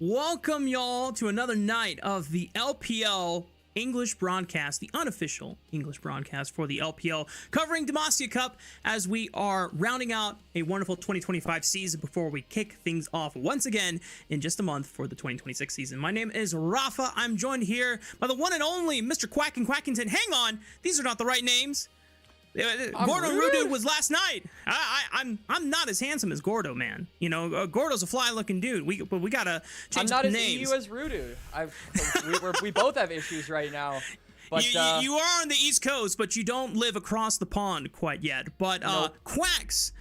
Welcome y'all to another night of the LPL English broadcast, the unofficial English broadcast for the LPL, covering Demacia Cup as we are rounding out a wonderful 2025 season before we kick things off once again in just a month for the 2026 season. My name is Rafa. I'm joined here by the one and only Mr. Quack and Quackington. Hang on, these are not the right names. Gordo Rudu was last night. I'm not as handsome as Gordo, man. You know, Gordo's a fly-looking dude. But we gotta change I'm not names. as EU as Rudu. We both have issues right now. But you are on the East Coast, but you don't live across the pond quite yet. But nope. Quacks,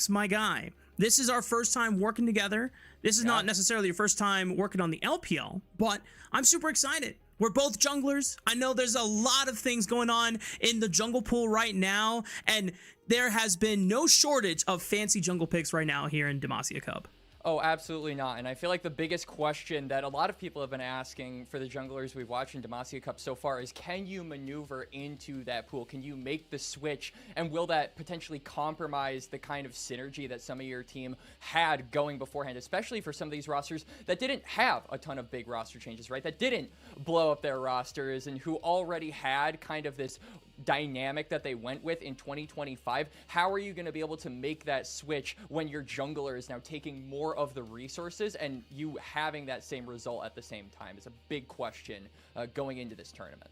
my guy. This is our first time working together. This is not necessarily your first time working on the LPL, but I'm super excited. We're both junglers. I know there's a lot of things going on in the jungle pool right now, and there has been no shortage of fancy jungle picks right now here in Demacia Cup. Oh, absolutely not. And I feel like the biggest question that a lot of people have been asking for the junglers we've watched in Demacia Cup so far is, can you maneuver into that pool? Can you make the switch? And will that potentially compromise the kind of synergy that some of your team had going beforehand, especially for some of these rosters that didn't have a ton of big roster changes, right? That didn't blow up their rosters and who already had kind of this dynamic that they went with in 2025. How are you going to be able to make that switch when your jungler is now taking more of the resources and you having that same result at the same time? Is a big question going into this tournament.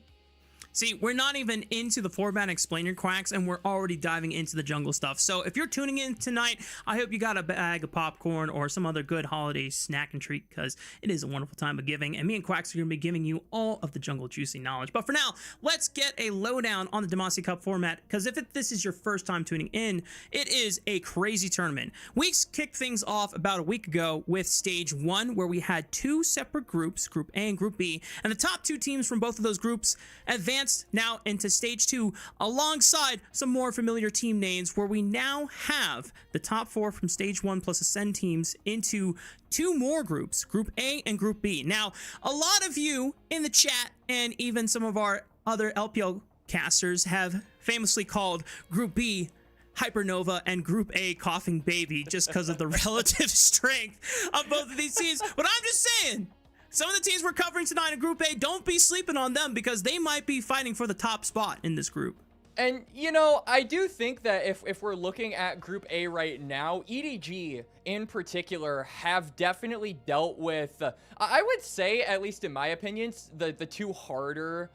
See, we're not even into the format explainer, Quacks, and we're already diving into the jungle stuff. So if you're tuning in tonight, I hope you got a bag of popcorn or some other good holiday snack and treat, because it is a wonderful time of giving, and me and Quacks are going to be giving you all of the jungle juicy knowledge. But for now, let's get a lowdown on the Demacia Cup format, because if this is your first time tuning in, it is a crazy tournament. We kicked things off about a week ago with Stage 1, where we had two separate groups, Group A and Group B, and the top two teams from both of those groups advanced now into Stage 2 alongside some more familiar team names, where we now have the top four from Stage 1 plus Ascend teams into two more groups, Group A and Group B. Now, a lot of you in the chat and even some of our other LPL casters have famously called Group B Hypernova and Group A Coughing Baby just because of the relative strength of both of these teams. But I'm just saying, some of the teams we're covering tonight in Group A, don't be sleeping on them, because they might be fighting for the top spot in this group. And, you know, I do think that if we're looking at Group A right now, EDG in particular have definitely dealt with, I would say, at least in my opinion, the two harder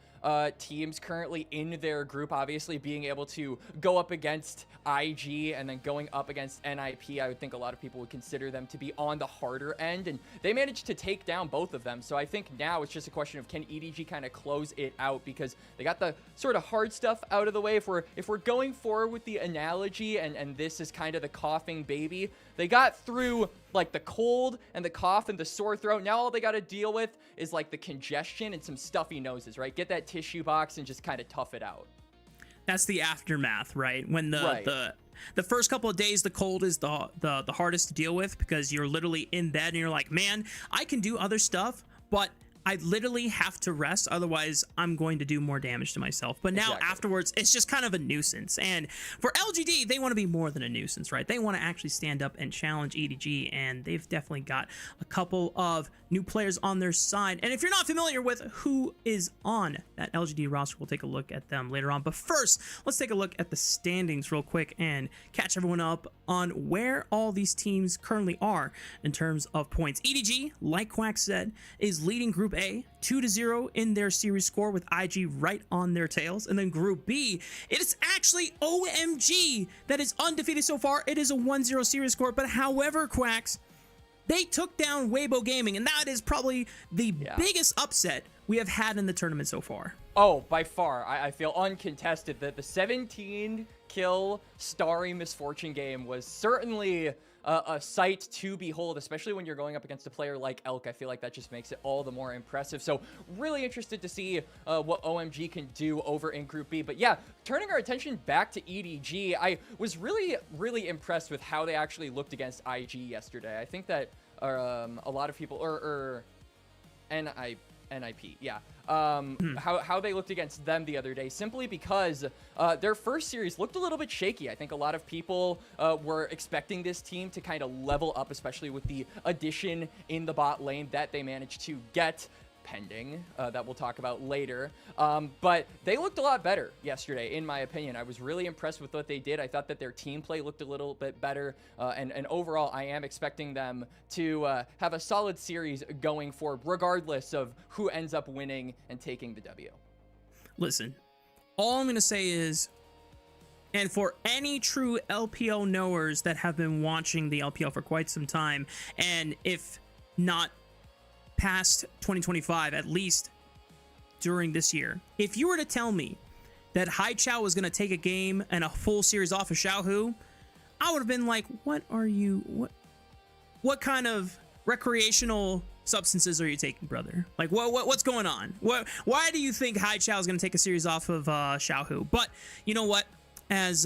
teams currently in their group. Obviously being able to go up against IG and then going up against NiP, I would think a lot of people would consider them to be on the harder end, and they managed to take down both of them. So I think now it's just a question of, can EDG kind of close it out, because they got the sort of hard stuff out of the way. If we're going forward with the analogy, and this is kind of the coughing baby, they got through like the cold and the cough and the sore throat. Now all they got to deal with is like the congestion and some stuffy noses, right? Get that tissue box and just kind of tough it out. That's the aftermath, right? When the first couple of days, the cold is the hardest to deal with, because you're literally in bed and you're like, man, I can do other stuff, but I literally have to rest, otherwise I'm going to do more damage to myself. But now afterwards, it's just kind of a nuisance. And for LGD, they want to be more than a nuisance, right? They want to actually stand up and challenge EDG, and they've definitely got a couple of new players on their side. And if you're not familiar with who is on that LGD roster, we'll take a look at them later on. But first, let's take a look at the standings real quick and catch everyone up on where all these teams currently are in terms of points. EDG, like Quack said, is leading Group A 2-0 in their series score, with IG right on their tails. And then Group B, it is actually OMG that is undefeated so far. It is a 1-0 series score. But however, Quacks, they took down Weibo Gaming, and that is probably the biggest upset we have had in the tournament so far. Oh, by far. I feel uncontested that the 17 kill Starry Misfortune game was certainly a sight to behold, especially when you're going up against a player like Elk. I feel like that just makes it all the more impressive. So really interested to see what OMG can do over in Group B. But yeah, turning our attention back to EDG, I was really impressed with how they actually looked against IG yesterday. I think that a lot of people, NiP, NiP, yeah. How they looked against them the other day, simply because their first series looked a little bit shaky. I think a lot of people were expecting this team to kind of level up, especially with the addition in the bot lane that they managed to get, pending, that we'll talk about later. But they looked a lot better yesterday, in my opinion. I was really impressed with what they did. I thought that their team play looked a little bit better. And overall, I am expecting them to have a solid series going forward, regardless of who ends up winning and taking the W. Listen, all I'm going to say is, and for any true LPL knowers that have been watching the LPL for quite some time, and if not past 2025, at least during this year, if you were to tell me that Haichao was going to take a game and a full series off of Xiaohu, I would have been like, what kind of recreational substances are you taking, brother? Like, what's going on? Why do you think Haichao is going to take a series off of Xiaohu? But you know what, as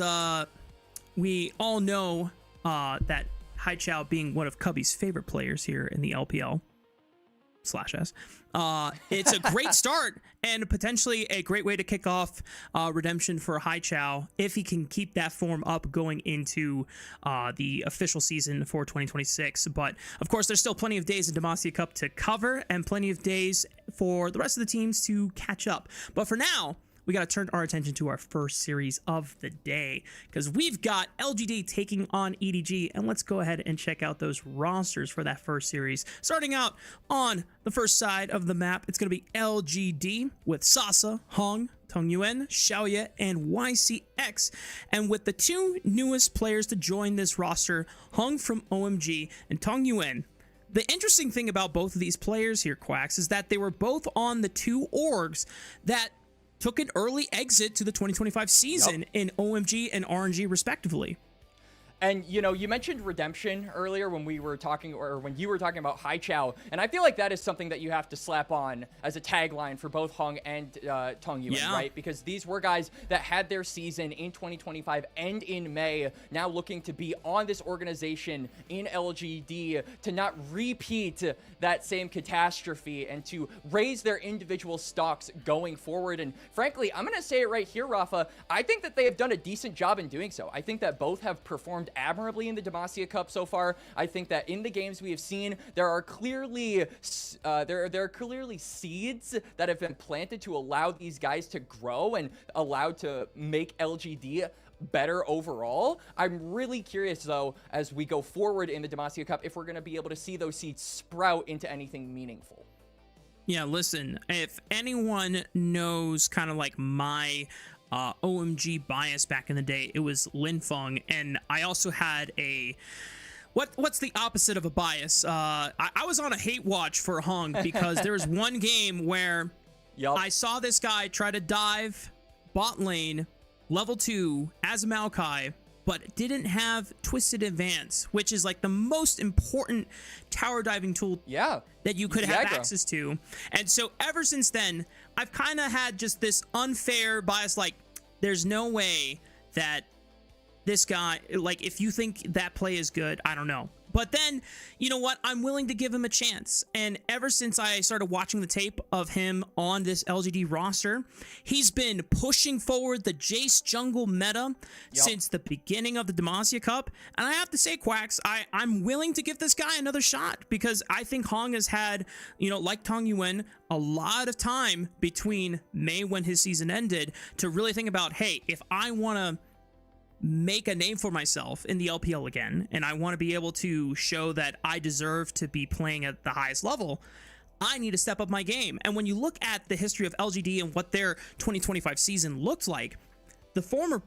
we all know, that Haichao, being one of Cubby's favorite players here in the LPL /S. It's a great start and potentially a great way to kick off redemption for Haichao if he can keep that form up going into the official season for 2026. But of course, there's still plenty of days in Demacia Cup to cover and plenty of days for the rest of the teams to catch up. But for now, we got to turn our attention to our first series of the day, because we've got LGD taking on EDG, and let's go ahead and check out those rosters for that first series. Starting out on the first side of the map, it's going to be LGD with Sasa, Hong, Tongyuan, Xiaoye, and YCX. And with the two newest players to join this roster, Hong from OMG and Tongyuan. The interesting thing about both of these players here, Quacks, is that they were both on the two orgs that took an early exit to the 2025 season in OMG and RNG respectively. And, you know, you mentioned redemption earlier when we were talking, or when you were talking about Haichao, and I feel like that is something that you have to slap on as a tagline for both Hong and Tongyuan, right? Because these were guys that had their season in 2025 and in May, now looking to be on this organization in LGD to not repeat that same catastrophe and to raise their individual stocks going forward. And frankly, I'm going to say it right here, Rafa, I think that they have done a decent job in doing so. I think that both have performed admirably in the Demacia Cup so far. I think that in the games we have seen, there are clearly there are clearly seeds that have been planted to allow these guys to grow and allowed to make LGD better overall. I'm really curious, though, as we go forward in the Demacia Cup, if we're going to be able to see those seeds sprout into anything meaningful. Yeah, listen, if anyone knows kind of like my OMG bias back in the day, it was Linfeng, and I also had a what's the opposite of a bias? I was on a hate watch for Hong because there was one game where I saw this guy try to dive bot lane level 2 as a Maokai, but didn't have Twisted Advance, which is like the most important tower diving tool that you could have access to. And so ever since then, I've kind of had just this unfair bias, like there's no way that this guy, like if you think that play is good, I don't know. But then, you know what? I'm willing to give him a chance. And ever since I started watching the tape of him on this LGD roster, he's been pushing forward the Jace jungle meta since the beginning of the Demacia Cup. And I have to say, Quacks, I'm willing to give this guy another shot because I think Hong has had, you know, like Tongyuan, a lot of time between May when his season ended to really think about, hey, if I want to make a name for myself in the LPL again, and I want to be able to show that I deserve to be playing at the highest level, I need to step up my game. And when you look at the history of LGD and what their 2025 season looked like, the former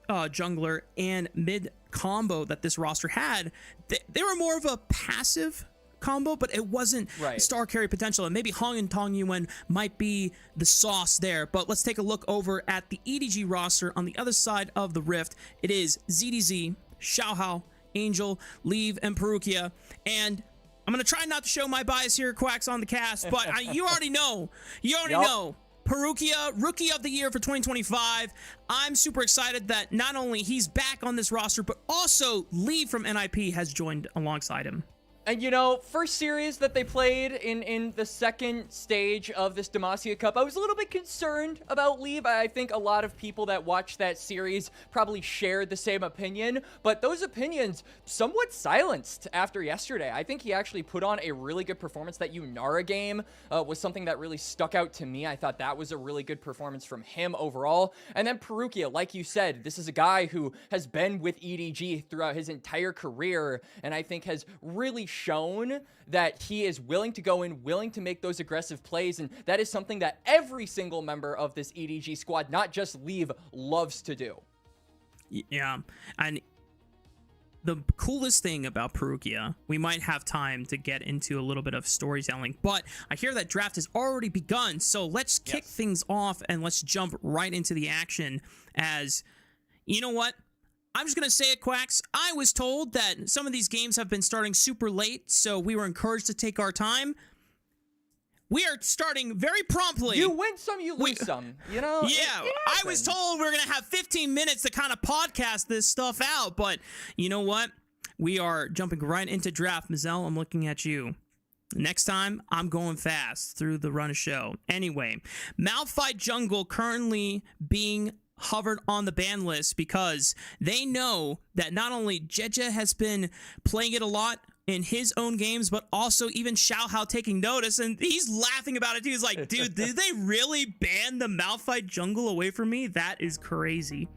jungler and mid combo that this roster had, they were more of a passive combo, but it wasn't star carry potential, and maybe Hong and Tongyuan might be the sauce there. But let's take a look over at the EDG roster on the other side of the rift. It is ZDZ, Xiaohao, Angel, Leave, and Perukia. And I'm gonna try not to show my bias here, Quacks, on the cast, but you already know. You already know. Perukia, Rookie of the Year for 2025. I'm super excited that not only he's back on this roster, but also Leave from NiP has joined alongside him. And, you know, first series that they played in the second stage of this Demacia Cup, I was a little bit concerned about Leave. I think a lot of people that watched that series probably shared the same opinion, but those opinions somewhat silenced after yesterday. I think he actually put on a really good performance. That Yunara game was something that really stuck out to me. I thought that was a really good performance from him overall. And then Perukia, like you said, this is a guy who has been with EDG throughout his entire career, and I think has really shown that he is willing to go in, willing to make those aggressive plays, and that is something that every single member of this EDG squad, not just Leave, loves to do. Yeah, and the coolest thing about Perukia, we might have time to get into a little bit of storytelling, but I hear that draft has already begun, so let's kick things off and let's jump right into the action. As, you know what? I'm just going to say it, Quacks. I was told that some of these games have been starting super late, so we were encouraged to take our time. We are starting very promptly. You win some, you lose some. You know? Yeah, I was told we were going to have 15 minutes to kind of podcast this stuff out, but you know what? We are jumping right into draft. Mazel, I'm looking at you. Next time, I'm going fast through the run of show. Anyway, Malphite Jungle currently being hovered on the ban list because they know that not only Jeje has been playing it a lot in his own games, but also even Xiaohao taking notice, and he's laughing about it too. He's like, dude, did they really ban the Malphite Jungle away from me? That is crazy.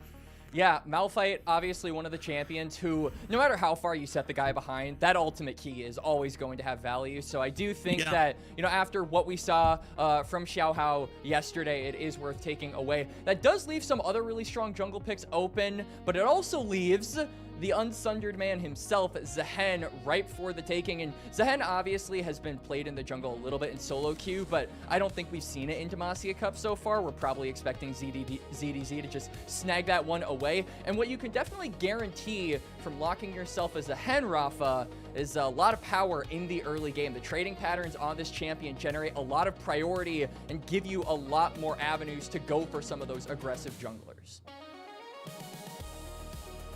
Yeah, Malphite, obviously one of the champions who, no matter how far you set the guy behind, that ultimate key is always going to have value. So I do think that, you know, after what we saw from Xiaohao yesterday, it is worth taking away. That does leave some other really strong jungle picks open, but it also leaves the unsundered man himself, Zehen, ripe for the taking. And Zehen obviously has been played in the jungle a little bit in solo queue, but I don't think we've seen it in Demacia Cup so far. We're probably expecting ZDZ to just snag that one away. And what you can definitely guarantee from locking yourself as a Zehen, Rafa, is a lot of power in the early game. The trading patterns on this champion generate a lot of priority and give you a lot more avenues to go for some of those aggressive junglers.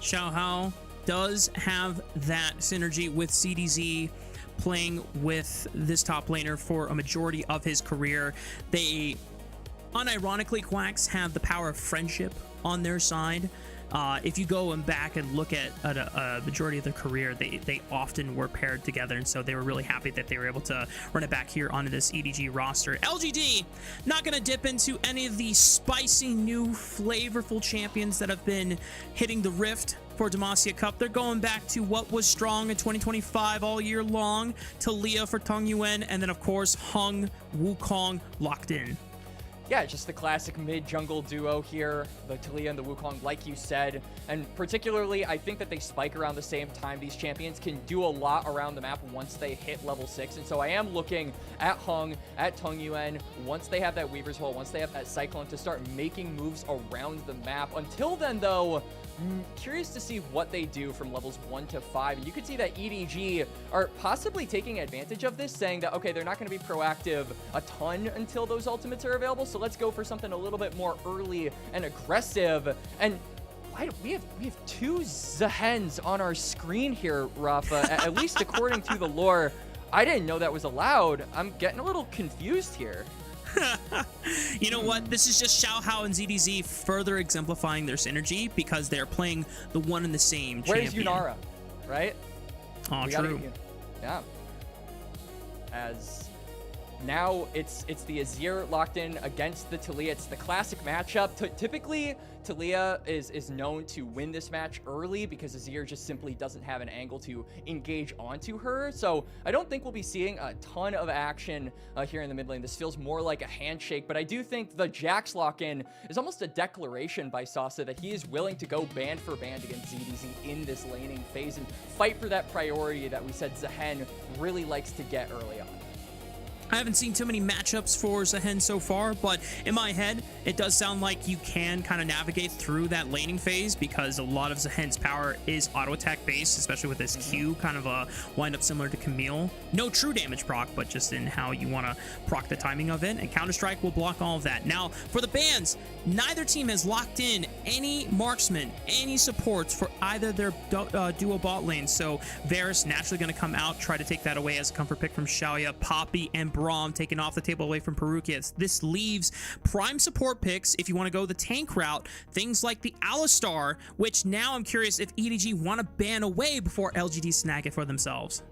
Xiaohao does have that synergy with CDZ playing with this top laner for a majority of his career. They, unironically, Quacks, have the power of friendship on their side. If you go back and look at a majority of their career, they often were paired together, and so they were really happy that they were able to run it back here onto this EDG roster. LGD, not going to dip into any of the spicy, new, flavorful champions that have been hitting the rift for Demacia Cup. They're going back to what was strong in 2025 all year long, Talia for Tong Yuan, and then, of course, Hung, Wukong locked in. Yeah, just the classic mid-jungle duo here, the Talia and the Wukong, like you said. And particularly, I think that they spike around the same time. These champions can do a lot around the map once they hit level 6. And so I am looking at Hung, at Tong Yuan, once they have that Weaver's Hole, once they have that Cyclone, to start making moves around the map. Until then, though, curious to see what they do from levels 1 to 5. And you could see that EDG are possibly taking advantage of this, saying that, okay, they're not going to be proactive a ton until those ultimates are available, so let's go for something a little bit more early and aggressive. And we have two Zehens on our screen here, Rafa, at least according to the lore. I didn't know that was allowed. I'm getting a little confused here. You know what? This is just Xiaohao and ZDZ further exemplifying their synergy because they're playing the one and the same champion. Where's Yunara, right? Oh, true. Yeah. As now it's the Azir locked in against the Talia. It's the classic matchup. Typically, Talia is known to win this match early because Azir just simply doesn't have an angle to engage onto her. So I don't think we'll be seeing a ton of action here in the mid lane. This feels more like a handshake, but I do think the Jax lock-in is almost a declaration by Sasa that he is willing to go band for band against ZDZ in this laning phase and fight for that priority that we said Zehen really likes to get early on. I haven't seen too many matchups for Zehen so far, but in my head, it does sound like you can kind of navigate through that laning phase because a lot of Zehen's power is auto attack based, especially with his Q, kind of a wind up similar to Camille. No true damage proc, but just in how you want to proc the timing of it, and Counter-Strike will block all of that. Now, for the bans, neither team has locked in any marksman, any supports for either their duo bot lanes, so Varus naturally going to come out, try to take that away as a comfort pick from Xiaoya, Poppy, and Braum taken off the table away from Perukia. This leaves prime support picks if you want to go the tank route, things like the Alistar, which now I'm curious if EDG want to ban away before LGD snag it for themselves.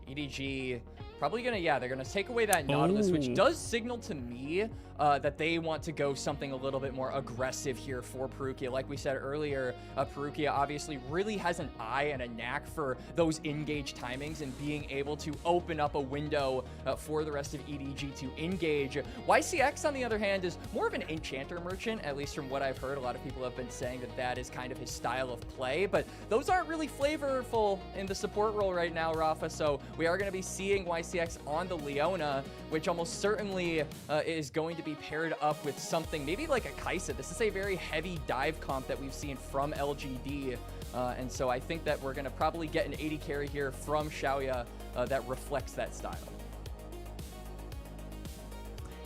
EDG probably gonna, yeah, they're gonna take away that Nautilus, which does signal to me that they want to go something a little bit more aggressive here for Perukia. Like we said earlier, Perukia obviously really has an eye and a knack for those engage timings and being able to open up a window for the rest of EDG to engage. YCX, on the other hand, is more of an enchanter merchant, at least from what I've heard. A lot of people have been saying that that is kind of his style of play, but those aren't really flavorful in the support role right now, Rafa, so we are going to be seeing YCX on the Leona, which almost certainly is going to be paired up with something maybe like a Kaisa. This is a very heavy dive comp that we've seen from LGD, and so I think that we're going to probably get an 80 carry here from Xiaoya that reflects that style.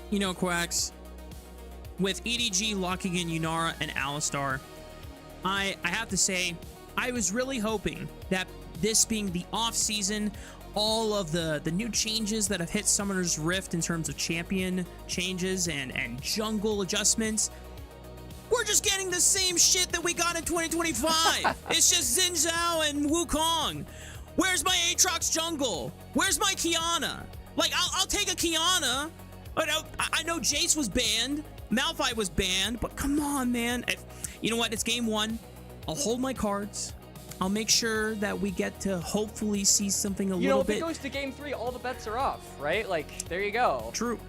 You know, Quacks, with EDG locking in Yunara and Alistar, I have to say, I was really hoping that this being the off-season, all of the new changes that have hit Summoner's Rift in terms of champion changes and jungle adjustments, we're just getting the same shit that we got in 2025. It's just Xin Zhao and Wukong. Where's my Aatrox jungle? Where's my Kiana? Like, I'll take a Kiana. But I know Jace was banned, Malphite was banned, but come on, man. You know what? It's game one. I'll hold my cards. I'll make sure that we get to hopefully see something a little bit. If it goes to game 3, all the bets are off, right? Like, there you go. True.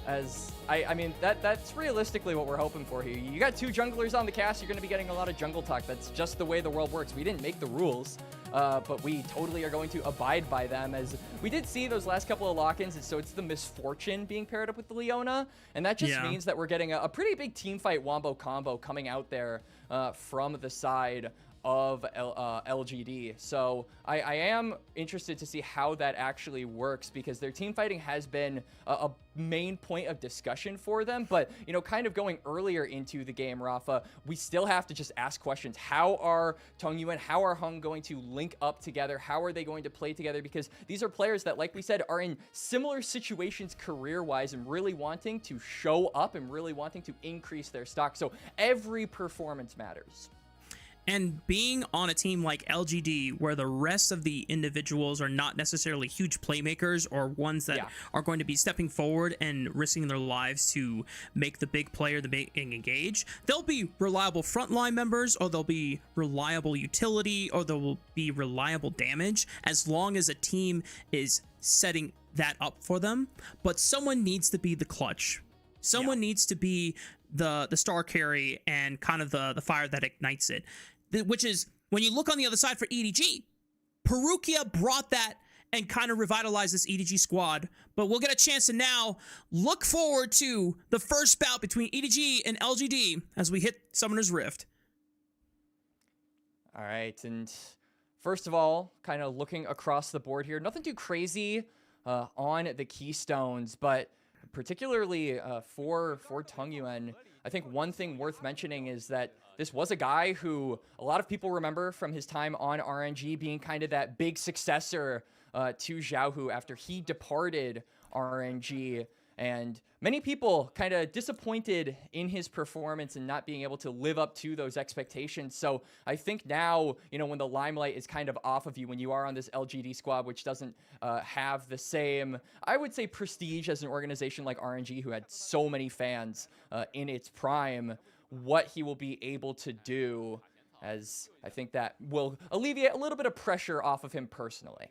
As I mean, that's realistically what we're hoping for here. You got 2 junglers on the cast, you're going to be getting a lot of jungle talk. That's just the way the world works. We didn't make the rules, but we totally are going to abide by them, as we did see those last couple of lock-ins. So it's the Misfortune being paired up with the Leona, and that just means that we're getting a pretty big team fight wombo combo coming out there from the side of LGD. So I am interested to see how that actually works, because their team fighting has been a main point of discussion for them. But, you know, kind of going earlier into the game, Rafa, we still have to just ask questions. How are Tongyuan, how are Hung going to link up together? How are they going to play together? Because these are players that, like we said, are in similar situations career-wise and really wanting to show up and really wanting to increase their stock. So every performance matters. And being on a team like LGD, where the rest of the individuals are not necessarily huge playmakers or ones that are going to be stepping forward and risking their lives to make the big player the big engage, they'll be reliable frontline members, or they'll be reliable utility, or there will be reliable damage, as long as a team is setting that up for them. But someone needs to be the clutch. Someone needs to be the star carry and kind of the fire that ignites it. Which is, when you look on the other side for EDG, Perukia brought that and kind of revitalized this EDG squad. But we'll get a chance to now look forward to the first bout between EDG and LGD as we hit Summoner's Rift. All right, and first of all, kind of looking across the board here, nothing too crazy on the Keystones, but particularly for Tongyuan, I think one thing worth mentioning is that this was a guy who a lot of people remember from his time on RNG being kind of that big successor to Xiaohu after he departed RNG. And many people kind of disappointed in his performance and not being able to live up to those expectations. So I think now, you know, when the limelight is kind of off of you, when you are on this LGD squad, which doesn't have the same, I would say, prestige as an organization like RNG, who had so many fans in its prime, what he will be able to do, as I think that will alleviate a little bit of pressure off of him personally.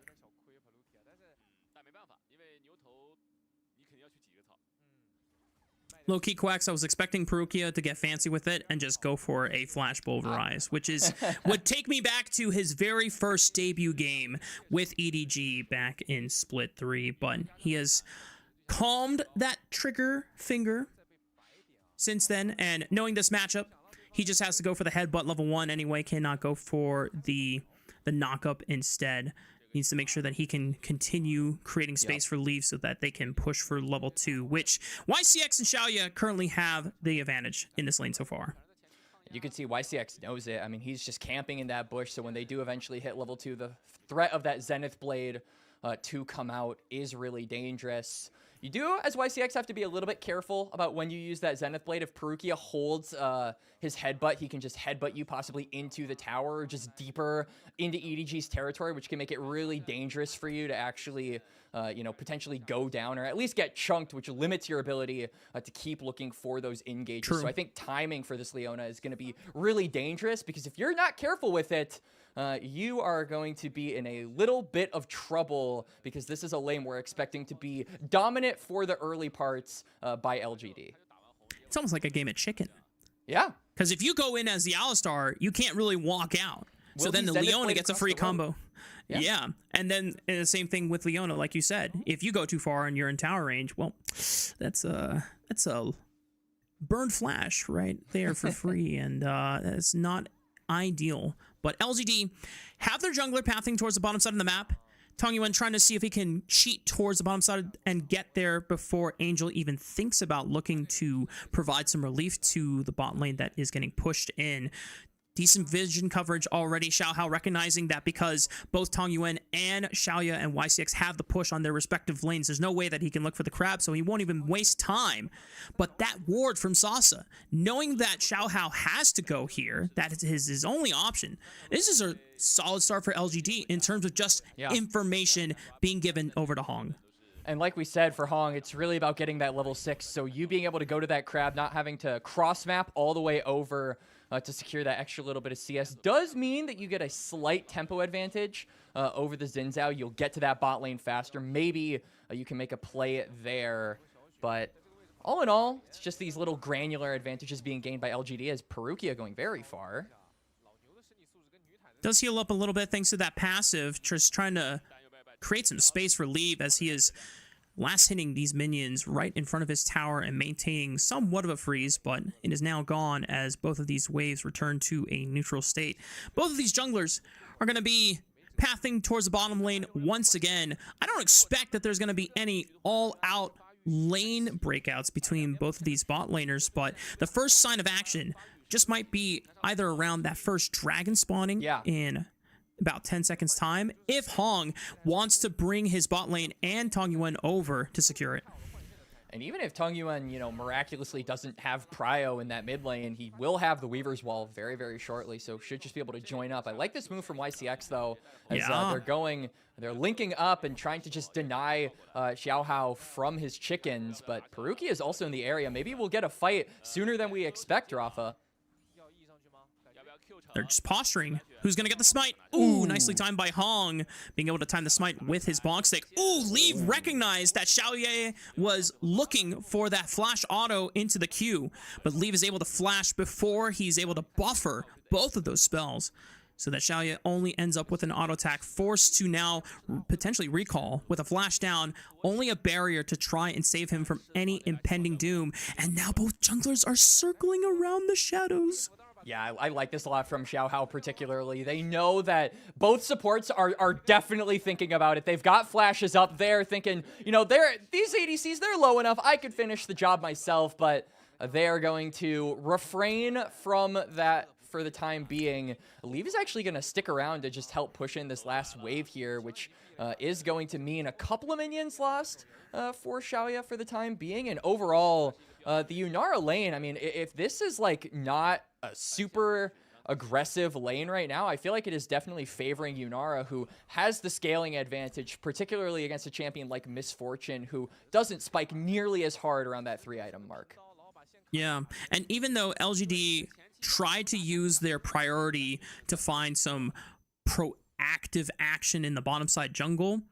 Low-key Quacks, I was expecting Perukia to get fancy with it and just go for a Flash Pulverize, which is would take me back to his very first debut game with EDG back in Split 3, but he has calmed that trigger finger since then, and knowing this matchup, he just has to go for the headbutt level 1 anyway, cannot go for the knock-up instead. Needs to make sure that he can continue creating space for Leaf so that they can push for level 2, which YCX and Xiaoya currently have the advantage in this lane so far. You can see YCX knows it. I mean, he's just camping in that bush, so when they do eventually hit level 2, the threat of that Zenith Blade to come out is really dangerous. You do, as YCX, have to be a little bit careful about when you use that Zenith Blade. If Perukia holds his headbutt, he can just headbutt you possibly into the tower or just deeper into EDG's territory, which can make it really dangerous for you to actually, you know, potentially go down or at least get chunked, which limits your ability to keep looking for those engages. True. So I think timing for this Leona is going to be really dangerous because if you're not careful with it, you are going to be in a little bit of trouble because this is a lane we're expecting to be dominant for the early parts by LGD. It's almost like a game of chicken. Yeah. Because if you go in as the Alistar, you can't really walk out. So then the Leona gets a free combo. Yeah. And then the same thing with Leona, like you said. If you go too far and you're in tower range, well, that's a burned flash right there for free. And that's not ideal. But LGD have their jungler pathing towards the bottom side of the map. Tongyuan trying to see if he can cheat towards the bottom side and get there before Angel even thinks about looking to provide some relief to the bot lane that is getting pushed in. Decent vision coverage already. Xiaohao recognizing that because both Tongyuan and Xiaoya and YCX have the push on their respective lanes, there's no way that he can look for the crab, so he won't even waste time. But that ward from Sasa, knowing that Xiaohao has to go here, that is his only option. This is a solid start for LGD in terms of just information being given over to Hong. And like we said, for Hong, it's really about getting that level 6. So you being able to go to that crab, not having to cross map all the way over to secure that extra little bit of CS does mean that you get a slight tempo advantage over the Xin Zhao. You'll get to that bot lane faster. Maybe you can make a play there. But all in all, it's just these little granular advantages being gained by LGD as Perukia going very far. Does heal up a little bit thanks to that passive, just trying to create some space for Leave as he is last hitting these minions right in front of his tower and maintaining somewhat of a freeze, but it is now gone as both of these waves return to a neutral state. Both of these junglers are going to be pathing towards the bottom lane once again. I don't expect that there's going to be any all-out lane breakouts between both of these bot laners, but the first sign of action just might be either around that first dragon spawning in about 10 seconds time, if Hong wants to bring his bot lane and Tongyuan over to secure it. And even if Tongyuan, you know, miraculously doesn't have prio in that mid lane, he will have the Weaver's Wall very, very shortly, so should just be able to join up. I like this move from YCX, though, as they're linking up and trying to just deny Xiaohao from his chickens, but Perukia is also in the area. Maybe we'll get a fight sooner than we expect, Rafa. They're just posturing. Who's going to get the smite? Ooh, nicely timed by Hong, being able to time the smite with his bonk stick. Ooh, Leave recognized that Xiaoye was looking for that flash auto into the queue, but Leave is able to flash before he's able to buffer both of those spells, so that Xiaoye only ends up with an auto attack, forced to now potentially recall with a flash down, only a barrier to try and save him from any impending doom. And now both junglers are circling around the shadows. Yeah, I like this a lot from Xiaohao particularly. They know that both supports are definitely thinking about it. They've got flashes up there thinking, you know, these ADCs, they're low enough. I could finish the job myself, but they are going to refrain from that for the time being. Leave is actually going to stick around to just help push in this last wave here, which is going to mean a couple of minions lost for Xiaoya for the time being. And overall, the Yunara lane, I mean, if this is like not a super aggressive lane right now, I feel like it is definitely favoring Yunara, who has the scaling advantage, particularly against a champion like Misfortune, who doesn't spike nearly as hard around that 3-item mark. Yeah, and even though LGD tried to use their priority to find some proactive action in the bottom side jungle,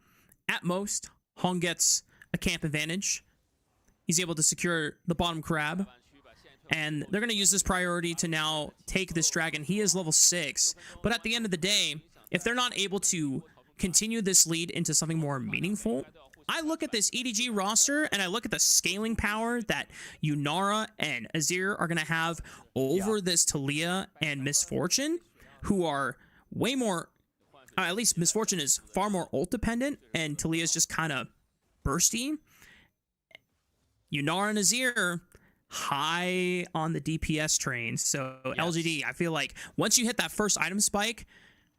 at most, Hong gets a camp advantage. He's able to secure the bottom crab. And they're going to use this priority to now take this dragon. He is level 6. But at the end of the day, if they're not able to continue this lead into something more meaningful, I look at this EDG roster and I look at the scaling power that Yunara and Azir are going to have over this Taliyah and Misfortune, who are way more, at least Misfortune is far more ult dependent and Taliyah is just kind of bursty. Yunara and Azir high on the DPS train. So yes. LGD, I feel like once you hit that first item spike,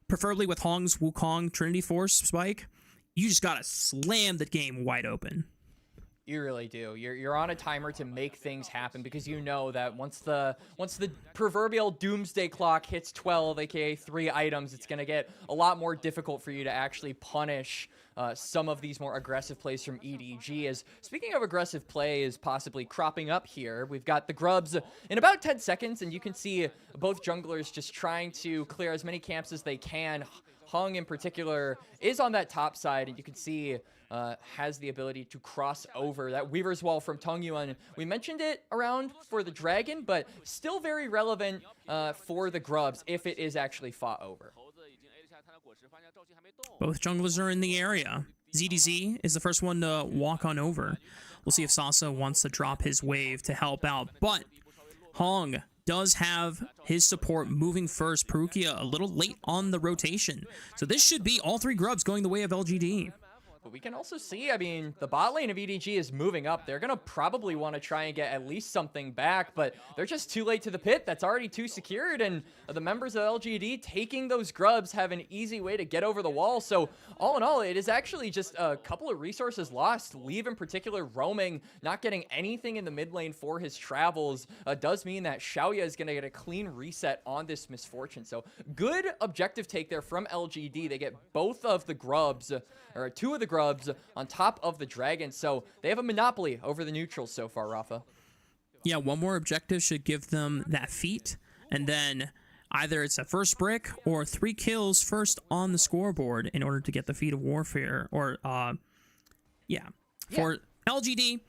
preferably with Hong's Wukong Trinity Force spike, you just gotta slam the game wide open. You really do. You're on a timer to make things happen because you know that once the proverbial doomsday clock hits 12, aka 3 items, it's gonna get a lot more difficult for you to actually punish some of these more aggressive plays from EDG. As speaking of aggressive play is possibly cropping up here, we've got the grubs in about 10 seconds, and you can see both junglers just trying to clear as many camps as they can. Hung in particular is on that top side, and you can see has the ability to cross over that Weaver's Wall from Tongyuan. We mentioned it around for the Dragon, but still very relevant for the grubs if it is actually fought over. Both junglers are in the area. ZDZ is the first one to walk on over. We'll see if Sasa wants to drop his wave to help out, but Hong does have his support moving first. Perukia a little late on the rotation. So this should be all 3 grubs going the way of LGD. But we can also see, I mean, the bot lane of EDG is moving up. They're going to probably want to try and get at least something back, but they're just too late to the pit. That's already too secured, and the members of LGD taking those grubs have an easy way to get over the wall. So all in all, it is actually just a couple of resources lost. Leave in particular roaming, not getting anything in the mid lane for his travels, does mean that Xiaoya is going to get a clean reset on this Misfortune. So good objective take there from LGD. They get both of the grubs, or 2 of the grubs on top of the dragon, so they have a monopoly over the neutrals so far, Rafa. Yeah, one more objective should give them that feat, and then either it's a first brick or 3 kills first on the scoreboard in order to get the feat of warfare, or for LGD.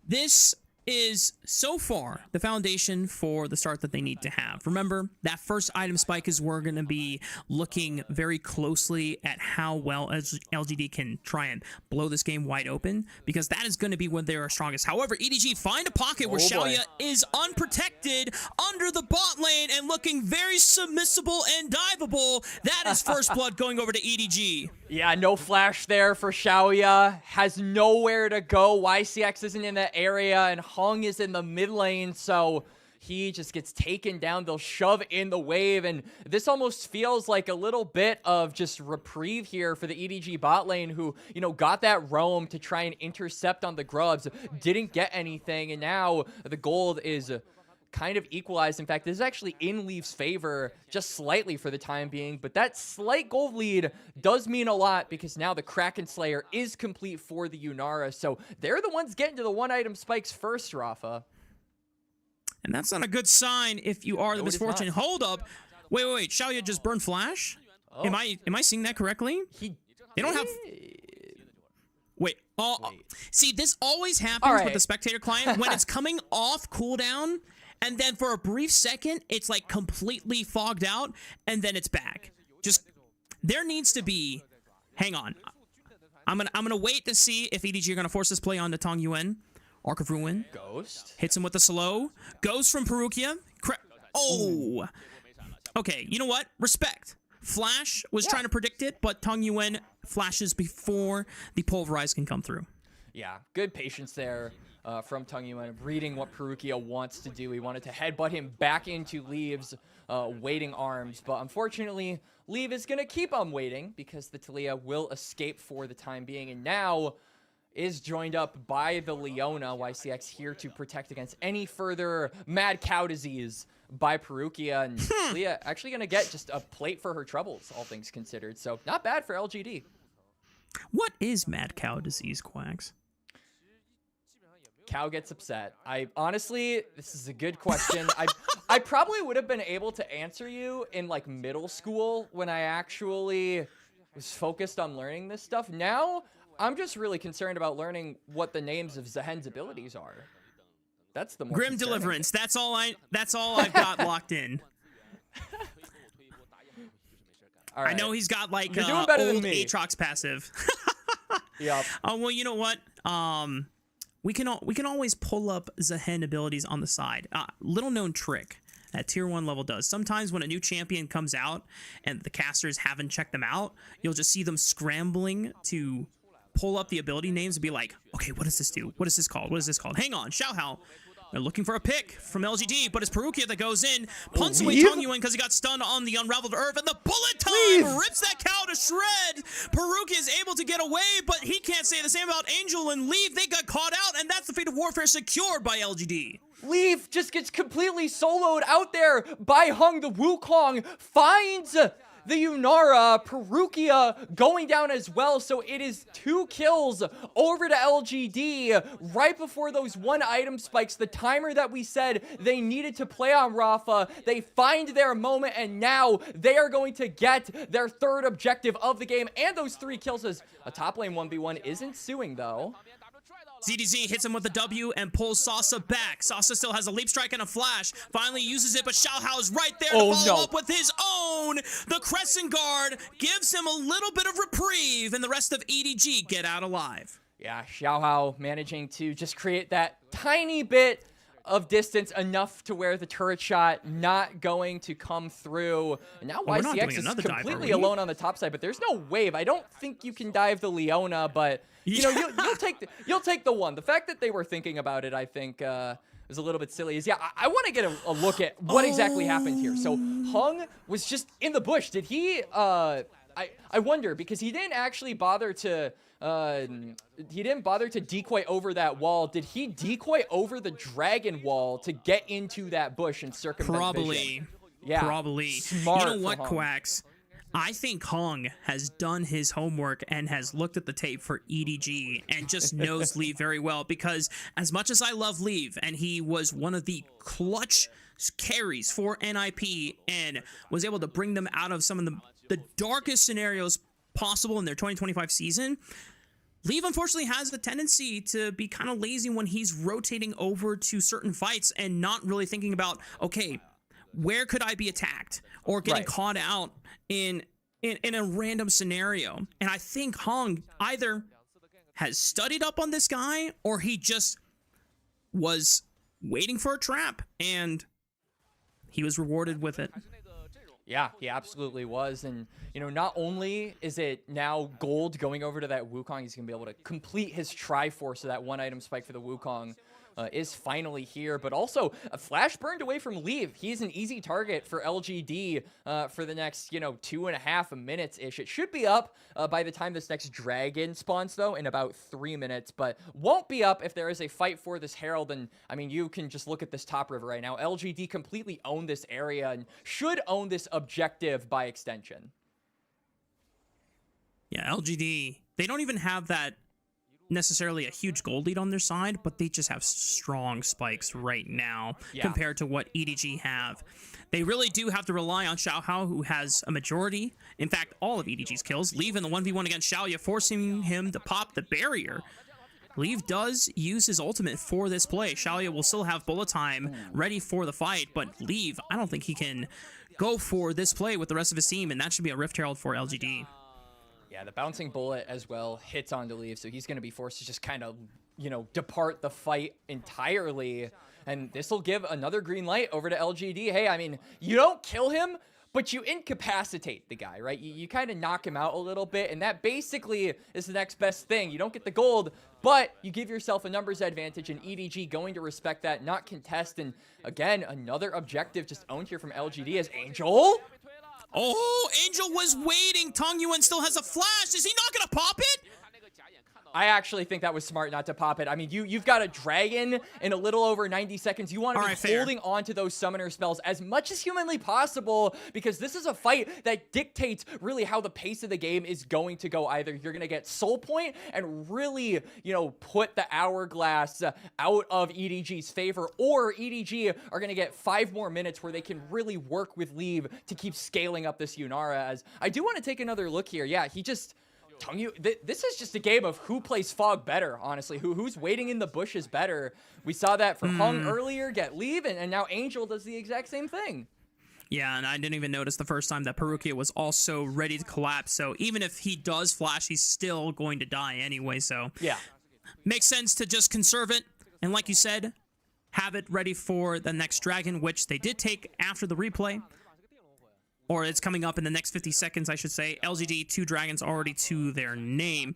This is so far the foundation for the start that they need to have. Remember, that first item spike is where we're going to be looking very closely at how well LGD can try and blow this game wide open, because that is going to be when they are strongest. However, EDG find a pocket where Xiaoya is unprotected under the bot lane and looking very submissible and diveable. That is first blood going over to EDG. Yeah, no flash there for Xiaoya. Has nowhere to go. YCX isn't in that area, and Hong is in the mid lane, so he just gets taken down. They'll shove in the wave, and this almost feels like a little bit of just reprieve here for the EDG bot lane, who, you know, got that roam to try and intercept on the grubs, didn't get anything, and now the gold is kind of equalized. In fact, this is actually in Leaf's favor just slightly for the time being, but that slight gold lead does mean a lot because now the Kraken Slayer is complete for the Yunara, so they're the ones getting to the 1 item spikes first, Rafa. And that's not a good sign if you are the Misfortune. Hold up. Wait. Xiaoya just burned flash? Oh. Am I seeing that correctly? They don't have... Wait. See, this always happens with the spectator client when it's coming off cooldown, and then for a brief second, it's like completely fogged out, and then it's back. Just, there needs to be, hang on. I'm gonna wait to see if EDG are gonna force this play on to Tong Yuan. Arc of Ruin. Ghost. Hits him with the slow. Ghost from Perukia. Oh. Okay, you know what? Respect. Flash was trying to predict it, but Tong Yuan flashes before the Pulverize can come through. Yeah, good patience there from Tong Yuan, reading what Perukia wants to do. He wanted to headbutt him back into Leave's waiting arms, but unfortunately, Leave is going to keep on waiting because the Taliyah will escape for the time being, and now is joined up by the Leona. YCX here to protect against any further mad cow disease by Perukia, and Taliyah actually going to get just a plate for her troubles, all things considered, so not bad for LGD. What is mad cow disease, Quacks? Cow gets upset. Honestly, this is a good question. I probably would have been able to answer you in like middle school when I actually was focused on learning this stuff. Now, I'm just really concerned about learning what the names of Zahen's abilities are. That's the more Grim Deliverance. That's all I've got locked in. All right. I know he's got like You're doing better than old me. Aatrox passive. Yep. Oh well, you know what? We can always pull up Zahen abilities on the side. Little known trick that tier 1 level does. Sometimes when a new champion comes out and the casters haven't checked them out, you'll just see them scrambling to pull up the ability names and be like, okay, what does this do? What is this called? What is this called? Hang on, Xiaohao. They're looking for a pick from LGD, but it's Perukia that goes in, punts away Tongyuan because he got stunned on the Unraveled Earth, and the bullet time rips that cow to shred. Perukia is able to get away, but he can't say the same about Angel and Leave. They got caught out, and that's the fate of Warfare secured by LGD. Leaf just gets completely soloed out there by Hung. The Wukong finds the Yunara, Perukia going down as well, so it is 2 kills over to LGD right before those 1 item spikes, the timer that we said they needed to play on Rafa. They find their moment, and now they are going to get their 3rd objective of the game, and those 3 kills as a top lane 1v1 is ensuing, though. ZDZ hits him with the W and pulls Sasa back. Sasa still has a leap strike and a flash. Finally uses it, but Xiaohao's right there to follow up with his own. The Crescent Guard gives him a little bit of reprieve, and the rest of EDG get out alive. Yeah, Xiaohao managing to just create that tiny bit of distance, enough to where the turret shot not going to come through. And now YCX is completely alone on the top side, but there's no wave. I don't think you can dive the Leona, but you know, you'll take the one. The fact that they were thinking about it, I think, was a little bit silly. I want to get a look at what exactly happened here. So Hung was just in the bush. Did he? I wonder, because he didn't actually bother to. He didn't bother to decoy over that wall. Did he decoy over the dragon wall to get into that bush and circumvent vision? Yeah, probably. Smart. You know what, Quacks? I think Hung has done his homework and has looked at the tape for EDG and just knows Leave very well, because as much as I love Leave, and he was one of the clutch carries for NiP and was able to bring them out of some of the darkest scenarios possible in their 2025 season, Leave unfortunately has the tendency to be kind of lazy when he's rotating over to certain fights and not really thinking about, okay, where could I be attacked or getting caught out in a random scenario. And I think Hong either has studied up on this guy or he just was waiting for a trap and he was rewarded with it. Yeah, he absolutely was. And, you know, not only is it now gold going over to that Wukong, he's going to be able to complete his Triforce, so that 1 item spike for the Wukong is finally here, but also a flash burned away from Leave. He's an easy target for LGD for the next, 2.5 minutes-ish. It should be up by the time this next dragon spawns, though, in about 3 minutes, but won't be up if there is a fight for this Herald. And, I mean, you can just look at this top river right now. LGD completely own this area and should own this objective by extension. Yeah, LGD, they don't even have that necessarily a huge gold lead on their side, but they just have strong spikes right now compared to what EDG have. They really do have to rely on Xiaohao, who has a majority, in fact, all of EDG's kills. Leave in the 1v1 against Xiaoya, forcing him to pop the barrier. Leave does use his ultimate for this play. Xiaoya will still have bullet time ready for the fight, but Leave, I don't think he can go for this play with the rest of his team, and that should be a Rift Herald for LGD. Yeah, the bouncing bullet as well hits onto Leave, so he's going to be forced to just kind of, depart the fight entirely. And this will give another green light over to LGD. Hey, I mean, you don't kill him, but you incapacitate the guy, right? You kind of knock him out a little bit, and that basically is the next best thing. You don't get the gold, but you give yourself a numbers advantage, and EDG going to respect that, not contest. And again, another objective just owned here from LGD as Angel. Oh, Angel was waiting. Tongyuan still has a flash. Is he not going to pop it? I actually think that was smart not to pop it. I mean, you've got a dragon in a little over 90 seconds. You want to be holding on to those summoner spells as much as humanly possible, because this is a fight that dictates really how the pace of the game is going to go. Either you're going to get soul point and really, put the hourglass out of EDG's favor, or EDG are going to get 5 more minutes where they can really work with Leave to keep scaling up this Yunara. As I do want to take another look here. Yeah, he just This is just a game of who plays Fog better, honestly. Who's waiting in the bushes better. We saw that for Hung earlier, get leave, and now Angel does the exact same thing. Yeah, and I didn't even notice the first time that Perukia was also ready to collapse. So even if he does flash, he's still going to die anyway. So yeah, makes sense to just conserve it. And like you said, have it ready for the next dragon, which they did take after the replay. Or it's coming up in the next 50 seconds, I should say. LGD, 2 dragons already to their name.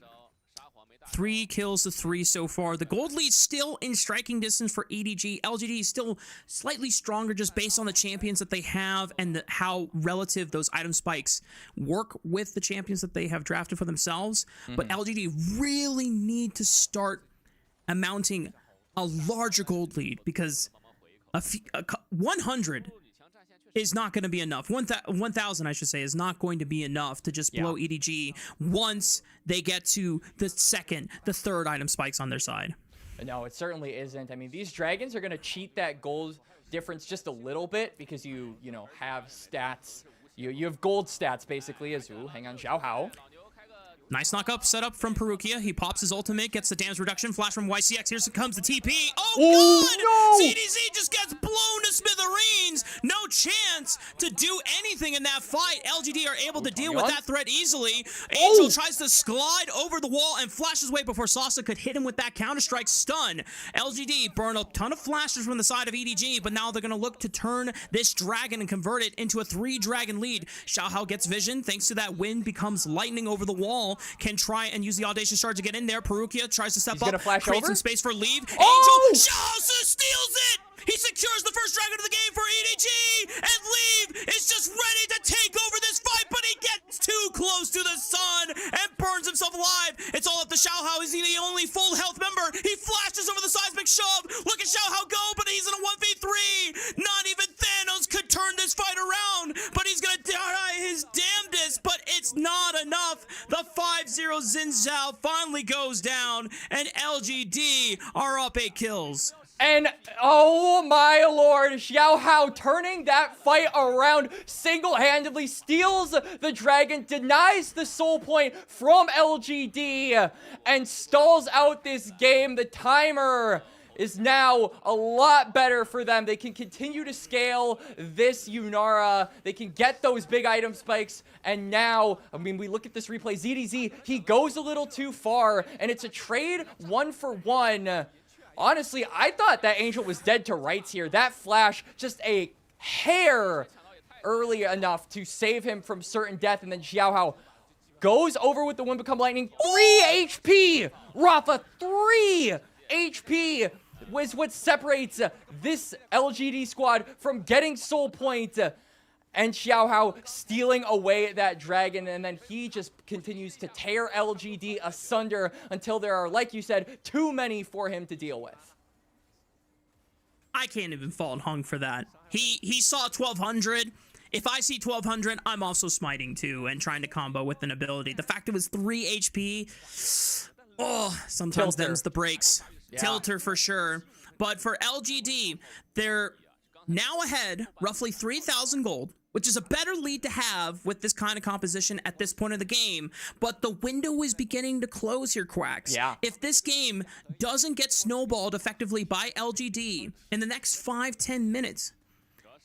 3 kills to 3 so far. The gold lead still in striking distance for EDG. LGD is still slightly stronger just based on the champions that they have and how relative those item spikes work with the champions that they have drafted for themselves. But LGD really need to start amounting a larger gold lead because 100 is not going to be enough. 1,000, I should say, is not going to be enough to just blow EDG once they get to the second, the third item spikes on their side. No, it certainly isn't. I mean, these dragons are going to cheat that gold difference just a little bit because you have stats. You have gold stats, basically, as hang on, Xiao Hao. Nice knock-up setup from Perukia. He pops his ultimate, gets the damage reduction. Flash from YCX. Here comes the TP. Oh, God! No! ZDZ just gets blown to smithereens. No chance to do anything in that fight. LGD are able to deal with that threat easily. Angel tries to slide over the wall and flashes away before Sasa could hit him with that counter-strike stun. LGD burn a ton of flashes from the side of EDG, but now they're going to look to turn this dragon and convert it into a 3-dragon lead. Xiao Hao gets vision. Thanks to that wind, becomes lightning over the wall. Can try and use the Audacious Shard to get in there. Perukia tries to step up, create some space for leave. Angel Xiao steals it! He secures the first dragon of the game for EDG, and Leave is just ready to take over this fight, but he gets too close to the sun and burns himself alive. It's all up to Xiao Hao. Is he the only full health member? He flashes over the seismic shove. Look at Xiao Hao go, but he's in a 1v3. Not even Thanos could turn this fight around, but he's gonna die his damnedest, but it's not enough. The 5-0 Xin Zhao finally goes down, and LGD are up 8 kills. And, oh my lord, Xiao Hao turning that fight around single-handedly, steals the dragon, denies the soul point from LGD, and stalls out this game. The timer is now a lot better for them. They can continue to scale this Yunara. They can get those big item spikes. And now, I mean, we look at this replay. ZDZ, he goes a little too far, and it's a trade 1-for-1. Honestly, I thought that Angel was dead to rights here. That flash, just a hair early enough to save him from certain death. And then Xiao Hao goes over with the Wind Become Lightning. 3 HP! Rafa, 3 HP was what separates this LGD squad from getting Soul Point. And Xiao Hao stealing away that dragon, and then he just continues to tear LGD asunder until there are, like you said, too many for him to deal with. I can't even fault Hung for that. He saw 1200. If I see 1200, I'm also smiting too and trying to combo with an ability. The fact it was 3 HP, sometimes them's the breaks. Yeah. Tilter for sure. But for LGD, they're now ahead, roughly 3,000 gold, which is a better lead to have with this kind of composition at this point of the game. But the window is beginning to close here, Quacks. Yeah. If this game doesn't get snowballed effectively by LGD in the next 5-10 minutes,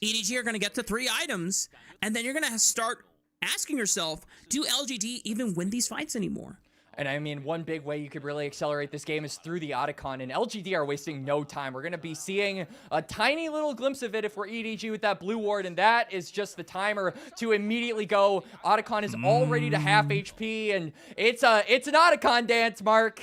EDG are going to get to 3 items, and then you're going to start asking yourself, do LGD even win these fights anymore? And I mean, one big way you could really accelerate this game is through the Otacon, and LGD are wasting no time. We're going to be seeing a tiny little glimpse of it if we're EDG with that blue ward, and that is just the timer to immediately go. Otacon is already to half HP, and it's an Otacon dance, Mark.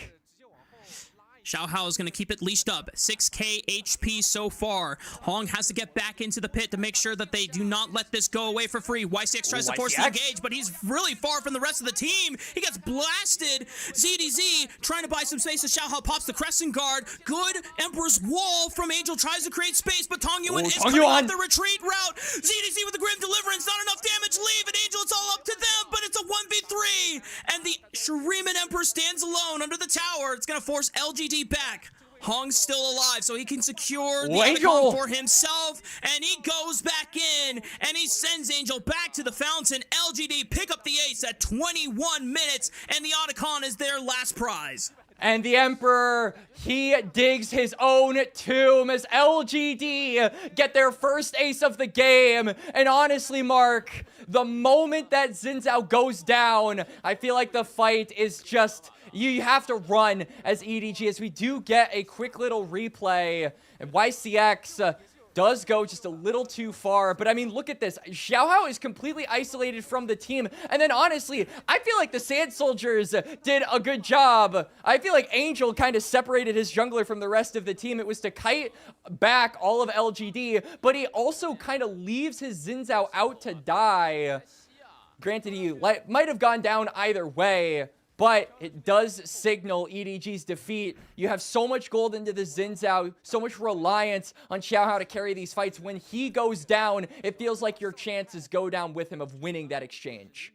Xiao Hao is going to keep it leashed up. 6k HP so far. Hong has to get back into the pit to make sure that they do not let this go away for free. YCX tries to force the engage, but he's really far from the rest of the team. He gets blasted. ZDZ trying to buy some space as Xiao Hao pops the Crescent Guard. Good Emperor's Wall from Angel tries to create space, but Tong Yuan is coming off the retreat route. ZDZ with the Grim Deliverance. Not enough damage. Leave and Angel, it's all up to them, but it's a 1v3. And the Shuriman Emperor stands alone under the tower. It's going to force LGD back. Hong's still alive, so he can secure the Angel icon for himself, and he goes back in, and he sends Angel back to the fountain. LGD pick up the ace at 21 minutes, and the Otacon is their last prize. And the Emperor, he digs his own tomb as LGD get their first ace of the game. And honestly, Mark, the moment that Xin Zhao goes down, I feel like the fight is just, you have to run as EDG, as we do get a quick little replay. And YCX does go just a little too far. But I mean, look at this. Xiaohao is completely isolated from the team. And then honestly, I feel like the Sand Soldiers did a good job. I feel like Angel kind of separated his jungler from the rest of the team. It was to kite back all of LGD, but he also kind of leaves his Xin Zhao out to die. Granted, he might have gone down either way, but it does signal EDG's defeat. You have so much gold into the Xin Zhao, so much reliance on Xiaohao to carry these fights. When he goes down, it feels like your chances go down with him of winning that exchange.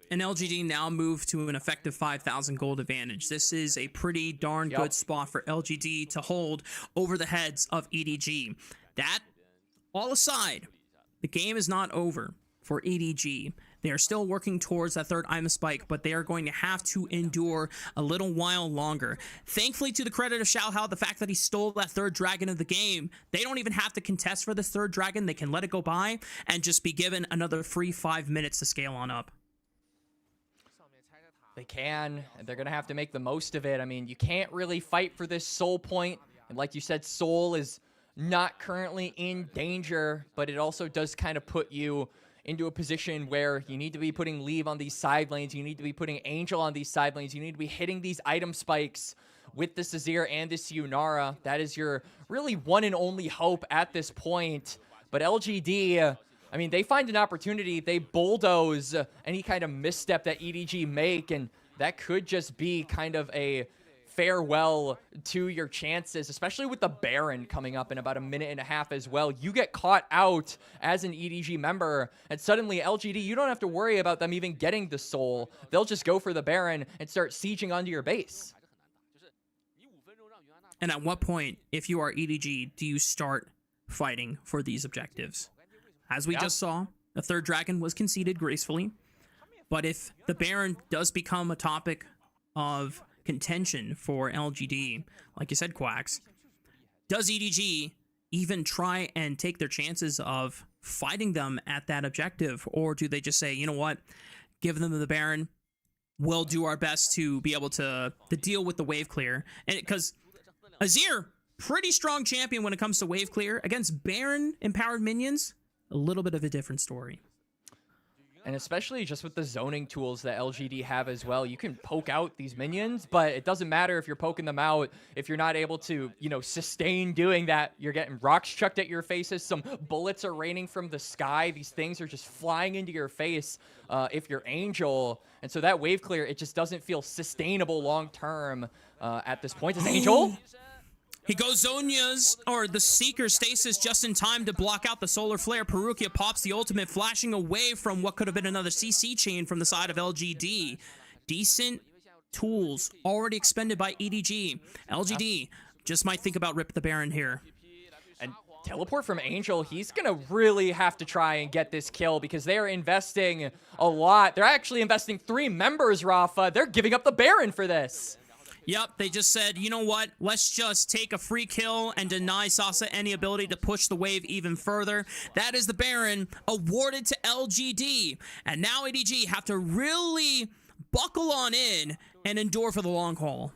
And LGD now move to an effective 5,000 gold advantage. This is a pretty darn good spot for LGD to hold over the heads of EDG. That all aside, the game is not over for EDG. They are still working towards that third Ima Spike, but they are going to have to endure a little while longer. Thankfully, to the credit of Xiaohao, the fact that he stole that third dragon of the game, they don't even have to contest for this third dragon. They can let it go by and just be given another free 5 minutes to scale on up. They can, and they're going to have to make the most of it. I mean, you can't really fight for this soul point. And like you said, soul is not currently in danger, but it also does kind of put you into a position where you need to be putting Leave on these side lanes, you need to be putting Angel on these side lanes, you need to be hitting these item spikes with this Azir and this Yunara. That is your really one and only hope at this point. But LGD, I mean, they find an opportunity, they bulldoze any kind of misstep that EDG make, and that could just be kind of a farewell to your chances, especially with the Baron coming up in about a minute and a half as well. You get caught out as an EDG member, and suddenly LGD, you don't have to worry about them even getting the soul. They'll just go for the Baron and start sieging onto your base. And at what point, if you are EDG, do you start fighting for these objectives? As we just saw, the third dragon was conceded gracefully, but if the Baron does become a topic of contention for LGD, like you said, Quacks, does EDG even try and take their chances of fighting them at that objective, or do they just say, you know what, give them the Baron, we'll do our best to be able to deal with the wave clear? And because Azir, pretty strong champion when it comes to wave clear, against Baron empowered minions, a little bit of a different story. And especially just with the zoning tools that LGD have as well, you can poke out these minions, but it doesn't matter if you're poking them out. If you're not able to, you know, sustain doing that, you're getting rocks chucked at your faces. Some bullets are raining from the sky. These things are just flying into your face if you're Angel. And so that wave clear, it just doesn't feel sustainable long term at this point. Is Angel? He goes Zonya's, or the Seeker stasis just in time to block out the Solar Flare. Perukia pops the ultimate, flashing away from what could have been another CC chain from the side of LGD. Decent tools already expended by EDG. LGD just might think about Rip the Baron here. And teleport from Angel, he's going to really have to try and get this kill because they are investing a lot. They're actually investing 3 members, Rafa. They're giving up the Baron for this. Yep, they just said, you know what, let's just take a free kill and deny Sasa any ability to push the wave even further. That is the Baron awarded to LGD. And now EDG have to really buckle on in and endure for the long haul.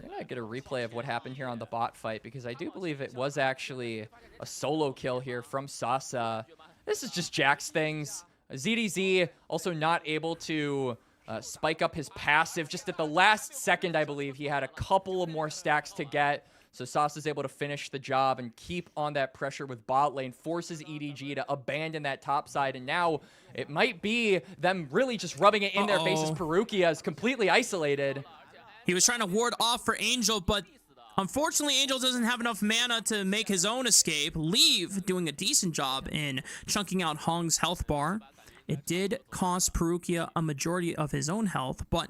We're going to get a replay of what happened here on the bot fight because I do believe it was actually a solo kill here from Sasa. This is just Jack's things. ZDZ also not able to spike up his passive just at the last second. I believe he had a couple of more stacks to get, so Sasa's able to finish the job and keep on that pressure with bot lane, forces EDG to abandon that top side, and now it might be them really just rubbing it in their faces. Perukia is completely isolated. He was trying to ward off for Angel, but unfortunately Angel doesn't have enough mana to make his own escape. Leave doing a decent job in chunking out Hong's health bar. It did cost Perukia a majority of his own health, but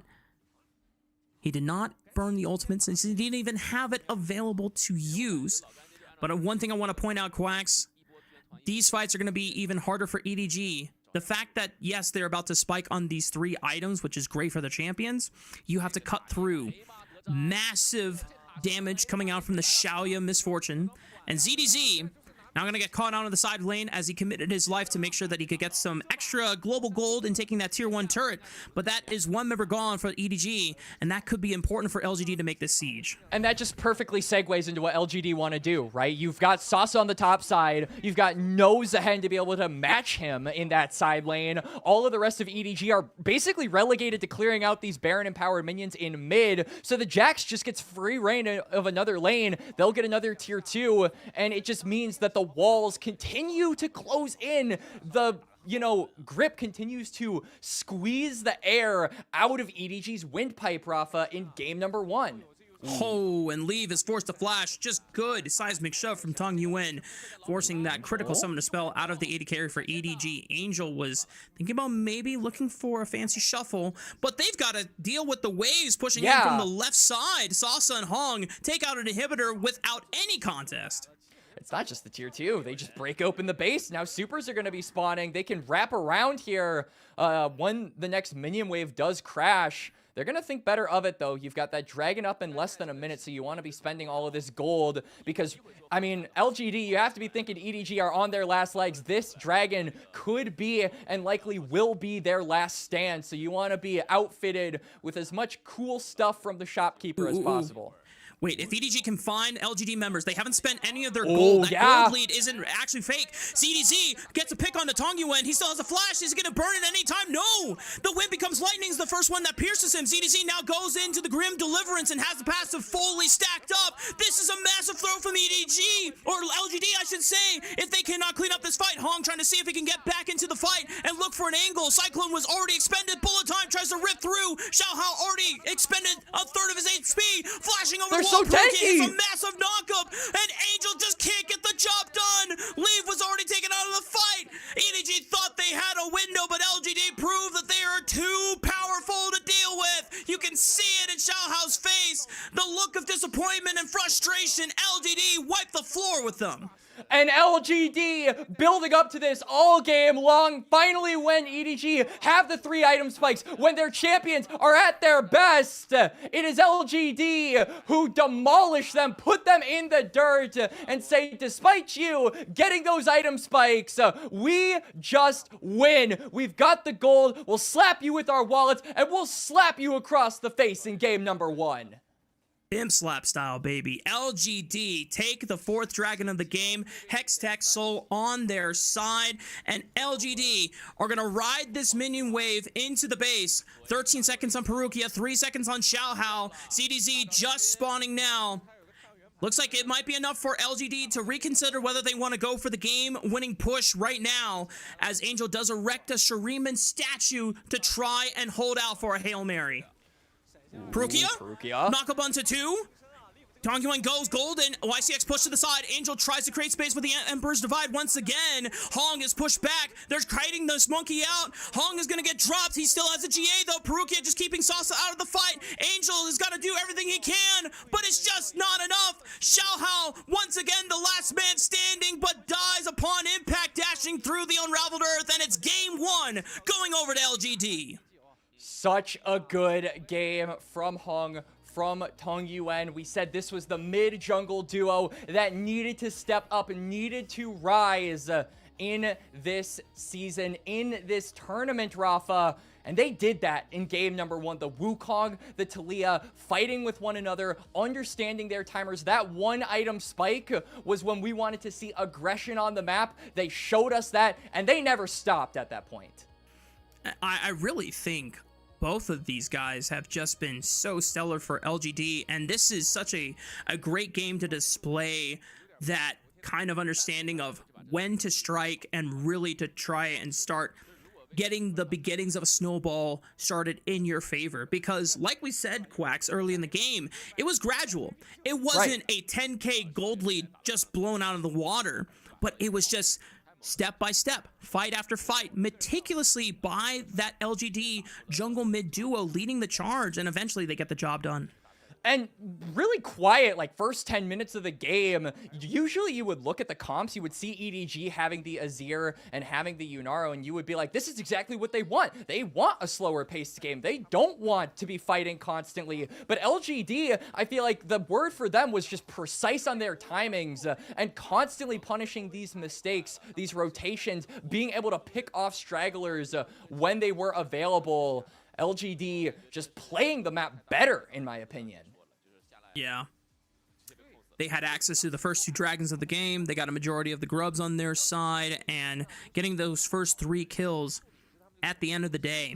He did not burn the ultimate since he didn't even have it available to use. But one thing I want to point out, Quacks, these fights are going to be even harder for EDG. The fact that, yes, they're about to spike on these 3 items, which is great for the champions, you have to cut through massive damage coming out from the Xiaoya Misfortune. And ZDZ now going to get caught out of the side lane as he committed his life to make sure that he could get some extra global gold in taking that tier 1 turret. But that is 1 member gone for EDG, and that could be important for LGD to make this siege. And that just perfectly segues into what LGD want to do, right? You've got Sasa on the top side. You've got Nose ahead to be able to match him in that side lane. All of the rest of EDG are basically relegated to clearing out these Baron-empowered minions in mid. So the Jax just gets free reign of another lane. They'll get another tier 2, and it just means that the walls continue to close in. The grip continues to squeeze the air out of EDG's windpipe, Rafa, in game number 1. Oh, and Leave is forced to flash. Just good seismic shove from Tong Yuen, forcing that critical summon to spell out of the AD carry for EDG. Angel was thinking about maybe looking for a fancy shuffle, but they've got to deal with the waves pushing in from the left side. Sasa and Hong take out an inhibitor without any contest. It's not just the tier 2. They just break open the base. Now supers are going to be spawning. They can wrap around here when the next minion wave does crash. They're going to think better of it, though. You've got that dragon up in less than a minute, so you want to be spending all of this gold because, I mean, LGD, you have to be thinking EDG are on their last legs. This dragon could be and likely will be their last stand, so you want to be outfitted with as much cool stuff from the shopkeeper as possible. Wait, if EDG can find LGD members, they haven't spent any of their gold. That gold lead isn't actually fake. CDZ gets a pick on the Tong Yuen. He still has a flash. Is he going to burn it anytime? No! The wind becomes lightning's the first one that pierces him. CDZ now goes into the Grim Deliverance and has the passive fully stacked up. This is a massive throw from EDG, or LGD, I should say. If they cannot clean up this fight, Hong trying to see if he can get back into the fight and look for an angle. Cyclone was already expended. Bullet time tries to rip through. Xiao Hao already expended a third of his HP, flashing over the wall. So tanky. It's a massive knockup, and Angel just can't get the job done. Leave was already taken out of the fight. EDG thought they had a window, but LGD proved that they are too powerful to deal with. You can see it in Xiao Hao's face. The look of disappointment and frustration. LGD wiped the floor with them. And LGD building up to this all game long. Finally, when EDG have the 3 item spikes, when their champions are at their best, it is LGD who demolish them, put them in the dirt, and say, despite you getting those item spikes, we just win. We've got the gold. We'll slap you with our wallets, and we'll slap you across the face in game number 1. Pimp slap style, baby. LGD take the 4th dragon of the game. Hextech Soul on their side. And LGD are going to ride this minion wave into the base. 13 seconds on Perukia, 3 seconds on Xiao Hao. CDZ just spawning now. Looks like it might be enough for LGD to reconsider whether they want to go for the game-winning push right now, as Angel does erect a Shuriman statue to try and hold out for a Hail Mary. Perukia. Knock up onto 2. Tong Yuen goes golden. YCX pushed to the side. Angel tries to create space with the Emperor's Divide once again. Hong is pushed back. They're kiting this monkey out. Hong is going to get dropped. He still has a GA though. Perukia just keeping Sasa out of the fight. Angel has got to do everything he can, but it's just not enough. Xiao Hao, once again, the last man standing, but dies upon impact, dashing through the unraveled earth, and it's game 1 going over to LGD. Such a good game from Hong, from Tong Yuen. We said this was the mid-jungle duo that needed to step up and needed to rise in this season, in this tournament, Rafa. And they did that in game number 1. The Wukong, the Talia, fighting with one another, understanding their timers. That 1 item spike was when we wanted to see aggression on the map. They showed us that, and they never stopped at that point. I really think both of these guys have just been so stellar for LGD, and this is such a great game to display that kind of understanding of when to strike and really to try and start getting the beginnings of a snowball started in your favor. Because like we said, Quacks, early in the game, it was gradual. It wasn't a 10k gold lead just blown out of the water, but it was just step by step, fight after fight, meticulously by that LGD jungle mid duo leading the charge, and eventually they get the job done. And really quiet, like first 10 minutes of the game. Usually you would look at the comps, you would see EDG having the Azir and having the Yunaro, and you would be like, this is exactly what they want. They want a slower paced game. They don't want to be fighting constantly. But LGD, I feel like the word for them was just precise on their timings and constantly punishing these mistakes, these rotations, being able to pick off stragglers when they were available. LGD just playing the map better, in my opinion. Yeah. They had access to the first 2 dragons of the game. They got a majority of the grubs on their side, and getting those first 3 kills at the end of the day.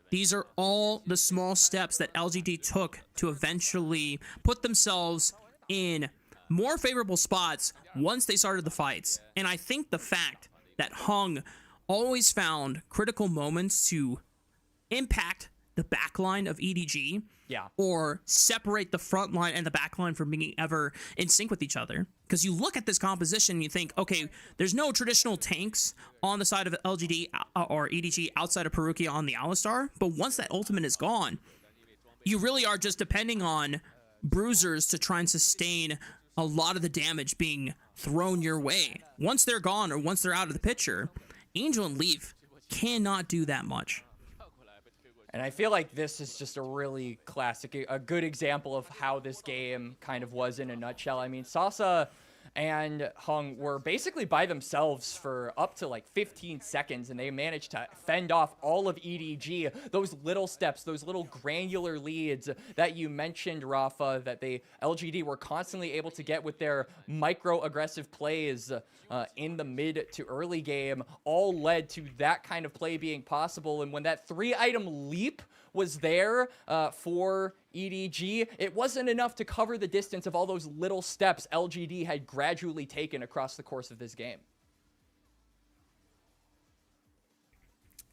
These are all the small steps that LGD took to eventually put themselves in more favorable spots once they started the fights. And I think the fact that Hung always found critical moments to impact the backline of EDG, or separate the front line and the back line from being ever in sync with each other. Because you look at this composition and you think, okay, there's no traditional tanks on the side of LGD or EDG outside of Perukia on the Alistar, but once that ultimate is gone, you really are just depending on bruisers to try and sustain a lot of the damage being thrown your way. Once they're gone or once they're out of the picture, Angel and Leaf cannot do that much. And I feel like this is just a really classic, a good example of how this game kind of was in a nutshell. I mean, Sasa and Hung were basically by themselves for up to like 15 seconds, and they managed to fend off all of EDG. Those little steps, those little granular leads that you mentioned, Rafa, that LGD were constantly able to get with their micro-aggressive plays in the mid to early game, all led to that kind of play being possible. And when that 3-item leap was there for EDG, it wasn't enough to cover the distance of all those little steps LGD had gradually taken across the course of this game.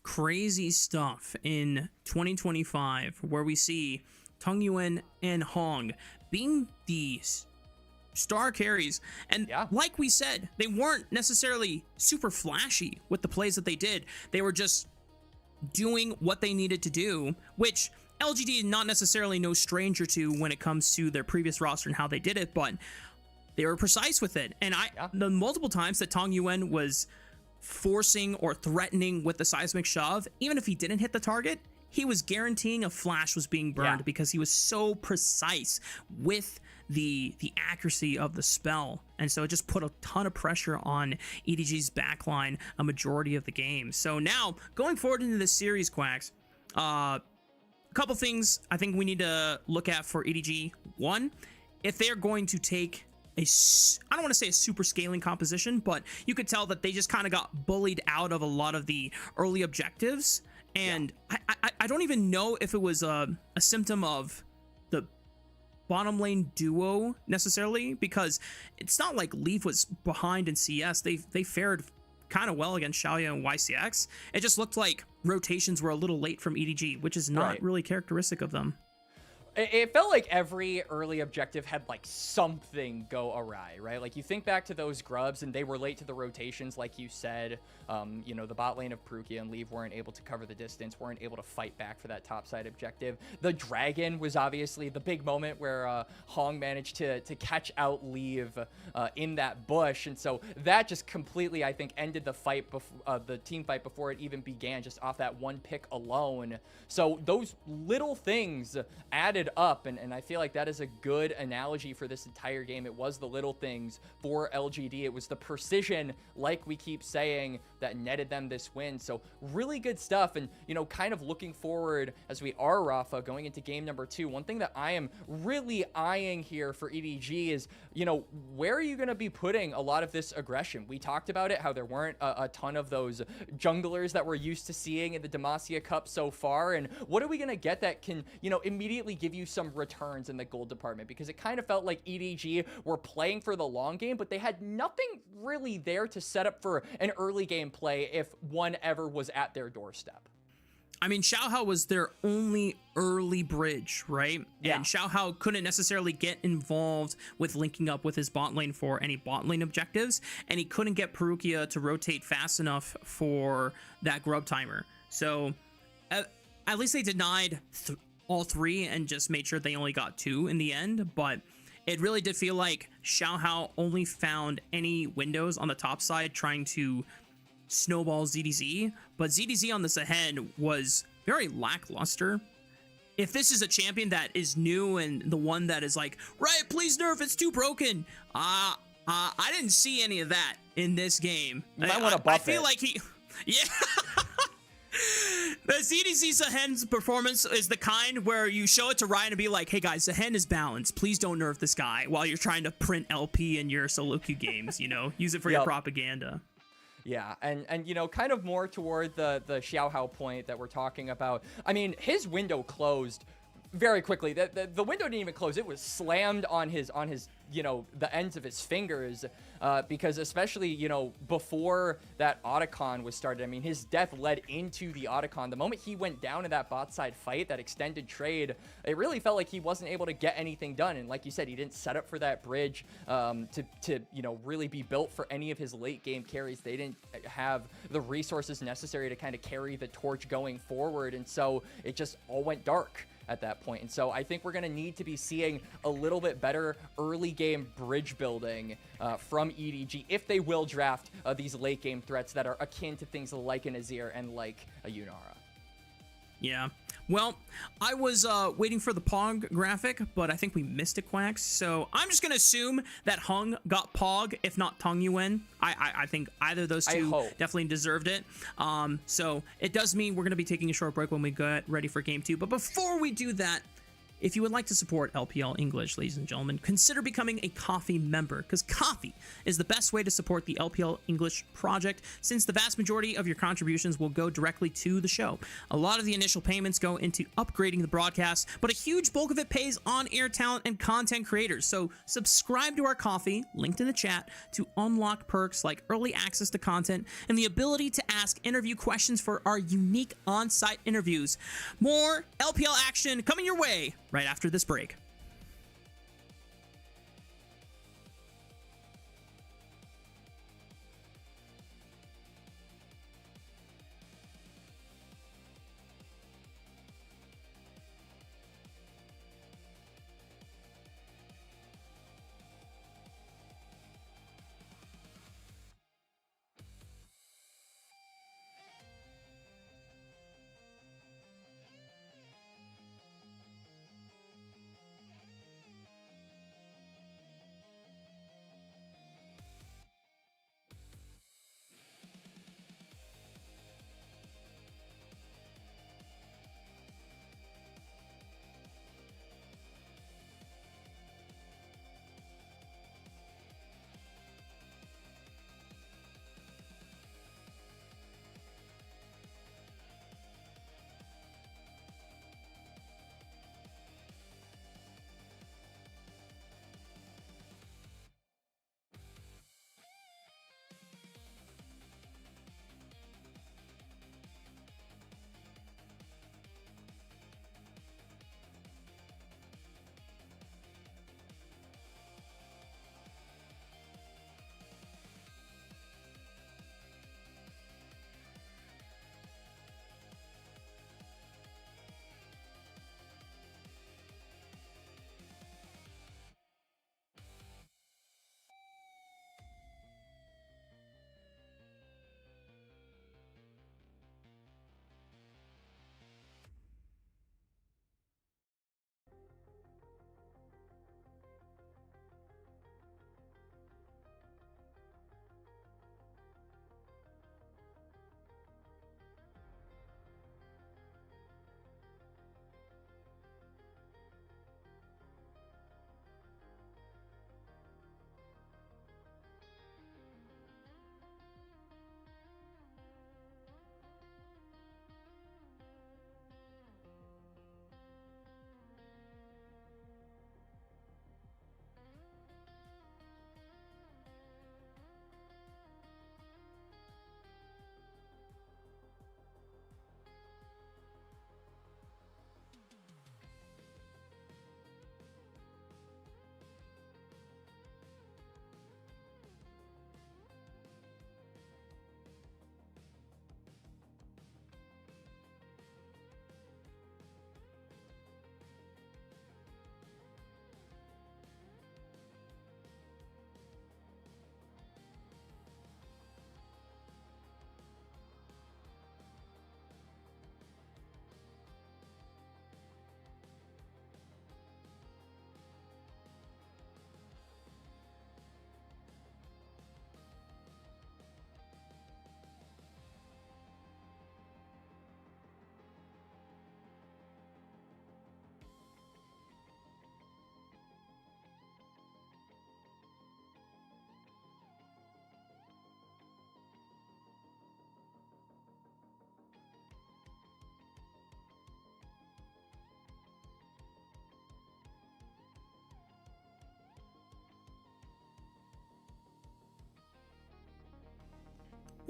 Crazy stuff in 2025, where we see Tung Yuen and Hong being the star carries, and like we said, they weren't necessarily super flashy with the plays that they did. They were just doing what they needed to do, which LGD is not necessarily no stranger to when it comes to their previous roster and how they did it, but they were precise with it. And the multiple times that Tong Yuen was forcing or threatening with the seismic shove, even if he didn't hit the target, he was guaranteeing a flash was being burned because he was so precise with the accuracy of the spell. And so it just put a ton of pressure on EDG's backline a majority of the game. So now, going forward into this series, Quacks, a couple things I think we need to look at for EDG. One, if they're going to take I don't want to say a super scaling composition, but you could tell that they just kind of got bullied out of a lot of the early objectives. And I don't even know if it was a symptom of the bottom lane duo necessarily, because it's not like Leaf was behind in CS. They fared kind of well against Xiaoya and YCX. It just looked like rotations were a little late from EDG, which is not really characteristic of them. It felt like every early objective had like something go awry, right? Like you think back to those grubs and they were late to the rotations, like you said. You know, the bot lane of Perukia and Leave weren't able to cover the distance, weren't able to fight back for that top side objective. The dragon was obviously the big moment where Hong managed to catch out Leave in that bush. And so that just completely, I think, ended the fight, the team fight before it even began, just off that one pick alone. So those little things added up, and I feel like that is a good analogy for this entire game. It was the little things for LGD. It was the precision, like we keep saying, that netted them this win. So really good stuff. And, you know, kind of looking forward as we are, Rafa, going into game number 2, one thing that I am really eyeing here for EDG is, you know, where are you going to be putting a lot of this aggression? We talked about it, how there weren't a ton of those junglers that we're used to seeing in the Demacia Cup so far. And what are we going to get that can, you know, immediately give you some returns in the gold department? Because it kind of felt like EDG were playing for the long game, but they had nothing really there to set up for an early game play if one ever was at their doorstep. I mean, Xiaohao was their only early bridge, right? Yeah. And Xiaohao couldn't necessarily get involved with linking up with his bot lane for any bot lane objectives, and he couldn't get Perukia to rotate fast enough for that grub timer. So at least they denied all three and just made sure they only got two in the end, but it really did feel like Xiaohao only found any windows on the top side trying to snowball ZDZ, but ZDZ on this ahead was very lackluster. If this is a champion that is new and the one that is like, right, please nerf, it's too broken. I didn't see any of that in this game. You might want to buff I feel it. like he, yeah. The ZDZ Zahen's performance is the kind where you show it to Ryan and be like, hey guys, Zahen is balanced. Please don't nerf this guy while you're trying to print LP in your solo queue games, you know? Use it for your propaganda. Yeah, and you know, kind of more toward the Xiaohao point that we're talking about. I mean, his window closed very quickly. The window didn't even close. It was slammed on his you know, the ends of his fingers, because especially, you know, before that Otacon was started, I mean, his death led into the Otacon. The moment he went down in that bot side fight, that extended trade, it really felt like he wasn't able to get anything done. And like you said, he didn't set up for that bridge to you know, really be built for any of his late game carries. They didn't have the resources necessary to kind of carry the torch going forward. And so it just all went dark at that point. And so I think we're going to need to be seeing a little bit better early game bridge building from EDG if they will draft these late game threats that are akin to things like an Azir and like a Yunara. Yeah. Well, I was waiting for the Pog graphic, but I think we missed it, Quacks. So I'm just going to assume that Hung got Pog, if not Tong Yuen. I think either of those two definitely deserved it. So it does mean we're going to be taking a short break when we get ready for game 2. But before we do that, if you would like to support LPL English, ladies and gentlemen, consider becoming a Coffee member, because coffee is the best way to support the LPL English project, since the vast majority of your contributions will go directly to the show. A lot of the initial payments go into upgrading the broadcast, but a huge bulk of it pays on-air talent and content creators. So subscribe to our Coffee, linked in the chat, to unlock perks like early access to content and the ability to ask interview questions for our unique on-site interviews. More LPL action coming your way right after this break.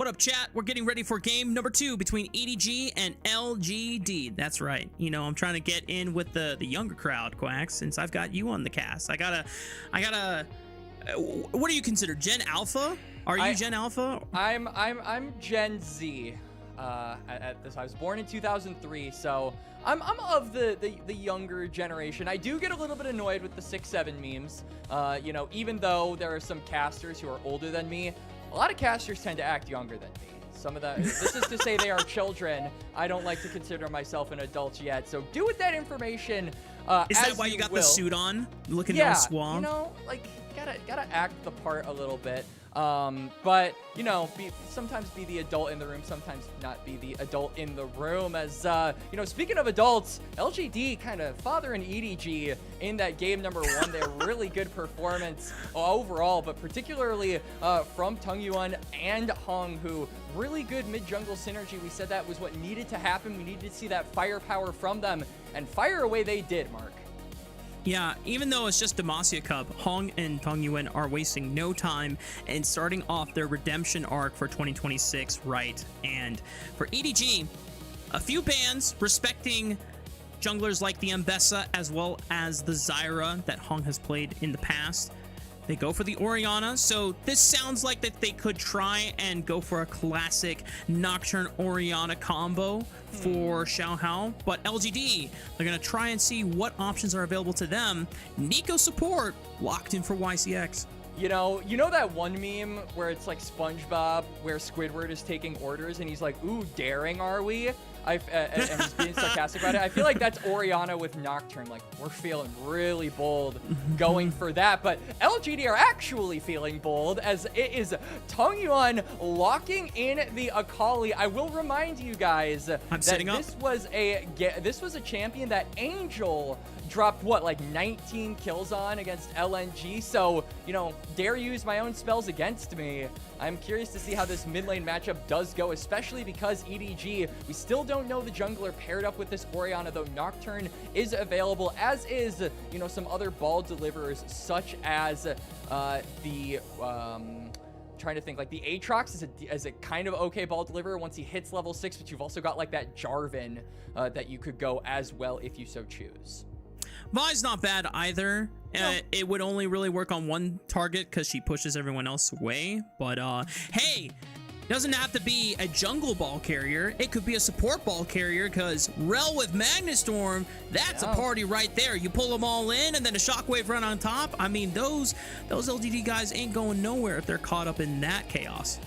What up, chat? We're getting ready for game number 2 between EDG and LGD. That's right. You know, I'm trying to get in with the younger crowd, Quack, since I've got you on the cast. I gotta. What do you consider, Gen Alpha? Are you Gen Alpha? I'm Gen Z. At this, I was born in 2003, so I'm of the younger generation. I do get a little bit annoyed with the 6-7 memes. You know, even though there are some casters who are older than me, a lot of casters tend to act younger than me. Some of the, this is to say they are children. I don't like to consider myself an adult yet, so do with that information Is that why you got the suit on? Looking all suave? You know, like, gotta act the part a little bit. But, you know, sometimes be the adult in the room, sometimes not be the adult in the room. As, you know, speaking of adults, LGD kind of fathering EDG in that game number 1 there. Really good performance overall, but particularly from Tungyuan and Hong, who really good mid-jungle synergy. We said that was what needed to happen. We needed to see that firepower from them, and fire away they did, Mark. Yeah, even though it's just Demacia Cup, Hong and Tungyuan are wasting no time and starting off their redemption arc for 2026 right. And for EDG, a few bans respecting junglers like the Mbessa as well as the Zyra that Hong has played in the past. They go for the Orianna, so this sounds like that they could try and go for a classic Nocturne Orianna combo for Xiaohao, but LGD, they're going to try and see what options are available to them. Nico support locked in for YCX. You know that one meme where it's like SpongeBob, where Squidward is taking orders and he's like, "Ooh, daring are we?" And he's being sarcastic about it. I feel like that's Orianna with Nocturne. Like, we're feeling really bold going for that. But LGD are actually feeling bold, as it is Tungyuan locking in the Akali. I will remind you guys that this was a champion that Angel dropped, what, like 19 kills on against LNG. So, you know, dare use my own spells against me. I'm curious to see how this mid lane matchup does go, especially because EDG, we still don't know the jungler paired up with this Orianna, though Nocturne is available, as is, you know, some other ball deliverers, such as trying to think, like the Aatrox is a kind of okay ball deliverer once he hits level 6, but you've also got like that Jarvan that you could go as well if you so choose. Vi's not bad either. No. It would only really work on one target because she pushes everyone else away. But hey, doesn't have to be a jungle ball carrier. It could be a support ball carrier, because Rel with Magnetstorm, that's a party right there. You pull them all in and then a shockwave run on top. I mean, those LGD guys ain't going nowhere if they're caught up in that chaos.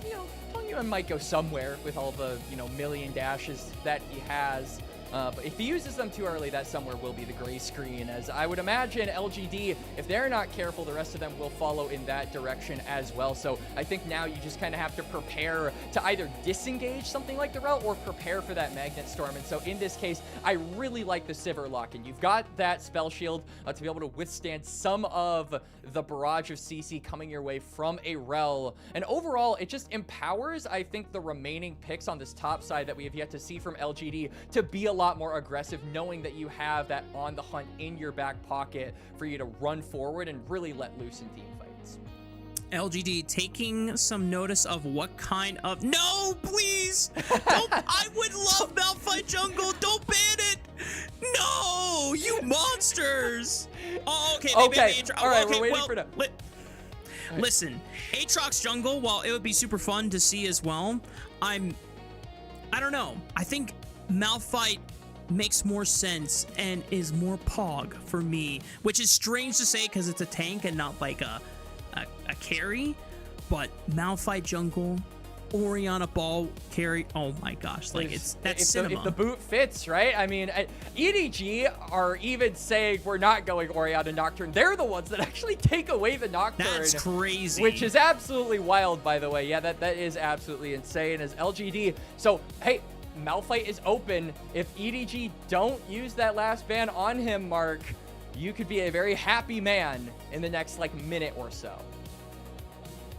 You know, Tungyuan might go somewhere with all the, you know, million dashes that he has. But if he uses them too early, that somewhere will be the gray screen, as I would imagine LGD, if they're not careful, the rest of them will follow in that direction as well. So I think now you just kind of have to prepare to either disengage something like the Rel or prepare for that Magnet Storm. And so in this case, I really like the Sivir lock-in. You've got that spell shield to be able to withstand some of the barrage of CC coming your way from a Rel. And overall, it just empowers, I think, the remaining picks on this top side that we have yet to see from LGD to be a lot more aggressive, knowing that you have that on the hunt in your back pocket for you to run forward and really let loose in team fights. LGD taking some notice of what kind of... No, please! Don't, I would love Malphite Jungle. Don't ban it! No! You monsters! Oh, okay. Okay. All right, we're waiting for them. Listen, Aatrox Jungle, while it would be super fun to see as well, I don't know. I think Malphite makes more sense and is more pog for me, which is strange to say because it's a tank and not like a carry. But Malphite Jungle, Orianna ball carry, oh my gosh, like that's cinema. If the boot fits, right? I mean, EDG are even saying we're not going Orianna Nocturne. They're the ones that actually take away the Nocturne. That's crazy. Which is absolutely wild, by the way. Yeah, that is absolutely insane as LGD. So, hey, Malphite is open. If EDG don't use that last ban on him, Mark, you could be a very happy man in the next like minute or so.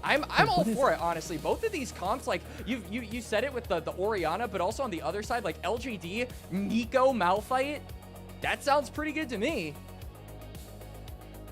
I'm all for it, honestly. Both of these comps, like you said it with the Orianna, but also on the other side, like LGD, Nico, Malphite, that sounds pretty good to me.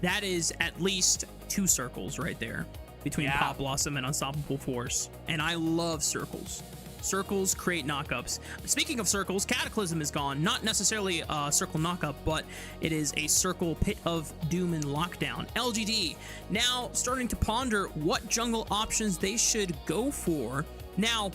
That is at least 2 circles right there. between Pop Blossom and Unstoppable Force, and I love circles. Circles create knockups. Speaking of circles, Cataclysm is gone. Not necessarily a circle knockup, but it is a circle pit of doom and lockdown. LGD now starting to ponder what jungle options they should go for. Now,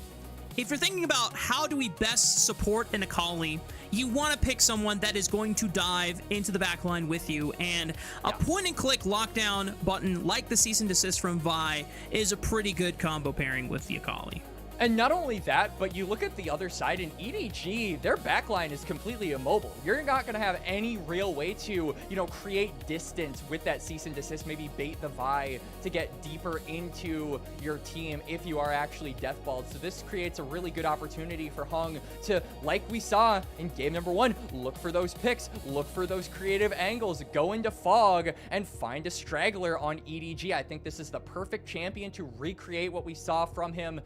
if you're thinking about how do we best support an Akali, you want to pick someone that is going to dive into the backline with you, and a point-and-click lockdown button like the Cease and Desist from Vi is a pretty good combo pairing with the Akali. And not only that, but you look at the other side in EDG, their backline is completely immobile. You're not going to have any real way to, create distance with that Cease and Desist, maybe bait the Vi to get deeper into your team if you are actually deathballed. So this creates a really good opportunity for Hung to, like we saw in game number 1, look for those picks, look for those creative angles, go into Fog, and find a straggler on EDG. I think this is the perfect champion to recreate what we saw from him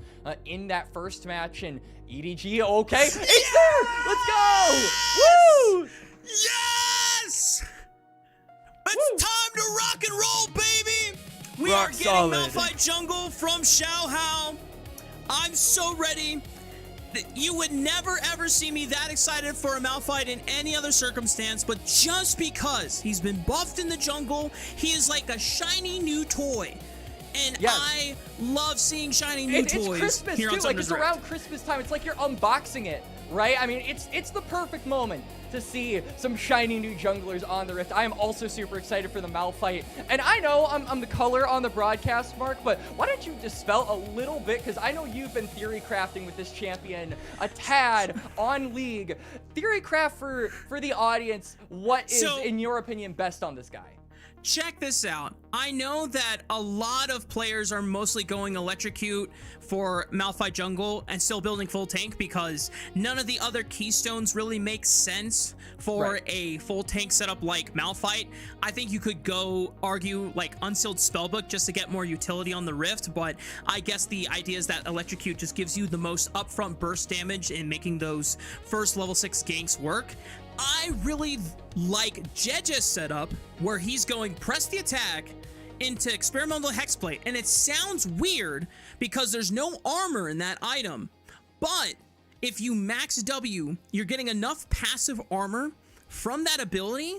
in that first match. And EDG, okay, it's there! Let's go! Woo! Yes! It's time to rock and roll, baby! We Rock are getting solid. Malphite Jungle from Xiao Hao. I'm so ready. You would never ever see me that excited for a Malphite in any other circumstance, but just because he's been buffed in the jungle, he is like a shiny new toy. And I love seeing shiny new toys. It's Christmas here too. on Like, it's Thunderdrift. around Christmas time. It's like you're unboxing it, right? I mean, it's the perfect moment to see some shiny new junglers on the Rift. I am also super excited for the Malphite. And I know I'm the color on the broadcast, Mark, but why don't you dispel a little bit? Because I know you've been theory crafting with this champion a tad on League. Theory craft for the audience. What is, in your opinion, best on this guy? Check this out. I know that a lot of players are mostly going Electrocute for Malphite Jungle and still building full tank because none of the other keystones really make sense for a full tank setup like Malphite. I think you could go argue like Unsealed Spellbook just to get more utility on the Rift, but I guess the idea is that Electrocute just gives you the most upfront burst damage in making those first level 6 ganks work. I really like JDG's setup where he's going press the attack into experimental hexplate, and it sounds weird because there's no armor in that item, but if you max W, you're getting enough passive armor from that ability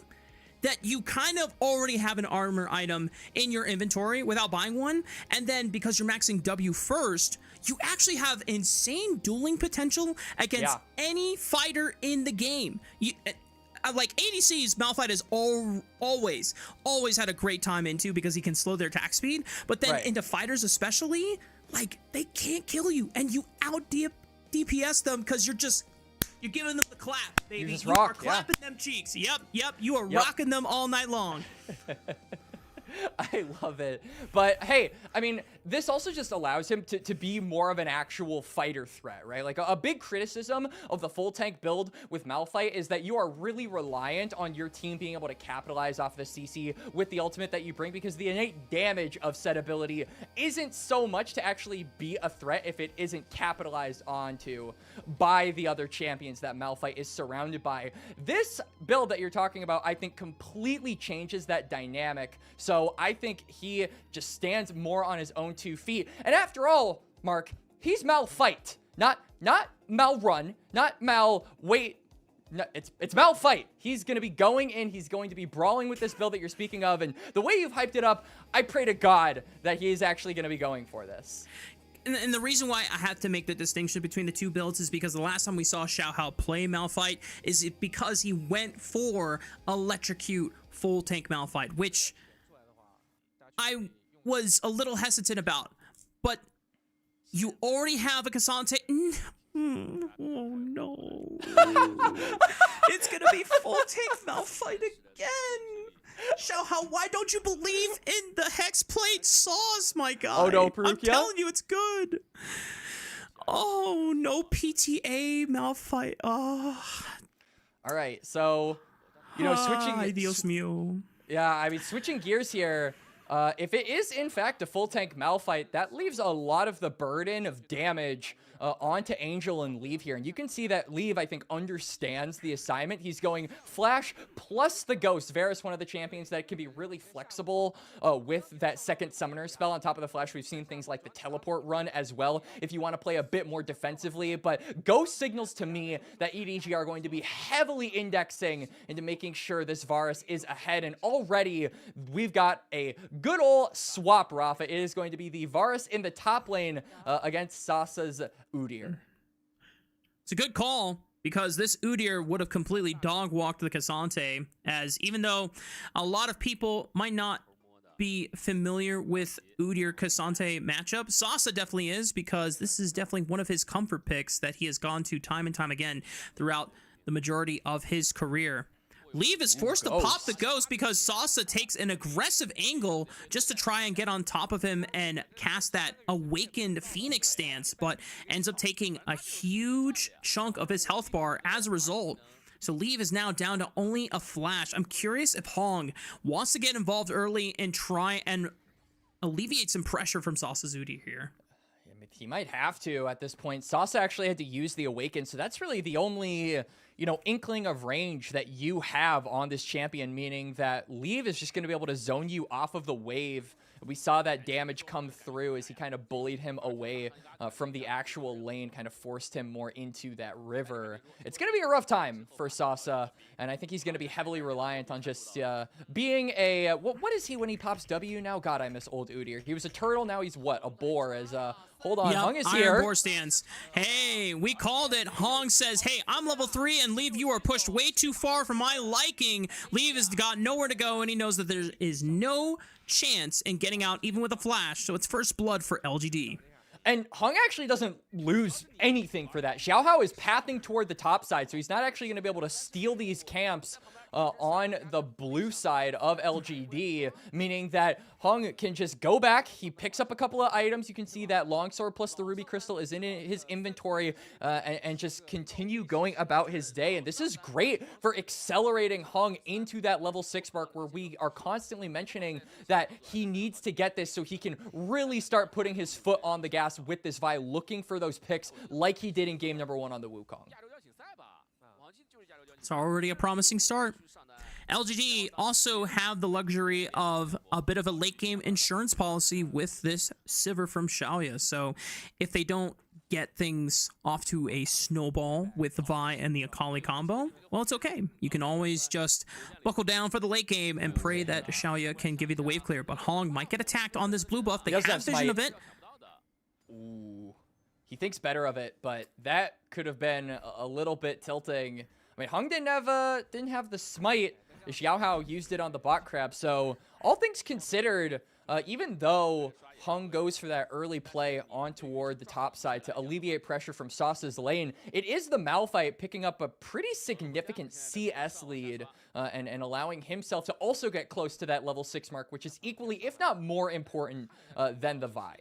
that you kind of already have an armor item in your inventory without buying one, and then because you're maxing W first, you actually have insane dueling potential against any fighter in the game. Like ADCs, Malphite has always had a great time into because he can slow their attack speed, but then into fighters especially, like, they can't kill you, and you out DPS them because you're giving them the clap, baby. You are clapping them cheeks. Yep, you are rocking them all night long. I love it. But hey, I mean, this also just allows him to be more of an actual fighter threat, right? Like a big criticism of the full tank build with Malphite is that you are really reliant on your team being able to capitalize off the CC with the ultimate that you bring, because the innate damage of said ability isn't so much to actually be a threat if it isn't capitalized onto by the other champions that Malphite is surrounded by. This build that you're talking about, I think, completely changes that dynamic. So I think he just stands more on his own 2 feet. And after all, Mark, he's Malfight, not Malrun, not Malwait. No, it's Malfight. He's going to be going in. He's going to be brawling with this build that you're speaking of. And the way you've hyped it up, I pray to God that he is actually going to be going for this. And the reason why I have to make the distinction between the two builds is because the last time we saw Xiao Hao play Malphite is it because he went for Electrocute full tank Malphite, which I was a little hesitant about. But you already have a Cassandra. Oh no. It's gonna be full tank Malphite again. Xiao Hao, why don't you believe in the hexplate sauce, my guy? Oh no, Perukia? I'm telling you, it's good. Oh, no PTA Malphite. Oh. All right, so, you know, switching... Ay, Dios mío. Yeah, I mean, switching gears here, If it is, in fact, a full tank Malphite, that leaves a lot of the burden of damage onto Angel and Leave here. And you can see that Leave, I think, understands the assignment. He's going Flash plus the Ghost. Varus, one of the champions that can be really flexible with that second Summoner spell on top of the Flash. We've seen things like the Teleport run as well, if you want to play a bit more defensively. But Ghost signals to me that EDG are going to be heavily indexing into making sure this Varus is ahead. And already, we've got a good old swap, Rafa. It is going to be the Varus in the top lane against Sasa's Udyr. It's a good call, because this Udyr would have completely dog-walked the Cassante, as even though a lot of people might not be familiar with Udyr Cassante matchup, Sasa definitely is, because this is definitely one of his comfort picks that he has gone to time and time again throughout the majority of his career. Leave is forced to pop the Ghost because Sasa takes an aggressive angle just to try and get on top of him and cast that awakened Phoenix stance, but ends up taking a huge chunk of his health bar as a result. So Leave is now down to only a Flash. I'm curious if Hong wants to get involved early and try and alleviate some pressure from Sasa's Udyr here. He might have to at this point. Sasa actually had to use the Awaken, so that's really the only, you know, inkling of range that you have on this champion, meaning that Leave is just going to be able to zone you off of the wave. We saw that damage come through as he kind of bullied him away from the actual lane, kind of forced him more into that river. It's going to be a rough time for Sasa, and I think he's going to be heavily reliant on just being a... What is he when he pops W now? God, I miss old Udyr. He was a turtle, now he's what? A boar, as... Hold on, yep, Hong is Iron here. Boar stance. Hey, we called it. Hong says, hey, I'm level 3 and Leave, you are pushed way too far for my liking. Leave has got nowhere to go, and he knows that there is no chance in getting out even with a Flash, so it's first blood for LGD. And Hong actually doesn't lose anything for that. Xiaohao is pathing toward the top side, so he's not actually going to be able to steal these camps on the blue side of LGD, meaning that Hong can just go back. He picks up a couple of items. You can see that longsword plus the ruby crystal is in his inventory, and just continue going about his day. And this is great for accelerating Hong into that level 6 mark, where we are constantly mentioning that he needs to get this so he can really start putting his foot on the gas with this Vi, looking for those picks like he did in game number 1 on the Wukong. It's already a promising start. LGD also have the luxury of a bit of a late game insurance policy with this Sivir from Xiaoya. So if they don't get things off to a snowball with the Vi and the Akali combo, well, it's okay. You can always just buckle down for the late game and pray that Xiaoya can give you the wave clear. But Hong might get attacked on this blue buff. They have vision of it. Ooh. He thinks better of it, but that could have been a little bit tilting. I mean, Hong didn't have the smite. Xiaohao used it on the bot crab. So all things considered, even though Hong goes for that early play on toward the top side to alleviate pressure from Sasa's lane, it is the Malphite picking up a pretty significant CS lead and allowing himself to also get close to that level 6 mark, which is equally, if not more important than the Vi.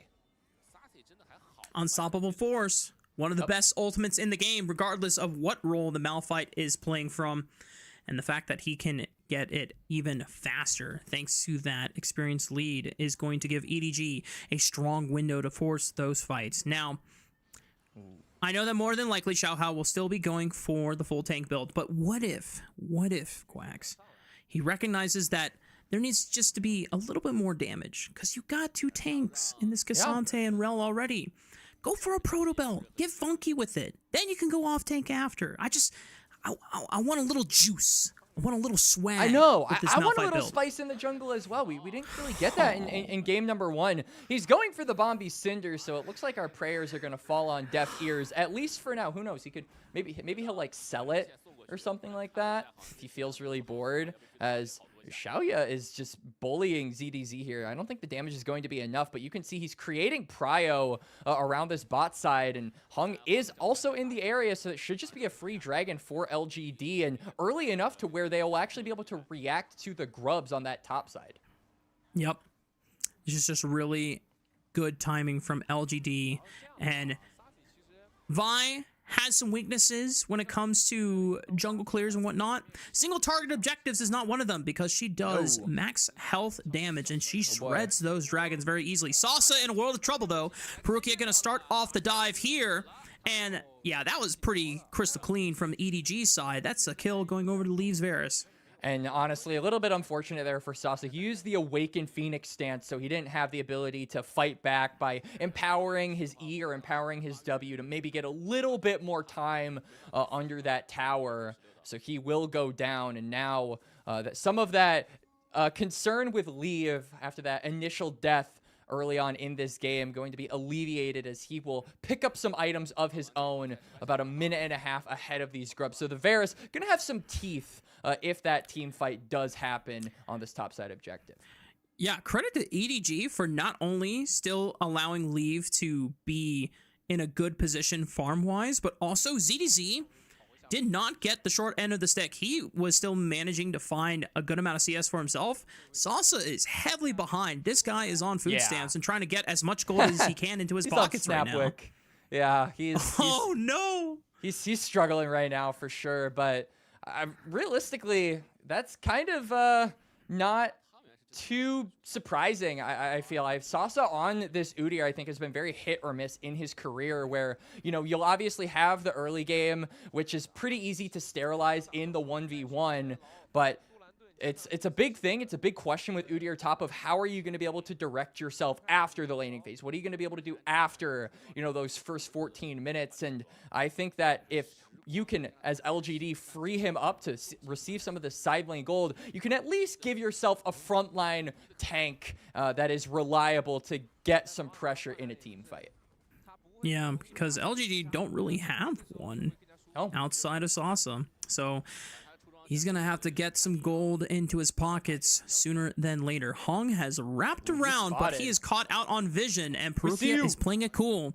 Unstoppable Force. One of the best ultimates in the game, regardless of what role the Malphite is playing from. And the fact that he can get it even faster, thanks to that experienced lead, is going to give EDG a strong window to force those fights. Now, I know that more than likely Xiaohao will still be going for the full tank build, but what if, Quacks, he recognizes that there needs just to be a little bit more damage, because you got 2 tanks in this Cassante and Rel already. Go for a proto belt. Get funky with it. Then you can go off tank after. I want a little juice. I want a little swag. I know. I want a little spice in the jungle as well. We didn't really get that in game number 1. He's going for the Bombi Cinder, so it looks like our prayers are going to fall on deaf ears, at least for now. Who knows? He could maybe he'll like sell it or something like that if he feels really bored, as Xiaoya is just bullying ZDZ here. I don't think the damage is going to be enough, but you can see he's creating prio around this bot side, and Hong is also in the area, so it should just be a free dragon for LGD, and early enough to where they will actually be able to react to the grubs on that top side. Yep. This is just really good timing from LGD, and Vi has some weaknesses when it comes to jungle clears and whatnot. Single target objectives is not one of them because she does max health damage and she shreds those dragons very easily. Sasa in a world of trouble though. Perukia gonna start off the dive here. And yeah, that was pretty crystal clean from EDG's side. That's a kill going over to Leaves Varus. And honestly, a little bit unfortunate there for Sasa. He used the Awakened Phoenix stance, so he didn't have the ability to fight back by empowering his E or empowering his W to maybe get a little bit more time under that tower. So he will go down, and now that some of that concern with Leave after that initial death early on in this game going to be alleviated as he will pick up some items of his own about a minute and a half ahead of these grubs. So the Varus gonna have some teeth if that team fight does happen on this topside objective. Yeah, credit to EDG for not only still allowing Leave to be in a good position farm-wise, but also ZDZ did not get the short end of the stick. He was still managing to find a good amount of CS for himself. Sasa is heavily behind. This guy is on food stamps and trying to get as much gold as he can into his pockets right now. Yeah, he's oh no, he's struggling right now for sure. But realistically, that's kind of not too surprising. I feel Sasa on this Udyr I think has been very hit or miss in his career, where you'll obviously have the early game, which is pretty easy to sterilize in the 1v1, but it's a big thing. It's a big question with Udyr top of how are you going to be able to direct yourself after the laning phase? What are you going to be able to do after those first 14 minutes? And I think that if you can, as LGD, free him up to receive some of the side lane gold, you can at least give yourself a frontline tank that is reliable to get some pressure in a team fight. Yeah, because LGD don't really have one outside of Sasa. So he's going to have to get some gold into his pockets sooner than later. Hong has wrapped around, but he is caught out on vision, and Perukia is playing it cool.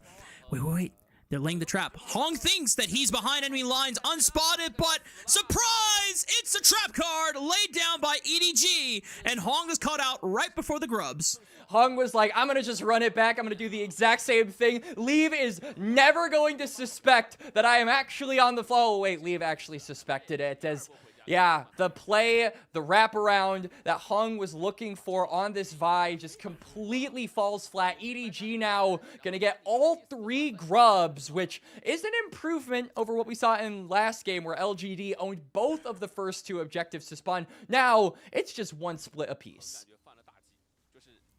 Wait. They're laying the trap. Hong thinks that he's behind enemy lines, unspotted, but surprise! It's a trap card laid down by EDG, and Hong is caught out right before the grubs. Hong was like, I'm going to just run it back. I'm going to do the exact same thing. Leave is never going to suspect that I am actually on the floor. Oh, wait, Leave actually suspected it as... yeah, the play, the wraparound that Hung was looking for on this Vi just completely falls flat. EDG now gonna get all 3 grubs, which is an improvement over what we saw in last game where LGD owned both of the first 2 objectives to spawn. Now, it's just 1 split apiece.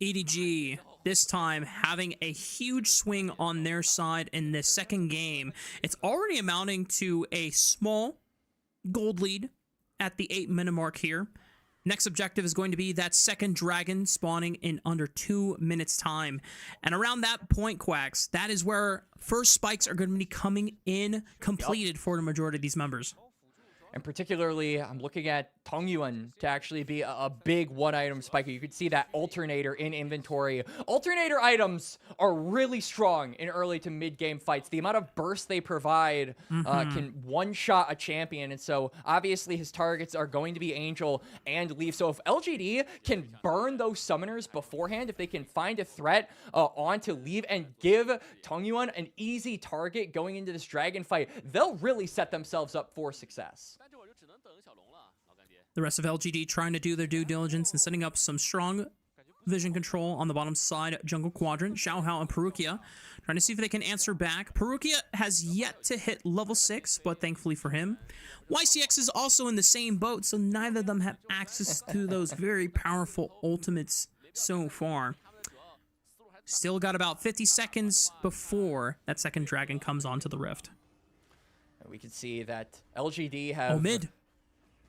EDG, this time, having a huge swing on their side in this second game. It's already amounting to a small gold lead at the 8-minute mark here. Next objective is going to be that second dragon spawning in under 2 minutes time. And around that point, Quacks, that is where first spikes are going to be coming in completed for the majority of these members. And particularly, I'm looking at Tongyuan to actually be a big 1-item spiker. You could see that alternator in inventory. Alternator items are really strong in early to mid-game fights. The amount of burst they provide can one-shot a champion. And so, obviously, his targets are going to be Angel and Leaf. So if LGD can burn those summoners beforehand, if they can find a threat onto Leaf and give Tongyuan an easy target going into this dragon fight, they'll really set themselves up for success. The rest of LGD trying to do their due diligence and setting up some strong vision control on the bottom side jungle quadrant. Xiaohao and Perukia trying to see if they can answer back. Perukia has yet to hit level 6, but thankfully for him, YCX is also in the same boat, so neither of them have access to those very powerful ultimates so far. Still got about 50 seconds before that second dragon comes onto the rift. We can see that LGD have... oh, mid.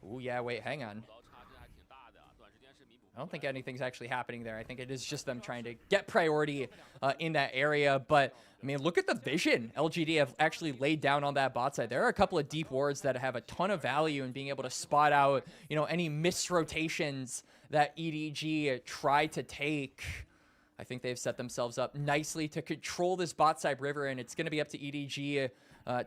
Oh, yeah, wait, hang on. I don't think anything's actually happening there. I think it is just them trying to get priority in that area. But, I mean, look at the vision LGD have actually laid down on that bot side. There are a couple of deep wards that have a ton of value in being able to spot out, any missed rotations that EDG try to take. I think they've set themselves up nicely to control this bot side river, and it's going to be up to EDG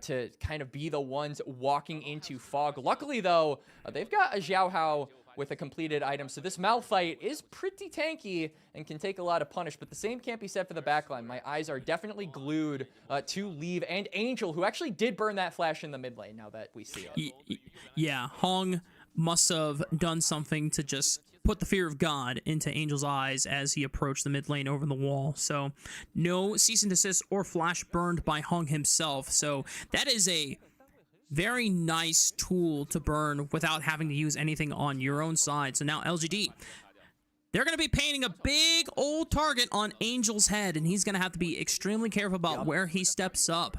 to kind of be the ones walking into fog. Luckily, though, they've got a Xiaohao with a completed item. So this Malphite is pretty tanky and can take a lot of punish, but the same can't be said for the backline. My eyes are definitely glued to Leave and Angel, who actually did burn that flash in the mid lane now that we see it. Yeah, Hong must have done something to just put the fear of God into Angel's eyes as he approached the mid lane over the wall. So no cease and desist or flash burned by Hong himself. So that is a very nice tool to burn without having to use anything on your own side. So now LGD, they're going to be painting a big old target on Angel's head, and he's going to have to be extremely careful about where he steps up.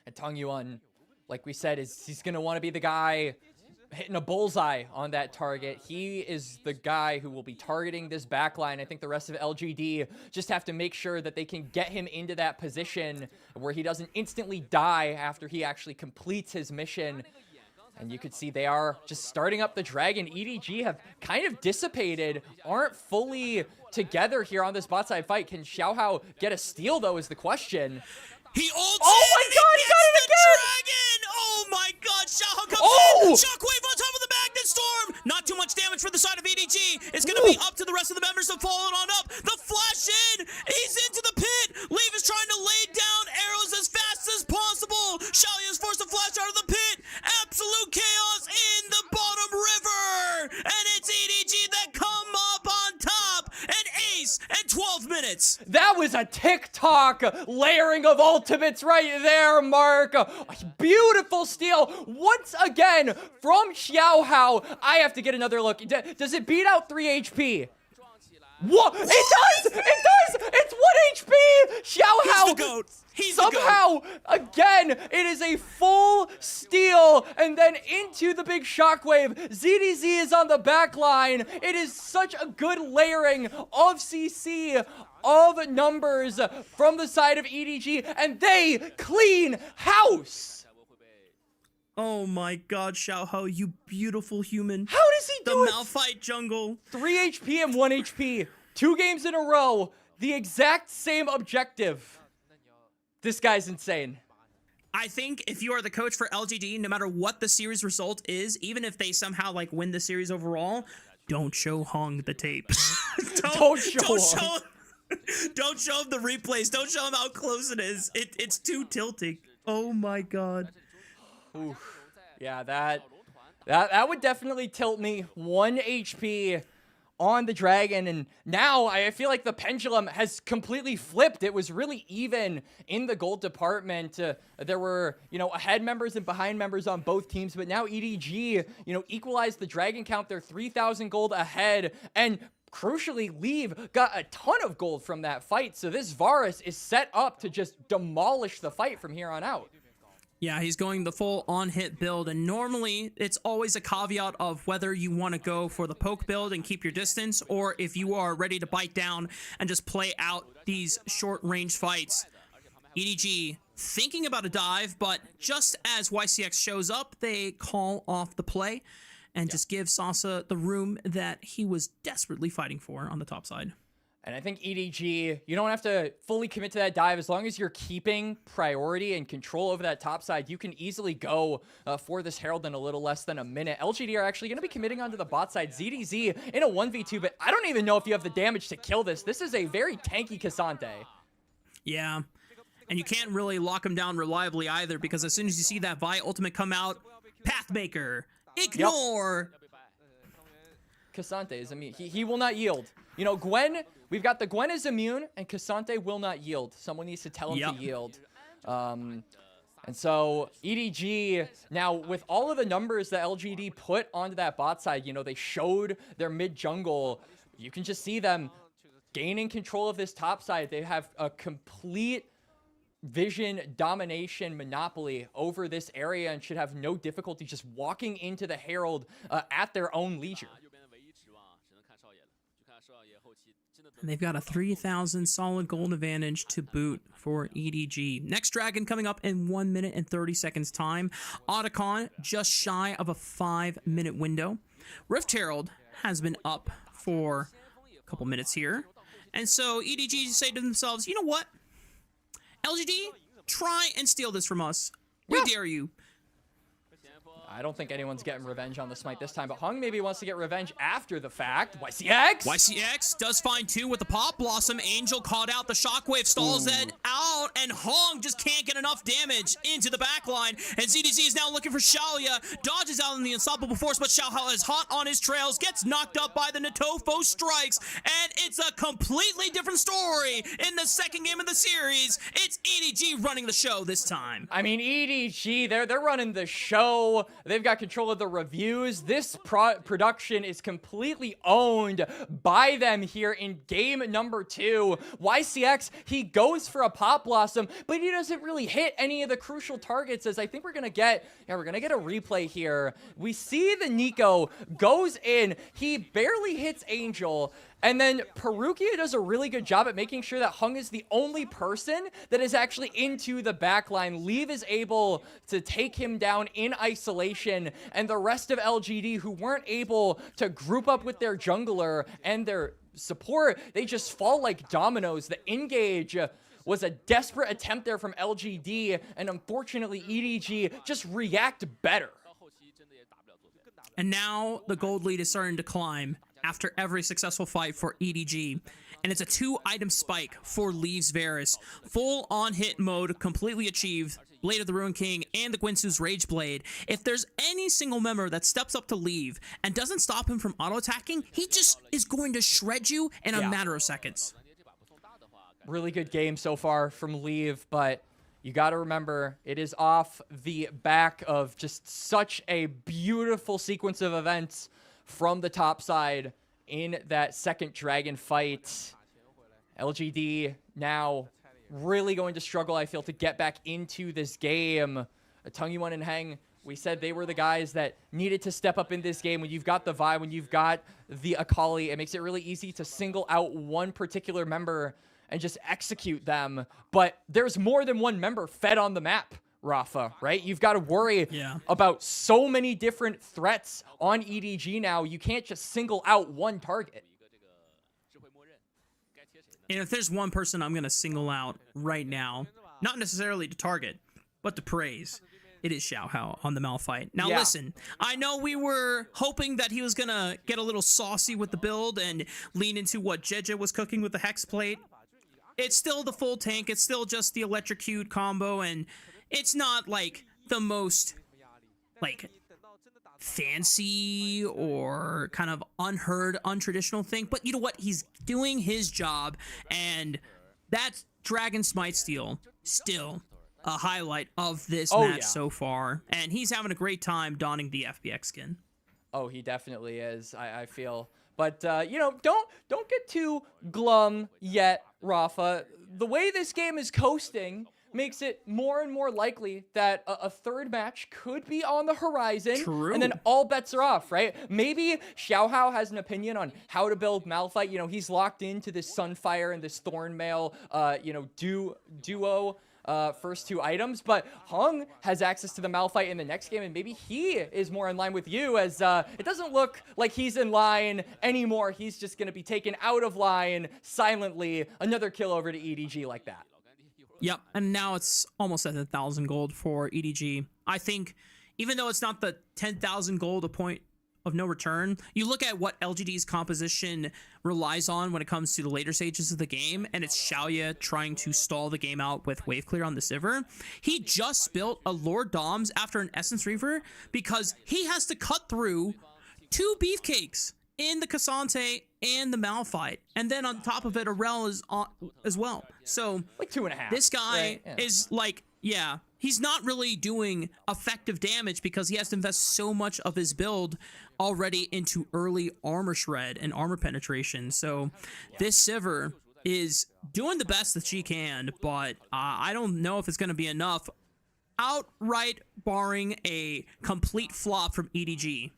And Tong Yuan, like we said, he's going to want to be the guy hitting a bullseye on that target. He is the guy who will be targeting this backline. I think the rest of LGD just have to make sure that they can get him into that position where he doesn't instantly die after he actually completes his mission. And you could see they are just starting up the dragon. EDG have kind of dissipated, aren't fully together here on this bot side fight. Can Xiaohao get a steal, though, is the question. He ults Oh my god, he got it again! Dragon! Oh my god, Xiaohao comes in! Shockwave on top of the Magnet Storm! Not too much damage for the side of EDG. It's gonna be up to the rest of the members to follow it on up. The flash in! He's into the pit! Leave is trying to lay down arrows as fast as possible! Xiaohao is forced to flash out of the pit! Absolute chaos in the bottom river! And it's EDG that come up on top! An ace and 12 minutes! That was a TikTok layering of ultimates right there, Mark. A beautiful steal once again from Xiaohao. I have to get another look. Does it beat out 3 HP? What? It does! It does! It's 1 HP! Xiaohao! He's the GOAT. He's somehow, again, it is a full steal, and then into the big shockwave. ZDZ is on the back line. It is such a good layering of CC, of numbers from the side of EDG, and they clean house. Oh my god, Xiaohao, you beautiful human. How does he do the it? Malphite jungle. 3 HP and 1 HP. 2 games in a row. The exact same objective. This guy's insane. I think if you are the coach for LGD, no matter what the series result is, even if they somehow like win the series overall, don't show Hong the tape. don't show him the replays. Don't show him how close it is. It's too tilting. Oh my god. Oof. Yeah, that would definitely tilt me. 1 HP on the dragon, and now I feel like the pendulum has completely flipped. It was really even in the gold department. There were, ahead members and behind members on both teams, but now EDG, equalized the dragon count. They're 3,000 gold ahead, and crucially, Leave got a ton of gold from that fight, so this Varus is set up to just demolish the fight from here on out. Yeah, he's going the full on-hit build, and normally it's always a caveat of whether you want to go for the poke build and keep your distance, or if you are ready to bite down and just play out these short-range fights. EDG thinking about a dive, but just as YCX shows up, they call off the play and just give Sasa the room that he was desperately fighting for on the top side. And I think EDG, you don't have to fully commit to that dive. As long as you're keeping priority and control over that top side, you can easily go for this Herald in a little less than a minute. LGD are actually going to be committing onto the bot side. ZDZ in a 1v2, but I don't even know if you have the damage to kill this. This is a very tanky Cassante. Yeah, and you can't really lock him down reliably either, because as soon as you see that Vi ultimate come out, Pathmaker, ignore! Cassante is immune. He will not yield. Gwen... We've got the Gwen is immune, and Cassante will not yield. Someone needs to tell him to yield. And so EDG, now with all of the numbers that LGD put onto that bot side, they showed their mid jungle. You can just see them gaining control of this top side. They have a complete vision domination monopoly over this area and should have no difficulty just walking into the Herald at their own leisure. And they've got a 3,000 solid gold advantage to boot for EDG. Next dragon coming up in 1 minute and 30 seconds time. Otacon just shy of a 5-minute window. Rift Herald has been up for a couple minutes here. And so EDG say to themselves, you know what? LGD, try and steal this from us. We dare you. I don't think anyone's getting revenge on the smite this time, but Hung maybe wants to get revenge after the fact. YCX? YCX does find 2 with the Pop Blossom. Angel caught out the Shockwave, stalls it out, and Hung just can't get enough damage into the backline. And ZDZ is now looking for Shalia, dodges out in the Unstoppable Force, but Xiaohao is hot on his trails, gets knocked up by the Natofo strikes, and it's a completely different story in the second game of the series. It's EDG running the show this time. I mean, EDG, they're running the show. They've got control of the reviews. This production is completely owned by them here in game number 2. YCX, he goes for a Pop Blossom, but he doesn't really hit any of the crucial targets, as I think we're gonna get a replay here. We see the Nico goes in, he barely hits Angel, and then Perukia does a really good job at making sure that Hung is the only person that is actually into the backline. Leave is able to take him down in isolation, and the rest of LGD, who weren't able to group up with their jungler and their support, they just fall like dominoes. The engage was a desperate attempt there from LGD, and unfortunately EDG just react better. And now the gold lead is starting to climb after every successful fight for EDG. And it's a 2-item spike for Leaves Varus. Full on hit mode completely achieved. Blade of the Ruin King and the Guinsoo's Rage Blade. If there's any single member that steps up to Leave and doesn't stop him from auto-attacking, he just is going to shred you in a matter of seconds. Really good game so far from Leave, but you got to remember, it is off the back of just such a beautiful sequence of events from the top side in that second dragon fight. LGD now really going to struggle, I feel, to get back into this game. Tungyuan and Heng, we said they were the guys that needed to step up in this game. When you've got the Vi, when you've got the Akali, it makes it really easy to single out one particular member and just execute them. But there's more than one member fed on the map, Rafa, right? You've got to worry about so many different threats on EDG now. You can't just single out one target. And if there's one person I'm going to single out right now, not necessarily to target, but to praise, it is Xiaohao on the Malphite. Now listen, I know we were hoping that he was going to get a little saucy with the build and lean into what JDG was cooking with the Hex Plate. It's still the full tank, it's still just the electrocute combo, and it's not like the most like fancy or kind of unheard, untraditional thing, but you know what? He's doing his job, and that Dragon Smite Steal still a highlight of this match so far, and he's having a great time donning the FBX skin. Oh, he definitely is, I feel. But, you know, don't get too glum yet, Rafa. The way this game is coasting makes it more and more likely that a third match could be on the horizon. True. And then all bets are off, right? Maybe Xiaohao has an opinion on how to build Malphite. You know, he's locked into this Sunfire and this Thornmail, you know, duo. First 2 items, but Hung has access to the Malphite in the next game, and maybe he is more in line with you, as it doesn't look like he's in line anymore. He's just going to be taken out of line silently. Another kill over to EDG like that. Yep, and now it's almost at 1,000 gold for EDG. I think, even though it's not the 10,000 gold, a point of no return, you look at what LGD's composition relies on when it comes to the later stages of the game, and it's Xiaoya trying to stall the game out with wave clear on the Sivir. He just built a Lord Doms after an Essence Reaver because he has to cut through 2 beefcakes in the Cassante and the Malphite, and then on top of it, Arel is on as well. So like 2.5. This guy right? is like, he's not really doing effective damage because he has to invest so much of his build already into early armor shred and armor penetration. So this Sivir is doing the best that she can, but I don't know if it's going to be enough, outright barring a complete flop from EDG.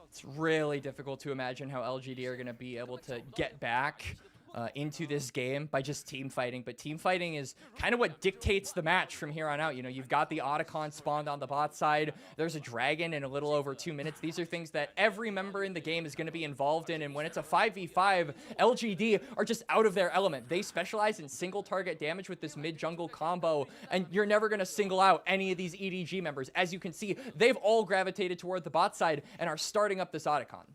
It's really difficult to imagine how LGD are going to be able to get back into this game by just team fighting, but team fighting is kind of what dictates the match from here on out. You know, you've got the Otacon spawned on the bot side. There's a dragon in a little over 2 minutes. These are things that every member in the game is going to be involved in, and when it's a 5v5, LGD are just out of their element. They specialize in single target damage with this mid-jungle combo, and you're never going to single out any of these EDG members. As you can see, they've all gravitated toward the bot side and are starting up this Otacon.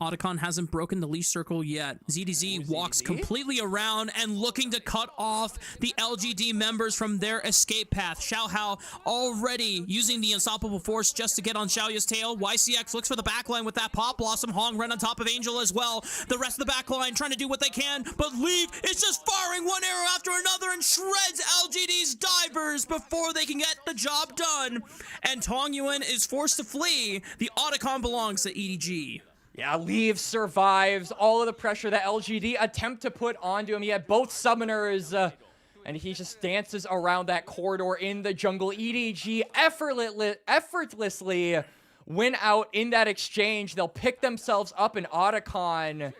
Otacon hasn't broken the leash circle yet. ZDZ walks completely around and looking to cut off the LGD members from their escape path. Xiaohao already using the unstoppable force just to get on Xiaoya's tail. YCX looks for the backline with that pop. Blossom Hong right on top of Angel as well. The rest of the backline trying to do what they can, but Leave is just firing one arrow after another and shreds LGD's divers before they can get the job done. And Tong Yuan is forced to flee. The Otacon belongs to EDG. Yeah, Leave survives all of the pressure that LGD attempt to put onto him. He had both summoners, and he just dances around that corridor in the jungle. EDG effortlessly win out in that exchange. They'll pick themselves up in Otacon.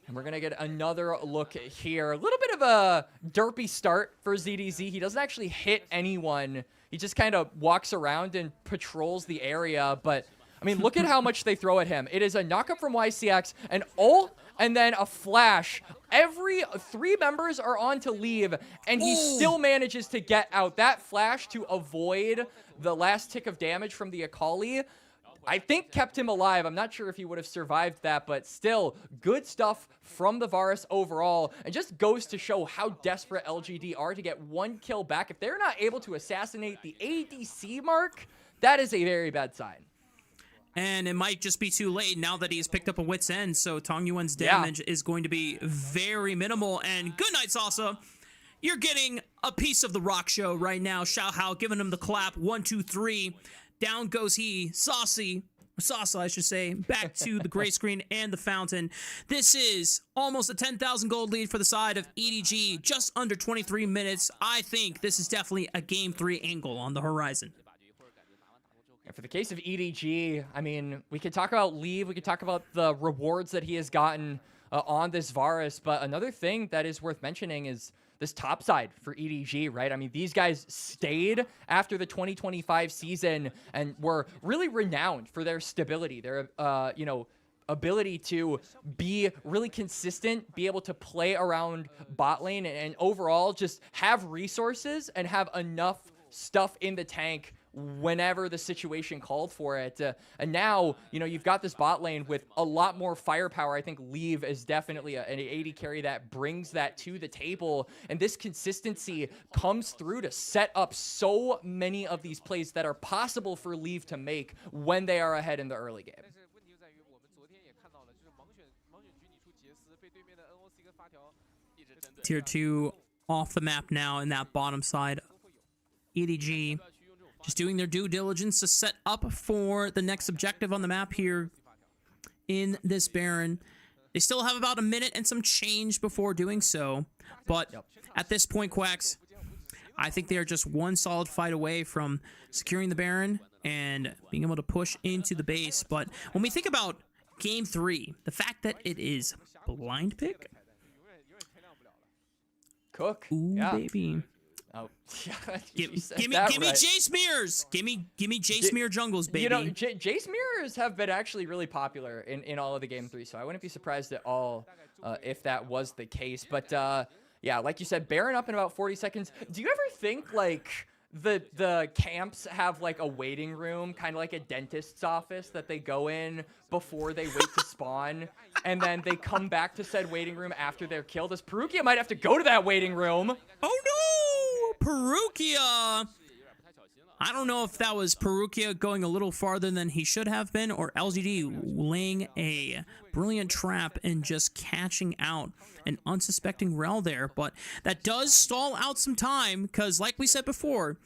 And we're going to get another look here. A little bit of a derpy start for ZDZ. He doesn't actually hit anyone. He just kind of walks around and patrols the area, but I mean, look at how much they throw at him. It is a knockup from YCX, an ult, and then a flash. Every 3 members are on to Leave, and he still manages to get out. That flash to avoid the last tick of damage from the Akali, I think kept him alive. I'm not sure if he would have survived that, but still, good stuff from the Varus overall. And just goes to show how desperate LGD are to get 1 kill back. If they're not able to assassinate the ADC mark, that is a very bad sign. And it might just be too late now that he's picked up a wit's end, so Tong Yuan's damage is going to be very minimal. And good night, Salsa. You're getting a piece of the rock show right now. Xiaohao giving him the clap. 1, 2, 3. Down goes he. Sasa, I should say, back to the gray screen and the fountain. This is almost a 10,000 gold lead for the side of EDG. Just under 23 minutes. I think this is definitely a Game 3 angle on the horizon. And for the case of EDG, I mean, we could talk about Leave, we could talk about the rewards that he has gotten on this Varus, but another thing that is worth mentioning is this top side for EDG, right? I mean, these guys stayed after the 2025 season and were really renowned for their stability, their, you know, ability to be really consistent, be able to play around bot lane, and overall just have resources and have enough stuff in the tank whenever the situation called for it. And now, you know, you've got this bot lane with a lot more firepower. I think Leave is definitely an AD carry that brings that to the table. And this consistency comes through to set up so many of these plays that are possible for Leave to make when they are ahead in the early game. Tier 2 off the map now in that bottom side. EDG just doing their due diligence to set up for the next objective on the map here in this Baron. They still have about a minute and some change before doing so. But at this point, Quacks, I think they are just one solid fight away from securing the Baron and being able to push into the base. But when we think about Game 3, the fact that it is blind pick. Cook. Ooh, baby. Oh, yeah, give me Jace Mirrors. Give me Jace Mirror jungles, baby. You know, Jace Mirrors have been actually really popular in all of the Game 3, so I wouldn't be surprised at all if that was the case. But yeah, like you said, Baron up in about 40 seconds. Do you ever think like the camps have like a waiting room, kind of like a dentist's office that they go in before they wait to spawn, and then they come back to said waiting room after they're killed? As Perukia might have to go to that waiting room. Oh no! Perukia! I don't know if that was Perukia going a little farther than he should have been, or LGD laying a brilliant trap and just catching out an unsuspecting Rel there. But that does stall out some time, because like we said before,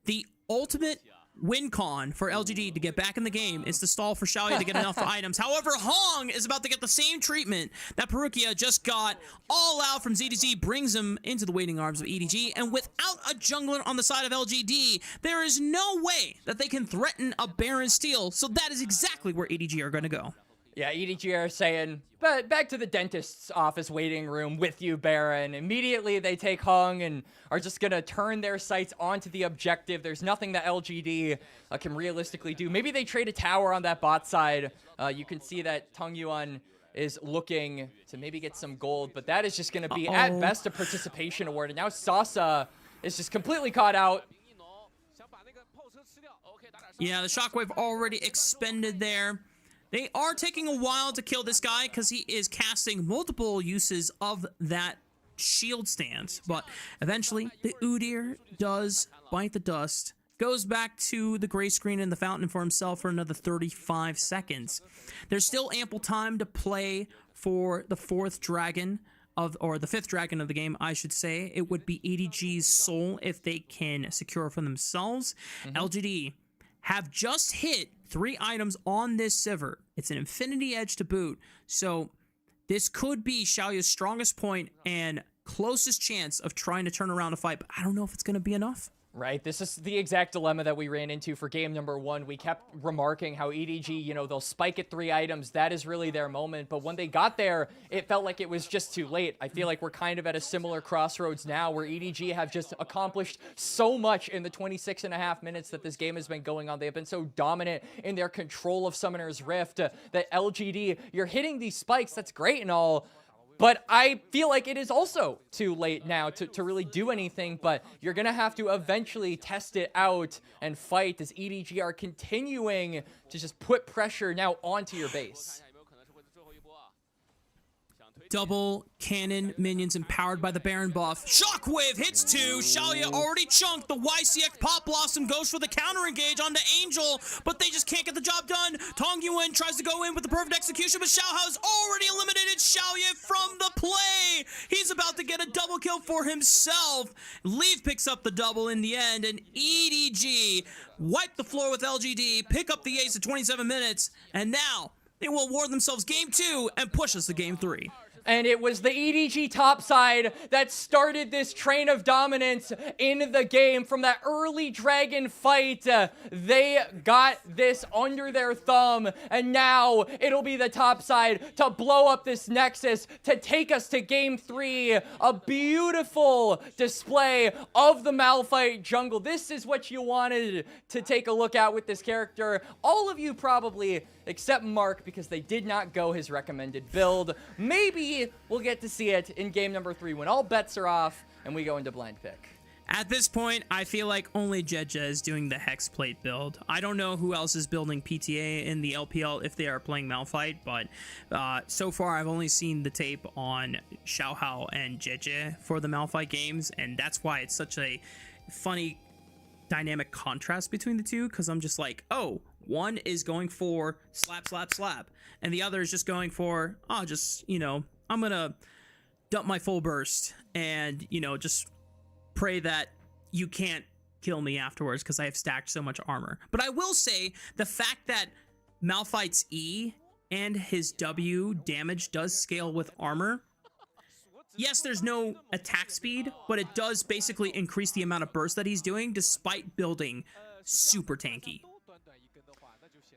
the ultimate win con for LGD to get back in the game is to stall for Xiaoya to get enough items. However, Hong is about to get the same treatment that Perukia just got. All out from ZDZ brings him into the waiting arms of EDG, and without a jungler on the side of LGD, there is no way that they can threaten a Baron steal, so that is exactly where EDG are going to go. Yeah, EDG are saying, but back to the dentist's office waiting room with you, Baron. Immediately they take Hung and are just going to turn their sights onto the objective. There's nothing that LGD can realistically do. Maybe they trade a tower on that bot side. You can see that Tung Yuan is looking to maybe get some gold, but that is just going to be at best a participation award. And now Sasa is just completely caught out. Yeah, the shockwave already expended there. They are taking a while to kill this guy because he is casting multiple uses of that shield stance. But eventually, the Udyr does bite the dust, goes back to the gray screen in the fountain for himself for another 35 seconds. There's still ample time to play for the fourth dragon or the fifth dragon of the game, I should say. It would be EDG's soul if they can secure for themselves. LGD have just hit 3 items on this Sivir. It's an Infinity Edge to boot, so this could be Xiaoya's strongest point and closest chance of trying to turn around a fight, but I don't know if it's going to be enough. Right, this is the exact dilemma that we ran into for game number 1. We kept remarking how EDG, you know, they'll spike at 3 items. That is really their moment. But when they got there, it felt like it was just too late. I feel like we're kind of at a similar crossroads now where EDG have just accomplished so much in the 26.5 minutes that this game has been going on. They have been so dominant in their control of Summoner's Rift that LGD, you're hitting these spikes. That's great and all. But I feel like it is also too late now to really do anything, but you're going to have to eventually test it out and fight as EDG are continuing to just put pressure now onto your base. Double cannon minions empowered by the Baron buff. Shockwave hits 2. Xiaoya already chunked. The YCX Pop Blossom goes for the counter engage onto Angel, but they just can't get the job done. Tong Yuan tries to go in with the perfect execution, but Xiaohao's already eliminated Xiaoya from the play. He's about to get a double kill for himself. Leaf picks up the double in the end, and EDG wipe the floor with LGD, pick up the ace at 27 minutes, and now they will award themselves game 2 and push us to game 3. And it was the EDG topside that started this train of dominance in the game from that early dragon fight. They got this under their thumb, and now it'll be the topside to blow up this Nexus to take us to game 3. A beautiful display of the Malphite jungle. This is what you wanted to take a look at with this character. All of you probably, except Mark, because they did not go his recommended build. Maybe we'll get to see it in game number 3 when all bets are off and we go into blind pick. At this point, I feel like only JDG is doing the Hexplate build. I don't know who else is building PTA in the LPL if they are playing Malphite, but so far I've only seen the tape on Xiaohao and JDG for the Malphite games, and that's why it's such a funny dynamic contrast between the two, because I'm just like, oh, one is going for slap, slap, slap, and the other is just going for, oh, just, you know, I'm gonna dump my full burst and, you know, just pray that you can't kill me afterwards because I have stacked so much armor. But I will say the fact that Malphite's E and his W damage does scale with armor. Yes, there's no attack speed, but it does basically increase the amount of burst that he's doing despite building super tanky.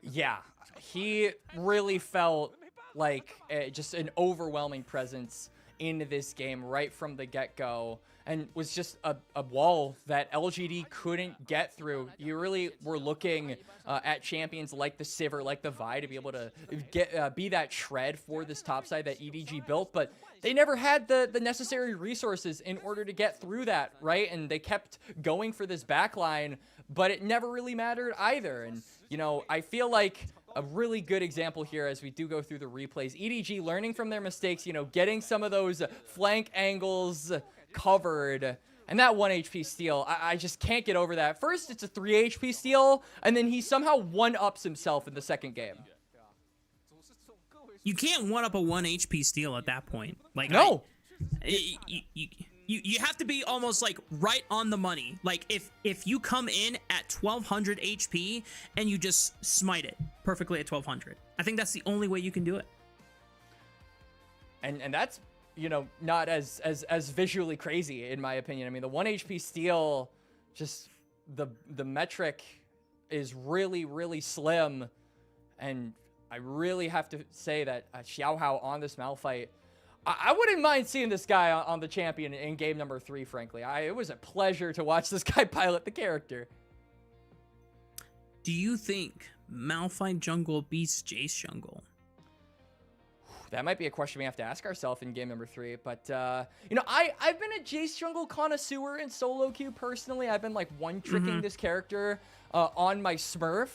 Yeah, he really felt like just an overwhelming presence in this game right from the get-go, and was just a wall that LGD couldn't get through. You really were looking at champions like the Sivir, like the Vi, to be able to get be that shred for this topside that EDG built, but they never had the necessary resources in order to get through that, right? And they kept going for this backline, but it never really mattered either. And, you know, I feel like a really good example here as we do go through the replays, EDG learning from their mistakes, you know, getting some of those flank angles covered, and that 1 HP steal, I just can't get over that. First, it's a 3 HP steal, and then he somehow 1-ups himself in the second game. You can't 1-up a 1 HP steal at that point. Like, no. You have to be almost like right on the money. Like if you come in at 1200 HP and you just smite it perfectly at 1200, I think that's the only way you can do it. And that's, you know, not as visually crazy in my opinion. I mean, the 1 HP steal, just the metric is really slim, and I really have to say that Xiaohao on this Malphite, I wouldn't mind seeing this guy on the champion in game number 3, frankly. It was a pleasure to watch this guy pilot the character. Do you think Malphite jungle beats Jace jungle? That might be a question we have to ask ourselves in game number 3. But, you know, I've been a Jace jungle connoisseur in solo queue personally. I've been, like, one-tricking this character on my Smurf.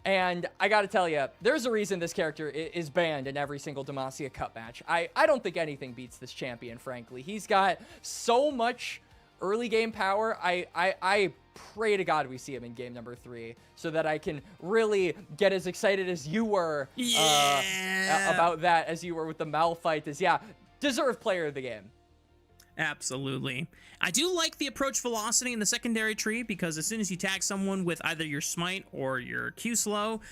And I gotta tell you, there's a reason this character is banned in every single Demacia Cup match. I don't think anything beats this champion, frankly. He's got so much early game power. I pray to God we see him in game number 3 so that I can really get as excited as you were about that as you were with the Malphite. Deserved player of the game. Absolutely. I do like the approach velocity in the secondary tree because as soon as you tag someone with either your smite or your Q slow,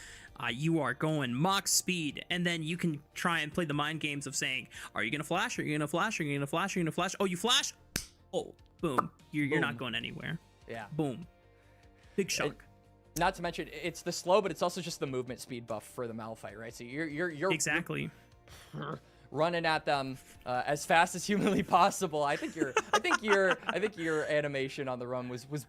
you are going mock speed, and then you can try and play the mind games of saying, are you gonna flash? Are you gonna flash? Are you gonna flash? Are you gonna flash? Oh, you flash? Oh, boom. You're not going anywhere. Yeah. Boom. Big shock. Not to mention, it's the slow, but it's also just the movement speed buff for the Malphite, right? So you're exactly running at them as fast as humanly possible. I think your animation on the run was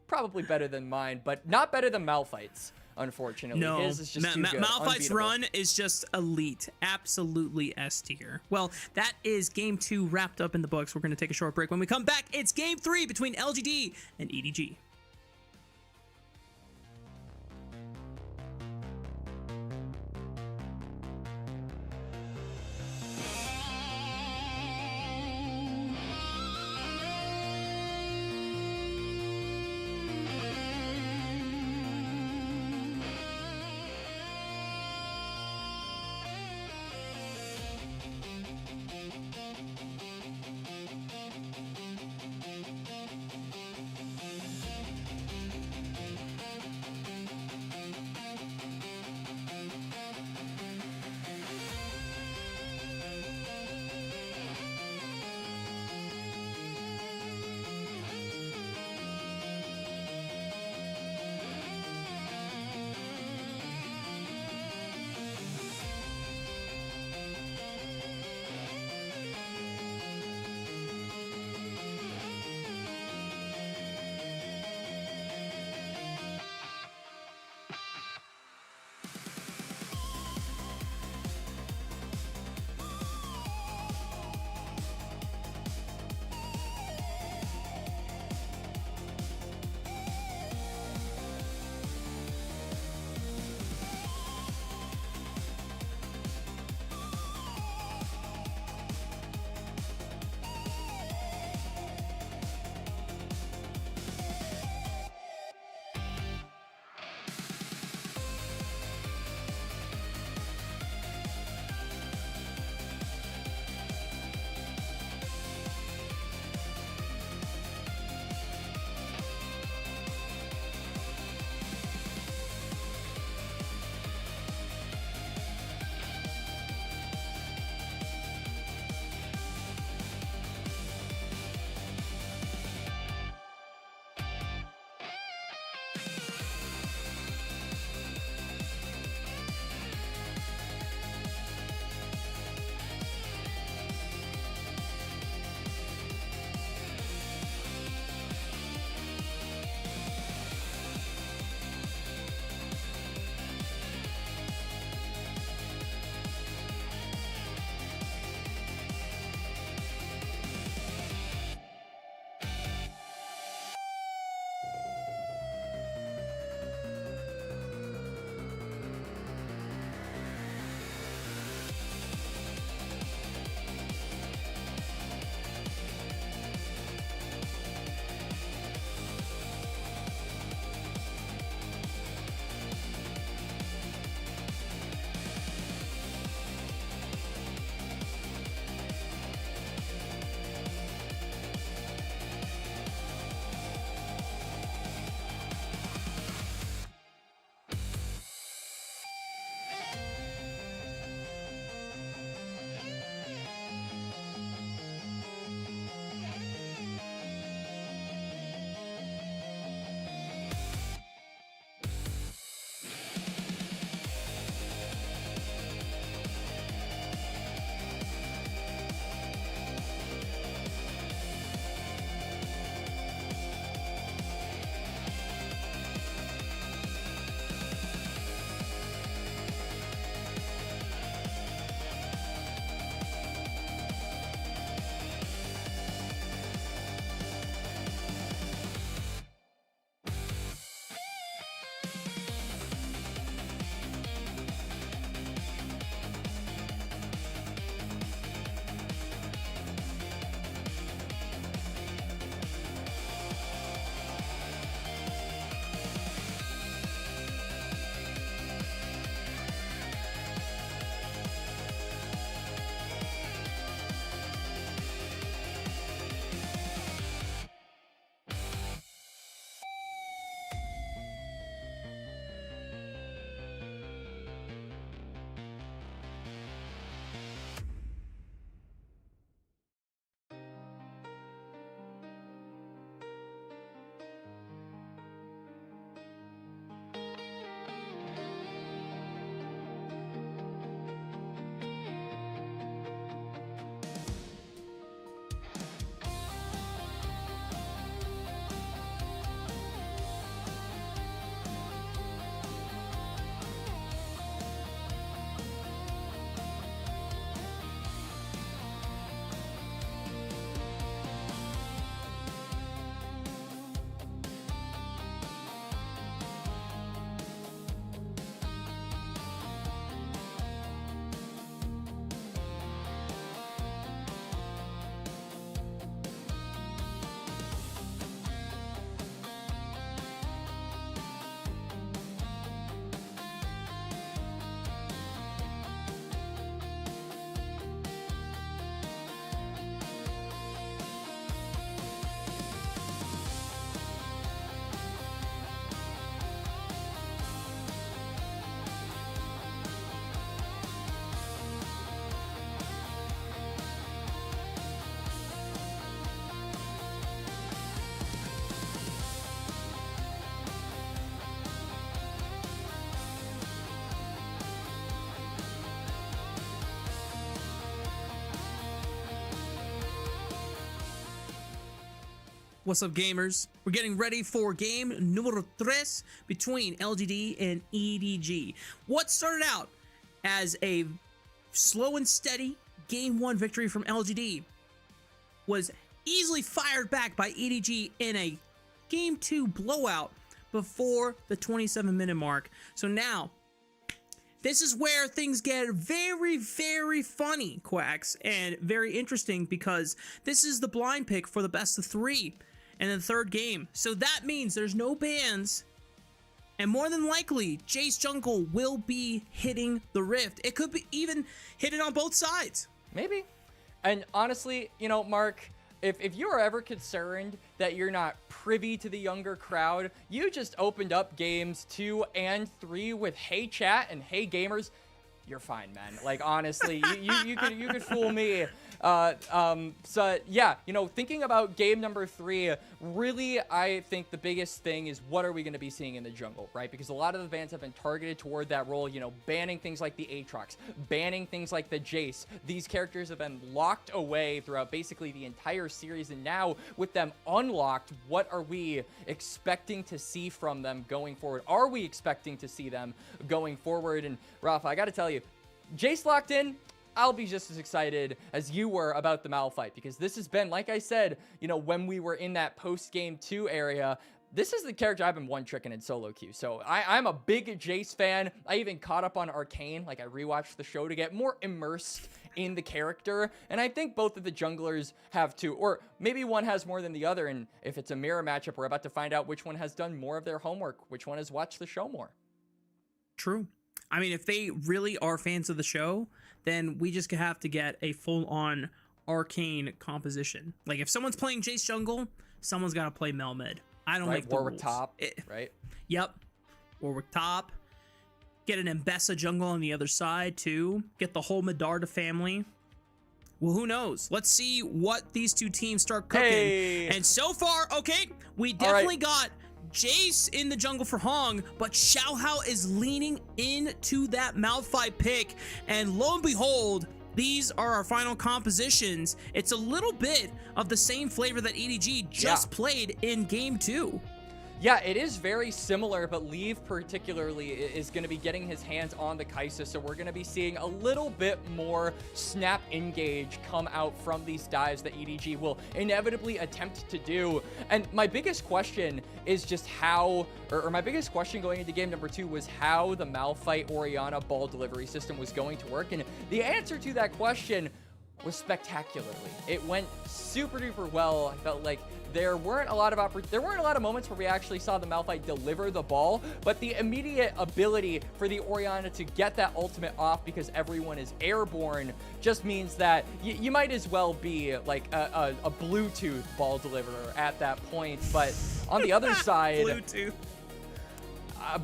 probably better than mine, but not better than Malphite's. Unfortunately, no. His is just too good. Malphite's run is just elite, absolutely S tier. Well, that is game 2 wrapped up in the books. We're going to take a short break. When we come back, it's game 3 between LGD and EDG. What's up, gamers? We're getting ready for game numero 3 between LGD and EDG. What started out as a slow and steady game 1 victory from LGD was easily fired back by EDG in a game 2 blowout before the 27-minute mark. So now, this is where things get very, very funny, Quacks, and very interesting because this is the blind pick for the best of 3 in the 3rd game. So that means there's no bans, and more than likely, Jace Jungle will be hitting the Rift. It could be even hit it on both sides. Maybe. And honestly, you know, Mark, if you are ever concerned that you're not privy to the younger crowd, you just opened up games 2 and 3 with Hey Chat and Hey Gamers. You're fine, man. Like, honestly, you could fool me. So yeah, you know, thinking about game number 3, really, I think the biggest thing is what are we going to be seeing in the jungle, right? Because a lot of the bans have been targeted toward that role, you know, banning things like the Aatrox, banning things like the Jace. These characters have been locked away throughout basically the entire series, and now with them unlocked, what are we expecting to see from them going forward? Are we expecting to see them going forward? And Rafa, I got to tell you, Jace locked in, I'll be just as excited as you were about the Malphite, because this has been, like I said, you know, when we were in that post-game 2 area, this is the character I've been one-tricking in solo queue. So I'm a big Jace fan. I even caught up on Arcane. Like, I rewatched the show to get more immersed in the character. And I think both of the junglers have too, or maybe one has more than the other. And if it's a mirror matchup, we're about to find out which one has done more of their homework, which one has watched the show more. True. I mean, if they really are fans of the show, then we just have to get a full-on Arcane composition. Like, if someone's playing Jace Jungle, someone's got to play Mel Mid. I don't make the Warwick rules. top, right? Yep. Warwick top. Get an Mbessa jungle on the other side, too. Get the whole Medarda family. Well, who knows? Let's see what these two teams start cooking. Hey. And so far, okay, we definitely got Jace in the jungle for Hong, but Xiaohao is leaning into that Malphite pick, and lo and behold, these are our final compositions. It's a little bit of the same flavor that EDG just played in game 2. Yeah, it is very similar, but Leave particularly is going to be getting his hands on the Kai'Sa, so we're going to be seeing a little bit more snap engage come out from these dives that EDG will inevitably attempt to do. And my biggest question is just how, or my biggest question going into game number 2 was how the Malphite Orianna ball delivery system was going to work, and the answer to that question was spectacularly. It went super duper well. I felt like there weren't a lot of moments where we actually saw the Malphite deliver the ball, but the immediate ability for the Orianna to get that ultimate off because everyone is airborne just means that you might as well be like a Bluetooth ball deliverer at that point. But on the other side, Bluetooth.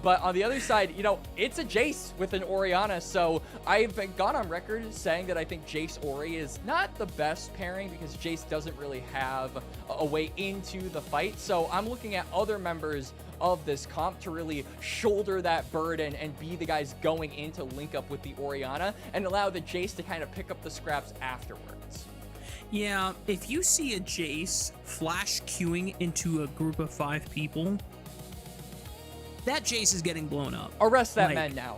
But on the other side, you know, it's a Jace with an Orianna, so I've gone on record saying that I think Jace Ori is not the best pairing because Jace doesn't really have a way into the fight. So I'm looking at other members of this comp to really shoulder that burden and be the guys going in to link up with the Orianna and allow the Jace to kind of pick up the scraps afterwards. Yeah, if you see a Jace flash queuing into a group of 5 people, that Jace is getting blown up. Arrest that man now.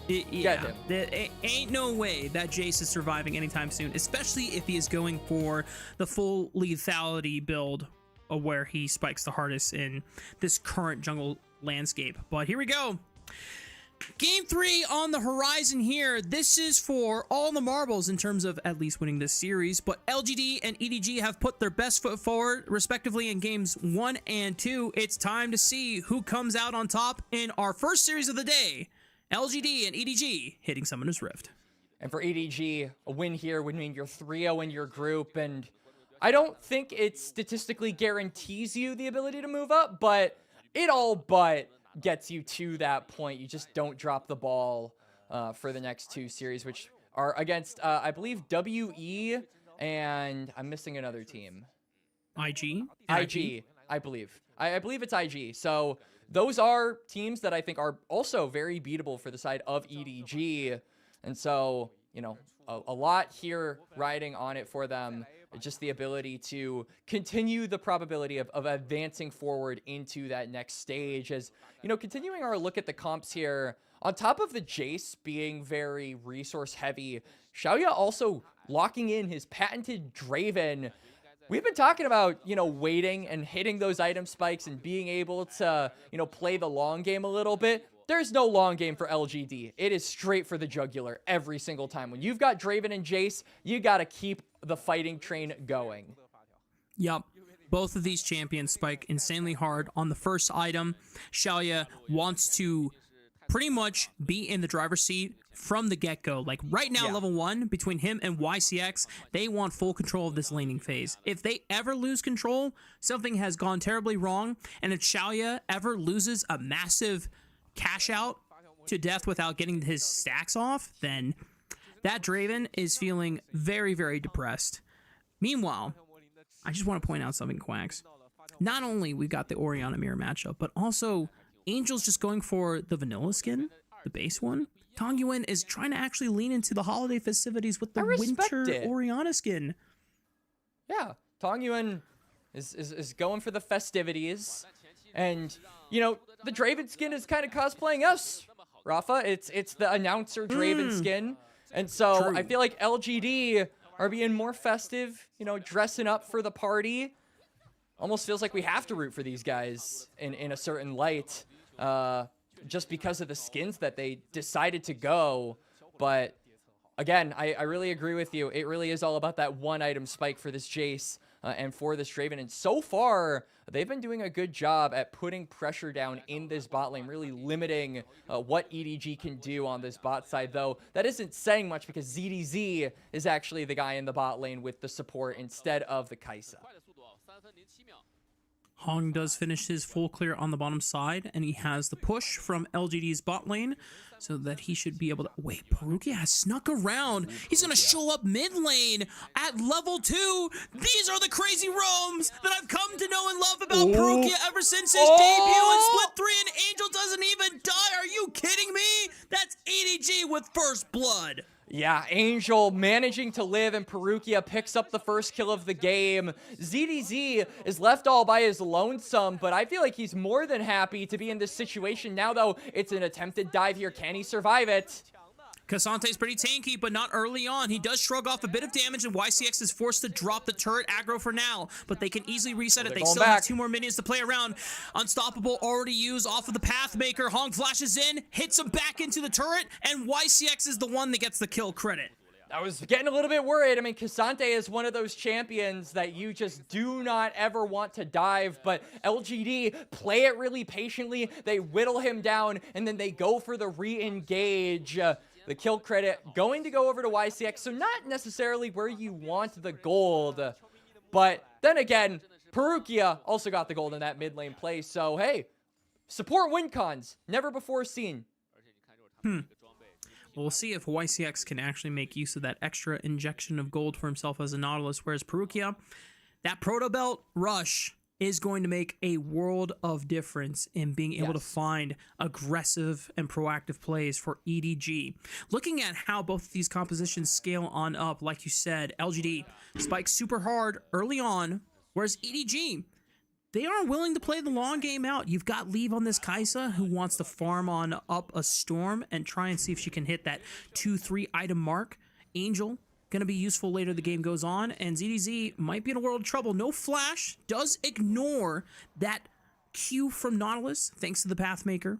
Yeah, there ain't no way that Jace is surviving anytime soon, especially if he is going for the full lethality build where he spikes the hardest in this current jungle landscape. But here we go. Game 3 on the horizon here. This is for all the marbles in terms of at least winning this series, but LGD and EDG have put their best foot forward respectively in games 1 and 2. It's time to see who comes out on top in our first series of the day. LGD and EDG hitting Summoner's Rift. And for EDG, a win here would mean you're 3-0 in your group, and I don't think it statistically guarantees you the ability to move up, but it all but gets you to that point. You just don't drop the ball for the next 2 series, which are against, I believe, WE, and I'm missing another team. IG, I believe. I believe it's IG. So those are teams that I think are also very beatable for the side of EDG. And so, you know, a lot here riding on it for them. Just the ability to continue the probability of advancing forward into that next stage. As, you know, continuing our look at the comps here, on top of the Jace being very resource heavy, Xiaoya also locking in his patented Draven. We've been talking about, you know, waiting and hitting those item spikes and being able to, you know, play the long game a little bit. There's no long game for LGD. It is straight for the jugular every single time. When you've got Draven and Jace, you got to keep the fighting train going. Yup. Both of these champions spike insanely hard on the first item. Xiaoya wants to pretty much be in the driver's seat from the get-go. Like right now, level 1, between him and YCX, they want full control of this laning phase. If they ever lose control, something has gone terribly wrong. And if Xiaoya ever loses a massive cash out to death without getting his stacks off, then that Draven is feeling very, very depressed. Meanwhile, I just want to point out something, Quacks. Not only we got the Orianna mirror matchup, but also Angel's just going for the vanilla skin, the base one. Tongyuan is trying to actually lean into the holiday festivities with the winter Orianna skin. Yeah, Tongyuan is going for the festivities. And, you know, the Draven skin is kind of cosplaying us, Rafa. It's the announcer Draven skin. And so I feel like LGD are being more festive, you know, dressing up for the party. Almost feels like we have to root for these guys in a certain light, just because of the skins that they decided to go. But again, I really agree with you. It really is all about that one item spike for this Jace and for this Draven. And so far, they've been doing a good job at putting pressure down in this bot lane, really limiting what EDG can do on this bot side, though that isn't saying much because ZDZ is actually the guy in the bot lane with the support instead of the Kai'Sa. Hong does finish his full clear on the bottom side, and he has the push from LGD's bot lane, so that he should be able to... Wait, Perugia has snuck around. He's going to show up mid lane at level 2. These are the crazy roams that I've come to know and love about Perugia ever since his debut in Split 3, and Angel doesn't even die. Are you kidding me? That's EDG with first blood. Yeah, Angel managing to live, and Perugia picks up the first kill of the game. ZDZ is left all by his lonesome, but I feel like he's more than happy to be in this situation now, though. It's an attempted dive here. Can he survive it? Kasante's pretty tanky, but not early on. He does shrug off a bit of damage, and YCX is forced to drop the turret aggro for now, but they can easily reset it. They still have 2 more minions to play around. Unstoppable already used off of the Pathmaker. Hong flashes in, hits him back into the turret, and YCX is the one that gets the kill credit. I was getting a little bit worried. I mean, Kasante is one of those champions that you just do not ever want to dive, but LGD play it really patiently. They whittle him down, and then they go for the re-engage. The kill credit going to go over to YCX, so not necessarily where you want the gold. But then again, Perugia also got the gold in that mid lane play, so hey, support win cons, never before seen. Well, we'll see if YCX can actually make use of that extra injection of gold for himself as a Nautilus, whereas Perugia, that Proto Belt rush is going to make a world of difference in being able to find aggressive and proactive plays for EDG. Looking at how both of these compositions scale on up, like you said, LGD spikes super hard early on, whereas EDG, they aren't willing to play the long game out. You've got Leave on this Kai'Sa, who wants to farm on up a Storm and try and see if she can hit that 2-3 item mark. Angel going to be useful later the game goes on, and ZDZ might be in a world of trouble. No flash, does ignore that Q from Nautilus, thanks to the Pathmaker.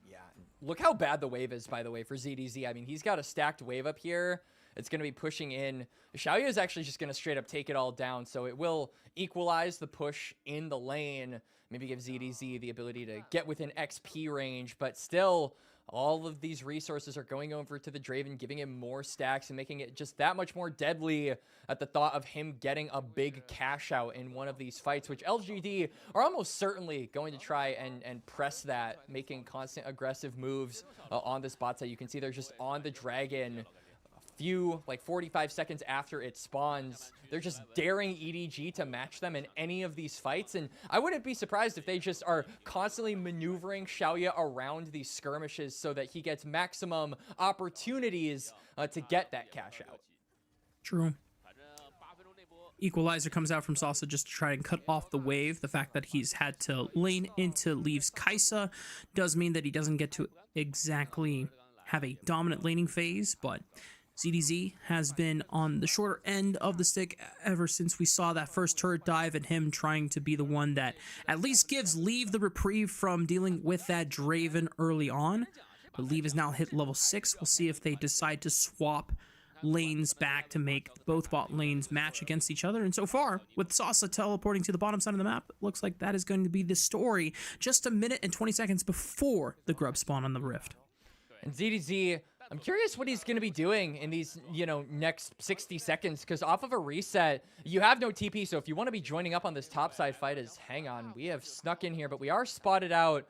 Yeah, look how bad the wave is, by the way, for ZDZ. I mean, he's got a stacked wave up here. It's going to be pushing in. Xiaoya is actually just going to straight up take it all down, so it will equalize the push in the lane. Maybe give ZDZ the ability to get within XP range, but still... all of these resources are going over to the Draven, giving him more stacks and making it just that much more deadly at the thought of him getting a big cash out in one of these fights, which LGD are almost certainly going to try and press that, making constant aggressive moves on this bot side. You can see they're just on the Dragon, few, like 45 seconds after it spawns, they're just daring EDG to match them in any of these fights. And I wouldn't be surprised if they just are constantly maneuvering Xiaoya around these skirmishes so that he gets maximum opportunities to get that cash out. True. Equalizer comes out from Salsa just to try and cut off the wave. The fact that he's had to lane into Leave's Kaisa does mean that he doesn't get to exactly have a dominant laning phase, but ZDZ has been on the shorter end of the stick ever since we saw that first turret dive and him trying to be the one that at least gives Leave the reprieve from dealing with that Draven early on. But Leave is now hit level 6. We'll see if they decide to swap lanes back to make both bot lanes match against each other. And so far, with Sasa teleporting to the bottom side of the map, it looks like that is going to be the story just a minute and 20 seconds before the grub spawn on the Rift. And ZDZ, I'm curious what he's going to be doing in these, next 60 seconds, because off of a reset, you have no TP, so if you want to be joining up on this topside fight, hang on, we have snuck in here, but we are spotted out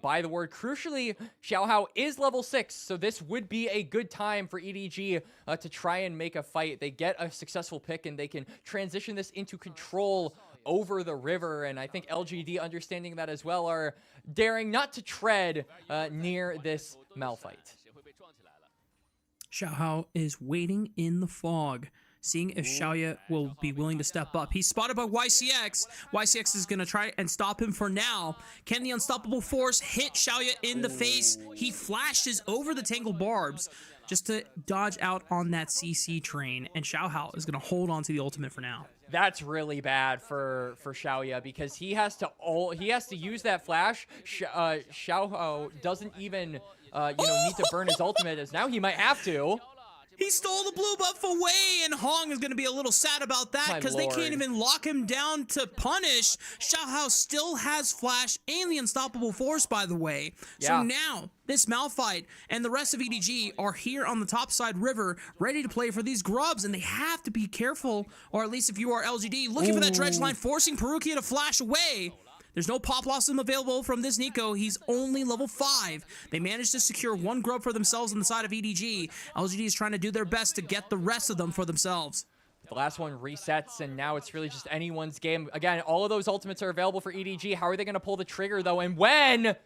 by the word. Crucially, Xiaohao is level 6, so this would be a good time for EDG to try and make a fight. They get a successful pick, and they can transition this into control over the river, and I think LGD, understanding that as well, are daring not to tread near this Malphite. Xiaohao is waiting in the fog, seeing if Xiaoya will be willing to step up. He's spotted by YCX. YCX is going to try and stop him for now. Can the unstoppable force hit Xiaoya in the face? He flashes over the tangled barbs just to dodge out on that CC train, and Xiaohao is going to hold on to the ultimate for now. That's really bad for Xiaoya, because he has to use that flash. Xiaohao doesn't even need to burn his ultimate, as now he might have to. He stole the blue buff away, and Hong is going to be a little sad about that because they can't even lock him down to punish. Xiaohao still has flash and the unstoppable force, by the way. Yeah. So now this Malphite and the rest of EDG are here on the topside river, ready to play for these grubs, and they have to be careful, or at least if you are LGD, looking for that dredge line, forcing Perukia to flash away. There's no pop blossom available from this Nico. He's only level 5. They managed to secure one grub for themselves on the side of EDG. LGD is trying to do their best to get the rest of them for themselves. The last one resets, and now it's really just anyone's game. Again, all of those ultimates are available for EDG. How are they going to pull the trigger, though, and when?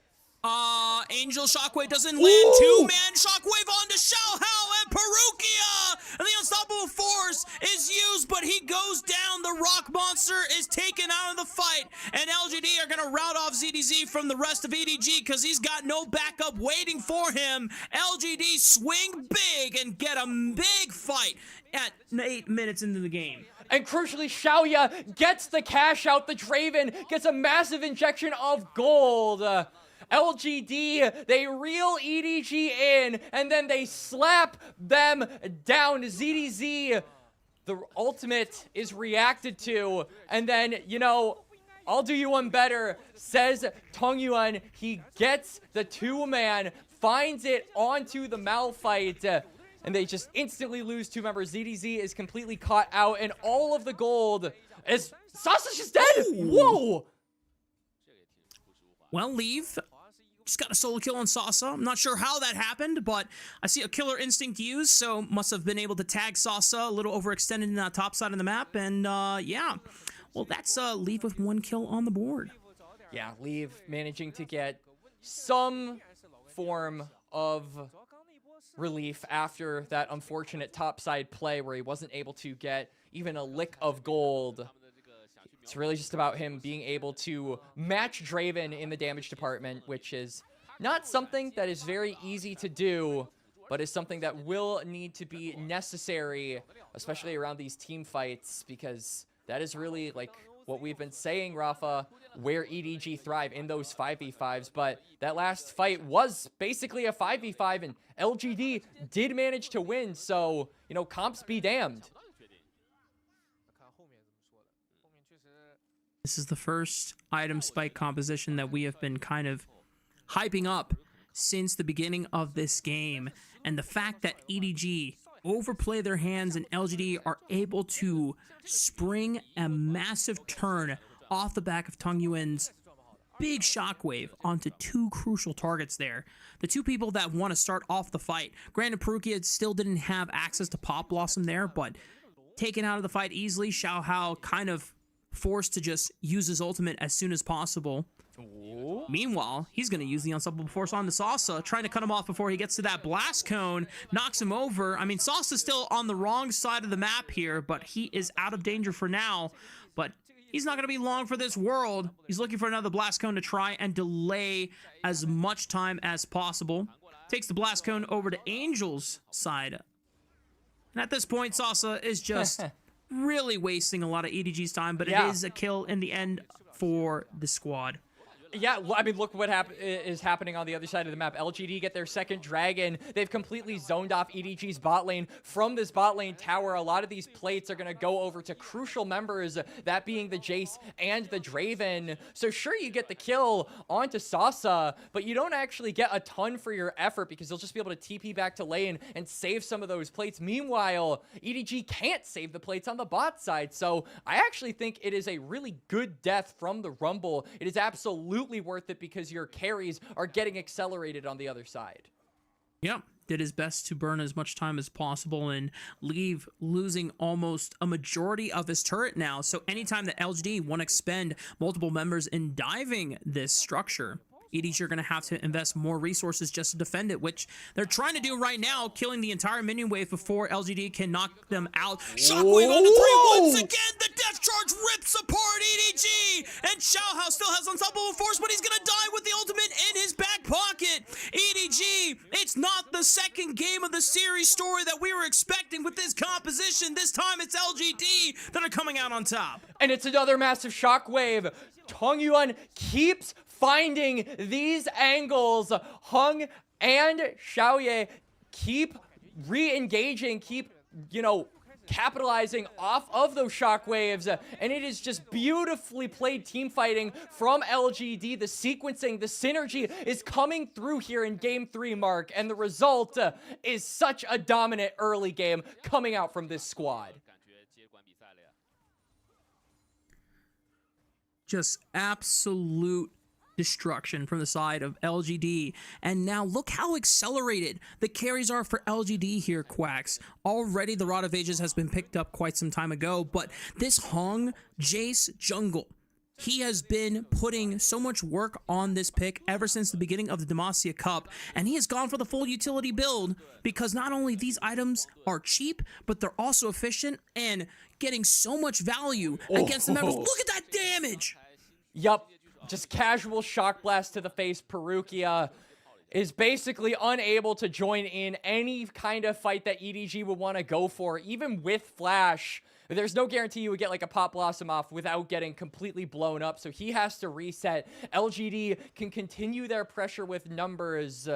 Angel Shockwave doesn't land. Two-man Shockwave onto Xiaohao and Perukia! And the unstoppable force is used, but he goes down. The rock monster is taken out of the fight, and LGD are going to rout off ZDZ from the rest of EDG because he's got no backup waiting for him. LGD swing big and get a big fight at 8 minutes into the game. And crucially, Xiaoya gets the cash out. The Draven gets a massive injection of gold. LGD, they reel EDG in, and then they slap them down. ZDZ, the ultimate is reacted to, and then, I'll do you one better, says Tong Yuan. He gets the two-man, finds it onto the Malphite, and they just instantly lose two members. ZDZ is completely caught out, and all of the gold is... Sausage is dead! Whoa! Well, Leave just got a solo kill on Sasa. I'm not sure how that happened, but I see a killer instinct used, so must have been able to tag Sasa a little overextended in that top side of the map, and yeah. Well, that's Leave with 1 kill on the board. Yeah, Leave managing to get some form of relief after that unfortunate topside play where he wasn't able to get even a lick of gold. It's really just about him being able to match Draven in the damage department, which is not something that is very easy to do, but is something that will need to be necessary, especially around these team fights, because that is really like what we've been saying, Rafa, where EDG thrive in those 5v5s. But that last fight was basically a 5v5, and LGD did manage to win, so, comps be damned. This is the first item spike composition that we have been kind of hyping up since the beginning of this game. And the fact that EDG overplay their hands and LGD are able to spring a massive turn off the back of Tong Yuan's big shockwave onto two crucial targets there. The two people that want to start off the fight. Granted, Perukia still didn't have access to Pop Blossom there, but taken out of the fight easily. Xiao Hao kind of forced to just use his ultimate as soon as possible. Ooh. Meanwhile, he's going to use the Unstoppable Force on the Sasa, trying to cut him off before he gets to that Blast Cone, knocks him over. I mean, Sasa's still on the wrong side of the map here, but he is out of danger for now. But he's not going to be long for this world. He's looking for another Blast Cone to try and delay as much time as possible. Takes the Blast Cone over to Angel's side. And at this point, Sasa is just really wasting a lot of EDG's time, but it is a kill in the end for the squad. Yeah, I mean, look what is happening on the other side of the map. LGD get their second dragon. They've completely zoned off EDG's bot lane. From this bot lane tower, a lot of these plates are going to go over to crucial members, that being the Jace and the Draven. So sure, you get the kill onto Sasa, but you don't actually get a ton for your effort because you'll just be able to TP back to lane and save some of those plates. Meanwhile, EDG can't save the plates on the bot side. So I actually think it is a really good death from the Rumble. It is absolutely worth it because your carries are getting accelerated on the other side. Yep, did his best to burn as much time as possible and leave losing almost a majority of his turret now. So anytime that LGD want to expend multiple members in diving this structure, EDG are going to have to invest more resources just to defend it, which they're trying to do right now, killing the entire minion wave before LGD can knock them out. Shockwave on the 3 once again. The death charge rips apart EDG, and Xiao Hao still has unstoppable force, but he's going to die with the ultimate in his back pocket. EDG, it's not the second game of the series story that we were expecting with this composition. This time it's LGD that are coming out on top. And it's another massive shockwave. Tong Yuan keeps finding these angles. Hung and Xiaoye keep re-engaging, keep, capitalizing off of those shockwaves, and it is just beautifully played team fighting from LGD. The sequencing, the synergy is coming through here in game 3, Mark, and the result is such a dominant early game coming out from this squad. Just absolute destruction from the side of LGD. And now look how accelerated the carries are for LGD here, Quacks. Already the Rod of Ages has been picked up quite some time ago, but this Hong Jace jungle, he has been putting so much work on this pick ever since the beginning of the Demacia Cup, and he has gone for the full utility build because not only these items are cheap, but they're also efficient and getting so much value against the members. Look at that damage! Yup. Just casual shock blast to the face. Perukia is basically unable to join in any kind of fight that EDG would want to go for, even with Flash. There's no guarantee you would get like a Pop Blossom off without getting completely blown up, so he has to reset. LGD can continue their pressure with numbers.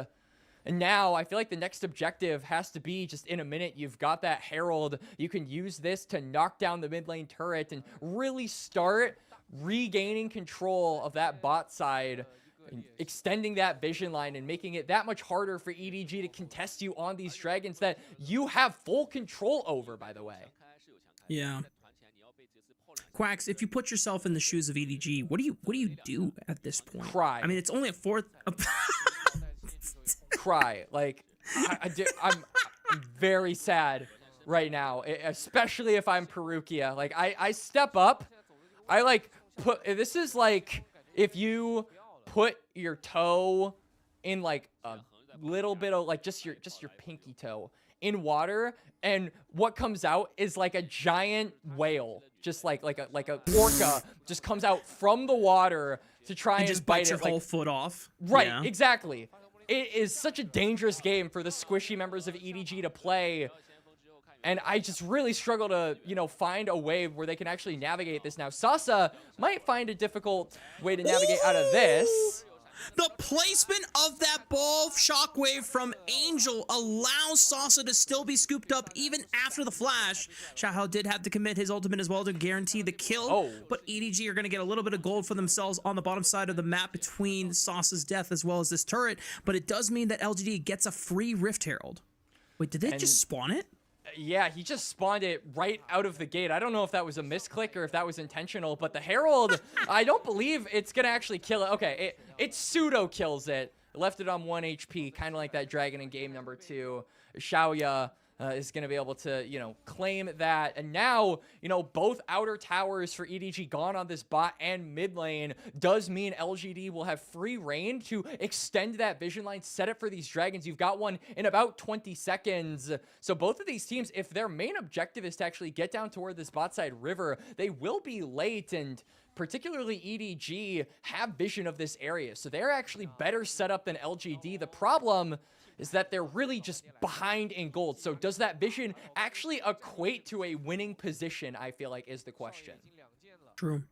And now, I feel like the next objective has to be just in a minute. You've got that Herald. You can use this to knock down the mid lane turret and really start regaining control of that bot side, and extending that vision line and making it that much harder for EDG to contest you on these dragons that you have full control over, by the way. Yeah. Quacks, if you put yourself in the shoes of EDG, what do you do at this point? Cry. I mean, it's only a fourth of Cry. Like, I'm very sad right now, especially if I'm Perukia. Like, I step up. I like this is like if you put your toe in like a little bit of like just your pinky toe in water, and what comes out is like a giant whale, just like a orca just comes out from the water to try and just bite bites your it, like, whole foot off. Right, Yeah. exactly. It is such a dangerous game for the squishy members of EDG to play. And I just really struggle to, find a way where they can actually navigate this now. Sasa might find a difficult way to navigate out of this. The placement of that ball shockwave from Angel allows Sasa to still be scooped up even after the flash. Xiao Hao did have to commit his ultimate as well to guarantee the kill, but EDG are going to get a little bit of gold for themselves on the bottom side of the map between Sasa's death as well as this turret, but it does mean that LGD gets a free Rift Herald. Wait, did they just spawn it? Yeah, he just spawned it right out of the gate. I don't know if that was a misclick or if that was intentional, but the Herald, I don't believe it's going to actually kill it. Okay, it pseudo kills it. Left it on 1 HP, kind of like that dragon in game number 2. Xiaoya is going to be able to, you know, claim that. And now, you know, both outer towers for EDG gone on this bot and mid lane does mean LGD will have free reign to extend that vision line, set it for these dragons. You've got one in about 20 seconds. So both of these teams, if their main objective is to actually get down toward this bot side river, they will be late, and particularly EDG have vision of this area. So they're actually better set up than LGD. The problem is that they're really just behind in gold. So does that vision actually equate to a winning position, I feel like, is the question. True.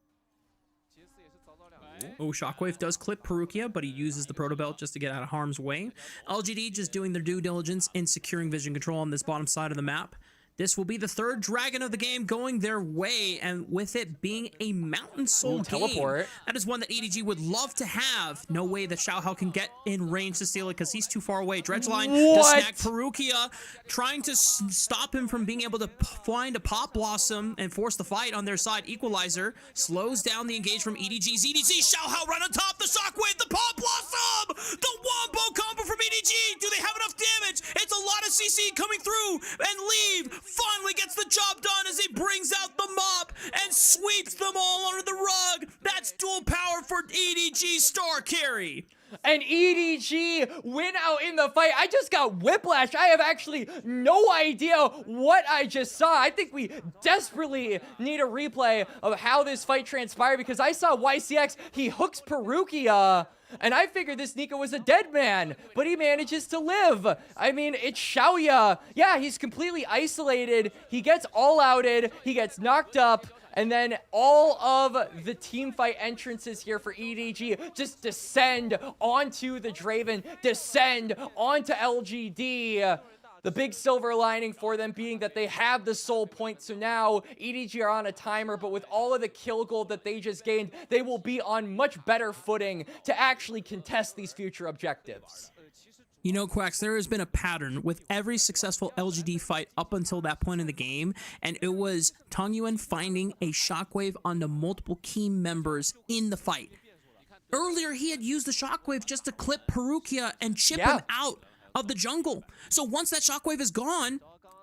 Oh, Shockwave does clip Perukia, but he uses the Proto Belt just to get out of harm's way. LGD just doing their due diligence in securing vision control on this bottom side of the map. This will be the 3rd dragon of the game going their way, and with it being a Mountain Soul teleport. That is one that EDG would love to have. No way that Xiaohao can get in range to steal it because he's too far away. Dredgeline to snag Perukia, trying to stop him from being able to find a Pop Blossom and force the fight on their side. Equalizer slows down the engage from EDG. EDG, Xiaohao right on top, the Shockwave, the Pop Blossom, the Wombo combo from EDG. Do they have enough damage? It's a lot of CC coming through, and Leave finally gets the job done as he brings out the mop and sweeps them all under the rug. That's dual power for EDG star carry. And EDG win out in the fight. I just got whiplash. I have actually no idea what I just saw. I think we desperately need a replay of how this fight transpired, because I saw YCX, he hooks Perukia, and I figured this Nico was a dead man, but he manages to live. I mean, it's Xiaoya. Yeah, he's completely isolated. He gets all outed. He gets knocked up. And then all of the team fight entrances here for EDG just descend onto the Draven, descend onto LGD. The big silver lining for them being that they have the soul point. So now EDG are on a timer, but with all of the kill gold that they just gained, they will be on much better footing to actually contest these future objectives. You know, Quacks, there has been a pattern with every successful LGD fight up until that point in the game, and it was Tongyuan finding a Shockwave onto multiple key members in the fight. Earlier, he had used the Shockwave just to clip Perukia and chip him out of the jungle. So once that Shockwave is gone,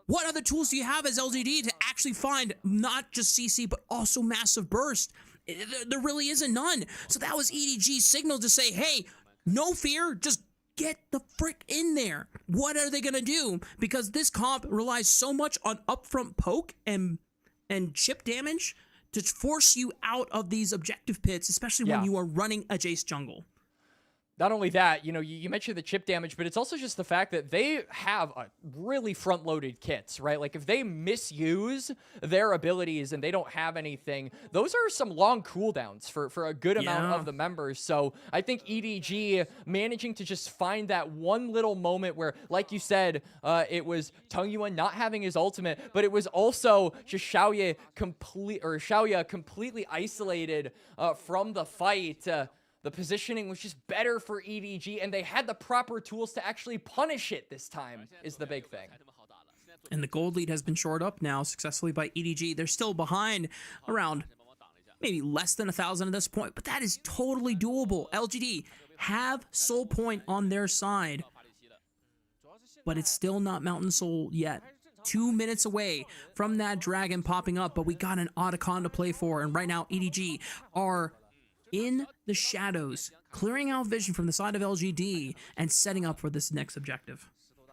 what other tools do you have as LGD to actually find not just CC, but also massive burst? There really isn't none. So that was EDG's signal to say, hey, no fear, just get the frick in there. What are they gonna do? Because this comp relies so much on upfront poke and chip damage to force you out of these objective pits, especially when you are running a Jace jungle. Not only that, you know, you mentioned the chip damage, but it's also just the fact that they have a really front-loaded kits, right? Like, if they misuse their abilities and they don't have anything, those are some long cooldowns for a good amount of the members. So I think EDG managing to just find that one little moment where, like you said, it was Tongyuan not having his ultimate, but it was also just Xiaoya completely isolated from the fight. The positioning was just better for EDG, and they had the proper tools to actually punish it this time, is the big thing. And the gold lead has been shored up now successfully by EDG. They're still behind around maybe less than 1,000 at this point, but that is totally doable. LGD have Soul Point on their side, but it's still not Mountain Soul yet. 2 minutes away from that dragon popping up, but we got an Otacon to play for, and right now EDG are in the shadows, clearing out vision from the side of LGD and setting up for this next objective.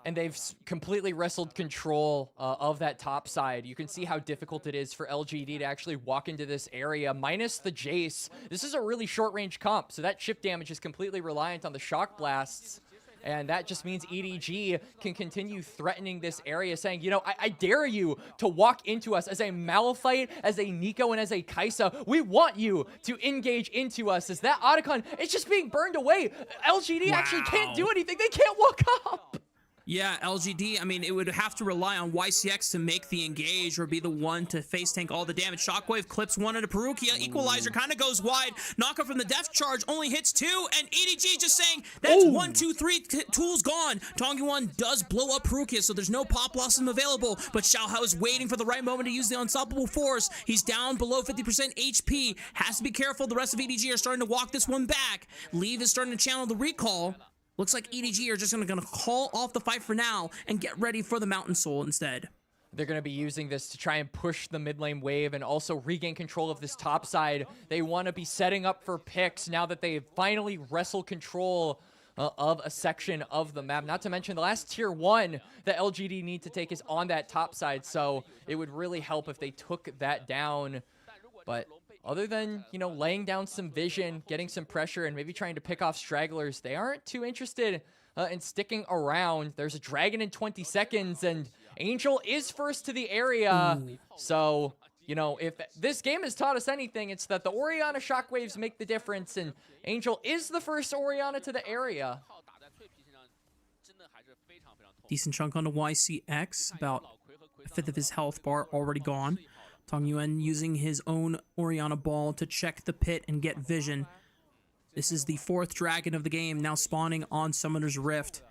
And they've completely wrestled control of that top side. You can see how difficult it is for LGD to actually walk into this area, minus the Jace. This is a really short-range comp, so that chip damage is completely reliant on the shock blasts. And that just means EDG can continue threatening this area, saying, you know, I dare you to walk into us as a Malphite, as a Nico, and as a Kai'Sa. We want you to engage into us, as that Otacon is just being burned away. LGD actually can't do anything. They can't walk up. Yeah, LGD, I mean, it would have to rely on YCX to make the engage or be the one to face tank all the damage. Shockwave clips one into Perukia. Equalizer kind of goes wide. Knockoff from the Death Charge only hits 2. And EDG just saying, that's 1, 2, 3 tools gone. Tongyuan does blow up Perukia, so there's no pop blossom available. But Xiaohao is waiting for the right moment to use the unstoppable force. He's down below 50% HP. Has to be careful. The rest of EDG are starting to walk this one back. Leave is starting to channel the recall. Looks like EDG are just going to call off the fight for now and get ready for the Mountain Soul instead. They're going to be using this to try and push the mid lane wave and also regain control of this top side. They want to be setting up for picks now that they finally wrestled control of a section of the map. Not to mention the last tier 1 that LGD need to take is on that top side, so it would really help if they took that down. But other than, you know, laying down some vision, getting some pressure, and maybe trying to pick off stragglers, they aren't too interested in sticking around. There's a dragon in 20 seconds, and Angel is first to the area. So, you know, if this game has taught us anything, it's that the Orianna shockwaves make the difference, and Angel is the first Orianna to the area. Decent chunk onto YCX, about a fifth of his health bar already gone. Tongyuan using his own Orianna ball to check the pit and get vision. This is the 4th dragon of the game, now spawning on Summoner's Rift.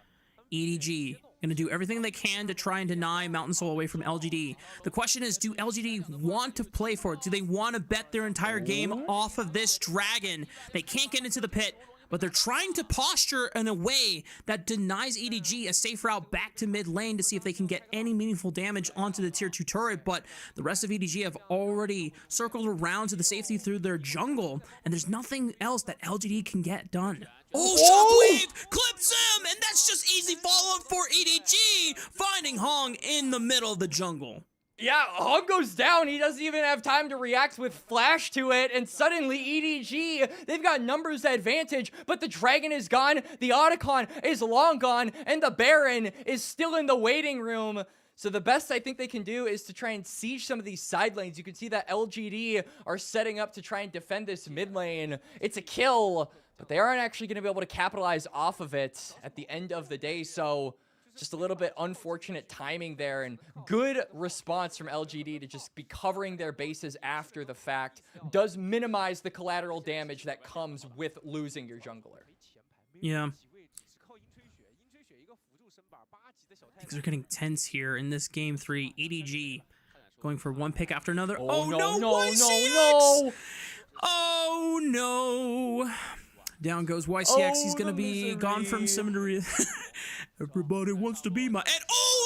EDG gonna do everything they can to try and deny Mountain Soul away from LGD. The question is, do LGD want to play for it? Do they want to bet their entire game off of this dragon? They can't get into the pit, but they're trying to posture in a way that denies EDG a safe route back to mid lane to see if they can get any meaningful damage onto the tier 2 turret, but the rest of EDG have already circled around to the safety through their jungle, and there's nothing else that LGD can get done. Oh, Shockwave clips him, and that's just easy follow-up for EDG, finding Hong in the middle of the jungle. Yeah, Hog goes down. He doesn't even have time to react with flash to it. And suddenly, EDG, they've got numbers advantage, but the dragon is gone, the Otacon is long gone, and the Baron is still in the waiting room. So the best I think they can do is to try and siege some of these side lanes. You can see that LGD are setting up to try and defend this mid lane. It's a kill, but they aren't actually going to be able to capitalize off of it at the end of the day. So just a little bit unfortunate timing there, and good response from LGD to just be covering their bases after the fact. Does minimize the collateral damage that comes with losing your jungler. Yeah. Things are getting tense here in this game 3. EDG going for one pick after another. Oh no, YCX! Oh no! Down goes YCX. He's gonna be gone from Seminary. Everybody wants to be my. And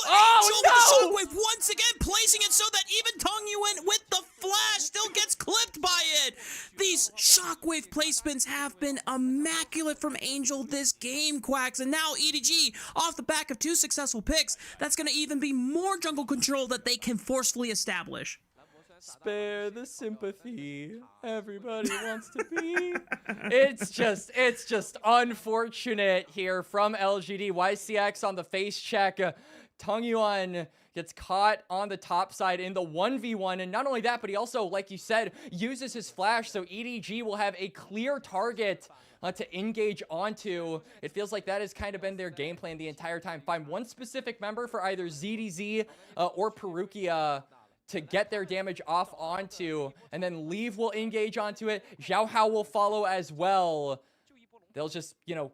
Angel with the shockwave once again, placing it so that even Tongyuan with the flash still gets clipped by it. These shockwave placements have been immaculate from Angel this game, Quacks. And now EDG, off the back of 2 successful picks, that's gonna even be more jungle control that they can forcefully establish. Spare the sympathy. Everybody wants to be. It's just unfortunate here from LGD. YCX on the face check. Tongyuan gets caught on the top side in the 1v1. And not only that, but he also, like you said, uses his flash. So EDG will have a clear target to engage onto. It feels like that has kind of been their game plan the entire time. Find one specific member for either ZDZ or Perukia to get their damage off onto, and then Leave will engage onto it. Xiaohao will follow as well. They'll just, you know,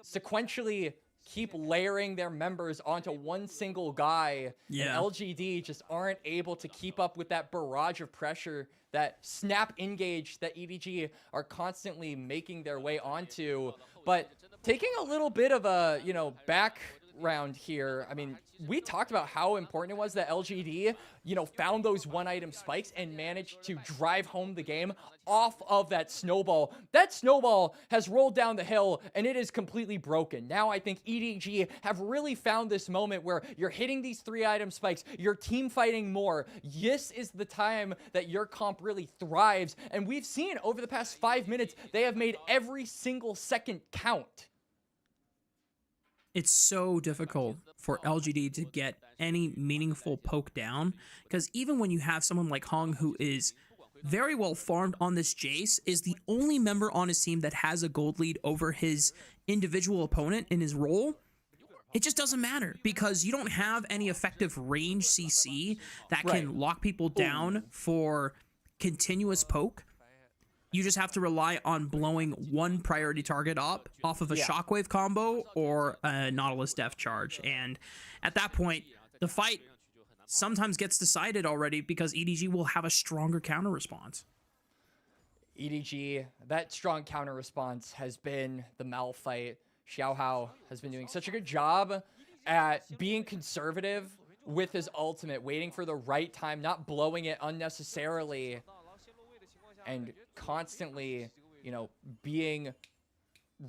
sequentially keep layering their members onto one single guy. Yeah. And LGD just aren't able to keep up with that barrage of pressure, that snap engage that EDG are constantly making their way onto. But taking a little bit of a, you know, background here, I mean, we talked about how important it was that LGD, you know, found those one-item spikes and managed to drive home the game off of that snowball. That snowball has rolled down the hill, and it is completely broken. Now I think EDG have really found this moment where you're hitting these 3-item spikes, you're team fighting more. This is the time that your comp really thrives, and we've seen over the past 5 minutes, they have made every single second count. It's so difficult for LGD to get any meaningful poke down, because even when you have someone like Hong, who is very well farmed on this Jace, is the only member on his team that has a gold lead over his individual opponent in his role, it just doesn't matter because you don't have any effective range CC that can lock people down for continuous poke. You just have to rely on blowing one priority target up off of a shockwave combo or a Nautilus Death Charge. And at that point, the fight sometimes gets decided already because EDG will have a stronger counter response. EDG, that strong counter response has been the Mal fight. Xiaohao has been doing such a good job at being conservative with his ultimate, waiting for the right time, not blowing it unnecessarily, and constantly, you know, being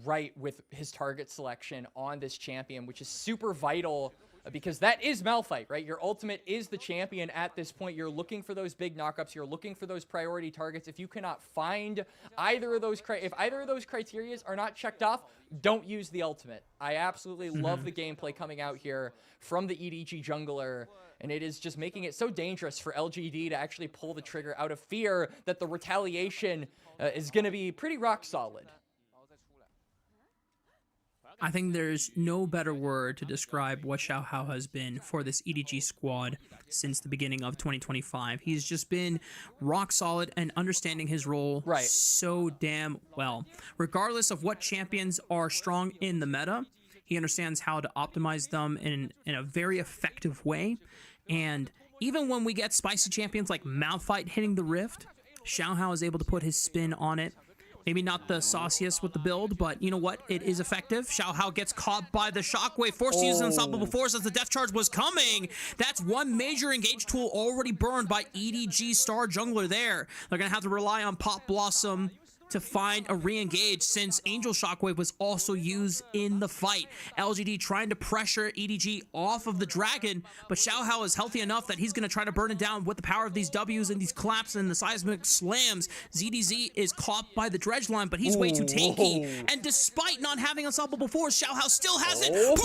right with his target selection on this champion, which is super vital because that is Malphite, right? Your ultimate is the champion at this point. You're looking for those big knockups. You're looking for those priority targets. If you cannot find either of those, if either of those criteria are not checked off, don't use the ultimate. I absolutely love the gameplay coming out here from the EDG jungler, and it is just making it so dangerous for LGD to actually pull the trigger out of fear that the retaliation is going to be pretty rock solid. I think there's no better word to describe what Xiaohao has been for this EDG squad since the beginning of 2025. He's just been rock solid and understanding his role so damn well. Regardless of what champions are strong in the meta, he understands how to optimize them in a very effective way. And even when we get spicy champions like Malphite hitting the Rift, Xiaohao is able to put his spin on it. Maybe not the sauciest with the build, but you know what? It is effective. Xiaohao gets caught by the shockwave, forced to use an unstoppable force as the death charge was coming. That's one major engage tool already burned by EDG star jungler there. They're going to have to rely on Pop Blossom to find a re-engage since Angel Shockwave was also used in the fight. LGD trying to pressure EDG off of the dragon, but Xiaohao is healthy enough that he's going to try to burn it down with the power of these Ws and these claps and the seismic slams. ZDZ is caught by the dredge line, but he's way too tanky. And despite not having unstoppable force, Xiaohao still has it. Perugia!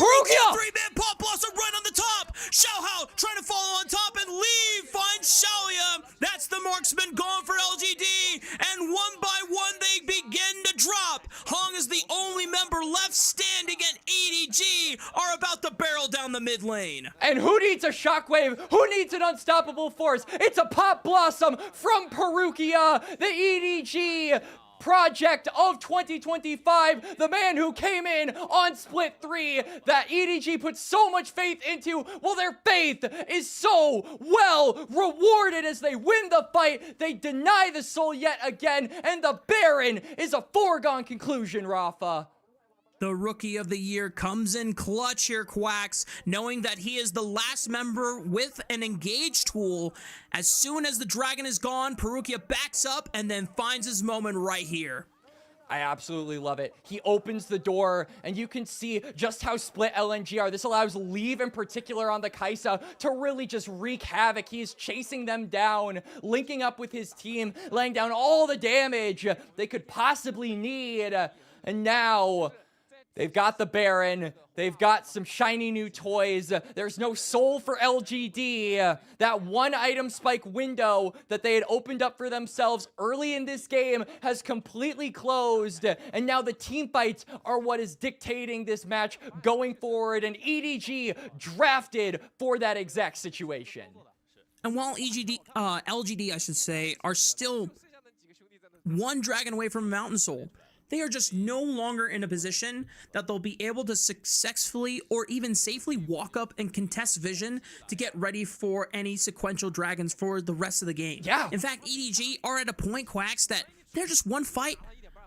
3-man Pop Blossom right on the top. Xiaohao trying to follow on top and leave. Finds Xiaoya. That's the marksman gone for LGD. And one by one, they begin to drop. Hong is the only member left standing, and EDG are about to barrel down the mid lane. And who needs a shockwave? Who needs an unstoppable force? It's a Pop Blossom from Perugia, the EDG project of 2025, the man who came in on split 3 that EDG put so much faith into. Well, their faith is so well rewarded as they win the fight. They deny the soul yet again, and the Baron is a foregone conclusion, Rafa. The Rookie of the Year comes in clutch here, Quacks, knowing that he is the last member with an engage tool. As soon as the dragon is gone, Perugia backs up and then finds his moment right here. I absolutely love it. He opens the door, and you can see just how split LNG are. This allows Leave in particular on the Kaisa to really just wreak havoc. He's chasing them down, linking up with his team, laying down all the damage they could possibly need. And now they've got the Baron. They've got some shiny new toys. There's no soul for LGD. That one item spike window that they had opened up for themselves early in this game has completely closed. And now the team fights are what is dictating this match going forward. And EDG drafted for that exact situation. And while LGD, I should say, are still one dragon away from Mountain Soul, they are just no longer in a position that they'll be able to successfully or even safely walk up and contest vision to get ready for any sequential dragons for the rest of the game. Yeah. In fact, EDG are at a point, Quacks, that they're just one fight.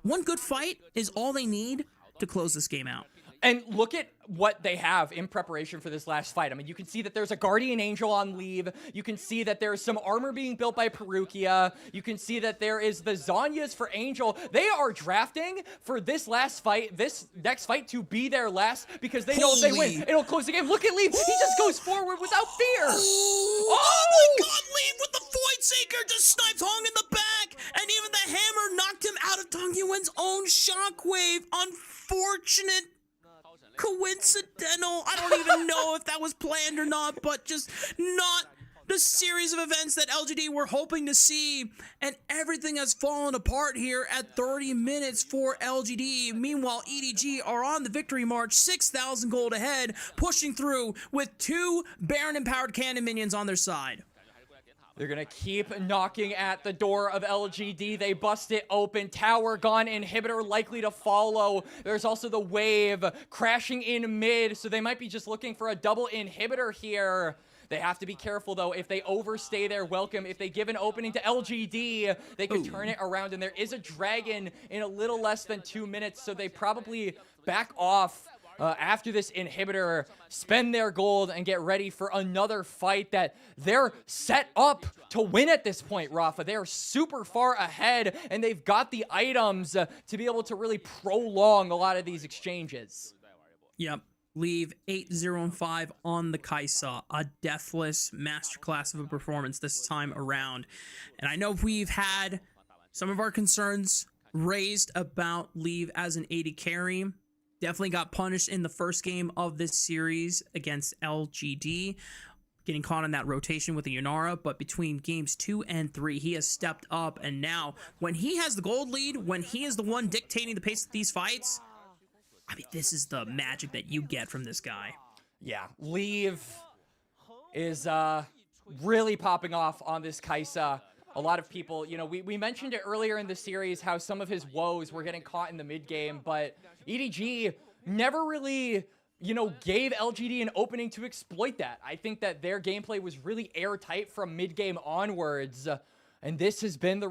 One good fight is all they need to close this game out. And look at what they have in preparation for this last fight. I mean, you can see that there's a Guardian Angel on Leave. You can see that there's some armor being built by Perugia. You can see that there is the Zanyas for Angel. They are drafting for this last fight, this next fight, to be their last, because they know if they win, it'll close the game. Look at Leave. He just goes forward without fear. Oh my god, Leave with the Void Seeker just snipes Hong in the back, and even the hammer knocked him out of Dong Yuen's own shockwave. Unfortunate. Coincidental. I don't even know if that was planned or not, but just not the series of events that LGD were hoping to see, and everything has fallen apart here at 30 minutes for LGD. Meanwhile, EDG are on the victory march, 6,000 gold ahead, pushing through with 2 Baron-empowered cannon minions on their side. They're gonna keep knocking at the door of LGD. They bust it open. Tower gone. Inhibitor likely to follow. There's also the wave crashing in mid, so they might be just looking for a double inhibitor here. They have to be careful, though. If they overstay their welcome, if they give an opening to LGD, they could turn it around. And there is a dragon in a little less than 2 minutes, so they probably back off after this inhibitor, spend their gold, and get ready for another fight that they're set up to win at this point, Rafa. They are super far ahead, and they've got the items to be able to really prolong a lot of these exchanges. Yep. Leave 8-0-5 on the Kaisa, a deathless masterclass of a performance this time around. And I know we've had some of our concerns raised about Leave as an AD carry. Definitely got punished in the first game of this series against LGD, getting caught in that rotation with the Yunara, but between games 2 and 3, he has stepped up, and now, when he has the gold lead, when he is the one dictating the pace of these fights, I mean, this is the magic that you get from this guy. Yeah, Leave is really popping off on this Kaisa. A lot of people, you know, we mentioned it earlier in the series how some of his woes were getting caught in the mid game, but EDG never really, you know, gave LGD an opening to exploit that. I think that their gameplay was really airtight from mid game onwards. And this has been the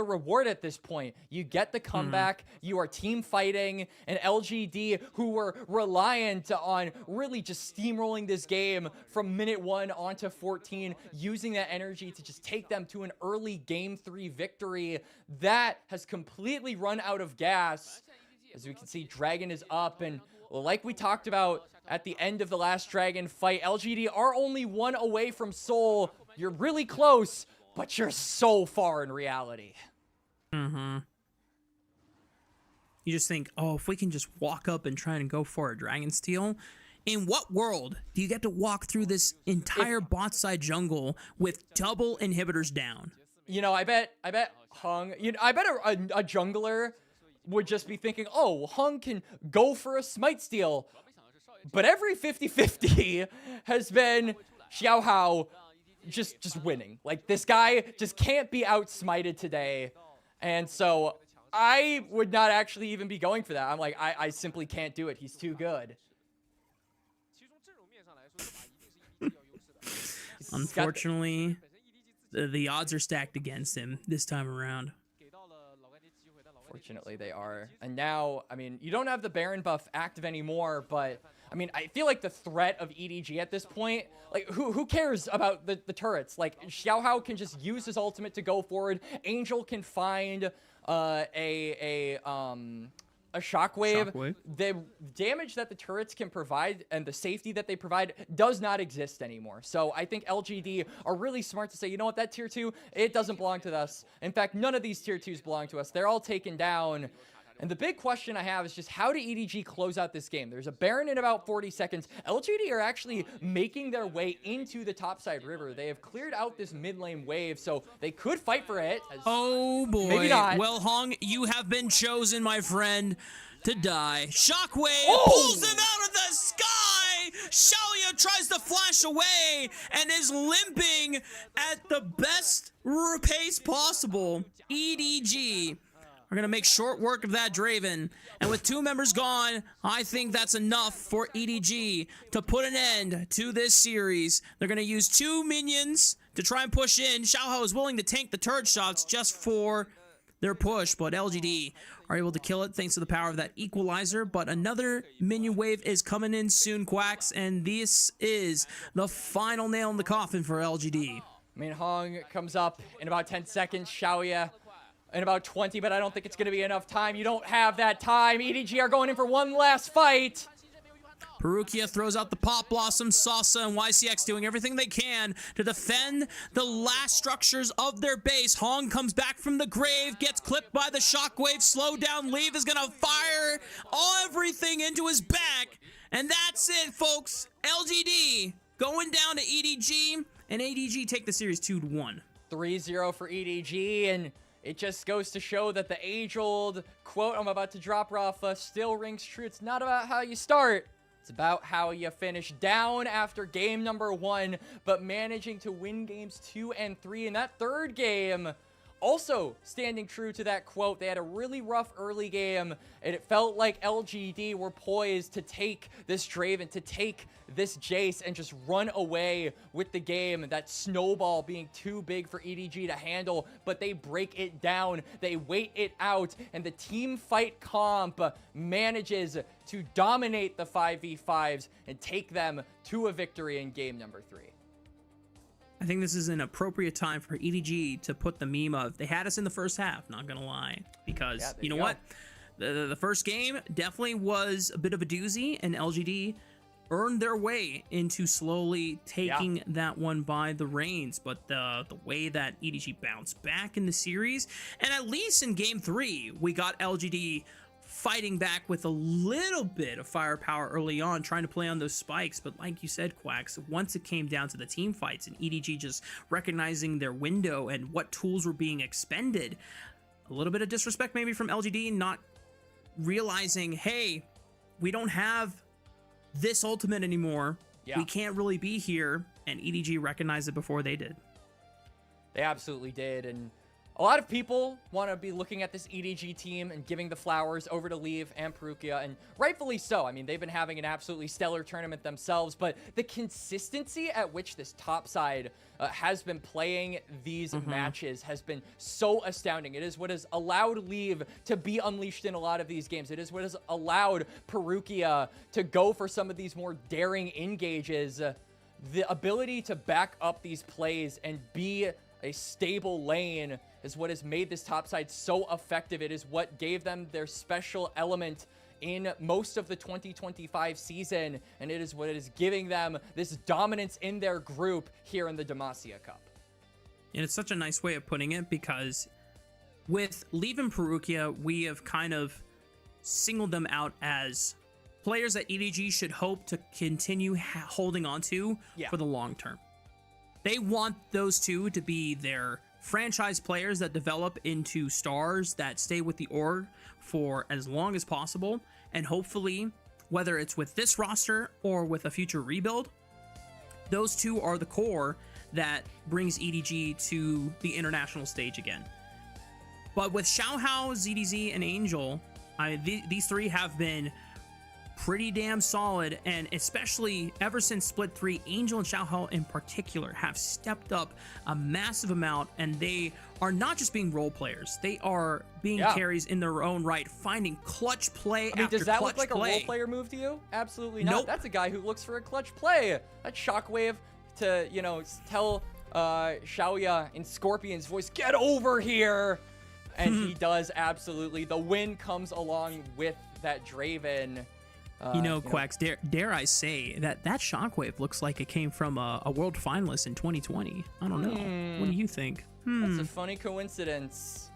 reward at this point. You get the comeback, you are team fighting, and LGD, who were reliant on really just steamrolling this game from minute 1 onto 14, using that energy to just take them to an early game 3 victory, that has completely run out of gas. As we can see, Dragon is up, and like we talked about at the end of the last Dragon fight, LGD are only 1 away from Soul. You're really close, but you're so far in reality. You just think, oh, if we can just walk up and try and go for a Dragon Steal, in what world do you get to walk through this entire bot side jungle with double inhibitors down? You know, I bet Hung, I bet a jungler would just be thinking, oh, Hung can go for a smite steal. But every 50-50 has been Xiaohao just winning. Like, this guy just can't be outsmited today. And so I would not actually even be going for that. I'm like, I simply can't do it. He's too good. Unfortunately, the odds are stacked against him this time around. Fortunately, they are. And now, I mean, you don't have the Baron buff active anymore, but I mean, I feel like the threat of EDG at this point, like, who cares about the turrets? Like, Xiaohao can just use his ultimate to go forward. Angel can find a shockwave. The damage that the turrets can provide and the safety that they provide does not exist anymore. So I think LGD are really smart to say, you know what, that tier 2, it doesn't belong to us. In fact, none of these tier 2s belong to us. They're all taken down. And the big question I have is just, how do EDG close out this game? There's a Baron in about 40 seconds. LGD are actually making their way into the topside river. They have cleared out this mid lane wave, so they could fight for it. Oh boy. Maybe not. Well, Hung, you have been chosen, my friend, to die. Shockwave Oh! pulls him out of the sky! Xiaoya tries to flash away and is limping at the best pace possible. EDG are going to make short work of that Draven. And with 2 members gone, I think that's enough for EDG to put an end to this series. They're going to use 2 minions to try and push in. Xiaohao is willing to tank the turret shots just for their push, but LGD are able to kill it thanks to the power of that equalizer. But another minion wave is coming in soon, Quacks, and this is the final nail in the coffin for LGD. I mean, Hong comes up in about 10 seconds. Xiaoya in about 20, but I don't think it's going to be enough time. You don't have that time. EDG are going in for one last fight. Perukia throws out the Pop Blossom, Sasa, and YCX doing everything they can to defend the last structures of their base. Hong comes back from the grave, gets clipped by the shockwave, slow down. Leave is going to fire everything into his back. And that's it, folks. LGD going down to EDG, and EDG take the series 2-1. 3-0 for EDG, and it just goes to show that the age-old quote I'm about to drop, Rafa, still rings true. It's not about how you start. It's about how you finish. Down after game number 1, but managing to win games 2 and 3. In that third game, also standing true to that quote. They had a really rough early game, and it felt like LGD were poised to take this Draven, to take this Jace, and just run away with the game. That snowball being too big for EDG to handle, but they break it down. They wait it out, and the team fight comp manages to dominate the 5v5s and take them to a victory in game number 3. I think this is an appropriate time for EDG to put the meme of, they had us in the first half, not gonna lie. Because, Yeah, you know go. what? The first game definitely was a bit of a doozy, and LGD earned their way into slowly taking that one by the reins. But the way that EDG bounced back in the series, and at least in game 3, we got LGD fighting back with a little bit of firepower early on, trying to play on those spikes. But like you said, Quacks, once it came down to the team fights and EDG just recognizing their window and what tools were being expended, a little bit of disrespect maybe from LGD, not realizing, hey, we don't have this ultimate anymore. Yeah. We can't really be here. And EDG recognized it before they did. They absolutely did, and a lot of people want to be looking at this EDG team and giving the flowers over to Leave and Perukia, and rightfully so. I mean, they've been having an absolutely stellar tournament themselves, but the consistency at which this top side has been playing these matches has been so astounding. It is what has allowed Leave to be unleashed in a lot of these games. It is what has allowed Perukia to go for some of these more daring engages. The ability to back up these plays and be a stable lane is what has made this top side so effective. It is what gave them their special element in most of the 2025 season, and it is what is giving them this dominance in their group here in the Demacia Cup. And it's such a nice way of putting it, because with Leave and Perukia, we have kind of singled them out as players that EDG should hope to continue holding on to for the long term. They want those two to be their franchise players that develop into stars that stay with the org for as long as possible. And hopefully, whether it's with this roster or with a future rebuild, those two are the core that brings EDG to the international stage again. But with Xiaohao, ZDZ, and Angel, these three have been pretty damn solid, and especially ever since Split 3, Angel and Xiaohao in particular have stepped up a massive amount, and they are not just being role players, they are being carries in their own right, finding clutch play after clutch play. Does that look like a role player move to you? Absolutely not. Nope. That's a guy who looks for a clutch play. That shockwave to, you know, tell Xiaoya in Scorpion's voice, get over here! And he does, absolutely. The win comes along with that Draven. Quacks, dare I say that shockwave looks like it came from a world finalist in 2020. I don't know. What do you think? That's a funny coincidence.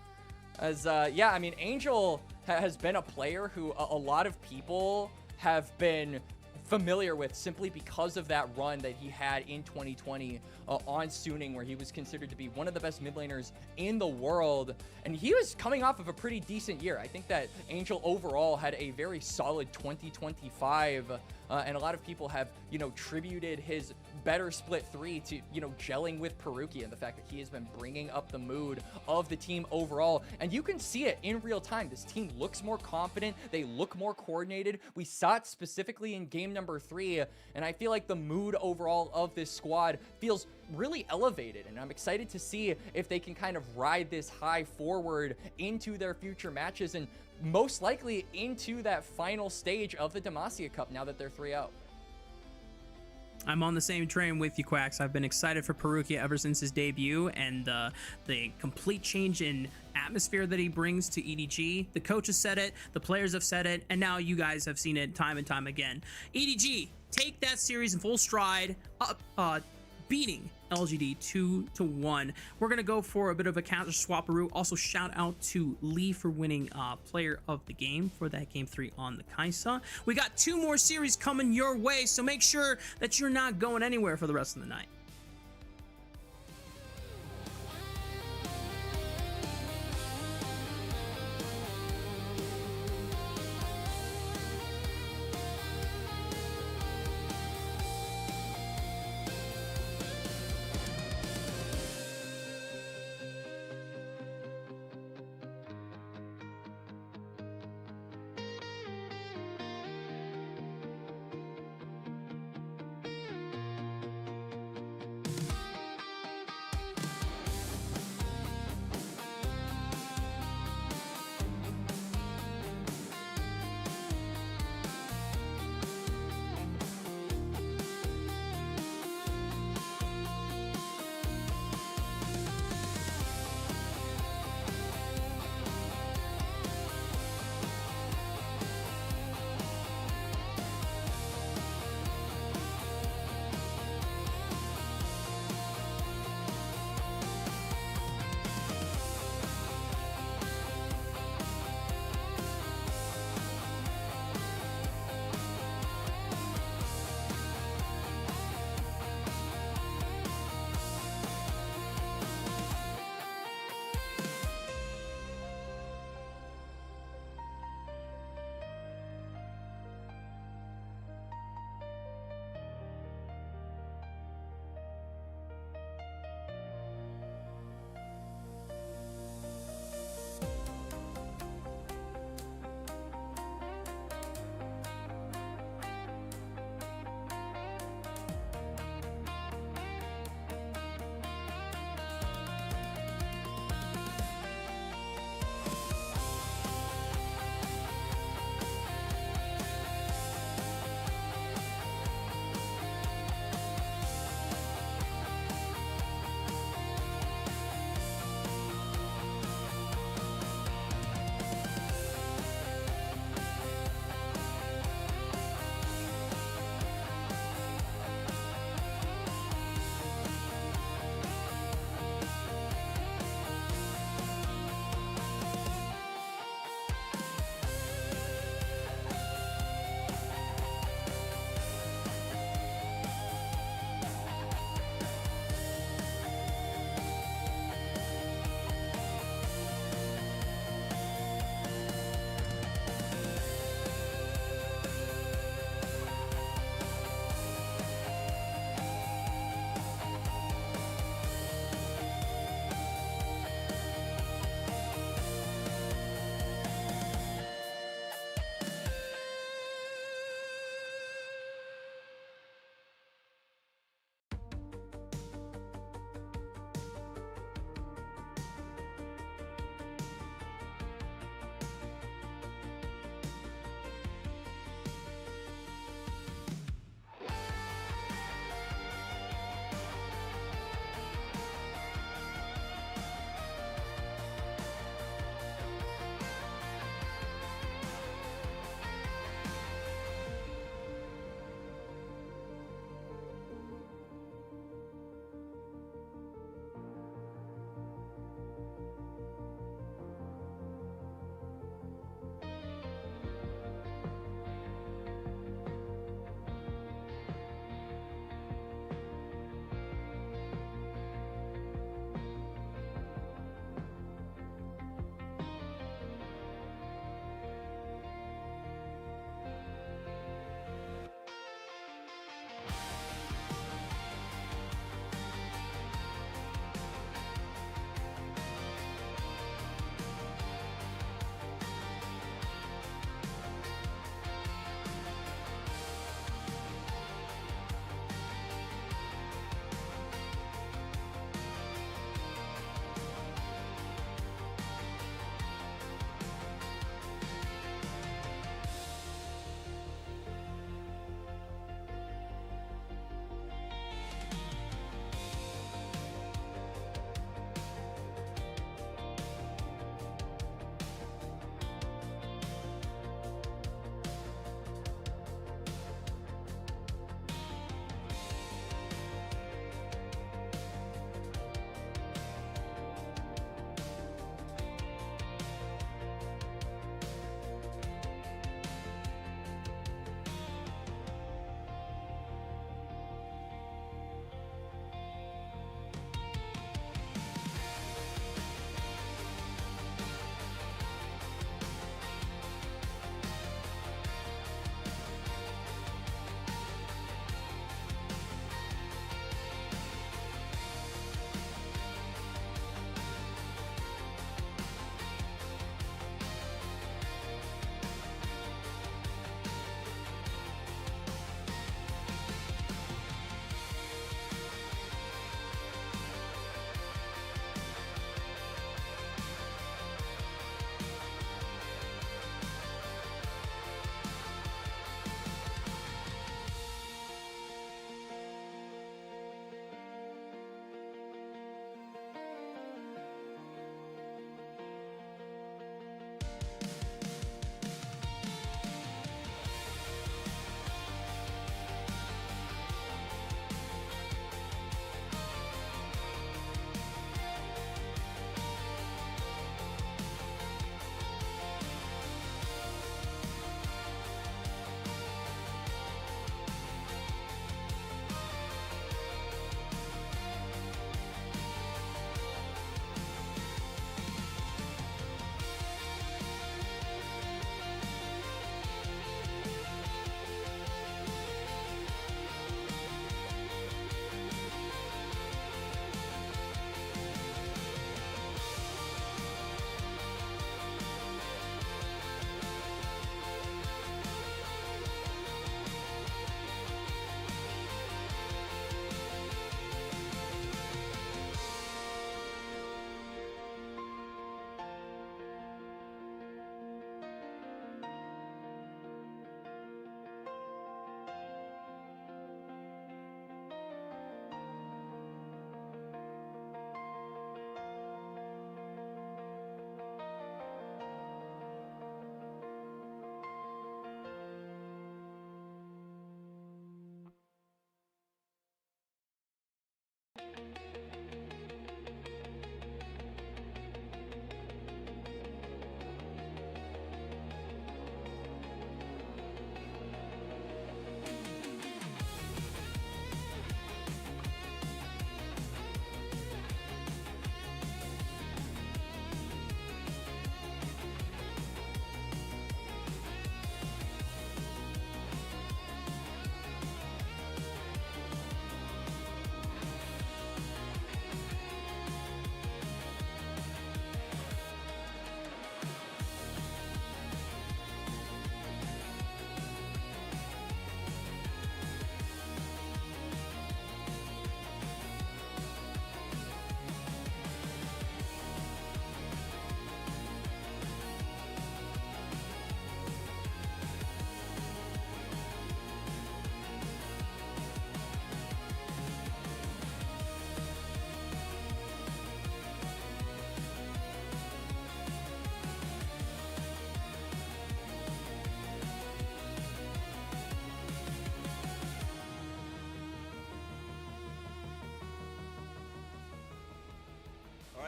As I mean, Angel has been a player who a lot of people have been familiar with simply because of that run that he had in 2020 on Suning, where he was considered to be one of the best mid laners in the world, and he was coming off of a pretty decent year. I think that Angel overall had a very solid 2025, and a lot of people have, tributed his better Split 3 to, gelling with Perukia and the fact that he has been bringing up the mood of the team overall. And you can see it in real time. This team looks more confident. They look more coordinated. We saw it specifically in game number 3, and I feel like the mood overall of this squad feels really elevated, and I'm excited to see if they can kind of ride this high forward into their future matches and most likely into that final stage of the Demacia Cup now that they're 3-0. I'm on the same train with you, Quacks. I've been excited for Perukia ever since his debut, and the complete change in atmosphere that he brings to EDG. The coaches said it, the players have said it, and now you guys have seen it time and time again. EDG, take that series in full stride, beating LGD 2-1. We're gonna go for a bit of a counter swapperoo. Also, shout out to Lee for winning player of the game for that game 3 on the Kaisa. We got 2 more series coming your way, so make sure that you're not going anywhere for the rest of the night.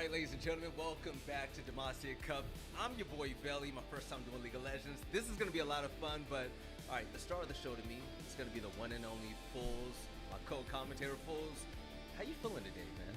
Alright, ladies and gentlemen, welcome back to Demacia Cup. I'm your boy Belly, my first time doing League of Legends. This is going to be a lot of fun, but alright, the star of the show to me is going to be the one and only Fools, my co-commentator Fools. How you feeling today, man?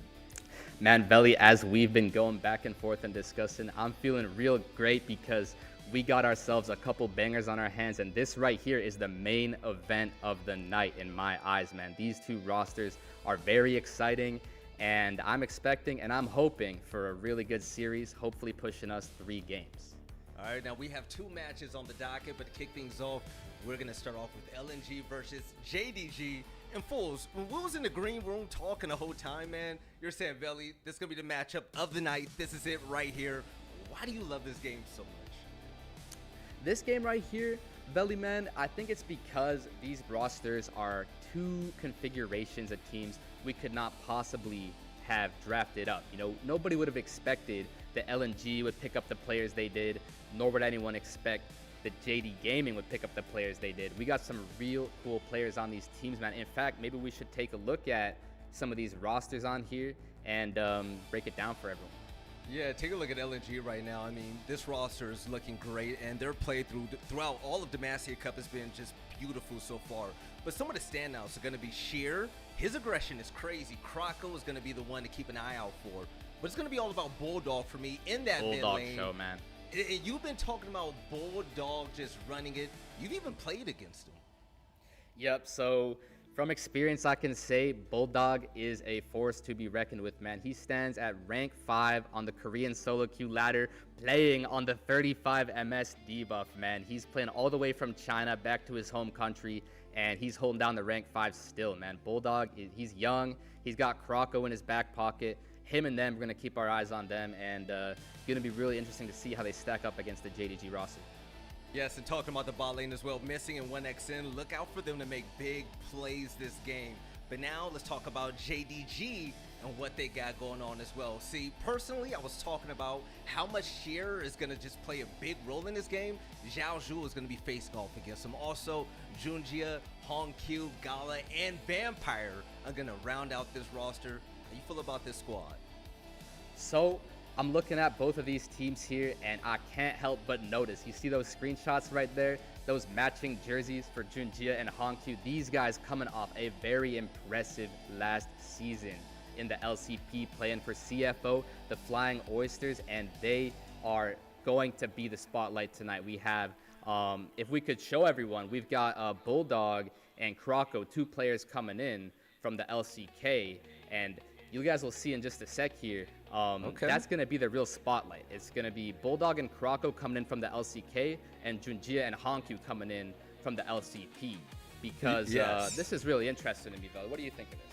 Man, Belly, as we've been going back and forth and discussing, I'm feeling real great because we got ourselves a couple bangers on our hands, and this right here is the main event of the night in my eyes, man. These two rosters are very exciting, and I'm expecting and I'm hoping for a really good series, hopefully pushing us 3 games. All right, now we have 2 matches on the docket, but to kick things off, we're going to start off with LNG versus JDG. And Fools, when we was in the green room talking the whole time, man, you're saying, Belly, this is going to be the matchup of the night. This is it right here. Why do you love this game so much? This game right here, Belly, man, I think it's because these rosters are 2 configurations of teams we could not possibly have drafted up. You know, nobody would have expected that LNG would pick up the players they did, nor would anyone expect that JD Gaming would pick up the players they did. We got some real cool players on these teams, man. In fact, maybe we should take a look at some of these rosters on here and break it down for everyone. Yeah, take a look at LNG right now. I mean, this roster is looking great, and their play throughout all of Demacia Cup has been just beautiful so far. But some of the standouts are going to be Sheer. His aggression is crazy. Croco is going to be the one to keep an eye out for. But it's going to be all about Bulldog for me in that mid lane. Bulldog show, man. You've been talking about Bulldog just running it. You've even played against him. Yep, so from experience, I can say Bulldog is a force to be reckoned with, man. He stands at rank 5 on the Korean solo queue ladder, playing on the 35 MS debuff, man. He's playing all the way from China back to his home country, and he's holding down the rank 5 still, man. Bulldog, he's young. He's got Croco in his back pocket. Him and them, we're going to keep our eyes on them, and going to be really interesting to see how they stack up against the JDG roster. Yes, and talking about the bot lane as well, Missing and 1xN, look out for them to make big plays this game. But now let's talk about JDG and what they got going on as well. See, personally, I was talking about how much Sheer is going to just play a big role in this game. Zhao Zhu is going to be facing off against him. Also, Junjia, Hongq, Gala, and Vampire are going to round out this roster. How you feel about this squad? So I'm looking at both of these teams here, and I can't help but notice. You see those screenshots right there? Those matching jerseys for Junjia and Hongq. These guys coming off a very impressive last season in the LCP, playing for CFO, the Flying Oysters, and they are going to be the spotlight tonight. We have, if we could show everyone, we've got Bulldog and Croco, 2 players coming in from the LCK, and you guys will see in just a sec here. That's going to be the real spotlight. It's going to be Bulldog and Croco coming in from the LCK, and Junjia and Hongq coming in from the LCP. Because this is really interesting to me, though. What do you think of this?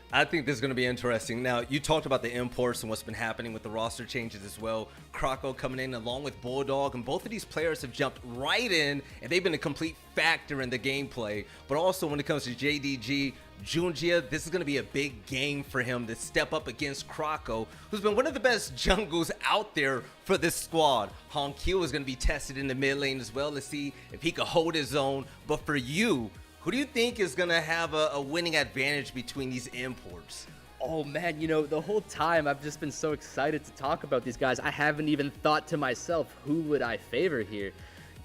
I think this is going to be interesting. Now, you talked about the imports and what's been happening with the roster changes as well. Croco coming in along with Bulldog, and both of these players have jumped right in, and they've been a complete factor in the gameplay. But also when it comes to JDG, Junjia, this is going to be a big game for him to step up against Croco, who's been one of the best jungles out there for this squad. Hongq is going to be tested in the mid lane as well to see if he can hold his own. But for you, who do you think is going to have a winning advantage between these imports? Oh man, you know, the whole time I've just been so excited to talk about these guys. I haven't even thought to myself, who would I favor here?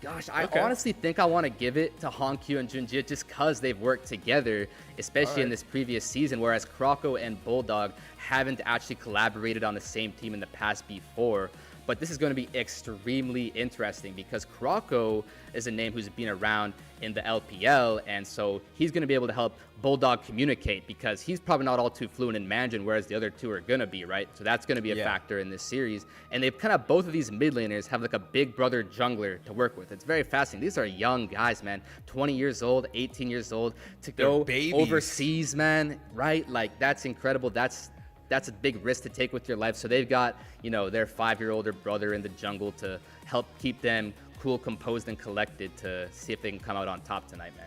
Gosh, I honestly think I want to give it to Hongq and Junjia just because they've worked together, especially in this previous season, whereas Croco and Bulldog haven't actually collaborated on the same team in the past before. But this is going to be extremely interesting because Croco is a name who's been around in the LPL, and so he's going to be able to help Bulldog communicate because he's probably not all too fluent in Mandarin, whereas the other 2 are going to be, right? So that's going to be a factor in this series. And they've kind of, both of these mid laners have like a big brother jungler to work with. It's very fascinating. These are young guys, man. 20 years old, 18 years old. To go overseas, man, right? Like, that's incredible. That's a big risk to take with your life. So they've got, you know, their 5-year-older brother in the jungle to help keep them cool, composed, and collected to see if they can come out on top tonight, man.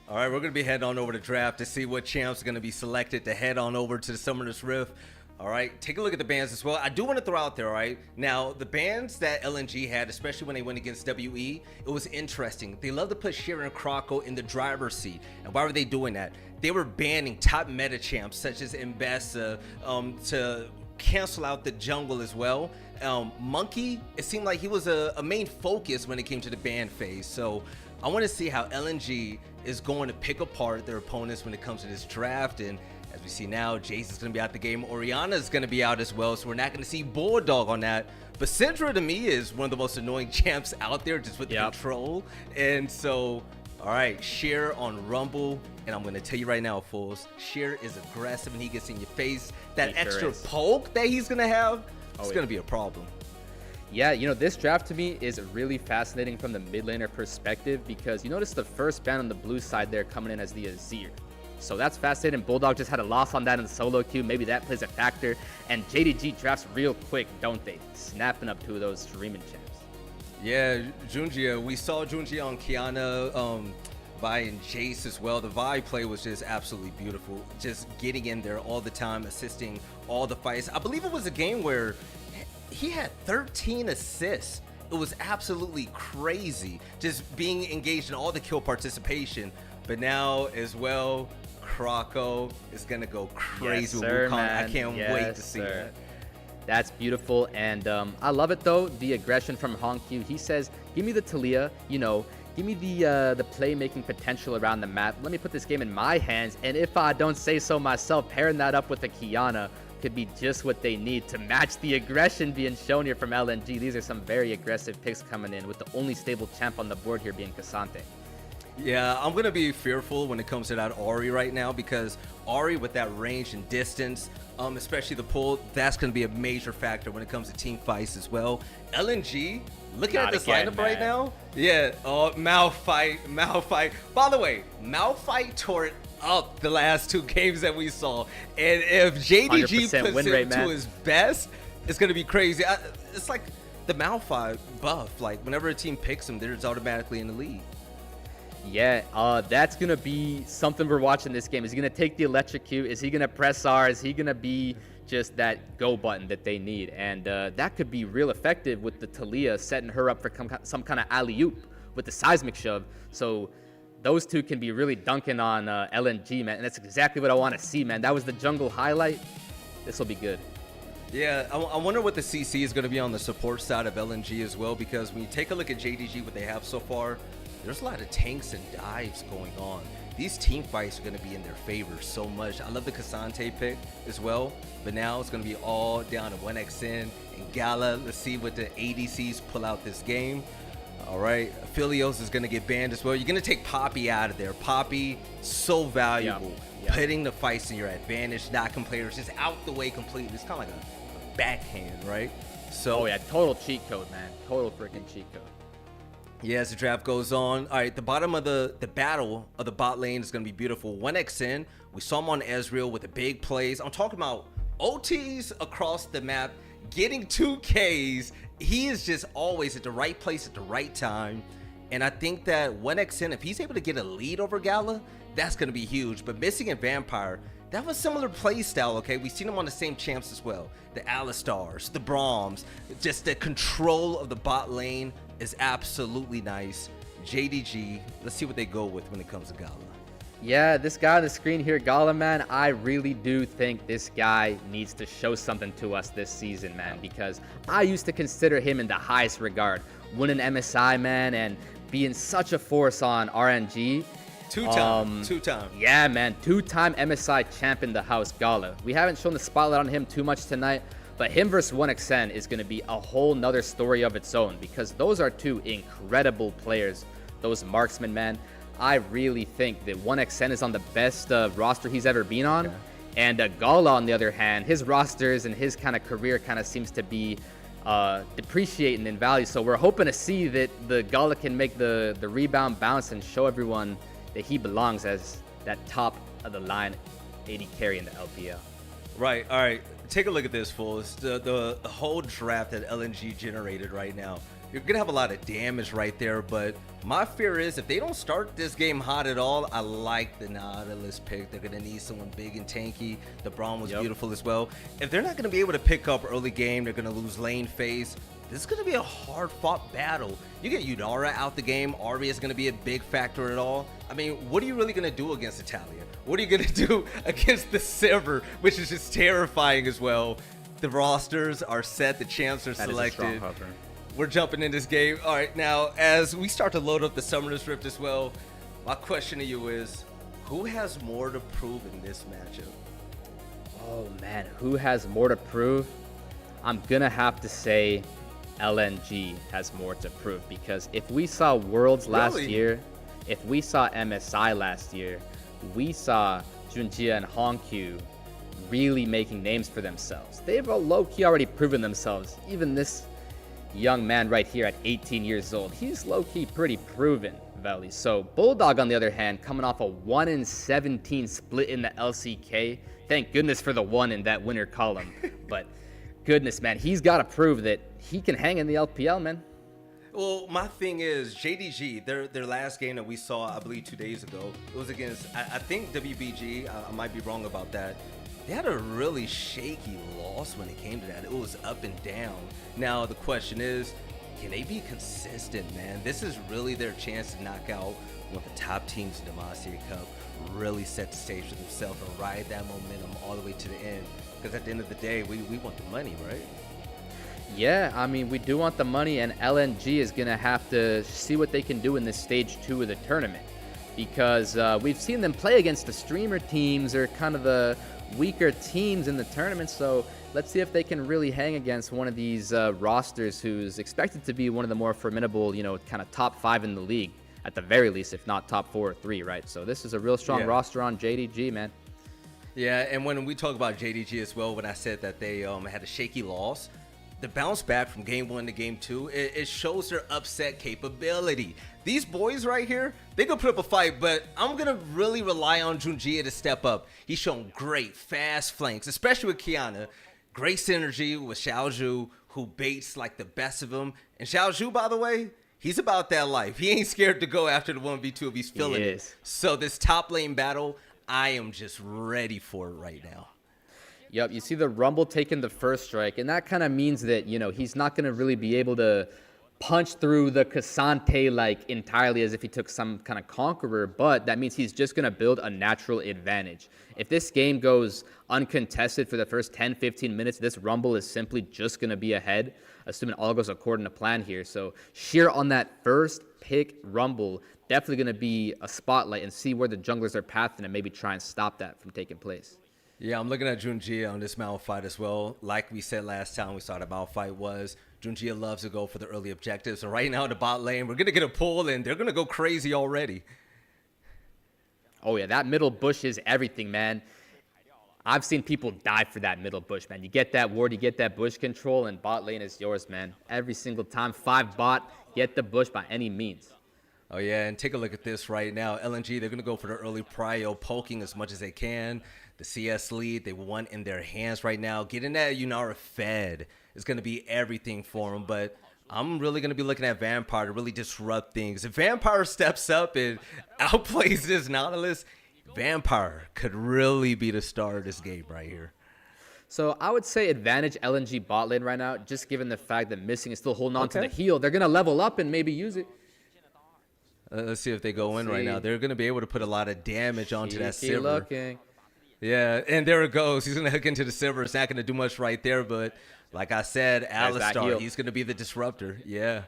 All right, we're going to be heading on over to draft to see what champs are going to be selected to head on over to the Summoner's Rift. All right, take a look at the bans as well. I do want to throw out there, all right? Now, the bans that LNG had, especially when they went against WE, it was interesting. They love to put Sheer and Croco in the driver's seat. And why were they doing that? They were banning top meta champs such as Mbessa to cancel out the jungle as well. Monkey, it seemed like he was a main focus when it came to the ban phase. So I want to see how LNG is going to pick apart their opponents when it comes to this draft. And as we see now, Jace is going to be out the game. Orianna is going to be out as well. So we're not going to see Bulldog on that. But Syndra to me is one of the most annoying champs out there just with the control. And so, all right, Sheer on Rumble. And I'm going to tell you right now, fools, Sheer is aggressive and he gets in your face. That extra poke that he's going to have, it's going to be a problem. Yeah, you know, this draft to me is really fascinating from the mid laner perspective because you notice the first ban on the blue side there coming in as the Azir. So that's fascinating. Bulldog just had a loss on that in the solo queue. Maybe that plays a factor. And JDG drafts real quick, don't they? Snapping up two of those streaming champs. Yeah, Junjia. We saw Junjia on Kiana, Vi and Jace as well. The Vi play was just absolutely beautiful. Just getting in there all the time, assisting all the fights. I believe it was a game where he had 13 assists. It was absolutely crazy just being engaged in all the kill participation. But now as well, Croco is going to go crazy with Wukong. I can't wait to see that. That's beautiful. And I love it, though, the aggression from Hongq. He says, give me the Talia, you know, give me the playmaking potential around the map. Let me put this game in my hands. And if I don't say so myself, pairing that up with a Kiana could be just what they need to match the aggression being shown here from LNG. These are some very aggressive picks coming in with the only stable champ on the board here being Cassante. Yeah, I'm going to be fearful when it comes to that Ahri right now because Ahri with that range and distance, especially the pull, that's going to be a major factor when it comes to team fights as well. LNG, looking at this lineup right now. Yeah, Malphite. By the way, Malphite tore it up the last two games that we saw. And if JDG puts him to his best, it's going to be crazy. It's like the Malphite buff. Like, whenever a team picks him, they're just automatically in the lead. Yeah, that's going to be something we're watching this game. Is he going to take the electrocute? Is he going to press R? Is he going to be just that go button that they need? And that could be real effective with the Talia setting her up for some kind of alley-oop with the seismic shove. So those two can be really dunking on LNG, man. And that's exactly what I want to see, man. That was the jungle highlight. This will be good. Yeah, I wonder what the CC is going to be on the support side of LNG as well, because when you take a look at JDG, what they have so far, there's a lot of tanks and dives going on. These team fights are going to be in their favor so much. I love the Cassante pick as well, but now it's going to be all down to 1xN and Gala. Let's see what the ADCs pull out this game. All right, Philios is going to get banned as well. You're going to take Poppy out of there. Poppy, so valuable. Putting the fights in your advantage, knocking players just out the way completely. It's kind of like a backhand, right? So, oh yeah, total cheat code, man. Total freaking cheat code. Yeah, as the draft goes on. All right, the bottom of the battle of the bot lane is going to be beautiful. 1xN, we saw him on Ezreal with the big plays. I'm talking about OTs across the map, getting 2Ks. He is just always at the right place at the right time. And I think that 1xN, if he's able to get a lead over Gala, that's going to be huge. But missing in Vampire, that was similar play style, okay? We've seen him on the same champs as well. The Alistars, the Brahms, just the control of the bot lane is absolutely nice. JDG, let's see what they go with when it comes to Gala. Yeah, this guy on the screen here, Gala, man, I really do think this guy needs to show something to us this season, man, because I used to consider him in the highest regard. Winning MSI, man, and being such a force on RNG. Two-time. Yeah, man, two-time MSI champ in the house, Gala. We haven't shown the spotlight on him too much tonight, but him versus 1xN is going to be a whole nother story of its own because those are two incredible players, those marksmen, man. I really think that 1xN is on the best roster he's ever been on. Yeah. And Gala, on the other hand, his rosters and his kind of career kind of seems to be depreciating in value. So we're hoping to see that the Gala can make the rebound bounce and show everyone that he belongs as that top of the line AD carry in the LPL. Right. All right. Take a look at this, fools. The whole draft that LNG generated right now. You're going to have a lot of damage right there, but my fear is if they don't start this game hot at all, I like the Nautilus pick. They're going to need someone big and tanky. The Braum was beautiful as well. If they're not going to be able to pick up early game, they're going to lose lane phase. This is going to be a hard-fought battle. You get Udara out the game. Arby is going to be a big factor at all. I mean, what are you really going to do against Italia? What are you going to do against the Silver, which is just terrifying as well? The rosters are set. The champs are That is a strong selected. hover. We're jumping in this game. All right, now, as we start to load up the Summoner's Rift as well, my question to you is, who has more to prove in this matchup? Oh man, who has more to prove? I'm gonna have to say LNG has more to prove, because if we saw Worlds last Really? year, if we saw MSI last year, we saw Junjie and Hongq really making names for themselves. They've low-key already proven themselves. Even this young man right here at 18 years old, he's low-key pretty proven, Veli. So Bulldog, on the other hand, coming off a 1-in-17 split in the LCK. Thank goodness for the one in that winner column. But goodness, man, he's got to prove that he can hang in the LPL, man. Well, my thing is, JDG, their last game that we saw, I believe 2 days ago, it was against, I think WBG, I might be wrong about that. They had a really shaky loss when it came to that. It was up and down. Now, the question is, can they be consistent, man? This is really their chance to knock out one of the top teams in the Demacia Cup, really set the stage for themselves and ride that momentum all the way to the end. Because at the end of the day, we want the money, right? Yeah, I mean, we do want the money, and LNG is going to have to see what they can do in this stage 2 of the tournament. Because we've seen them play against the streamer teams or kind of the weaker teams in the tournament, so let's see if they can really hang against one of these rosters who's expected to be one of the more formidable, you know, kind of top 5 in the league, at the very least, if not top 4 or 3, right? So this is a real strong roster on JDG, man. Yeah, and when we talk about JDG as well, when I said that they had a shaky loss, the bounce back from game 1 to game 2, it shows their upset capability. These boys right here, they could put up a fight, but I'm going to really rely on Junjie to step up. He's shown great fast flanks, especially with Kiana. Great synergy with Xiaozhu, who baits like the best of them. And Xiaozhu, by the way, he's about that life. He ain't scared to go after the 1v2 if he's feeling it. So this top lane battle, I am just ready for it right now. Yep, you see the Rumble taking the first strike, and that kind of means that, you know, he's not going to really be able to punch through the Cassante like entirely as if he took some kind of conqueror, but that means he's just going to build a natural advantage. If this game goes uncontested for the first 10-15 minutes, this Rumble is simply just going to be ahead, assuming all goes according to plan here. So Sheer on that first pick Rumble, definitely going to be a spotlight and see where the junglers are pathing and maybe try and stop that from taking place. Yeah, I'm looking at Junjie on this Mount fight as well. Like we said last time we saw the Mount fight was, Junjie loves to go for the early objectives. So right now in the bot lane, we're going to get a pull, and they're going to go crazy already. Oh, yeah, that middle bush is everything, man. I've seen people die for that middle bush, man. You get that ward, you get that bush control, and bot lane is yours, man. Every single time, 5 bot, get the bush by any means. Oh, yeah, and take a look at this right now. LNG, they're going to go for the early prio, poking as much as they can. The CS lead, they want in their hands right now. Getting that Yunara fed is going to be everything for them, but I'm really going to be looking at Vampire to really disrupt things. If Vampire steps up and outplays this Nautilus, Vampire could really be the star of this game right here. So I would say advantage LNG bot lane right now, just given the fact that Missing is still holding on to the heal. They're going to level up and maybe use it. Let's see if they go in right now. They're going to be able to put a lot of damage onto that Sivir. Looking. Yeah, and there it goes. He's going to hook into the Sivir. It's not going to do much right there, but like I said, Alistar, he's going to be the disruptor. Yeah.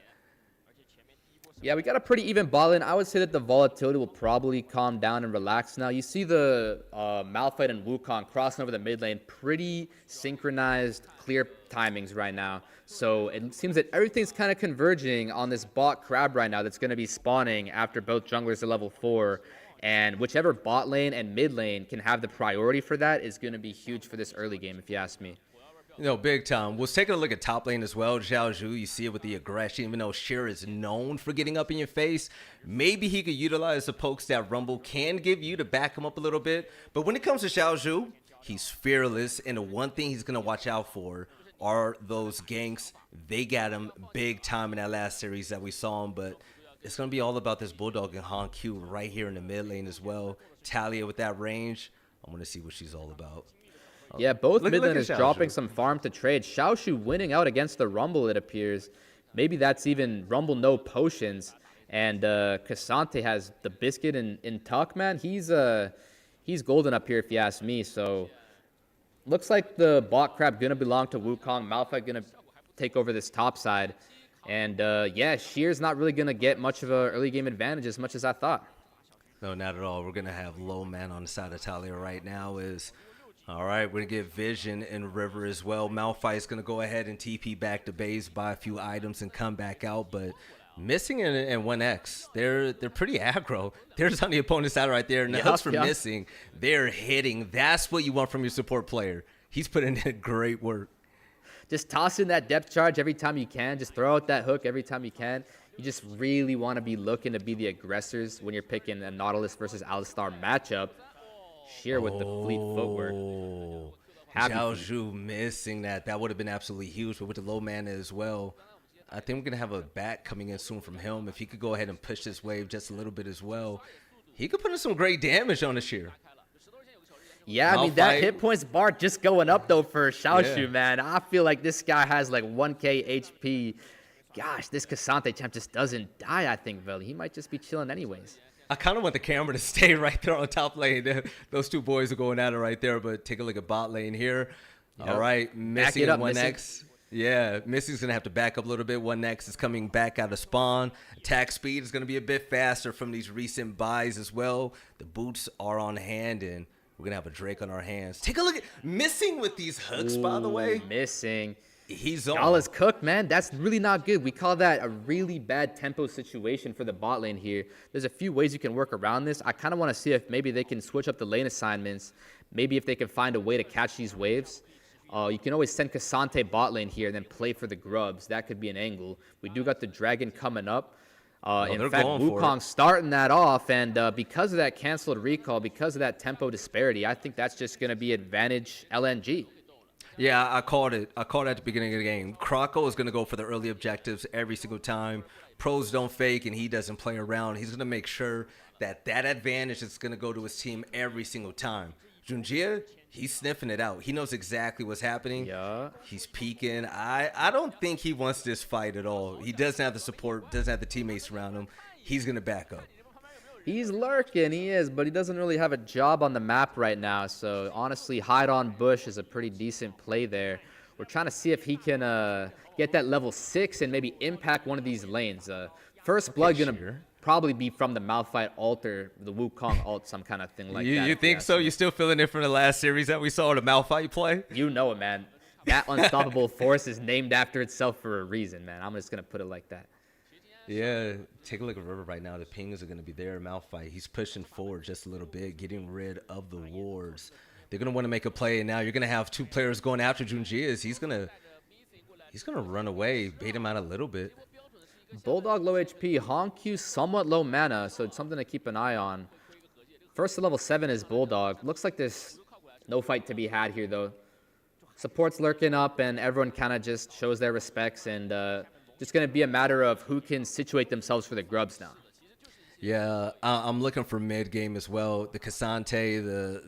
Yeah, we got a pretty even bot lane. I would say that the volatility will probably calm down and relax now. You see the Malphite and Wukong crossing over the mid lane. Pretty synchronized, clear timings right now. So it seems that everything's kind of converging on this bot crab right now that's going to be spawning after both junglers are level 4. And whichever bot lane and mid lane can have the priority for that is going to be huge for this early game, if you ask me. You know, big time. We'll take a look at top lane as well. Xiaozhu, you see it with the aggression. Even though Sheer is known for getting up in your face, maybe he could utilize the pokes that Rumble can give you to back him up a little bit. But when it comes to Xiaozhu, he's fearless. And the one thing he's going to watch out for are those ganks. They got him big time in that last series that we saw him. But it's going to be all about this Bulldog and Hongq right here in the mid lane as well. Talia with that range. I want to see what she's all about. Yeah, both mid lane is dropping some farm to trade. Xiaoshu winning out against the Rumble, it appears. Maybe that's even Rumble no potions. And Cassante has the biscuit in tuck, man. He's golden up here if you ask me. So looks like the bot crab gonna belong to Wukong. Malphite gonna take over this top side. And yeah, Sheer's not really gonna get much of a early game advantage as much as I thought. No, not at all. We're going to have low man on the side of Talia right now is, all right, we're going to get Vision and River as well. Malphite's going to go ahead and TP back to base, buy a few items, and come back out. But Missing and 1X, they're pretty aggro. There's on the opponent's side right there. And the hooks for Missing, they're hitting. That's what you want from your support player. He's putting in great work. Just toss in that depth charge every time you can. Just throw out that hook every time you can. You just really want to be looking to be the aggressors when you're picking a Nautilus versus Alistar matchup. Sheer with the fleet footwork. Zhao Zhu missing that. That would have been absolutely huge. But with the low mana as well, I think we're going to have a bat coming in soon from him. If he could go ahead and push this wave just a little bit as well, he could put in some great damage on the Sheer. Yeah, I mean, that hit points bar just going up, though, for Xiaoshu, man. I feel like this guy has like 1k HP. Gosh, this Cassante champ just doesn't die, I think, Veli. He might just be chilling anyways. I kind of want the camera to stay right there on top lane. Those two boys are going at it right there, but take a look at bot lane here. Yep. All right, Missing 1X. Yeah, Missy's going to have to back up a little bit. 1X is coming back out of spawn. Attack speed is going to be a bit faster from these recent buys as well. The boots are on hand, and we're going to have a Drake on our hands. Take a look at Missing with these hooks, by the way. Missing. He's on. All is cooked, man. That's really not good. We call that a really bad tempo situation for the bot lane here. There's a few ways you can work around this. I kind of want to see if maybe they can switch up the lane assignments. Maybe if they can find a way to catch these waves. You can always send Cassante bot lane here and then play for the grubs. That could be an angle. We do got the dragon coming up. In fact, Wukong starting that off, and because of that canceled recall, because of that tempo disparity, I think that's just going to be advantage LNG. Yeah, I called it. I called it at the beginning of the game. Croco is going to go for the early objectives every single time. Pros don't fake, and he doesn't play around. He's going to make sure that that advantage is going to go to his team every single time. Junjia, he's sniffing it out. He knows exactly what's happening. Yeah. He's peeking. I don't think he wants this fight at all. He doesn't have the support, doesn't have the teammates around him. He's going to back up. He's lurking, he is, but he doesn't really have a job on the map right now. So, honestly, hide on bush is a pretty decent play there. We're trying to see if he can get that level 6 and maybe impact one of these lanes. First blood going to probably be from the Malphite ult or the Wukong ult, some kind of thing like that. You think so? You still feeling it from the last series that we saw the Malphite play? You know it, man. That unstoppable force is named after itself for a reason, man. I'm just going to put it like that. Yeah, take a look at River right now. The pings are going to be there. Malphite, he's pushing forward just a little bit, getting rid of the wards. They're going to want to make a play, and now you're going to have two players going after Junjias. He's going to run away, bait him out a little bit. Bulldog low HP, Honq somewhat low mana, so it's something to keep an eye on. First to level 7 is Bulldog. Looks like there's no fight to be had here, though. Support's lurking up, and everyone kind of just shows their respects, and just going to be a matter of who can situate themselves for the grubs now. Yeah, I'm looking for mid game as well. The Cassante,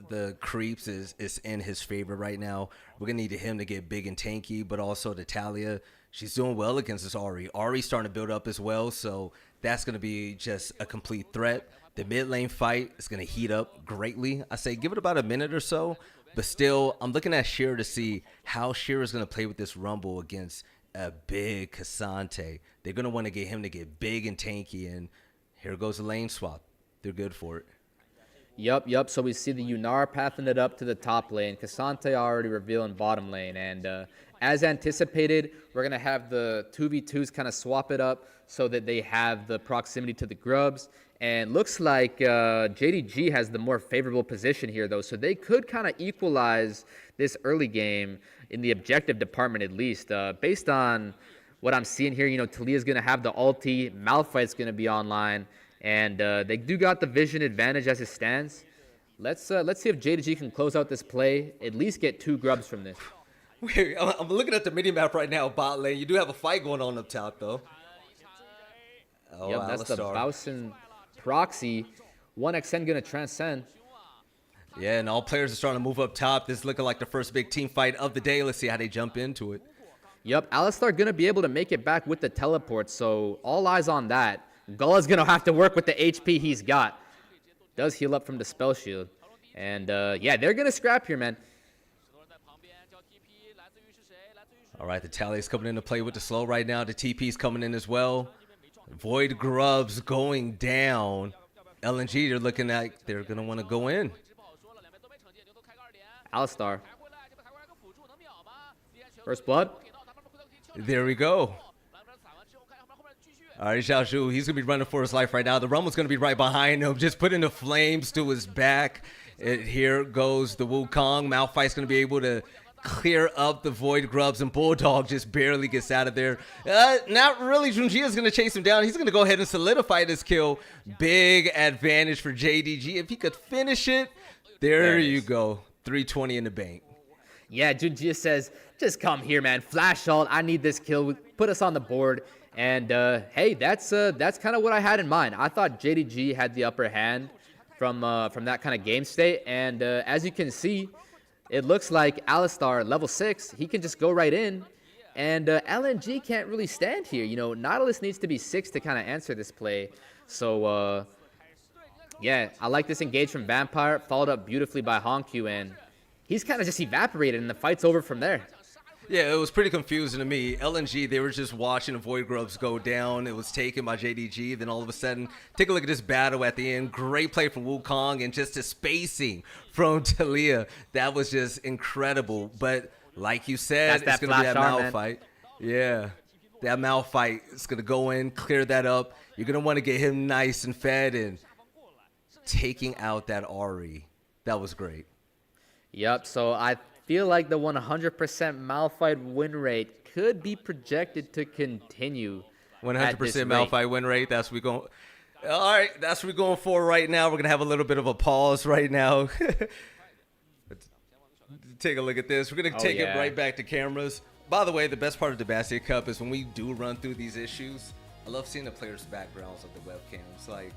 the creeps is in his favor right now. We're going to need him to get big and tanky, but also the Talia. She's doing well against this Ahri. Ahri's starting to build up as well, so that's going to be just a complete threat. The mid lane fight is going to heat up greatly. I say give it about a minute or so, but still, I'm looking at Sheer to see how Sheer is going to play with this Rumble against a big Cassante. They're going to want to get him to get big and tanky, and here goes the lane swap. They're good for it. Yup. So we see the Yunar pathing it up to the top lane. Cassante already revealing bottom lane, and as anticipated, we're going to have the 2v2s kind of swap it up so that they have the proximity to the grubs. And looks like JDG has the more favorable position here, though. So they could kind of equalize this early game in the objective department, at least. Based on what I'm seeing here, you know, Talia's going to have the ulti. Malphite's going to be online. And they do got the vision advantage as it stands. Let's see if JDG can close out this play, at least get 2 grubs from this. Wait, I'm looking at the mini-map right now, bot lane. You do have a fight going on up top, though. Oh, yep, that's the Bowson proxy. 1xn going to transcend. Yeah, and all players are starting to move up top. This is looking like the first big team fight of the day. Let's see how they jump into it. Yep, Alistar going to be able to make it back with the teleport, so all eyes on that. Gulla's going to have to work with the HP he's got. Does heal up from the spell shield. And, yeah, they're going to scrap here, man. All right, the tally's coming into play with the slow right now. The TP's coming in as well. Void Grubs going down. LNG, they're looking like they're going to want to go in. Alistar. First blood. There we go. All right, Xiao Zhu, he's going to be running for his life right now. The Rumble's going to be right behind him, just putting the flames to his back. Here goes the Wukong. Malphite's going to be able to clear up the Void Grubs, and Bulldog just barely gets out of there. Not really. Junji is going to chase him down. He's going to go ahead and solidify this kill. Big advantage for JDG. If he could finish it, there you go. 320 in the bank. Yeah, Junji says, just come here, man. Flash ult. I need this kill. Put us on the board. And hey, that's kind of what I had in mind. I thought JDG had the upper hand from that kind of game state. And as you can see, it looks like Alistar, level 6, he can just go right in. And LNG can't really stand here. You know, Nautilus needs to be 6 to kind of answer this play. So, yeah, I like this engage from Vampire, followed up beautifully by Honkyu, and he's kind of just evaporated, and the fight's over from there. Yeah, it was pretty confusing to me. LNG, they were just watching the Void Grubs go down. It was taken by JDG. Then all of a sudden, take a look at this battle at the end. Great play from Wukong, and just the spacing from Talia. That was just incredible. But like you said, it's going to be that Malphite. Yeah, that Malphite is going to go in, clear that up. You're going to want to get him nice and fed, and taking out that Ahri. That was great. Yep, so I feel like the 100% Malphite win rate could be projected to continue. 100% Malphite win rate. That's what we're going. All right, that's what we're going for right now. We're gonna have a little bit of a pause right now. Take a look at this. We're gonna take it right back to cameras. By the way, the best part of the Demacia Cup is when we do run through these issues. I love seeing the players' backgrounds of the webcams. Like,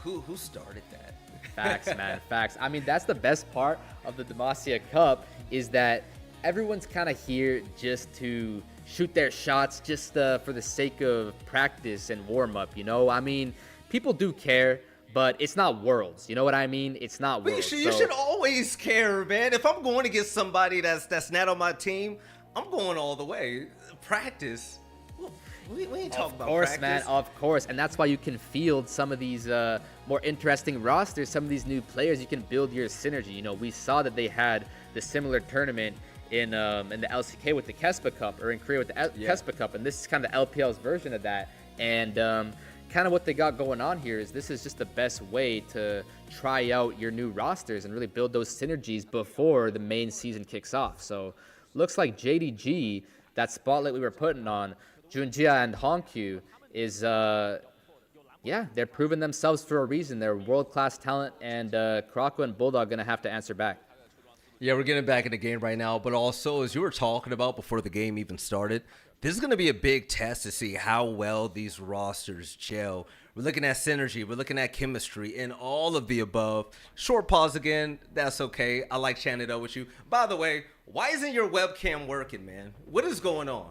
who started that? Facts, man, facts. I mean, that's the best part of the Demacia Cup, is that everyone's kind of here just to shoot their shots, just for the sake of practice and warm-up, you know? I mean, people do care, but it's not Worlds, you know what I mean? It's not Worlds. You should always care, man. If I'm going against somebody that's not on my team, I'm going all the way. Practice. We ain't talking about practice. Of course, man, of course. And that's why you can field some of these more interesting rosters, some of these new players. You can build your synergy. You know, we saw that they had the similar tournament in the LCK with the Kespa Cup, or in Korea with the Kespa Cup, and this is kind of the LPL's version of that. And kind of what they got going on here is this is just the best way to try out your new rosters and really build those synergies before the main season kicks off. So looks like JDG, that spotlight we were putting on, Junjia and Honkyu, is yeah, they're proving themselves for a reason. They're world-class talent, and Krako and Bulldog going to have to answer back. Yeah, we're getting back in the game right now, but also, as you were talking about before the game even started, this is going to be a big test to see how well these rosters gel. We're looking at synergy, we're looking at chemistry, and all of the above. Short pause again, that's okay. I like chatting it up with you. By the way, why isn't your webcam working, man? What is going on?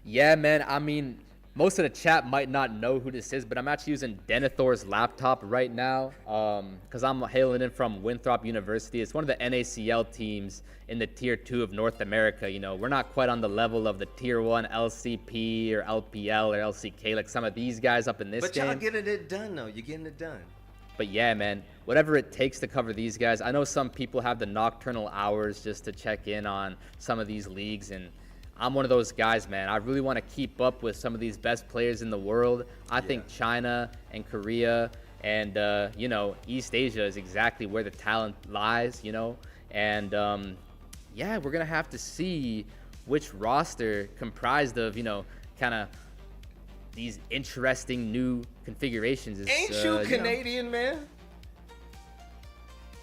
Yeah, man, I mean, most of the chat might not know who this is, but I'm actually using Denethor's laptop right now because I'm hailing in from Winthrop University. It's one of the NACL teams in the Tier 2 of North America. You know, we're not quite on the level of the Tier 1 LCP or LPL or LCK like some of these guys up in this game. But y'all getting it done, though. You're getting it done. But yeah, man, whatever it takes to cover these guys. I know some people have the nocturnal hours just to check in on some of these leagues, and I'm one of those guys, man. I really want to keep up with some of these best players in the world. I think China and Korea and, you know, East Asia is exactly where the talent lies, you know. And, yeah, we're going to have to see which roster comprised of, you know, kind of these interesting new configurations is. Ain't you Canadian, man?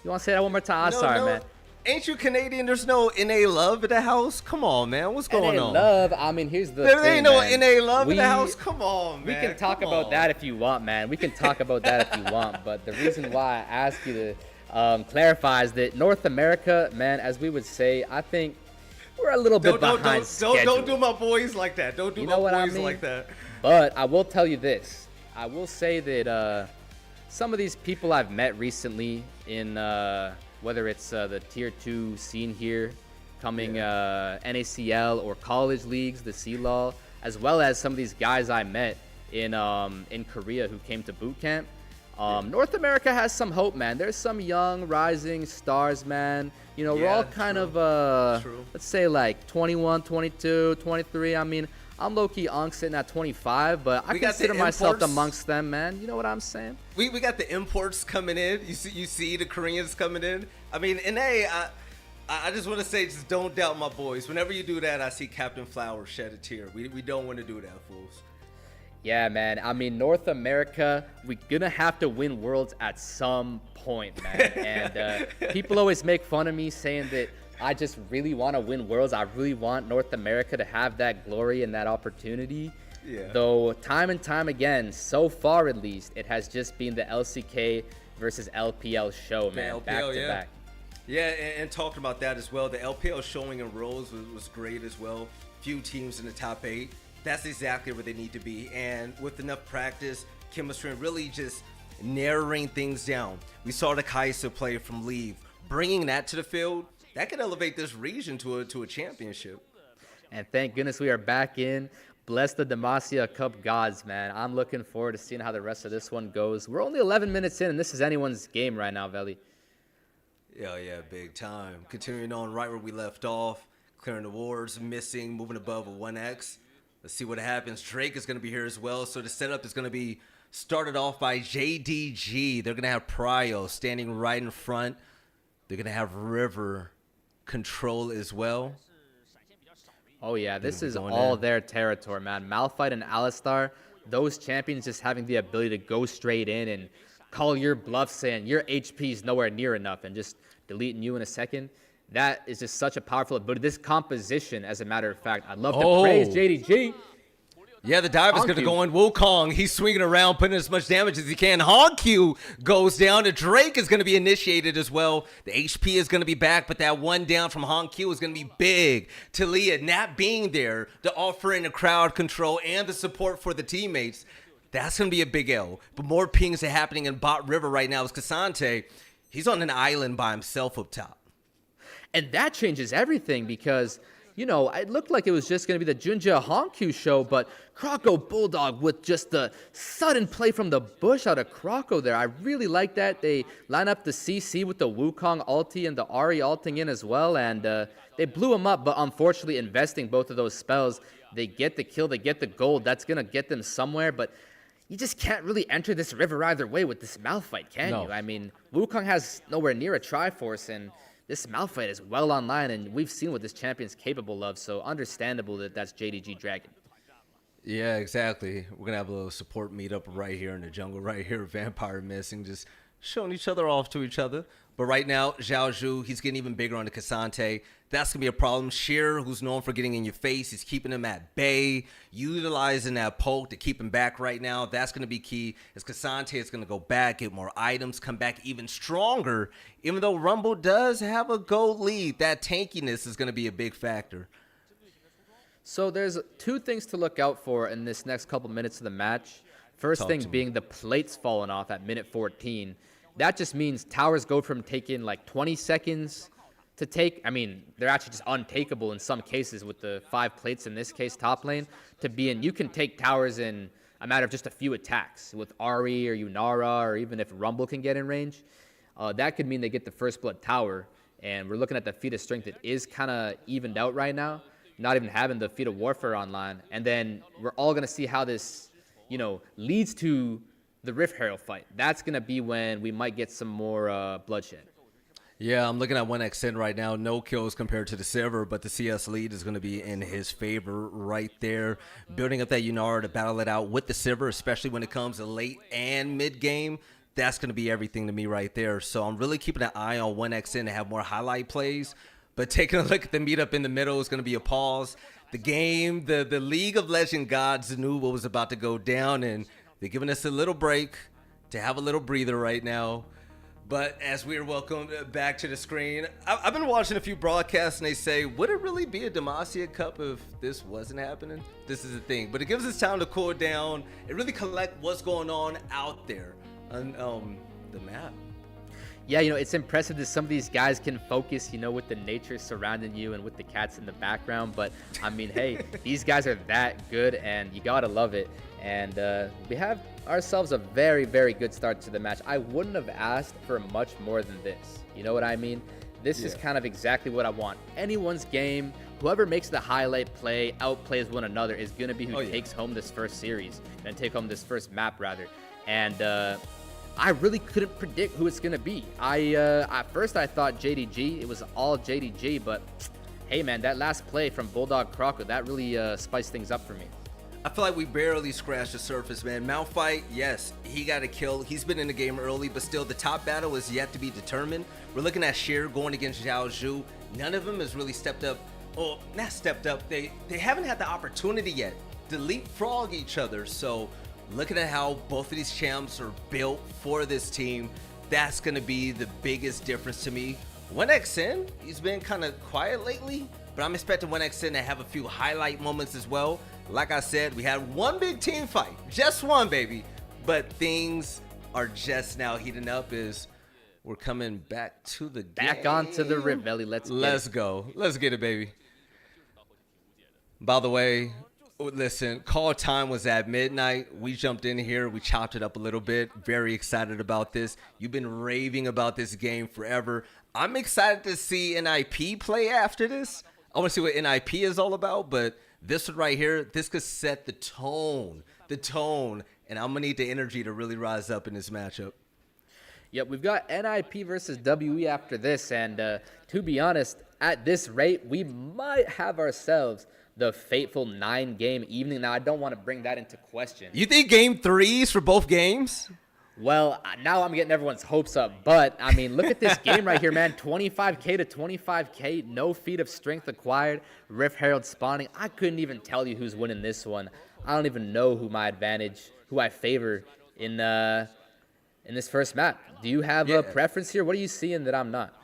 You want to say that one more time? Sorry, man. Ain't you Canadian? There's no NA love in the house? Come on, man. What's going on? Love? I mean, here's the thing, There ain't no NA love in the house? Come on, man. We can talk about that if you want, man. We can talk about that if you want. But the reason why I ask you to clarify is that North America, man, as we would say, I think we're a little bit behind schedule. Don't do my boys like that. Don't do my boys like that. But I will tell you this. I will say that some of these people I've met recently in whether it's the Tier 2 scene here, upcoming NACL or college leagues, the CLAW, as well as some of these guys I met in Korea who came to boot camp. North America has some hope, man. There's some young rising stars, man. You know, we're all kind of let's say like 21, 22, 23. I mean, I'm low-key sitting at 25, but I consider myself amongst them, man. You know what I'm saying? We got the imports coming in. You see the Koreans coming in. I mean, NA, I just want to say, just don't doubt my boys. Whenever you do that, I see Captain Flowers shed a tear. We don't want to do that, fools. Yeah, man. I mean, North America, we're going to have to win Worlds at some point, man. And people always make fun of me saying that I just really want to win Worlds. I really want North America to have that glory and that opportunity. Yeah. Though time and time again, so far at least, it has just been the LCK versus LPL show, man, LPL, back to back. Yeah, and talking about that as well, the LPL showing in roles was great as well. Few teams in the top 8. That's exactly where they need to be. And with enough practice, chemistry, and really just narrowing things down. We saw the Kai'Sa play from Leave. Bringing that to the field, that could elevate this region to a championship. And thank goodness we are back in. Bless the Demacia Cup gods, man. I'm looking forward to seeing how the rest of this one goes. We're only 11 minutes in, and this is anyone's game right now, Veli. Yeah, big time. Continuing on right where we left off. Clearing the wards, missing, moving above a 1x. Let's see what happens. Drake is going to be here as well. So the setup is going to be started off by JDG. They're going to have Pryo standing right in front. They're going to have River control as well. Oh, yeah. This is all their territory, man. Malphite and Alistar, those champions just having the ability to go straight in and call your bluff saying your HP is nowhere near enough and just deleting you in a second. That is just such a powerful ability. This composition, as a matter of fact, I'd love to praise JDG. Yeah, the dive is going to go in. Wukong, he's swinging around, putting as much damage as he can. Hongq goes down. The Drake is going to be initiated as well. The HP is going to be back, but that one down from Hongq is going to be big. Talia not being there to offer in the crowd control and the support for the teammates. That's going to be a big L. But more pings are happening in bot river right now. As Cassante, he's on an island by himself up top. And that changes everything because, you know, it looked like it was just going to be the Junja Hongq show, but Croco Bulldog with just the sudden play from the bush out of Croco there. I really like that. They line up the CC with the Wukong ulti and the Ahri ulting in as well, and they blew him up, but unfortunately investing both of those spells, they get the kill, they get the gold. That's going to get them somewhere, but you just can't really enter this river either way with this Malphite, can you? I mean, Wukong has nowhere near a Triforce, and this Malphite is well online, and we've seen what this champion's capable of, so understandable that that's JDG Dragon. Yeah, exactly. We're going to have a little support meetup right here in the jungle, right here, Vampire Missing, just showing each other off to each other. But right now, Zhao Zhu, he's getting even bigger on the Cassante. That's going to be a problem. Sheer, who's known for getting in your face, he's keeping him at bay, utilizing that poke to keep him back right now. That's going to be key. As Cassante is going to go back, get more items, come back even stronger. Even though Rumble does have a gold lead, that tankiness is going to be a big factor. So there's two things to look out for in this next couple minutes of the match. First thing being the plates falling off at minute 14. That just means towers go from taking like 20 seconds to take. I mean, they're actually just untakeable in some cases with the 5 plates in this case top lane to be in. You can take towers in a matter of just a few attacks with Ahri or Yunara, or even if Rumble can get in range. That could mean they get the first blood tower. And we're looking at the feat of strength that is kind of evened out right now, not even having the feat of warfare online. And then we're all going to see how this, you know, leads to the Rift Herald fight. That's going to be when we might get some more bloodshed. Yeah, I'm looking at 1xN right now. No kills compared to the Silver, but the CS lead is going to be in his favor right there. Building up that Yunara to battle it out with the Silver, especially when it comes to late and mid game. That's going to be everything to me right there. So I'm really keeping an eye on 1xN to have more highlight plays. But taking a look at the meetup in the middle is going to be a pause. The game, the League of Legend gods knew what was about to go down, and they're giving us a little break to have a little breather right now. But as we are welcomed back to the screen, I've been watching a few broadcasts, and they say, would it really be a Damasia Cup if this wasn't happening? This is the thing. But it gives us time to cool down and really collect what's going on out there on the map. yeah, it's impressive that some of these guys can focus, with the nature surrounding you and with the cats in the background. But I mean, hey, these guys are that good, and you gotta love it. And we have ourselves a very, very good start to the match. I wouldn't have asked for much more than this. You know what I mean? This is kind of exactly what I want. Anyone's game, whoever makes the highlight play, outplays one another, is going to be who takes home this first series, and take home this first map, rather. And I really couldn't predict who it's going to be. At first, I thought JDG. It was all JDG, but hey, man, that last play from Bulldog Croco, that really spiced things up for me. I feel like we barely scratched the surface, man. Malphite, yes, he got a kill. He's been in the game early, but still, the top battle is yet to be determined. We're looking at Sheer going against Zhao Zhu. None of them has really stepped up. Oh, not stepped up. They haven't had the opportunity yet to leapfrog each other. So, looking at how both of these champs are built for this team, that's going to be the biggest difference to me. 1xN, he's been kind of quiet lately, but I'm expecting 1xN to have a few highlight moments as well. Like I said, we had one big team fight, just one, baby. But things are just now heating up as we're coming back to the game. Back onto the Rivelli. Let's go. Let's get it, baby. By the way, listen, call time was at midnight. We jumped in here. We chopped it up a little bit. Very excited about this. You've been raving about this game forever. I'm excited to see NiP play after this. I want to see what NiP is all about, but this one right here, this could set the tone, and I'm going to need the energy to really rise up in this matchup. Yep, we've got NiP versus WE after this, and to be honest, at this rate, we might have ourselves the fateful 9-game evening. Now, I don't want to bring that into question. You think game 3s for both games? Well, now I'm getting everyone's hopes up, but, I mean, look at this game right here, man. 25K to 25K, no feat of strength acquired, Rift Herald spawning. I couldn't even tell you who's winning this one. I don't even know who I favor in this first map. Do you have a preference here? What are you seeing that I'm not?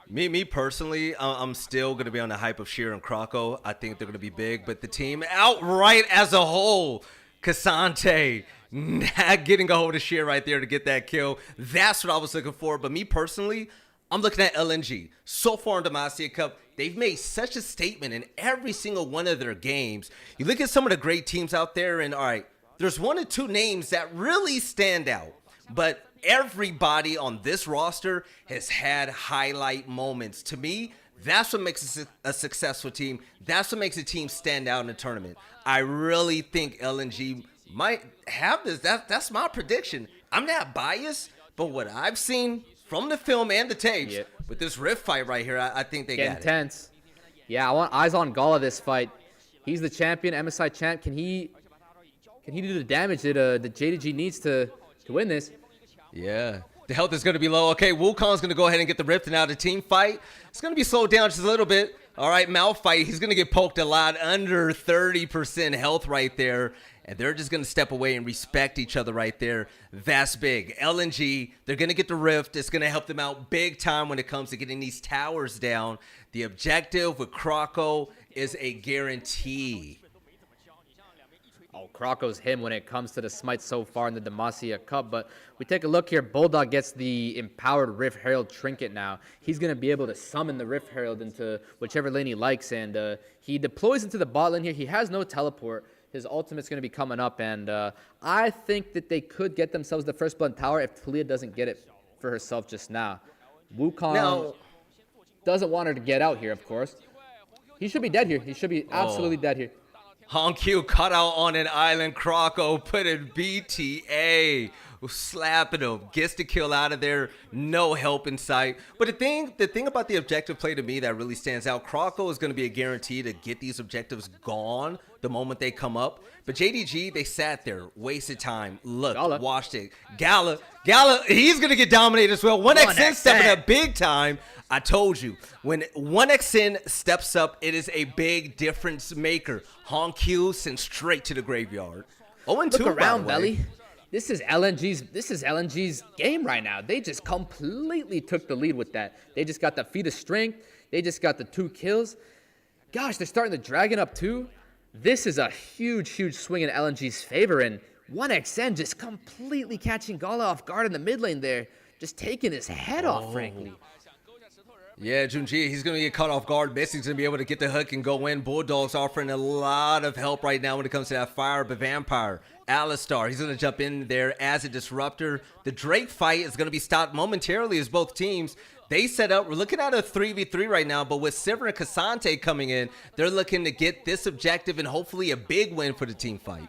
Me personally, I'm still going to be on the hype of Sheer and Croco. I think they're going to be big, but the team outright as a whole, Cassante not getting a hold of Sheer right there to get that kill. That's what I was looking for. But me personally, I'm looking at LNG. So far in Demacia Cup, they've made such a statement in every single one of their games. You look at some of the great teams out there, and all right, there's 1 or 2 names that really stand out. But everybody on this roster has had highlight moments. To me, that's what makes a successful team. That's what makes a team stand out in a tournament. I really think LNG might have this. That's my prediction. I'm not biased, but what I've seen from the film and the tapes with this Rift fight right here, I think they got it. Intense. Yeah, I want eyes on Gala this fight. He's the champion, MSI champ. Can he do the damage that JDG needs to win this? Yeah. The health is going to be low. Okay, Wukong's going to go ahead and get the Rift, and now the team fight. It's going to be slowed down just a little bit. All right, Malphite, he's going to get poked a lot, under 30% health right there. And they're just going to step away and respect each other right there. That's big. LNG, they're going to get the Rift. It's going to help them out big time when it comes to getting these towers down. The objective with Croco is a guarantee. Oh, Croco's him when it comes to the smite so far in the Damasia Cup. But we take a look here. Bulldog gets the empowered Rift Herald trinket now. He's going to be able to summon the Rift Herald into whichever lane he likes. And he deploys into the bot lane here. He has no teleport. His ultimate's going to be coming up. And I think that they could get themselves the first blood tower if Talia doesn't get it for herself just now. Wukong doesn't want her to get out here, of course. He should be dead here. He should be absolutely dead here. Hongq cut out on an island. Croco put in BTA. Slapping him. Gets the kill out of there. No help in sight. But the thing about the objective play to me that really stands out, Croco is going to be a guarantee to get these objectives gone the moment they come up. But JDG, they sat there, wasted time. Look, Gala. watched it. Gala, he's going to get dominated as well. 1xN stepping up big time. I told you, when 1xN steps up, it is a big difference maker. Hongq sent straight to the graveyard. 0-2, Look around, by the way. Belly. This is LNG's game right now. They just completely took the lead with that. They just got the feat of strength. They just got the 2 kills. Gosh, they're starting the dragon up too. This is a huge swing in LNG's favor, and 1xN just completely catching Gala off guard in the mid lane there. just taking his head off, frankly. Yeah, Junji, he's going to get caught off guard. Missing's going to be able to get the hook and go in. Bulldog's offering a lot of help right now when it comes to that fire, but Vampire, Alistar, he's going to jump in there as a disruptor. The Drake fight is going to be stopped momentarily as both teams, they set up. We're looking at a 3v3 right now, but with Sivir and Cassante coming in, they're looking to get this objective and hopefully a big win for the team fight.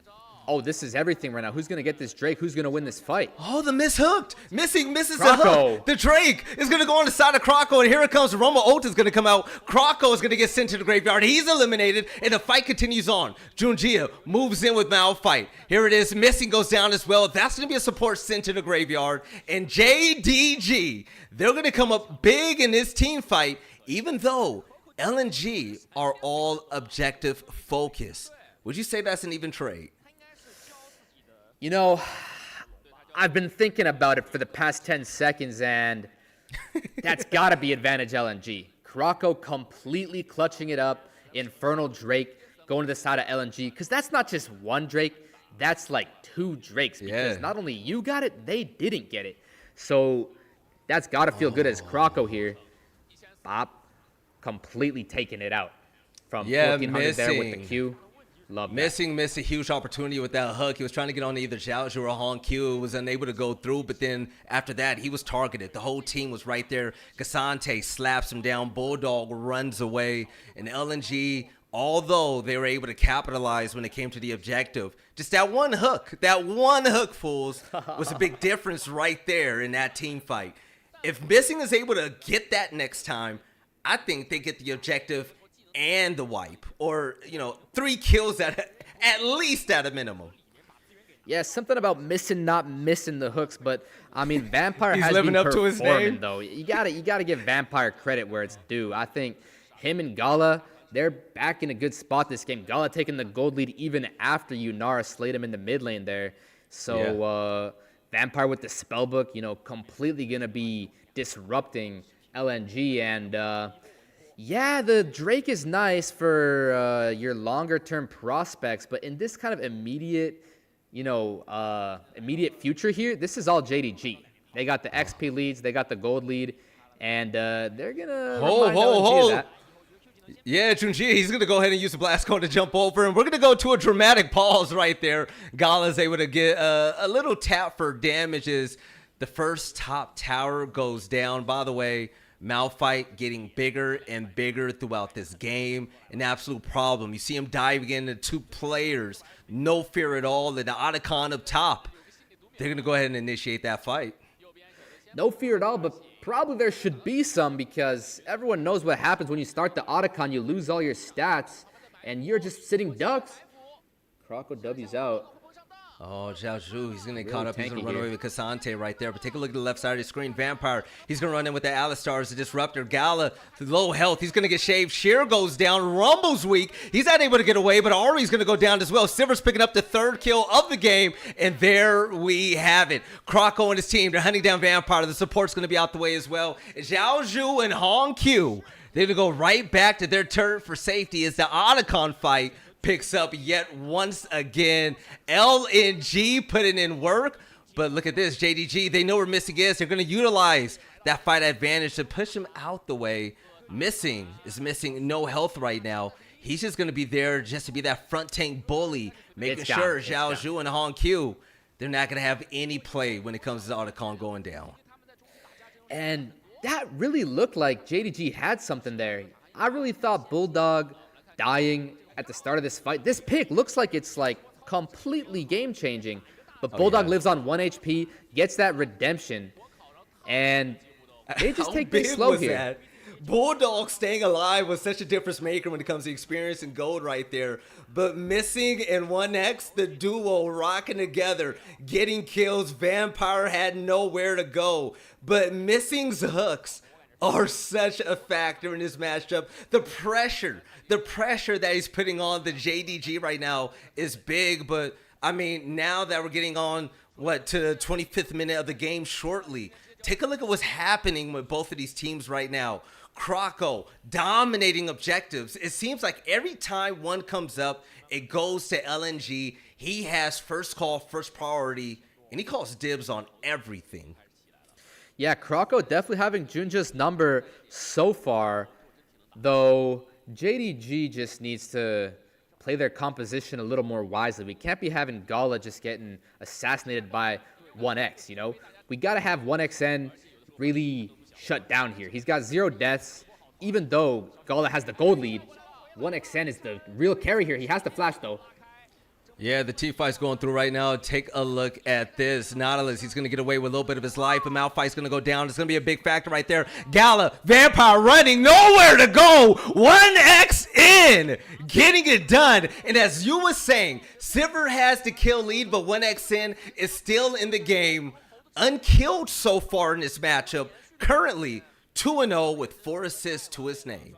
Oh, this is everything right now. Who's going to get this Drake? Who's going to win this fight? Oh, the miss hooked. Missing misses Croco. the hook. The Drake is going to go on the side of Croco, and here it comes. Roma ult is going to come out. Croco is going to get sent to the graveyard. He's eliminated, and the fight continues on. Junjia moves in with Malphite. Here it is. Missing goes down as well. That's going to be a support sent to the graveyard. And JDG, they're going to come up big in this team fight, even though LNG are all objective focused. Would you say that's an even trade? You know, I've been thinking about it for the past 10 seconds, and that's got to be advantage LNG. Croco completely clutching it up. Infernal Drake going to the side of LNG, because that's not just one Drake. That's like 2 Drakes, because not only you got it, they didn't get it. So that's got to feel good as Croco here. Bop, completely taking it out from 1400 there with the Q. Love Missing missed a huge opportunity with that hook. He was trying to get on either Xiaozhu or Hong Q. Was unable to go through, but then after that, he was targeted. The whole team was right there. Cassante slaps him down. Bulldog runs away. And LNG, although they were able to capitalize when it came to the objective, just that one hook, fools, was a big difference right there in that team fight. If Missing is able to get that next time, I think they get the objective and the wipe, or 3 kills at least at a minimum. Yeah, something about not missing the hooks, but I mean, Vampire He's has living been up to his name, though. You gotta give Vampire credit where it's due. I think him and Gala, they're back in a good spot this game. Gala taking the gold lead even after Yunara slayed him in the mid lane there. So Vampire with the spellbook, completely gonna be disrupting LNG, and yeah, the Drake is nice for your longer-term prospects, but in this kind of immediate future here, this is all JDG. They got the XP leads, they got the gold lead, and they're gonna remind LNG of that. Yeah, Junji, he's going to go ahead and use the blast cone to jump over, and we're going to go to a dramatic pause right there. Gala's able to get a little tap for damages. The first top tower goes down. By the way, Malphite getting bigger and bigger throughout this game. An absolute problem. You see him diving into 2 players. No fear at all. And the Otacon up top. They're going to go ahead and initiate that fight. No fear at all, but probably there should be some, because everyone knows what happens when you start the Otacon. You lose all your stats, and you're just sitting ducks. Croco W's out. Oh, Xiaozhu, he's going to get caught up. He's going to run away with Cassante right there. But take a look at the left side of the screen. Vampire, he's going to run in with the Alistar as a disruptor. Gala, low health. He's going to get shaved. Sheer goes down. Rumble's weak. He's not able to get away, but Ari's going to go down as well. Sivir's picking up the 3rd kill of the game. And there we have it. Croco and his team, they're hunting down Vampire. The support's going to be out the way as well. Xiaozhu and Hong Q, they're going to go right back to their turret for safety as the Otacon fight picks up yet once again. LNG putting in work, but look at this. JDG, they know where Missing is. They're going to utilize that fight advantage to push him out the way. Missing is missing no health right now. He's just going to be there just to be that front tank bully, making sure Xiaozhu and Hong Q, they're not going to have any play when it comes to Otacon going down. And that really looked like JDG had something there. I really thought Bulldog dying at the start of this fight. This pick looks like it's like completely game-changing, but Bulldog lives on 1 HP, gets that redemption, and they just take things slow here. That? Bulldog staying alive was such a difference maker when it comes to experience and gold right there. But Missing and 1X, the duo rocking together, getting kills. Vampire had nowhere to go. But Missing's hooks are such a factor in this matchup. The pressure that he's putting on the JDG right now is big. But I mean, now that we're getting on to the 25th minute of the game shortly, take a look at what's happening with both of these teams right now. Croco dominating objectives. It seems like every time one comes up, it goes to LNG. He has first call, first priority, and he calls dibs on everything. Yeah, Krakow definitely having Junja's number so far, though JDG just needs to play their composition a little more wisely. We can't be having Gala just getting assassinated by 1X, you know? We got to have 1XN really shut down here. He's got 0 deaths. Even though Gala has the gold lead, 1XN is the real carry here. He has the flash, though. Yeah, the team fight's going through right now. Take a look at this. Nautilus, he's going to get away with a little bit of his life. A Malphite's going to go down. It's going to be a big factor right there. Gala, Vampire running, nowhere to go. 1X in, getting it done. And as you were saying, Sivir has the kill lead, but 1X in is still in the game. Unkilled so far in this matchup. Currently 2-0 with 4 assists to his name.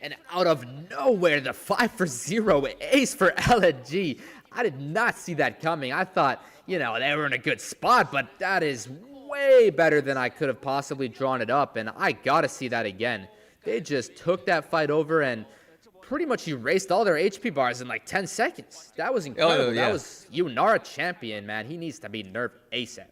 And out of nowhere, the 5-for-0 ace for LNG. I did not see that coming. I thought, you know, they were in a good spot, but that is way better than I could have possibly drawn it up, and I gotta see that again. They just took that fight over and pretty much erased all their HP bars in like 10 seconds. That was incredible. Yeah. That was Yunara champion, man. He needs to be nerfed ASAP.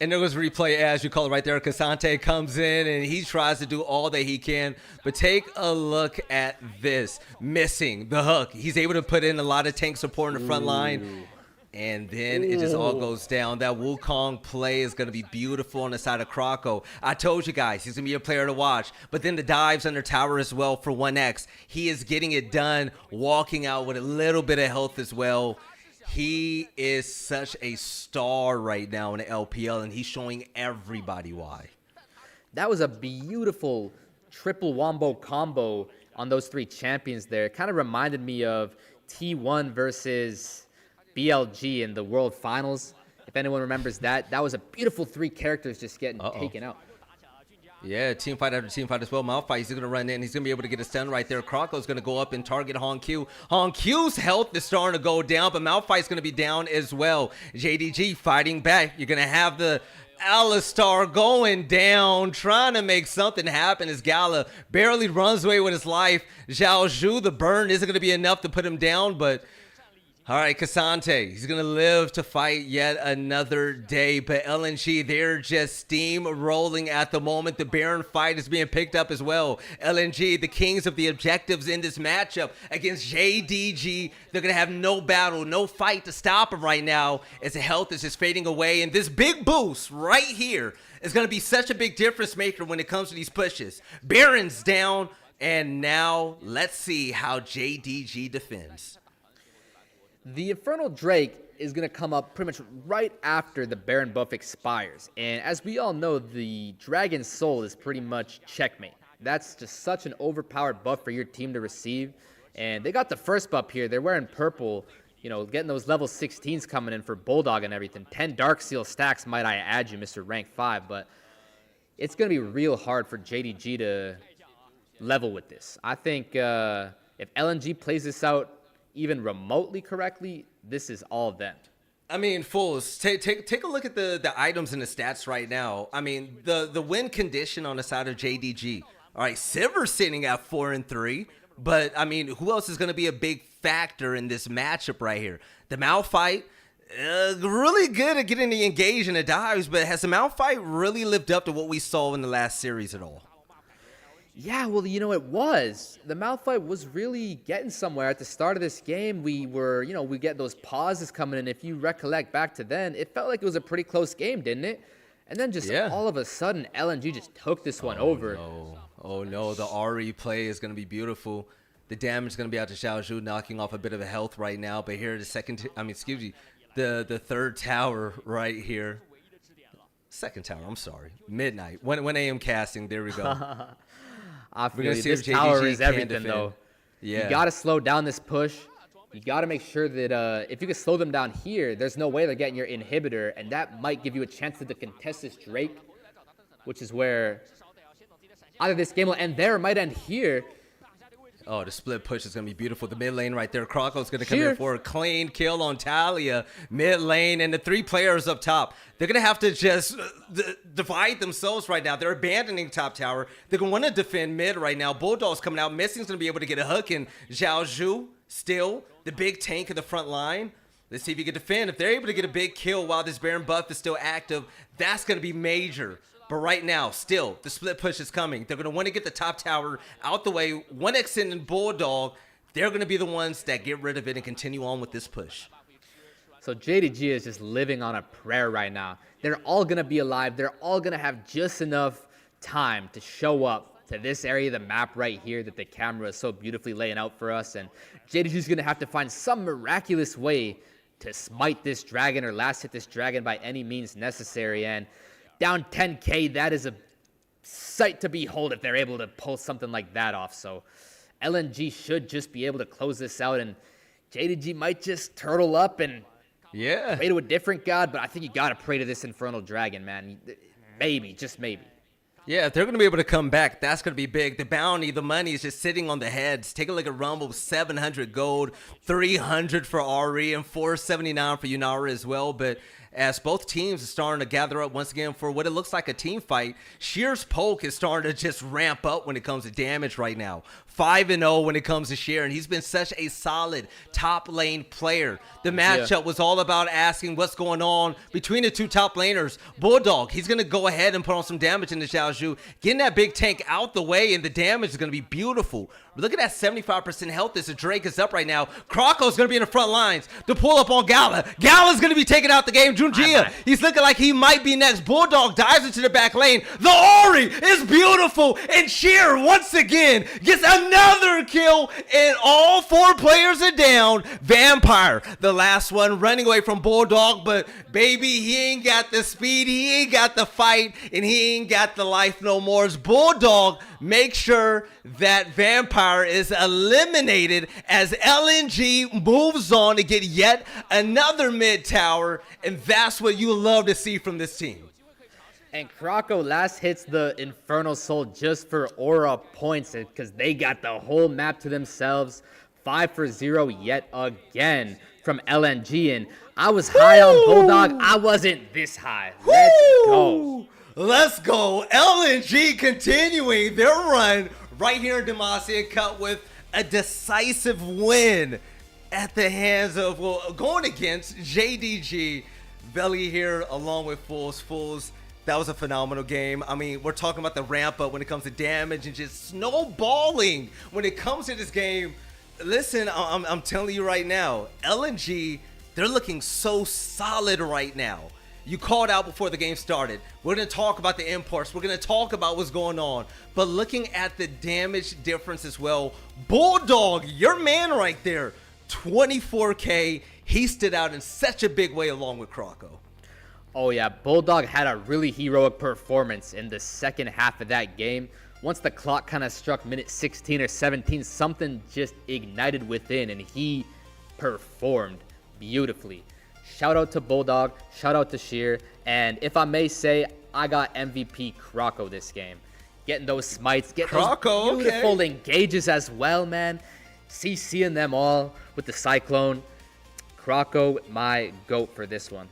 And there was replay, as you call it right there. Cassante comes in and he tries to do all that he can. But take a look at this. Missing the hook. He's able to put in a lot of tank support in the front line. And then it just all goes down. That Wukong play is going to be beautiful on the side of Krakow. I told you guys, he's going to be a player to watch. But then the dives under tower as well for 1X. He is getting it done, walking out with a little bit of health as well. He is such a star right now in the LPL, and he's showing everybody why. That was a beautiful triple wombo combo on those 3 champions there. It kind of reminded me of T1 versus BLG in the World Finals. If anyone remembers that, that was a beautiful 3 characters just getting taken out. Yeah, team fight after team fight as well. Malphite, he's going to run in. He's going to be able to get a stun right there. Krakow's going to go up and target HonQ. HonQ's health is starting to go down, but Malphite's going to be down as well. JDG fighting back. You're going to have the Alistar going down, trying to make something happen as Gala barely runs away with his life. Zhao Zhu, the burn isn't going to be enough to put him down, but all right, Cassante, he's going to live to fight yet another day. But LNG, they're just steam rolling at the moment. The Baron fight is being picked up as well. LNG, the kings of the objectives in this matchup against JDG. They're going to have no battle, no fight to stop him right now as the health is just fading away. And this big boost right here is going to be such a big difference maker when it comes to these pushes. Baron's down, and now let's see how JDG defends. The Infernal Drake is going to come up pretty much right after the Baron buff expires. And as we all know, the Dragon Soul is pretty much checkmate. That's just such an overpowered buff for your team to receive. And they got the first buff here. They're wearing purple, you know, getting those level 16s coming in for Bulldog and everything. 10 Dark Seal stacks, might I add you, Mr. Rank 5. But it's going to be real hard for JDG to level with this. I think if LNG plays this out even remotely correctly, this is all them. I mean, fools, take a look at the items and the stats right now. I mean, the win condition on the side of JDG. All right, Sivir sitting at 4-3, but I mean, who else is going to be a big factor in this matchup right here? The Malphite, really good at getting the engage and the dives, but has the Malphite really lived up to what we saw in the last series at all? Yeah, well, you know, it was. The Malphite was really getting somewhere at the start of this game. We were, you know, we get those pauses coming in. If you recollect back to then, it felt like it was a pretty close game, didn't it? And then just all of a sudden, LNG just took this one over. Oh, no, the RE play is going to be beautiful. The damage is going to be out to Zhao Zhu, knocking off a bit of a health right now. But here, the third tower right here. Second tower, I'm sorry. Midnight. 1 a.m. casting, there we go. I feel you. This tower is everything, though. Yeah. You got to slow down this push. You got to make sure that if you can slow them down here, there's no way they're getting your inhibitor, and that might give you a chance to contest this Drake, which is where either this game will end there or it might end here. Oh, the split push is going to be beautiful. The mid lane right there. Krakow's going to come in for a clean kill on Talia. Mid lane and the 3 players up top. They're going to have to just divide themselves right now. They're abandoning top tower. They're going to want to defend mid right now. Bulldog's coming out. Missing's going to be able to get a hook in. Zhao Zhu still the big tank in the front line. Let's see if he can defend. If they're able to get a big kill while this Baron buff is still active, that's going to be major. But right now, still, the split push is coming. They're going to want to get the top tower out the way. 1xN and Bulldog, they're going to be the ones that get rid of it and continue on with this push. So JDG is just living on a prayer right now. They're all going to be alive. They're all going to have just enough time to show up to this area of the map right here that the camera is so beautifully laying out for us. And JDG is going to have to find some miraculous way to smite this dragon or last hit this dragon by any means necessary. And down 10k, that is a sight to behold if they're able to pull something like that off. So LNG should just be able to close this out, and JDG might just turtle up and pray to a different god, but I think you got to pray to this Infernal Dragon, man. Maybe, just maybe. Yeah, if they're going to be able to come back, that's going to be big. The bounty, the money is just sitting on the heads. Take a look at Rumble, 700 gold, 300 for Ari, and 479 for Yunara as well. But as both teams are starting to gather up once again for what it looks like a team fight, Shear's poke is starting to just ramp up when it comes to damage right now. 5-0 when it comes to Shear, and he's been such a solid top lane player. The matchup was all about asking what's going on between the two top laners. Bulldog, he's going to go ahead and put on some damage in the Xiaozhu, getting that big tank out the way, and the damage is going to be beautiful. Look at that 75% health as the Drake is up right now. Krako's going to be in the front lines to pull up on Gala. Gala's going to be taking out the game. Junjia, he's looking like he might be next. Bulldog dives into the back lane. The Ori is beautiful. And Sheer, once again, gets another kill. And all 4 players are down. Vampire, the last one, running away from Bulldog. But, baby, he ain't got the speed. He ain't got the fight. And he ain't got the life no more. As Bulldog makes sure that Vampire is eliminated as LNG moves on to get yet another mid tower, and that's what you love to see from this team. And Krako last hits the Infernal Soul just for aura points because they got the whole map to themselves. 5-0 yet again from LNG, and I was high on Bulldog. I wasn't this high. Let's go. Let's go. LNG continuing their run right here in Demacia Cup with a decisive win at the hands of, well, going against JDG. Belly here along with Fools. That was a phenomenal game. I mean, we're talking about the ramp up when it comes to damage and just snowballing when it comes to this game. Listen, I'm telling you right now, LNG, they're looking so solid right now. You called out before the game started. We're going to talk about the imports. We're going to talk about what's going on. But looking at the damage difference as well, Bulldog, your man right there, 24k. He stood out in such a big way along with Krako. Oh yeah, Bulldog had a really heroic performance in the second half of that game. Once the clock kind of struck minute 16 or 17, something just ignited within, and he performed beautifully. Shout out to Bulldog, shout out to Sheer, and if I may say, I got MVP Krako this game. Getting those smites, getting those beautiful engages as well, man. CCing them all with the Cyclone. Krako, my GOAT for this one.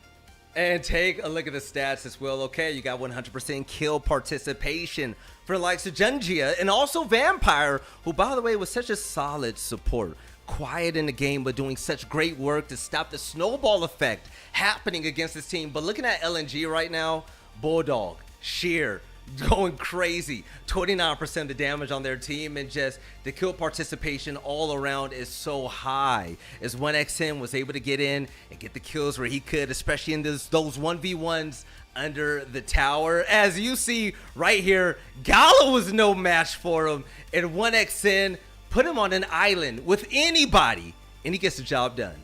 And take a look at the stats as well. Okay, you got 100% kill participation for the likes of Junjia and also Vampire, who, by the way, was such a solid support. Quiet in the game, but doing such great work to stop the snowball effect happening against this team. But looking at LNG right now, Bulldog, Sheer, going crazy. 29% of the damage on their team, and just the kill participation all around is so high. As 1xN was able to get in and get the kills where he could, especially in those 1v1s under the tower. As you see right here, Gala was no match for him, and 1xN put him on an island with anybody, and he gets the job done.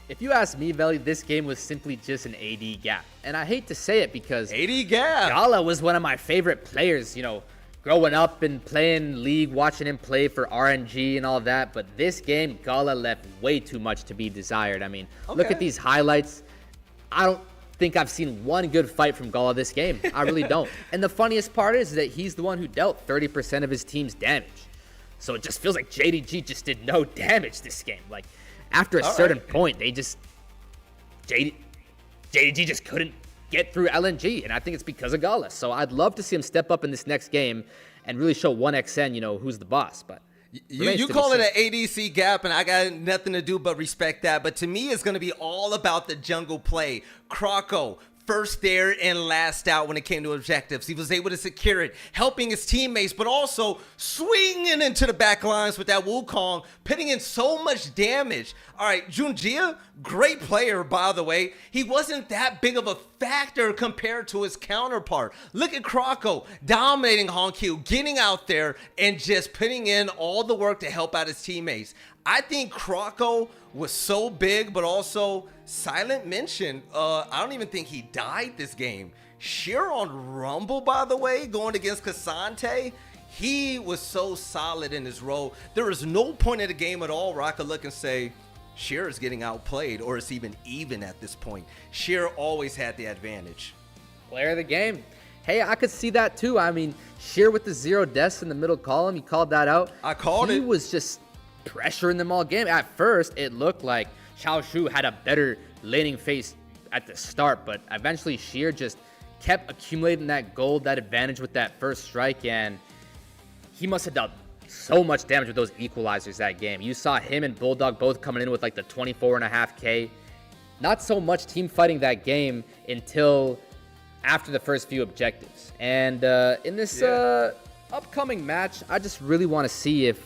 If you ask me, Veli, this game was simply just an AD gap. And I hate to say it because AD gap. Gala was one of my favorite players, you know, growing up and playing League, watching him play for RNG and all that. But this game, Gala left way too much to be desired. I mean, look at these highlights. I don't think I've seen one good fight from Gala this game. I really don't. And the funniest part is that he's the one who dealt 30% of his team's damage. So it just feels like JDG just did no damage this game. Like, after a certain point, they just JDG just couldn't get through LNG, and I think it's because of Gala. So I'd love to see him step up in this next game and really show 1xN, you know, who's the boss. But you call it an ADC gap, and I got nothing to do but respect that. But to me, it's going to be all about the jungle play. Krako, first there and last out when it came to objectives. He was able to secure it, helping his teammates, but also swinging into the back lines with that Wukong, putting in so much damage. All right, Junjia, great player, by the way. He wasn't that big of a factor compared to his counterpart. Look at Croco dominating Honkyu, getting out there and just putting in all the work to help out his teammates. I think Croco was so big, but also silent mention. I don't even think he died this game. Sheer on Rumble, by the way, going against Cassante, he was so solid in his role. There was no point in the game at all where I could look and say, Sheer is getting outplayed, or it's even at this point. Sheer always had the advantage. Player of the game. Hey, I could see that too. I mean, Sheer with the 0 deaths in the middle column, you called that out. I called it. He was just pressuring them all game. At first, it looked like Xiao Shu had a better laning phase at the start, but eventually Sheer just kept accumulating that gold, that advantage with that first strike, and he must have done so much damage with those equalizers that game. You saw him and Bulldog both coming in with like the 24.5k. Not so much team fighting that game until after the first few objectives. And in this upcoming match, I just really want to see if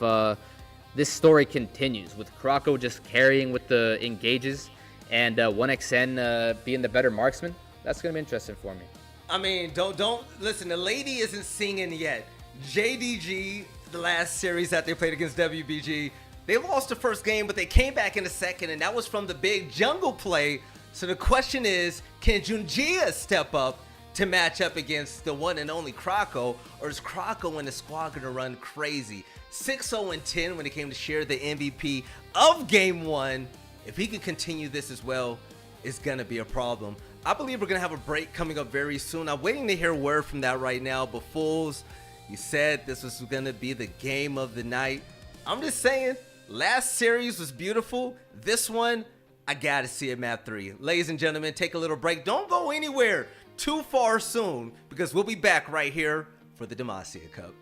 this story continues with Croco just carrying with the engages and 1xN being the better marksman. That's going to be interesting for me. I mean, don't listen, the lady isn't singing yet. JDG, the last series that they played against WBG, they lost the first game, but they came back in the second, and that was from the big jungle play. So the question is, can Junjia step up to match up against the one and only Croco, or is Croco and the squad going to run crazy? 6-0-10 when it came to share the MVP of game 1. If he can continue this as well, it's going to be a problem. I believe we're going to have a break coming up very soon. I'm waiting to hear word from that right now, but Fools, you said this was going to be the game of the night. I'm just saying, last series was beautiful. This one, I got to see it map 3. Ladies and gentlemen, take a little break. Don't go anywhere too far soon, because we'll be back right here for the Demacia Cup.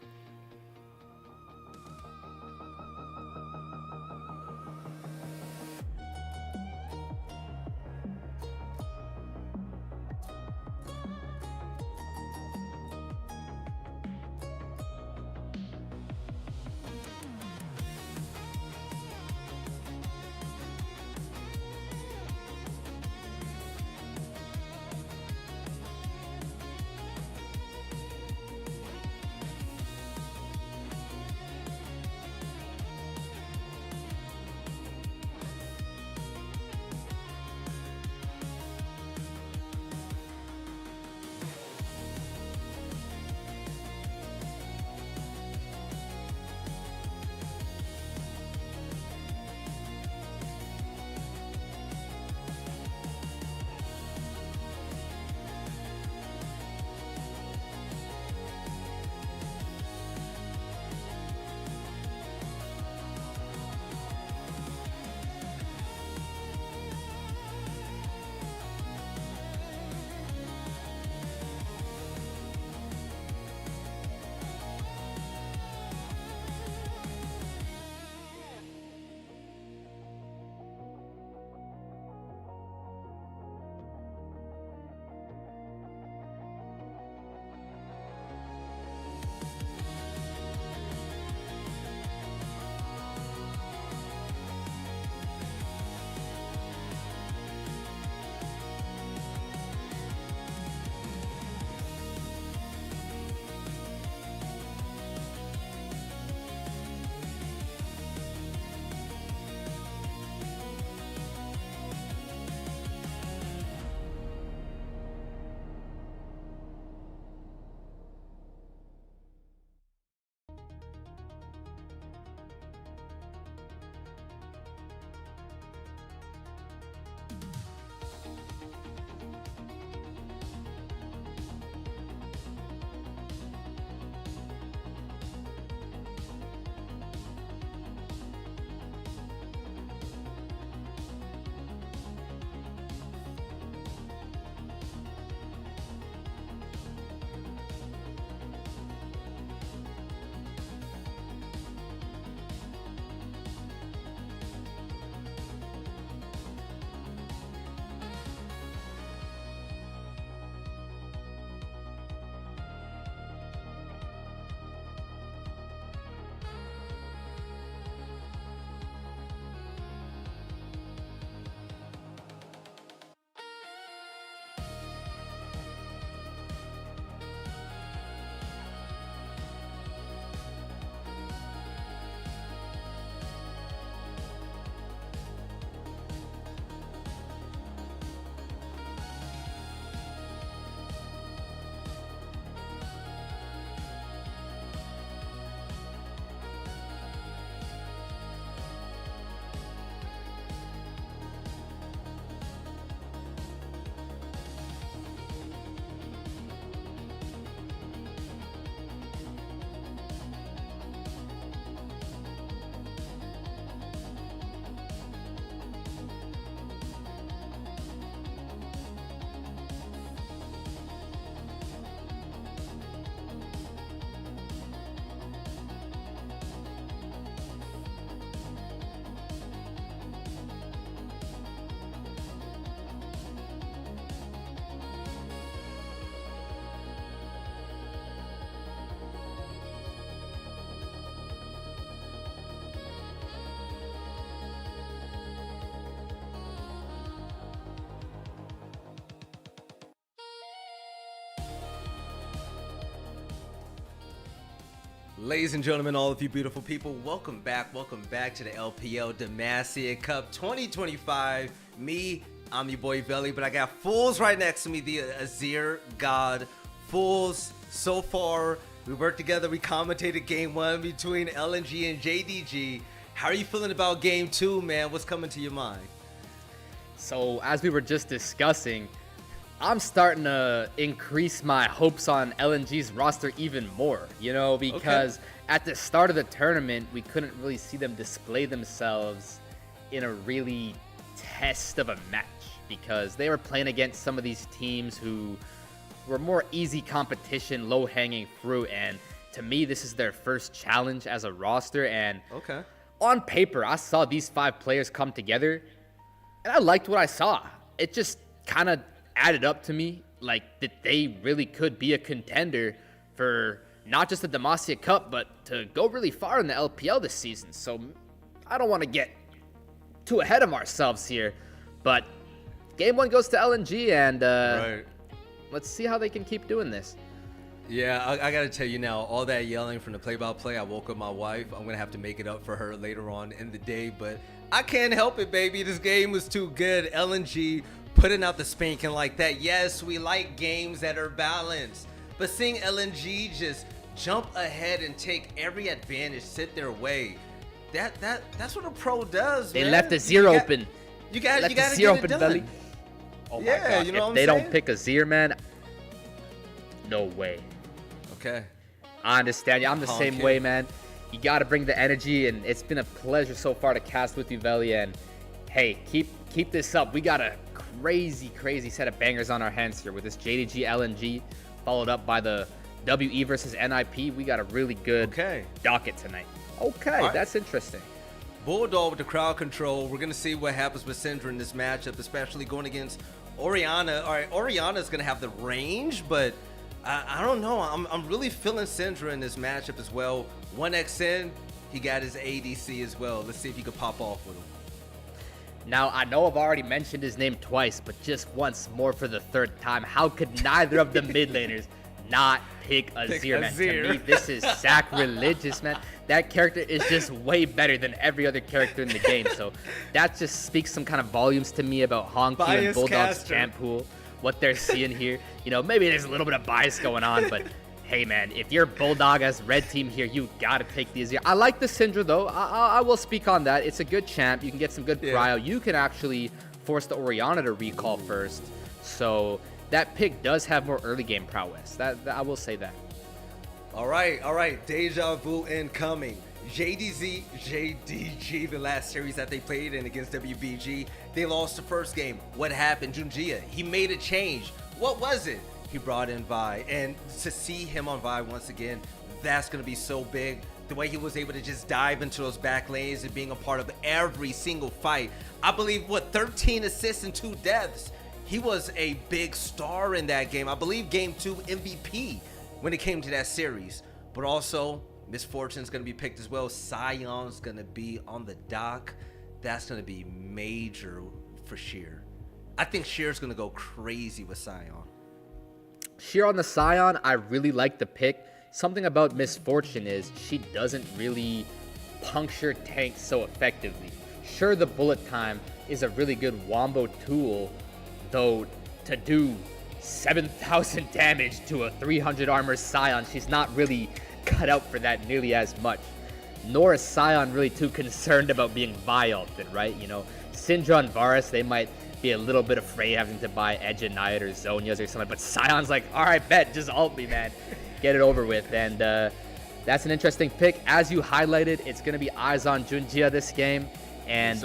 Ladies and gentlemen, all of you beautiful people, welcome back to the LPL Damasia Cup 2025. I'm your boy Velly, but I got Fools right next to me, the Azir God. Fools, so far, we worked together, we commentated game 1 between LNG and JDG. How are you feeling about game 2, man? What's coming to your mind? So, as we were just discussing, I'm starting to increase my hopes on LNG's roster even more, you know, because at the start of the tournament, we couldn't really see them display themselves in a really test of a match because they were playing against some of these teams who were more easy competition, low-hanging fruit, and to me, this is their first challenge as a roster, and on paper, I saw these 5 players come together, and I liked what I saw. It just kind of added up to me like that they really could be a contender for not just the Demacia Cup, but to go really far in the LPL this season. So I don't want to get too ahead of ourselves here, but game 1 goes to LNG, and let's see how they can keep doing this. Yeah, I gotta tell you now, all that yelling from the play-by-play, I woke up my wife. I'm gonna have to make it up for her later on in the day, but I can't help it, baby. This game was too good. LNG putting out the spanking like that. Yes, we like games that are balanced, but seeing LNG just jump ahead and take every advantage, sit their way, that's what a pro does. They man. left the Azir open. You got to get Azir it open, done. Belly. Oh my gosh, you know if what I'm they saying? don't pick Azir, man, no way. Okay. I understand you. I'm the same way, man. You got to bring the energy, and it's been a pleasure so far to cast with you, Velly. And hey, keep this up. We got a crazy set of bangers on our hands here with this JDG LNG, followed up by the WE versus NiP. We got a really good docket tonight. That's interesting. Bulldog with the crowd control. We're going to see what happens with Syndra in this matchup, especially going against Orianna. All right, Orianna's going to have the range, but I don't know. I'm really feeling Syndra in this matchup as well. 1x in, he got his ADC as well. Let's see if he could pop off with him. Now, I know I've already mentioned his name twice, but just once more for the 3rd time, how could neither of the mid laners not pick Azir, man? To me, this is sacrilegious, man. That character is just way better than every other character in the game. So that just speaks some kind of volumes to me about Honky and Bulldog's champ pool, what they're seeing here. You know, maybe there's a little bit of bias going on, but hey, man, if you're Bulldog as red team here, you got to take the Azir. I like the Syndra, though. I will speak on that. It's a good champ. You can get some good prio. You can actually force the Orianna to recall first. So that pick does have more early game prowess. That I will say that. All right. Deja vu incoming. JDG, the last series that they played in against WBG, they lost the first game. What happened? Junjia, he made a change. What was it? He brought in Vi, and to see him on Vi once again, that's going to be so big. The way he was able to just dive into those back lanes and being a part of every single fight. I believe, 13 assists and 2 deaths. He was a big star in that game. I believe game 2 MVP when it came to that series. But also, Misfortune's going to be picked as well. Sion's going to be on the dock. That's going to be major for Sheer. I think Sheer's going to go crazy with Sion. Sheer on the Sion, I really like the pick. Something about Misfortune is she doesn't really puncture tanks so effectively. Sure, the bullet time is a really good wombo tool, though to do 7,000 damage to a 300 armor Sion, she's not really cut out for that nearly as much. Nor is Sion really too concerned about being Vi-ulted, right? You know, Syndra and Varus, they might be a little bit afraid having to buy Edge and Knight or Zonias or something, but Sion's like, all right, bet, just ult me, man. Get it over with. And that's an interesting pick. As you highlighted, it's going to be eyes on Junjia this game. And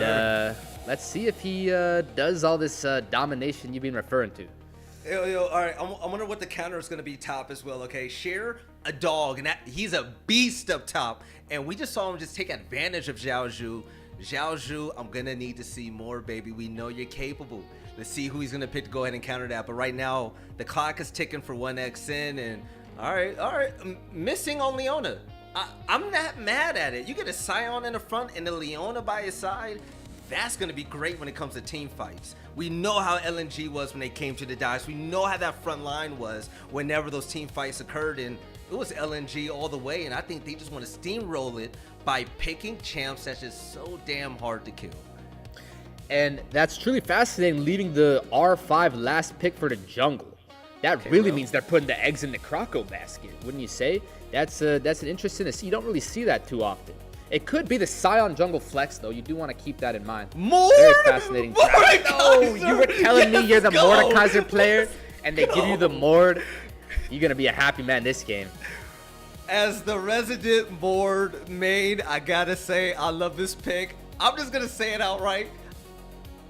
let's see if he does all this domination you've been referring to. All right, I wonder what the counter is going to be top as well, okay? Sheer, a dog, and he's a beast up top. And we just saw him just take advantage of Xiaozhu. Xiaozhu, I'm going to need to see more, baby. We know you're capable. Let's see who he's going to pick to go ahead and counter that. But right now, the clock is ticking for 1x in. And all right. Missing on Leona. I'm not mad at it. You get a Sion in the front and a Leona by his side. That's going to be great when it comes to team fights. We know how LNG was when they came to the dice. We know how that front line was whenever those team fights occurred. And it was LNG all the way, and I think they just want to steamroll it by picking champs that's just so damn hard to kill. And that's truly fascinating, leaving the R5 last pick for the jungle. That really means they're putting the eggs in the Croco basket, wouldn't you say? That's an interesting to see. You don't really see that too often. It could be the Scion jungle flex, though. You do want to keep that in mind. Very fascinating. No, you were telling me you're the Mordekaiser player, and they give you the Mord. You're going to be a happy man this game. As the resident Mord main, I gotta say, I love this pick. I'm just going to say it outright.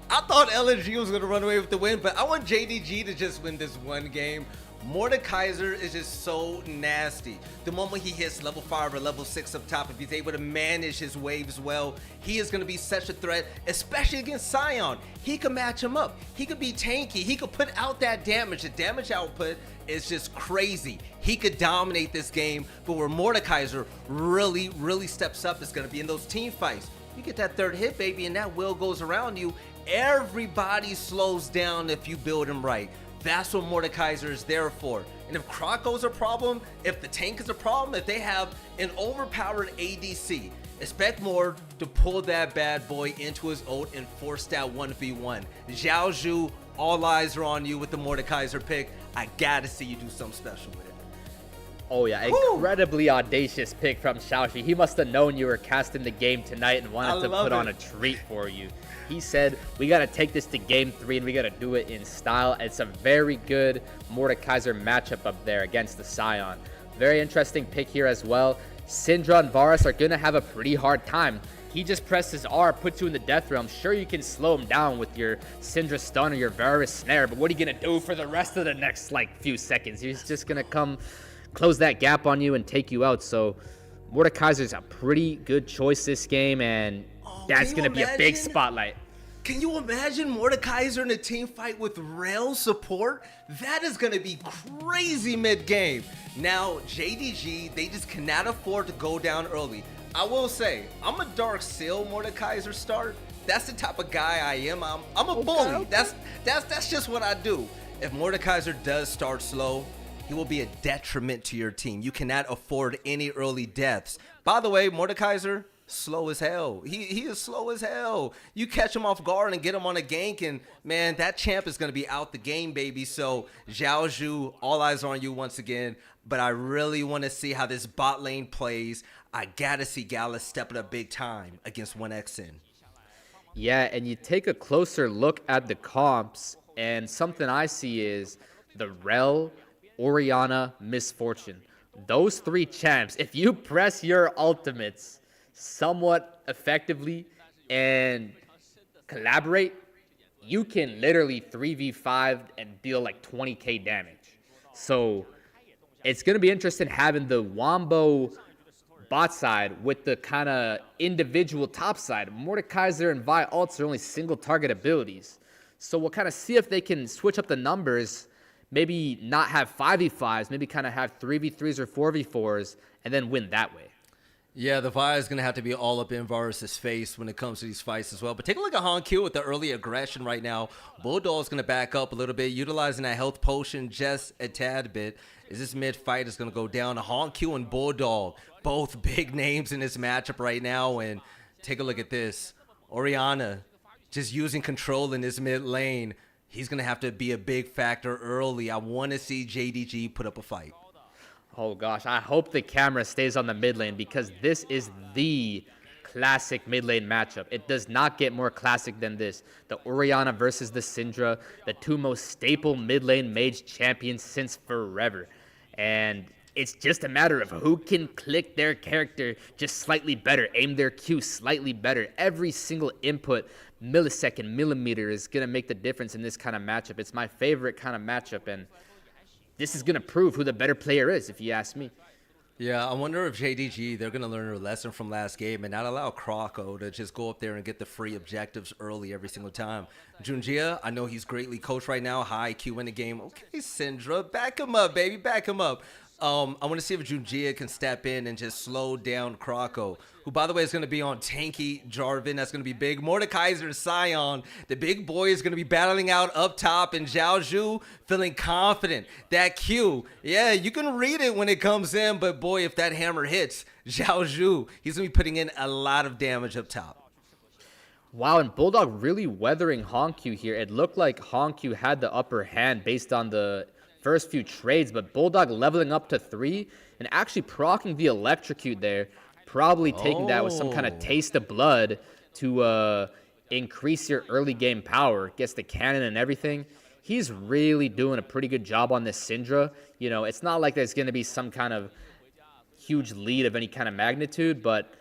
I thought LNG was going to run away with the win, but I want JDG to just win this one game. Mordekaiser is just so nasty. The moment he hits level 5 or level 6 up top, if he's able to manage his waves well, he is going to be such a threat, especially against Scion. He can match him up. He could be tanky. He could put out that damage. The damage output is just crazy. He could dominate this game, but where Mordekaiser really steps up is going to be in those team fights. You get that third hit, baby, and that wheel goes around you. Everybody slows down if you build him right. That's what Mordekaiser is there for. And if Croco's a problem, if the tank is a problem, if they have an overpowered ADC, expect Mord to pull that bad boy into his ult and force that 1v1. Xiao Zhu, all eyes are on you with the Mordekaiser pick. I gotta see you do something special with it. Oh yeah, incredibly audacious pick from Xiaoxi. He must have known you were casting the game tonight and wanted to put on a treat for you. He said, we got to take this to game 3 and we got to do it in style. It's a very good Mordekaiser matchup up there against the Scion. Very interesting pick here as well. Syndra and Varus are going to have a pretty hard time. He just presses R, puts you in the death realm. Sure, you can slow him down with your Syndra stun or your Varus snare, but what are you going to do for the rest of the next few seconds? He's just going to come close that gap on you and take you out. So Mordekaiser's a pretty good choice this game, and that's going to be a big spotlight. Can you imagine Mordekaiser in a team fight with rail support? That is going to be crazy mid-game. Now, JDG, they just cannot afford to go down early. I will say, I'm a Dark Seal Mordekaiser start. That's the type of guy I am. I'm a bully. That's just what I do. If Mordekaiser does start slow, he will be a detriment to your team. You cannot afford any early deaths. By the way, Mordekaiser, slow as hell. He is slow as hell. You catch him off guard and get him on a gank, and man, that champ is going to be out the game, baby. So Xiao Zhu, all eyes on you once again, but I really want to see how this bot lane plays. I gotta see Gallus stepping up big time against 1xN. Yeah, and you take a closer look at the comps, and something I see is the Rel, Orianna, Misfortune. Those 3 champs, if you press your ultimates somewhat effectively and collaborate, you can literally 3v5 and deal like 20k damage. So it's going to be interesting having the Wombo bot side with the kind of individual top side. Mordekaiser and Vi ults are only single target abilities. So we'll kind of see if they can switch up the numbers, maybe not have 5v5s, maybe kind of have 3v3s or 4v4s, and then win that way. Yeah, the Vi is going to have to be all up in Varus' face when it comes to these fights as well. But take a look at Hongqiu with the early aggression right now. Bulldog's going to back up a little bit, utilizing that health potion just a tad bit. As this mid-fight is going to go down to Hongqiu and Bulldog, both big names in this matchup right now. And take a look at this. Orianna just using control in this mid lane. He's going to have to be a big factor early. I want to see JDG put up a fight. Oh gosh, I hope the camera stays on the mid lane because this is the classic mid lane matchup. It does not get more classic than this. The Orianna versus the Syndra, the 2 most staple mid lane mage champions since forever. And it's just a matter of who can click their character just slightly better, aim their Q slightly better. Every single input, millisecond, millimeter is going to make the difference in this kind of matchup. It's my favorite kind of matchup, and this is going to prove who the better player is, if you ask me. Yeah, I wonder if JDG, they're going to learn a lesson from last game and not allow Croco to just go up there and get the free objectives early every single time. Junjia, I know he's greatly coached right now, high IQ in the game. Okay, Syndra, back him up, baby, back him up. I want to see if Junjia can step in and just slow down Krako, who, by the way, is going to be on tanky Jarvan. That's going to be big. Mordekaiser, Sion, the big boy is going to be battling out up top, and Zhao Zhu feeling confident. That Q, yeah, you can read it when it comes in, but boy, if that hammer hits, Zhao Zhu, he's going to be putting in a lot of damage up top. Wow, and Bulldog really weathering Honkyu here. It looked like Honkyu had the upper hand based on the first few trades, but Bulldog leveling up to 3 and actually proccing the electrocute there, probably taking that with some kind of taste of blood to increase your early game power. Gets the cannon and everything. He's really doing a pretty good job on this Syndra. You know, it's not like there's going to be some kind of huge lead of any kind of magnitude, but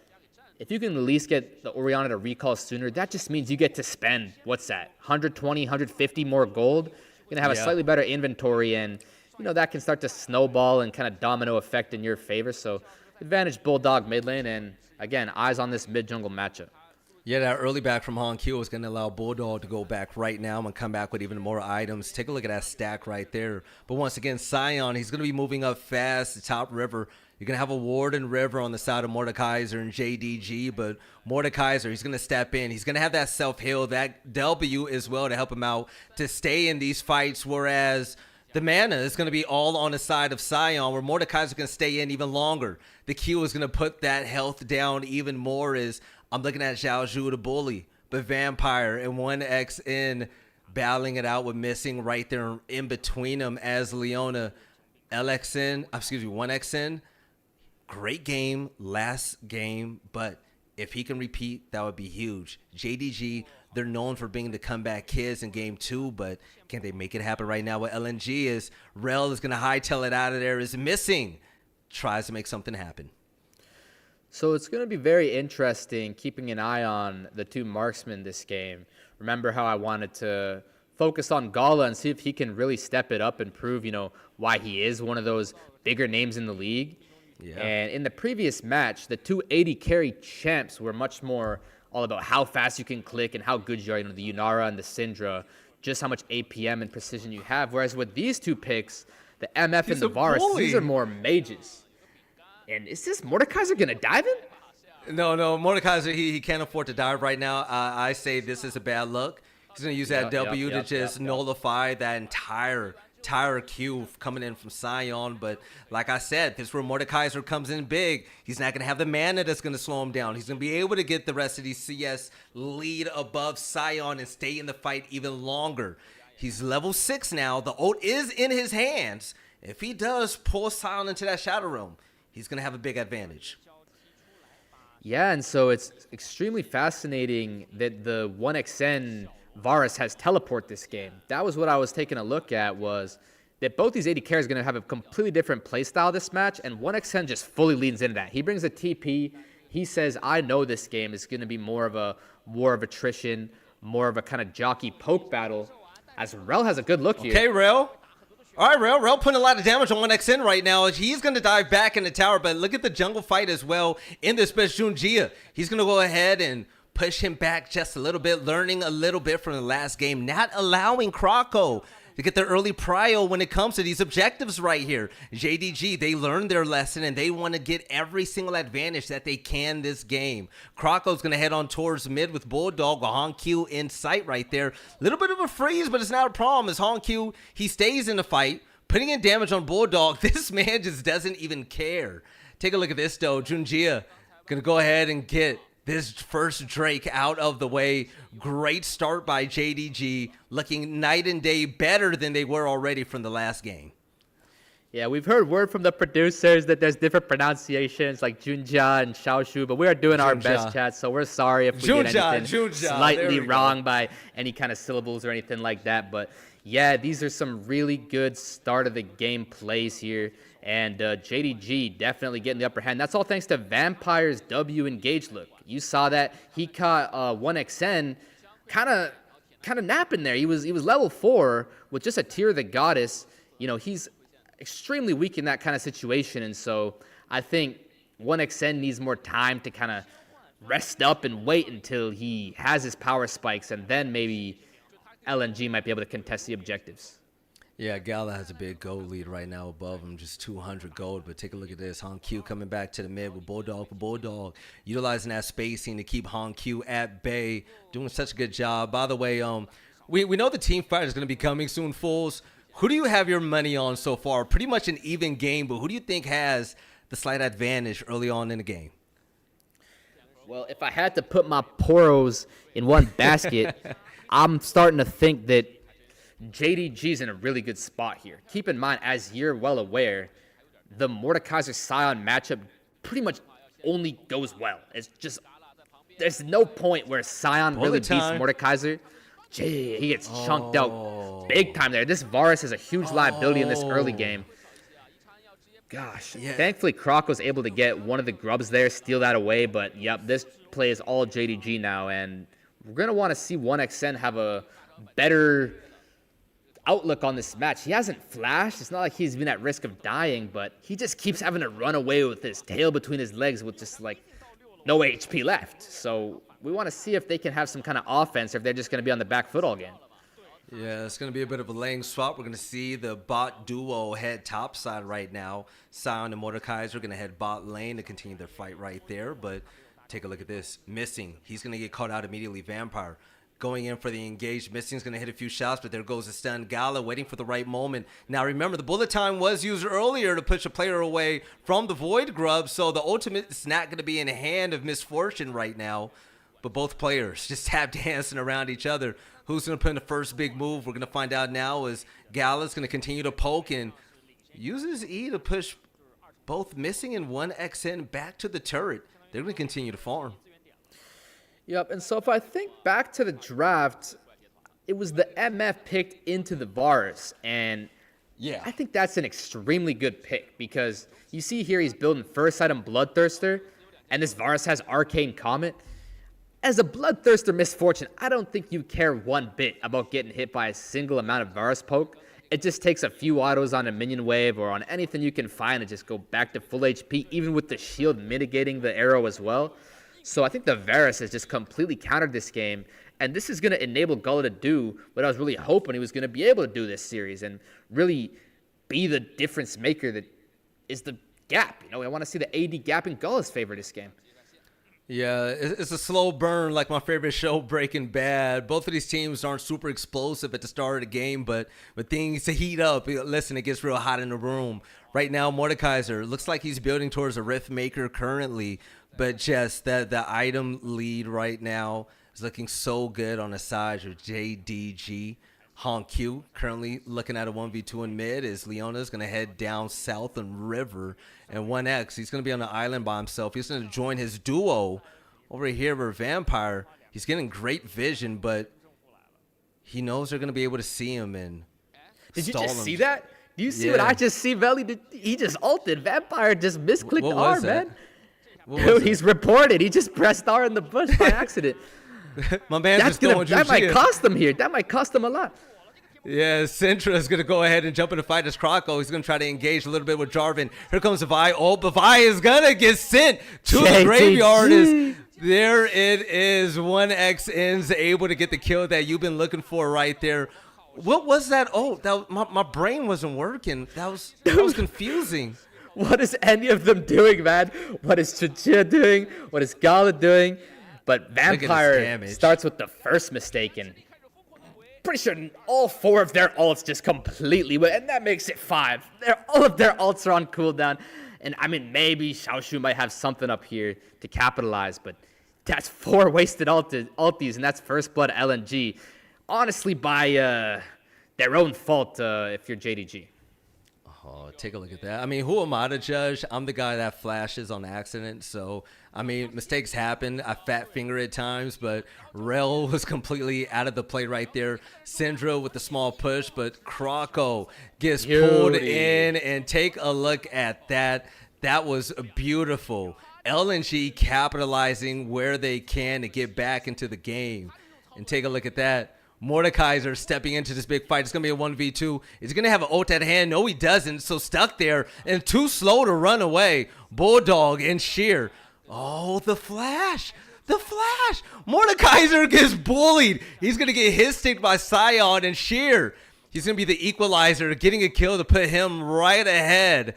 if you can at least get the Orianna to recall sooner, that just means you get to spend, what's that, 120, 150 more gold? You're going to have a slightly better inventory, and, you know, that can start to snowball and kind of domino effect in your favor. So, advantage Bulldog mid lane, and, again, eyes on this mid-jungle matchup. Yeah, that early back from Honkyu is going to allow Bulldog to go back right now and come back with even more items. Take a look at that stack right there. But once again, Sion, he's going to be moving up fast, the top river. You're going to have a Warden River on the side of Mordekaiser and JDG, but Mordekaiser, he's going to step in. He's going to have that self-heal, that W as well to help him out to stay in these fights, whereas the mana is going to be all on the side of Sion, where Mordekaiser can stay in even longer. The Q is going to put that health down even more as I'm looking at Zhao Zhu, the bully, but Vampire and 1XN battling it out with missing right there in between them as Leona, 1XN. Great game, last game, but if he can repeat, that would be huge. JDG, they're known for being the comeback kids in game 2, but can they make it happen right now with LNG? Is Rel is going to hightail it out of there, is missing, tries to make something happen. So it's going to be very interesting keeping an eye on the two marksmen this game. Remember how I wanted to focus on Gala and see if he can really step it up and prove, you know, why he is one of those bigger names in the league. Yeah. And in the previous match, the 280 carry champs were much more all about how fast you can click and how good you are, you know, the Yunara and the Syndra, just how much APM and precision you have. Whereas with these two picks, the MF and the Varus, these are more mages. And is this Mordekaiser going to dive in? No, Mordekaiser, he can't afford to dive right now. I say this is a bad look. He's going to use that W to just nullify that entire Q coming in from Sion. But like I said, this is where Mordekaiser comes in big. He's not going to have the mana that's going to slow him down. He's going to be able to get the rest of these CS lead above Sion and stay in the fight even longer. He's level 6 now. The ult is in his hands. If he does pull Sion into that Shadow Realm, he's going to have a big advantage. Yeah, and so it's extremely fascinating that the 1XN Varus has teleport this game. That was what I was taking a look at, was that both these AD carries are going to have a completely different playstyle this match, and 1XN just fully leans into that. He brings a TP. He says, I know this game is going to be more of a war of attrition, more of a kind of jockey poke battle, as Rel has a good look here. Okay, Rel. All right, Rel putting a lot of damage on 1XN right now. He's going to dive back in the tower, but look at the jungle fight as well in this best Junjia. He's going to go ahead and push him back just a little bit, learning a little bit from the last game, not allowing Krako to get their early prio when it comes to these objectives right here. JDG, they learned their lesson, and they want to get every single advantage that they can this game. Krako's going to head on towards mid with Bulldog, with Honkyu in sight right there. Little bit of a freeze, but it's not a problem as Honkyu, he stays in the fight, putting in damage on Bulldog. This man just doesn't even care. Take a look at this, though. Junjia going to go ahead and get this first Drake out of the way. Great start by JDG, looking night and day better than they were already from the last game. Yeah, we've heard word from the producers that there's different pronunciations like Junja and Xiaoshu, but we are doing our best, chat, so we're sorry if we get anything slightly wrong by any kind of syllables or anything like that. But yeah, these are some really good start of the game plays here. And JDG definitely getting the upper hand. That's all thanks to Vampire's W engage look. You saw that he caught 1XN kind of napping there. He was level 4 with just a Tear of the Goddess. You know, he's extremely weak in that kind of situation, and so I think 1XN needs more time to kind of rest up and wait until he has his power spikes, and then maybe LNG might be able to contest the objectives. Yeah, Gala has a big gold lead right now above him, just 200 gold. But take a look at this. Han Q coming back to the mid with Bulldog for Bulldog, utilizing that spacing to keep Han Q at bay, doing such a good job. By the way, we know the team fight is going to be coming soon, Fools. Who do you have your money on so far? Pretty much an even game, but who do you think has the slight advantage early on in the game? Well, if I had to put my poros in one basket, I'm starting to think that JDG's in a really good spot here. Keep in mind, as you're well aware, the Mordekaiser Scion matchup pretty much only goes well. It's just, there's no point where Scion really beats Mordekaiser. Gee, he gets chunked out big time there. This Varus is a huge liability in this early game. Gosh, thankfully Croc was able to get one of the grubs there, steal that away, but yep, this play is all JDG now, and we're going to want to see 1xN have a better outlook on this match. He hasn't flashed. It's not like he's been at risk of dying, but he just keeps having to run away with his tail between his legs with just like no HP left. So we want to see if they can have some kind of offense or if they're just going to be on the back foot all game. Yeah, it's going to be a bit of a lane swap. We're going to see the bot duo head topside right now. Scion and Mordekaiser are going to head bot lane to continue their fight right there. But take a look at this. Missing. He's going to get caught out immediately. Vampire going in for the engage. Missing's going to hit a few shots, but there goes the stun. Gala waiting for the right moment. Now remember, the bullet time was used earlier to push a player away from the Void Grub, so the ultimate is not going to be in the hand of Misfortune right now. But both players just tap dancing around each other. Who's going to put in the first big move? We're going to find out now as Gala's going to continue to poke and uses E to push both Missing and 1xN back to the turret. They're going to continue to farm. Yep, and so if I think back to the draft, it was the MF picked into the Varus, and yeah, I think that's an extremely good pick because you see here he's building first item Bloodthirster, and this Varus has Arcane Comet. As a Bloodthirster Misfortune, I don't think you care one bit about getting hit by a single amount of Varus poke. It just takes a few autos on a minion wave or on anything you can find and just go back to full HP, even with the shield mitigating the arrow as well. So I think the Varus has just completely countered this game, and this is going to enable Gullah to do what I was really hoping he was going to be able to do this series and really be the difference maker that is the gap. You know, I want to see the AD gap in Gullah's favor this game. Yeah, it's a slow burn like my favorite show, Breaking Bad. Both of these teams aren't super explosive at the start of the game, but things to heat up. Listen, it gets real hot in the room. Right now, Mordekaiser looks like he's building towards a Rift Maker currently, but just the item lead right now is looking so good on the side of JDG. Han Q currently looking at a 1v2 in mid as Leona's going to head down south on River. And 1X, he's going to be on the island by himself. He's going to join his duo over here with Vampire. He's getting great vision, but he knows they're going to be able to see him and Did you just see that? Do you see what I just see, Veli? He just ulted. Vampire just misclicked R, man. Dude, he's reported. He just pressed R in the bush by accident. My man's just going that might cost him here. That might cost him a lot. Yeah, Sintra is going to go ahead and jump in the fight as Croco. He's going to try to engage a little bit with Jarvan. Here comes Vi. Oh, but Vi is going to get sent to the graveyard. There it is. 1xN's able to get the kill that you've been looking for right there. What was that? Oh, my brain wasn't working. That was confusing. What is any of them doing, man? What is Chichia doing? What is Gala doing? But Vampire starts with the first mistake, and pretty sure all 4 of their ults just completely, and that makes it 5. All of their ults are on cooldown, and I mean, maybe Xiaoshu might have something up here to capitalize, but that's 4 wasted ulties, and that's first blood LNG. Honestly, by their own fault if you're JDG. Oh, take a look at that. I mean, who am I to judge? I'm the guy that flashes on accident. So, I mean, mistakes happen. I fat finger at times, but Rel was completely out of the play right there. Syndra with the small push, but Croco gets pulled in, and take a look at that. That was beautiful. LNG capitalizing where they can to get back into the game. And take a look at that. Mordekaiser stepping into this big fight. It's going to be a 1v2. Is he going to have an ult at hand? No, he doesn't. So stuck there and too slow to run away. Bulldog and Sheer. Oh, the flash. The flash. Mordekaiser gets bullied. He's going to get his stick by Scion and Sheer. He's going to be the equalizer, getting a kill to put him right ahead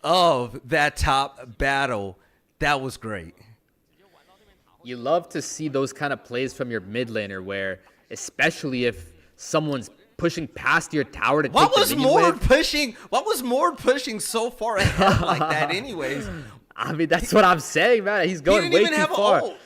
of that top battle. That was great. You love to see those kind of plays from your mid laner where, especially if someone's pushing past your tower to What take was the minion Mord wave. pushing? What was Mord pushing so far ahead like that anyways? I mean, that's what I'm saying, man. He's He going didn't way even too have an far. ult.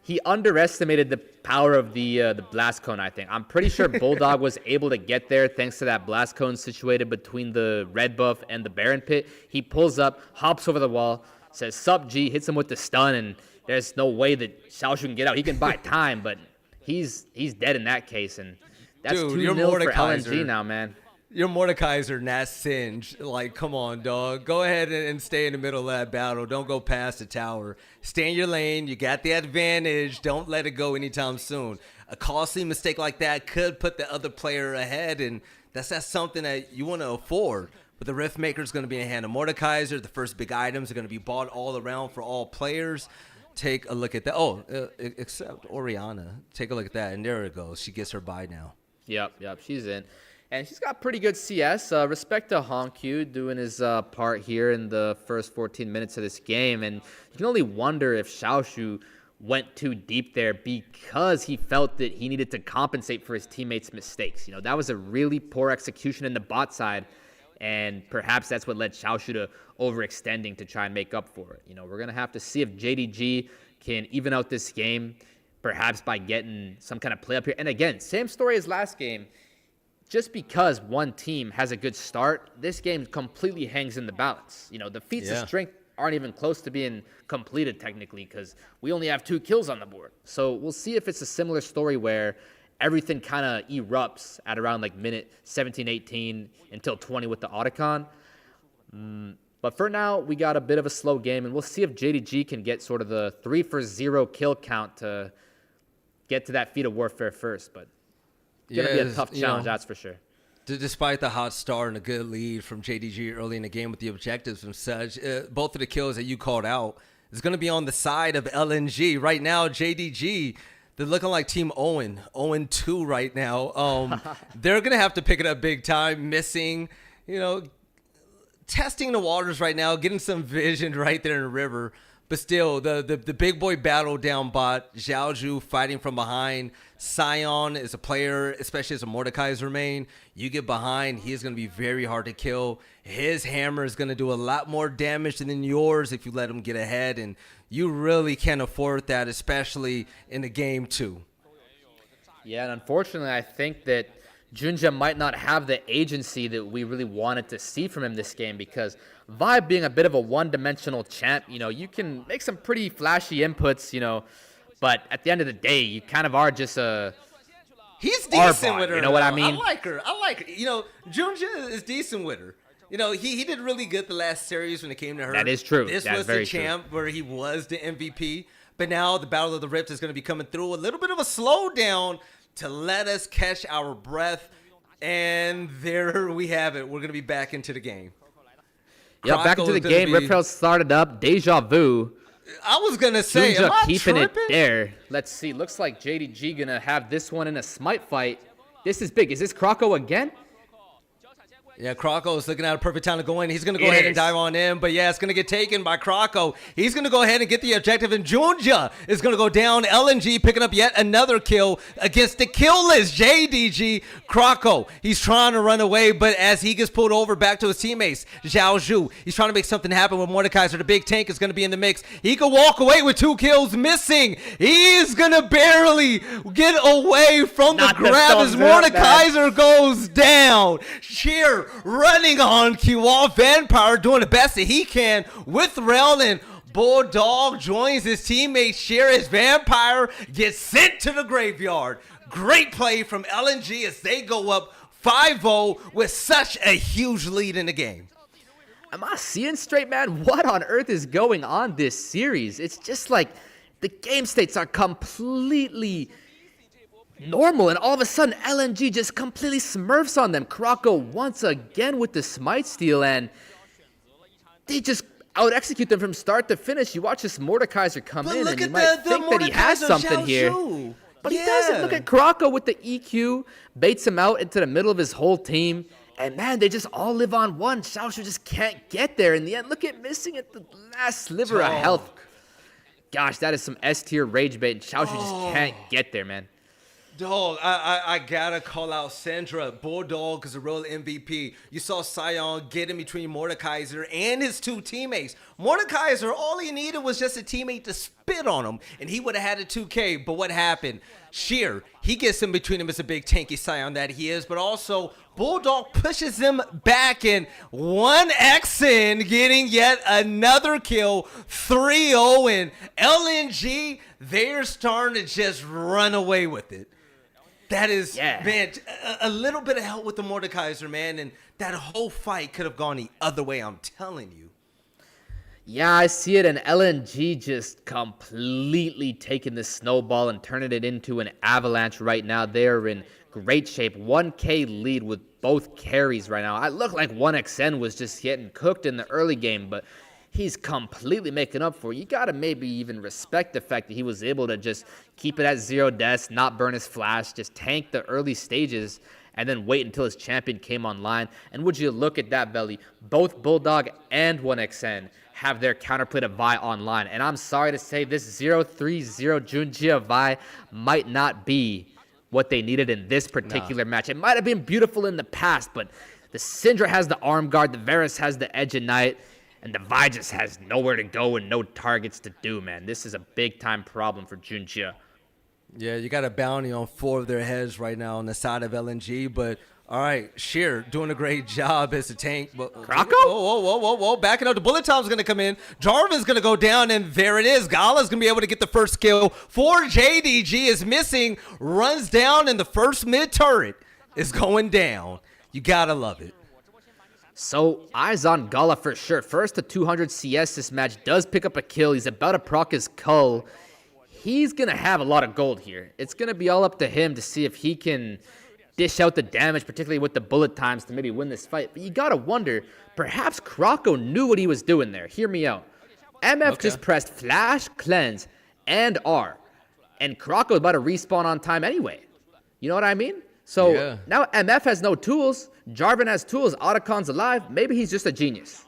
He underestimated the power of the blast cone, I think. I'm pretty sure Bulldog was able to get there thanks to that blast cone situated between the red buff and the Baron pit. He pulls up, hops over the wall, says sup G, hits him with the stun, and there's no way that Xiaoshu can get out. He can buy time, but he's dead in that case, and that's Dude, you're 2-0 for Mordekaiser. LNG now, man. You're Mordekaiser, Nat Singe. Like, come on, dog. Go ahead and stay in the middle of that battle. Don't go past the tower. Stay in your lane. You got the advantage. Don't let it go anytime soon. A costly mistake like that could put the other player ahead, and that's not something that you want to afford. But the Rift Maker is going to be in the hand of Mordekaiser. The first big items are going to be bought all around for all players. Take a look at that. Oh, except Oriana. Take a look at that, and there it goes. She gets her buy now. Yep, she's in. And she's got pretty good CS. Respect to Honkyu doing his part here in the first 14 minutes of this game. And you can only wonder if Xiaoshu went too deep there because he felt that he needed to compensate for his teammates' mistakes. You know, that was a really poor execution in the bot side. And perhaps that's what led Xiaoshu to overextending to try and make up for it. You know, we're going to have to see if JDG can even out this game, perhaps by getting some kind of play up here. And again, same story as last game. Just because one team has a good start, this game completely hangs in the balance. You know, the feats of strength aren't even close to being completed technically because we only have 2 kills on the board. So we'll see if it's a similar story where everything kind of erupts at around like minute 17, 18 until 20 with the Otacon. But for now, we got a bit of a slow game, and we'll see if JDG can get sort of the 3-for-0 kill count to get to that feat of warfare first. But it's going to be a tough challenge, that's for sure. Despite the hot start and a good lead from JDG early in the game with the objectives and such, both of the kills that you called out is going to be on the side of LNG. Right now, JDG, they're looking like Team Owen, 0-2 right now. They're going to have to pick it up big time, missing, you know, testing the waters right now, getting some vision right there in the river. But still, the big boy battle down bot, Xiaozhu fighting from behind. Sion is a player, especially as a Mordekaiser main. You get behind, he is going to be very hard to kill. His hammer is going to do a lot more damage than yours if you let him get ahead. And you really can't afford that, especially in the game 2. Yeah, and unfortunately, I think that Junja might not have the agency that we really wanted to see from him this game because Vibe being a bit of a one-dimensional champ, you know, you can make some pretty flashy inputs, you know, but at the end of the day, you kind of are just a... He's decent Arbot, with her. you know what I mean? I like her. You know, Junja is decent with her. You know, he did really good the last series when it came to her. That is true. This That is was very the champ where he was the MVP. But now the Battle of the Rift is going to be coming through. A little bit of a slowdown to let us catch our breath. And there we have it. We're going to be back into the game. Yeah, back into the game. Rift started up. Deja vu. I was going to say, am Junja I keeping tripping? it there. Let's see. Looks like JDG going to have this one in a smite fight. This is big. Is this Kroko again? Yeah, Kroko is looking at a perfect time to go in. He's going to go It ahead and is. dive on in. But yeah, it's going to get taken by Kroko. He's going to go ahead and get the objective. And Junja is going to go down. LNG picking up yet another kill against the kill list. JDG, Kroko. He's trying to run away. But as he gets pulled over back to his teammates, Zhao Zhu, he's trying to make something happen with Mordekaiser. The big tank is going to be in the mix. He could walk away with 2 kills missing. He's going to barely get away from the Not the grab as thumbs up, man. Mordekaiser goes down. Sheer running on Q. All Vampire doing the best that he can with Rel, and Bulldog joins his teammate Sheer as Vampire gets sent to the graveyard. Great play from LNG as they go up 5-0 with such a huge lead in the game. Am I seeing straight, man? What on earth is going on this series? It's just like the game states are completely normal, and all of a sudden LNG just completely smurfs on them. Kroko once again with the smite steal, and they just out-execute them from start to finish. You watch this Mordekaiser come But in, look and you at might the think that he has Mordekaiser something Zhao here. Zhu. But he doesn't. Look at Krako with the EQ, baits him out into the middle of his whole team. And man, they just all live on one. Xiaoshu just can't get there in the end. Look at missing at the last sliver of health. Gosh, that is some S-tier rage bait. Xiaoshu just can't get there, man. Dog, I gotta call out Sandra. Bulldog is a real MVP. You saw Sion get in between Mordekaiser and his two teammates. Mordekaiser, all he needed was just a teammate to spit on him, and he would have had a 2K. But what happened? Sheer, he gets in between him as a big tanky Sion that he is, but also Bulldog pushes him back in 1x in, getting yet another kill, 3-0, and LNG, they're starting to just run away with it. That is, man, a little bit of help with the Mordekaiser, man, and that whole fight could have gone the other way, I'm telling you. Yeah, I see it, and LNG just completely taking the snowball and turning it into an avalanche right now. They're in great shape. 1K lead with both carries right now. I look like 1XN was just getting cooked in the early game, but he's completely making up for it. You got to maybe even respect the fact that he was able to just keep it at 0 deaths, not burn his flash, just tank the early stages, and then wait until his champion came online. And would you look at that, Belly? Both Bulldog and 1XN have their counterplay to Vi online. And I'm sorry to say this 0-3-0 Junjia Vi might not be what they needed in this particular match. It might have been beautiful in the past, but the Syndra has the arm guard, the Varus has the Edge of Night, and the Vi just has nowhere to go and no targets to do, man. This is a big-time problem for Junjia. Yeah, you got a bounty on 4 of their heads right now on the side of LNG, but all right, Sheer doing a great job as a tank. But Krako? Whoa, backing up. The bullet time's going to come in. Jarvan's going to go down, and there it is. Gala's going to be able to get the first kill. 4 JDG is missing, runs down, and the first mid turret is going down. You got to love it. So, eyes on Gala for sure. First to 200 CS this match, does pick up a kill. He's about to proc his cull. He's going to have a lot of gold here. It's going to be all up to him to see if he can dish out the damage, particularly with the bullet times, to maybe win this fight. But you got to wonder, perhaps Krako knew what he was doing there. Hear me out. MF just pressed Flash, Cleanse, and R. And Krako is about to respawn on time anyway. You know what I mean? So now MF has no tools. Jarvan has tools. Otacon's alive. Maybe he's just a genius.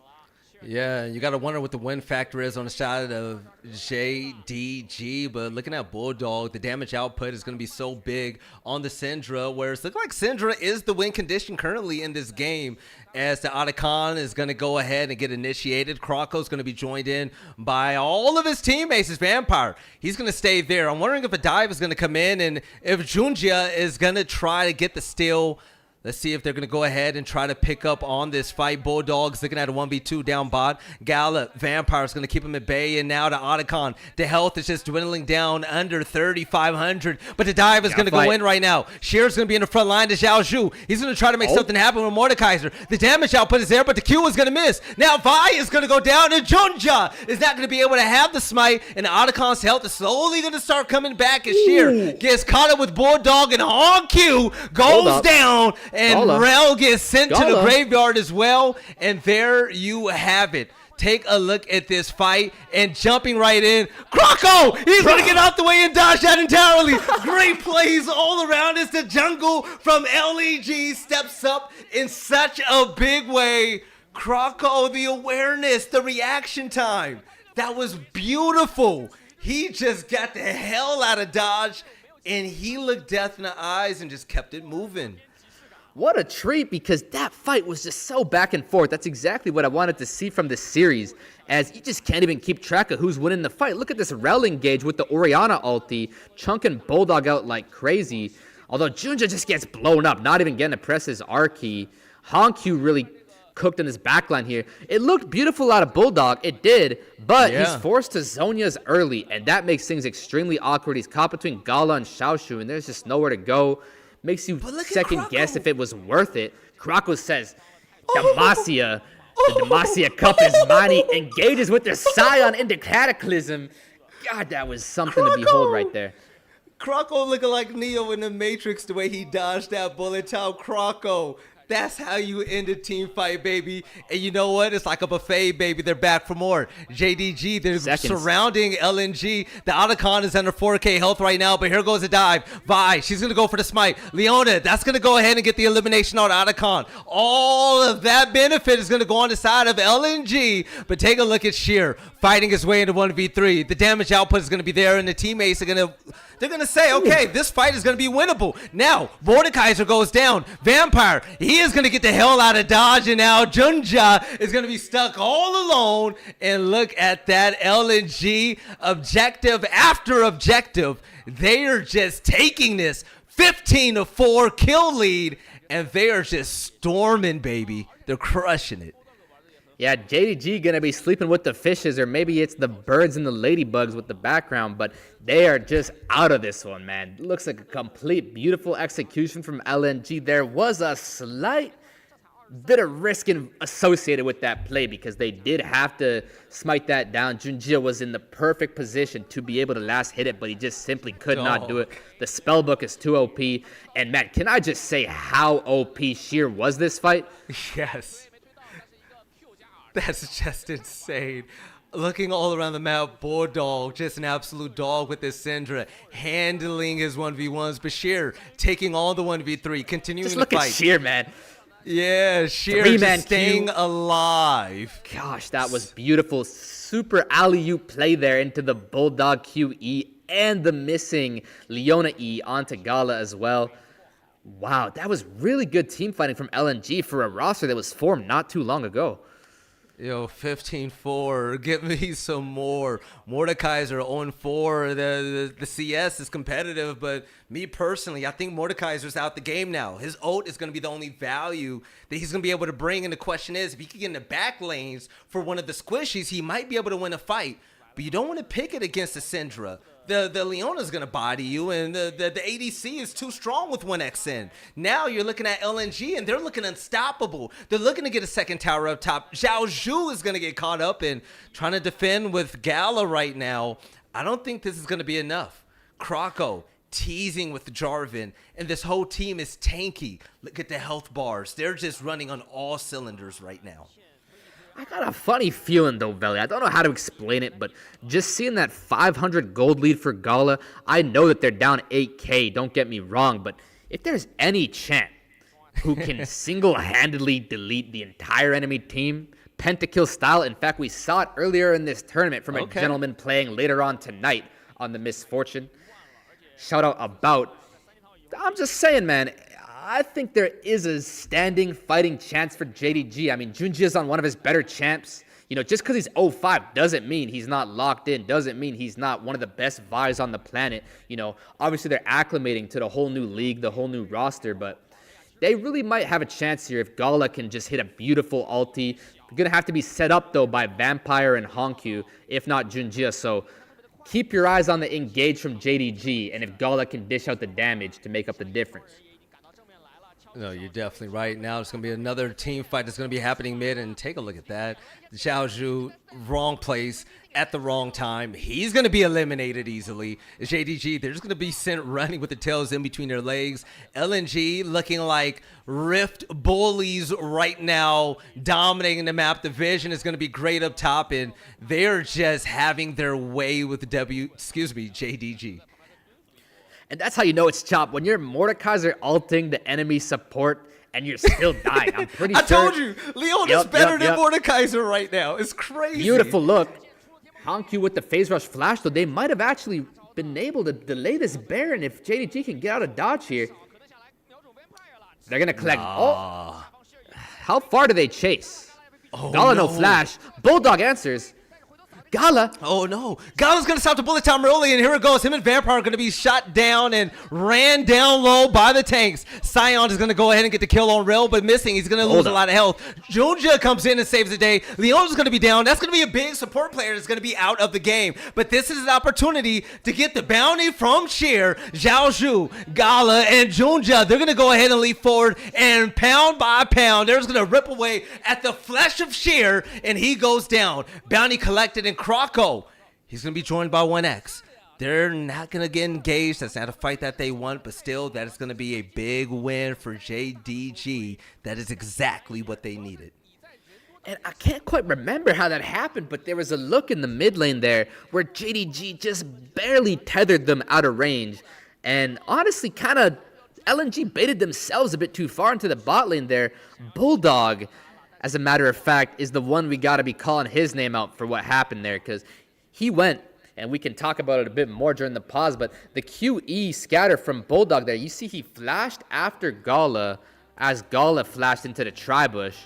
Yeah, you got to wonder what the win factor is on the side of JDG, but looking at Bulldog, the damage output is going to be so big on the Syndra, where it's looking like Syndra is the win condition currently in this game, as the Otacon is going to go ahead and get initiated. Krako's going to be joined in by all of his teammates. His Vampire, he's going to stay there. I'm wondering if a dive is going to come in and if Junjia is going to try to get the steal. Let's see if they're going to go ahead and try to pick up on this fight. Bulldog's looking at a 1v2 down bot. Gala, Vampire's going to keep him at bay. And now to Otacon. The health is just dwindling down under 3,500. But the dive is going to go in right now. Sheer's going to be in the front line to Xiao Zhu. He's going to try to make something happen with Mordekaiser. The damage output is there, but the Q is going to miss. Now Vi is going to go down, and Junja is not going to be able to have the smite. And Otacon's health is slowly going to start coming back as Sheer gets caught up with Bulldog, and on Q goes down. And Rel gets sent to the graveyard as well. And there you have it. Take a look at this fight and jumping right in. Krako! He's going to get out the way and dodge that entirely. Great plays all around as the jungle from LEG steps up in such a big way. Krako, the awareness, the reaction time. That was beautiful. He just got the hell out of dodge, and he looked death in the eyes and just kept it moving. What a treat, because that fight was just so back and forth. That's exactly what I wanted to see from this series, as you just can't even keep track of who's winning the fight. Look at this Rel engage with the Orianna ulti, chunking Bulldog out like crazy. Although Junja just gets blown up, not even getting to press his R key. Hankyu really cooked in his backline here. It looked beautiful out of Bulldog, it did, but he's forced to Zhonya's early, and that makes things extremely awkward. He's caught between Gala and Xiaoshu, and there's just nowhere to go. Makes you second guess if it was worth it. Krako says, Damasia, the Demacia Cup is mine. He engages with their Scion into Cataclysm. God, that was something to behold right there. Krako looking like Neo in the Matrix, the way he dodged that bullet. How Krako That's how you end a team fight, baby. And you know what? It's like a buffet, baby. They're back for more. JDG, they're surrounding LNG. The Otacon is under 4K health right now, but here goes a dive. Vi, she's going to go for the smite. Leona, that's going to go ahead and get the elimination on Otacon. All of that benefit is going to go on the side of LNG, but take a look at Sheer fighting his way into 1v3. The damage output is going to be there, and the teammates are going to... They're going to say, okay, this fight is going to be winnable. Now, Mordekaiser goes down. Vampire, he is going to get the hell out of Dodge, and now Junja is going to be stuck all alone. And look at that LNG objective after objective. They are just taking this 15-4 kill lead, and they are just storming, baby. They're crushing it. Yeah, JDG gonna be sleeping with the fishes, or maybe it's the birds and the ladybugs with the background, but they are just out of this one, man. Looks like a complete beautiful execution from LNG. There was a slight bit of risk associated with that play because they did have to smite that down. Junjia was in the perfect position to be able to last hit it, but he just simply could not do it. The spellbook is too OP. And Matt, can I just say how OP Sheer was this fight? Yes. That's just insane. Looking all around the map, Bulldog, just an absolute dog with this Syndra, handling his 1v1s. Bashir taking all the 1v3, continuing just to look fight. At Sheer, man. Yeah, Sheer just staying alive. Gosh, that was beautiful. Super alley-oop play there into the Bulldog QE and the missing Leona E onto Gala as well. Wow, that was really good team fighting from LNG for a roster that was formed not too long ago. Yo, 15-4. Give me some more. Mordekaiser 0-4. The CS is competitive, but me personally, I think Mordekaiser's out the game now. His ult is going to be the only value that he's going to be able to bring. And the question is, if he can get in the back lanes for one of the squishies, he might be able to win a fight. But you don't want to pick it against the Syndra. The Leona's going to body you, and the ADC is too strong with 1xN. Now you're looking at LNG, and they're looking unstoppable. They're looking to get a second tower up top. Zhao Zhu is going to get caught up in trying to defend with Gala right now. I don't think this is going to be enough. Croco teasing with Jarvan, and this whole team is tanky. Look at the health bars. They're just running on all cylinders right now. I got a funny feeling though, Veli. I don't know how to explain it, but just seeing that 500 gold lead for Gala, I know that they're down 8K, don't get me wrong, but if there's any champ who can single-handedly delete the entire enemy team, pentakill style, in fact, we saw it earlier in this tournament from a gentleman playing later on tonight on the Misfortune. Shout out About. I'm just saying, man, I think there is a standing fighting chance for JDG. I mean, Junji is on one of his better champs. You know, just because he's 0-5 doesn't mean he's not locked in, doesn't mean he's not one of the best Vis on the planet. You know, obviously they're acclimating to the whole new league, the whole new roster, but they really might have a chance here if Gala can just hit a beautiful ulti. They're going to have to be set up, though, by Vampire and Honkyu, if not Junjia. So keep your eyes on the engage from JDG, and if Gala can dish out the damage to make up the difference. No, you're definitely right. Now it's going to be another team fight that's going to be happening mid, and take a look at that. Zhao Zhu, wrong place at the wrong time. He's going to be eliminated easily. JDG, they're just going to be sent running with the tails in between their legs. LNG looking like Rift bullies right now, dominating the map. The vision is going to be great up top, and they're just having their way with JDG. And that's how you know it's chop. When you're Mordekaiser ulting the enemy support and you're still dying. I'm pretty sure. I told you, Leona's better than Mordekaiser right now. It's crazy. Beautiful look. Honkyu with the phase rush flash, though. They might have actually been able to delay this Baron if JDG can get out of dodge here. They're going to collect. Oh, how far do they chase? Gala no flash. Bulldog answers. Gala. Oh, no. Gala's going to stop the bullet time early, and here it goes. Him and Vampire are going to be shot down and ran down low by the tanks. Sion is going to go ahead and get the kill on Rail, but missing. He's going to lose a lot of health. Junja comes in and saves the day. Leona's going to be down. That's going to be a big support player that's going to be out of the game. But this is an opportunity to get the bounty from Sheer, Zhao Zhu, Gala, and Junja. They're going to go ahead and leap forward, and pound by pound, they're just going to rip away at the flesh of Sheer, and he goes down. Bounty collected, and Croco, he's going to be joined by 1X. They're not going to get engaged. That's not a fight that they want, but still, that is going to be a big win for JDG. That is exactly what they needed. And I can't quite remember how that happened, but there was a look in the mid lane there where JDG just barely tethered them out of range. And honestly, kind of LNG baited themselves a bit too far into the bot lane there. Bulldog, as a matter of fact, is the one we got to be calling his name out for what happened there, because he went, and we can talk about it a bit more during the pause, but the QE scatter from Bulldog there, you see he flashed after Gala as Gala flashed into the tri-bush,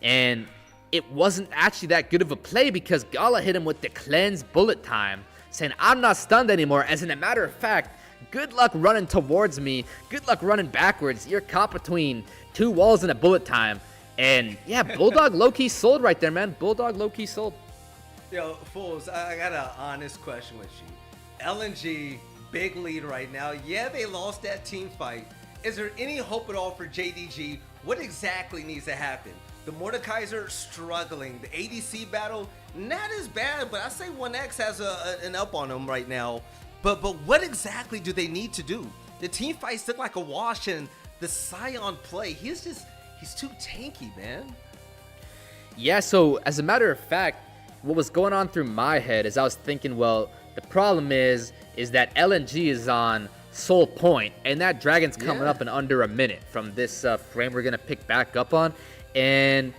and it wasn't actually that good of a play because Gala hit him with the cleanse bullet time, saying, I'm not stunned anymore, as in a matter of fact, good luck running towards me, good luck running backwards, you're caught between two walls and a bullet time. And yeah, Bulldog low-key sold right there, man. Bulldog low-key sold. Yo, fools, I got an honest question with you. LNG, big lead right now. Yeah, they lost that team fight. Is there any hope at all for JDG? What exactly needs to happen? The Mordekaiser struggling. The ADC battle, not as bad, but I say 1X has an up on them right now. But what exactly do they need to do? The team fights look like a wash, and the Scion play, he's too tanky, man. Yeah, so as a matter of fact, what was going on through my head is I was thinking, well, the problem is that LNG is on Soul Point, and that dragon's coming up in under a minute from this frame we're going to pick back up on. And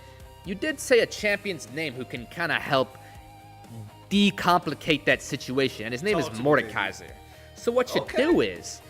you did say a champion's name who can kind of help decomplicate that situation, and his name is Mordekaiser. So what you do is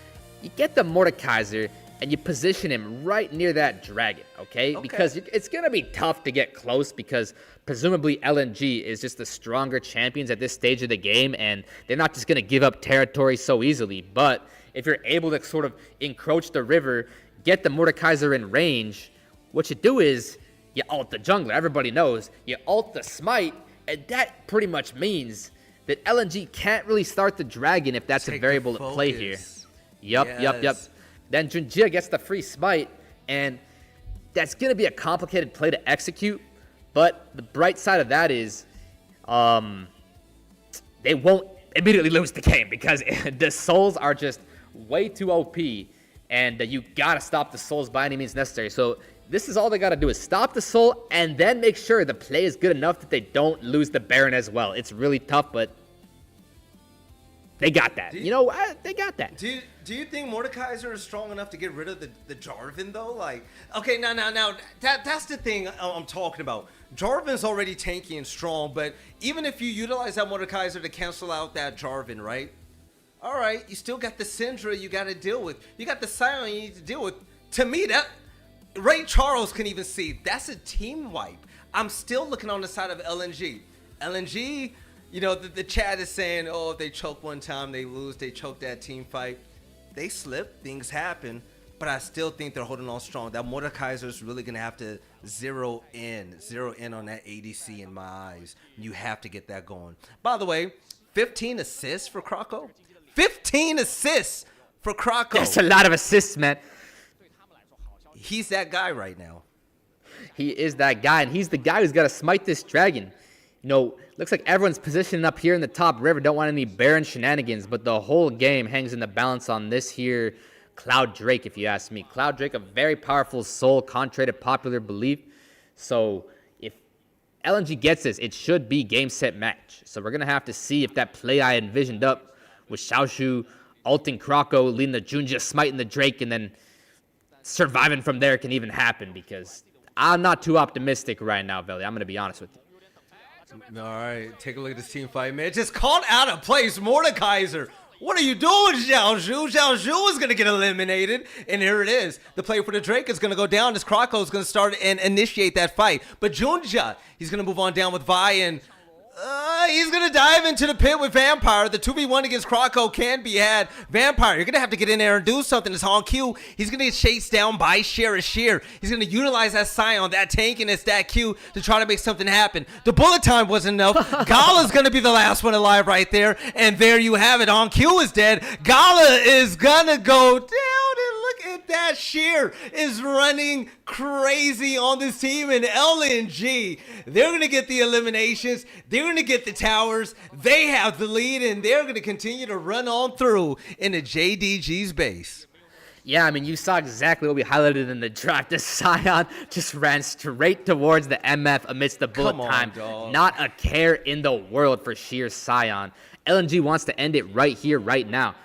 you get the Mordekaiser and you position him right near that dragon, okay? Because it's going to be tough to get close because presumably LNG is just the stronger champions at this stage of the game, and they're not just going to give up territory so easily. But if you're able to sort of encroach the river, get the Mordekaiser in range, what you do is you ult the jungler. Everybody knows you ult the smite, and that pretty much means that LNG can't really start the dragon if that's a variable to play here. Yep. Then Junjia gets the free smite, and that's going to be a complicated play to execute. But the bright side of that is they won't immediately lose the game because the souls are just way too OP, and you got to stop the souls by any means necessary. So this is all they got to do is stop the soul and then make sure the play is good enough that they don't lose the Baron as well. It's really tough, but they got that. They got that. Do you think Mordekaiser is strong enough to get rid of the Jarvan though? Like, okay, now that's the thing I'm talking about. Jarvan's already tanky and strong, but even if you utilize that Mordekaiser to cancel out that Jarvan, right? All right, you still got the Syndra you got to deal with. You got the Scion you need to deal with. To me, that Ray Charles can even see that's a team wipe. I'm still looking on the side of LNG. LNG, the chat is saying, oh, if they choke one time, they lose. They choke that team fight. They slip, things happen, but I still think they're holding on strong. That Mordekaiser is really going to have to zero in on that ADC in my eyes. You have to get that going. By the way, 15 assists for Krakow. 15 assists for Krakow. That's a lot of assists, man. He's that guy right now. He is that guy, and he's the guy who's got to smite this dragon. Looks like everyone's positioning up here in the top river. Don't want any Baron shenanigans, but the whole game hangs in the balance on this here Cloud Drake, if you ask me. Cloud Drake, a very powerful soul, contrary to popular belief. So if LNG gets this, it should be game, set, match. So we're going to have to see if that play I envisioned up with Xiaoshu ulting Krakow, leading the Junjia, smiting the Drake, and then surviving from there can even happen, because I'm not too optimistic right now, Veli. I'm going to be honest with you. All right, take a look at this team fight, man. Just called out of place, Mordekaiser. What are you doing, Xiaozhu? Xiaozhu is going to get eliminated, and here it is. The play for the Drake is going to go down as Krakow is going to start and initiate that fight. But Junjia, he's going to move on down with Vi, and he's going to dive into the pit with Vampire. The 2v1 against Krakow can be had. Vampire, you're going to have to get in there and do something. It's on Q. He's going to get chased down by Sheer. He's going to utilize that Scion, that tankiness, that Q to try to make something happen. The bullet time wasn't enough. Gala's going to be the last one alive right there. And there you have it. On Q is dead. Gala is going to go down, and look Look at that. Sheer is running crazy on this team, and LNG, they're going to get the eliminations. They're going to get the towers. They have the lead, and they're going to continue to run on through into JDG's base. Yeah, I mean, you saw exactly what we highlighted in the draft. The Scion just ran straight towards the MF amidst the bullet time. Dog. Not a care in the world for sheer Scion. LNG wants to end it right here, right now.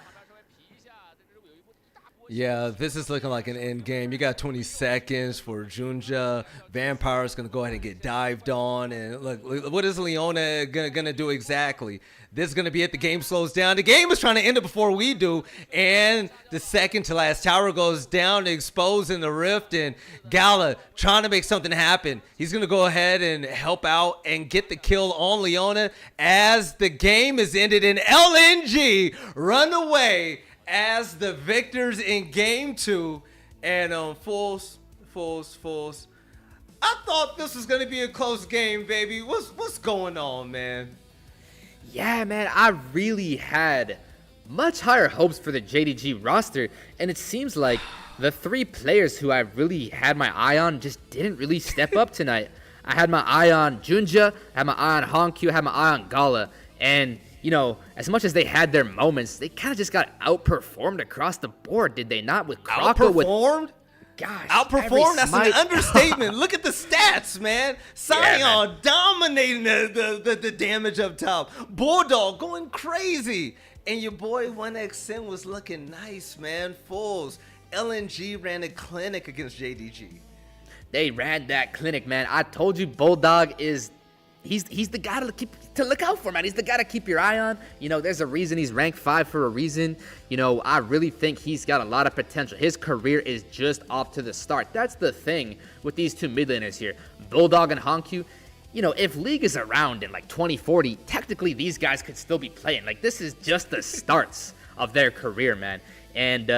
Yeah, this is looking like an end game. You got 20 seconds for Junja. Vampire's going to go ahead and get dived on. And look, what is Leona going to do exactly? This is going to be it. The game slows down. The game is trying to end it before we do. And the second to last tower goes down, exposing the rift. And Gala trying to make something happen. He's going to go ahead and help out and get the kill on Leona as the game is ended. And LNG run away as the victors in game 2. And Fools. I thought this was going to be a close game, baby. What's going on, man? Yeah, man, I really had much higher hopes for the JDG roster, and it seems like the 3 players who I really had my eye on just didn't really step up tonight. I had my eye on Junja, I had my eye on Honkyu, I had my eye on Gala, and you know, as much as they had their moments, they kind of just got outperformed across the board, did they not? With Croco, Outperformed? Gosh, Outperformed? That's an understatement. Look at the stats, man. Scion dominating the damage up top. Bulldog going crazy. And your boy 1XN was looking nice, man. Fools. LNG ran a clinic against JDG. They ran that clinic, man. I told you Bulldog is... He's the guy to look out for, man. He's the guy to keep your eye on. You know, there's a reason he's ranked 5 for a reason. You know, I really think he's got a lot of potential. His career is just off to the start. That's the thing with these 2 mid laners here. Bulldog and Honkyu. You know, if League is around in like 2040, technically these guys could still be playing. Like, this is just the starts of their career, man. And,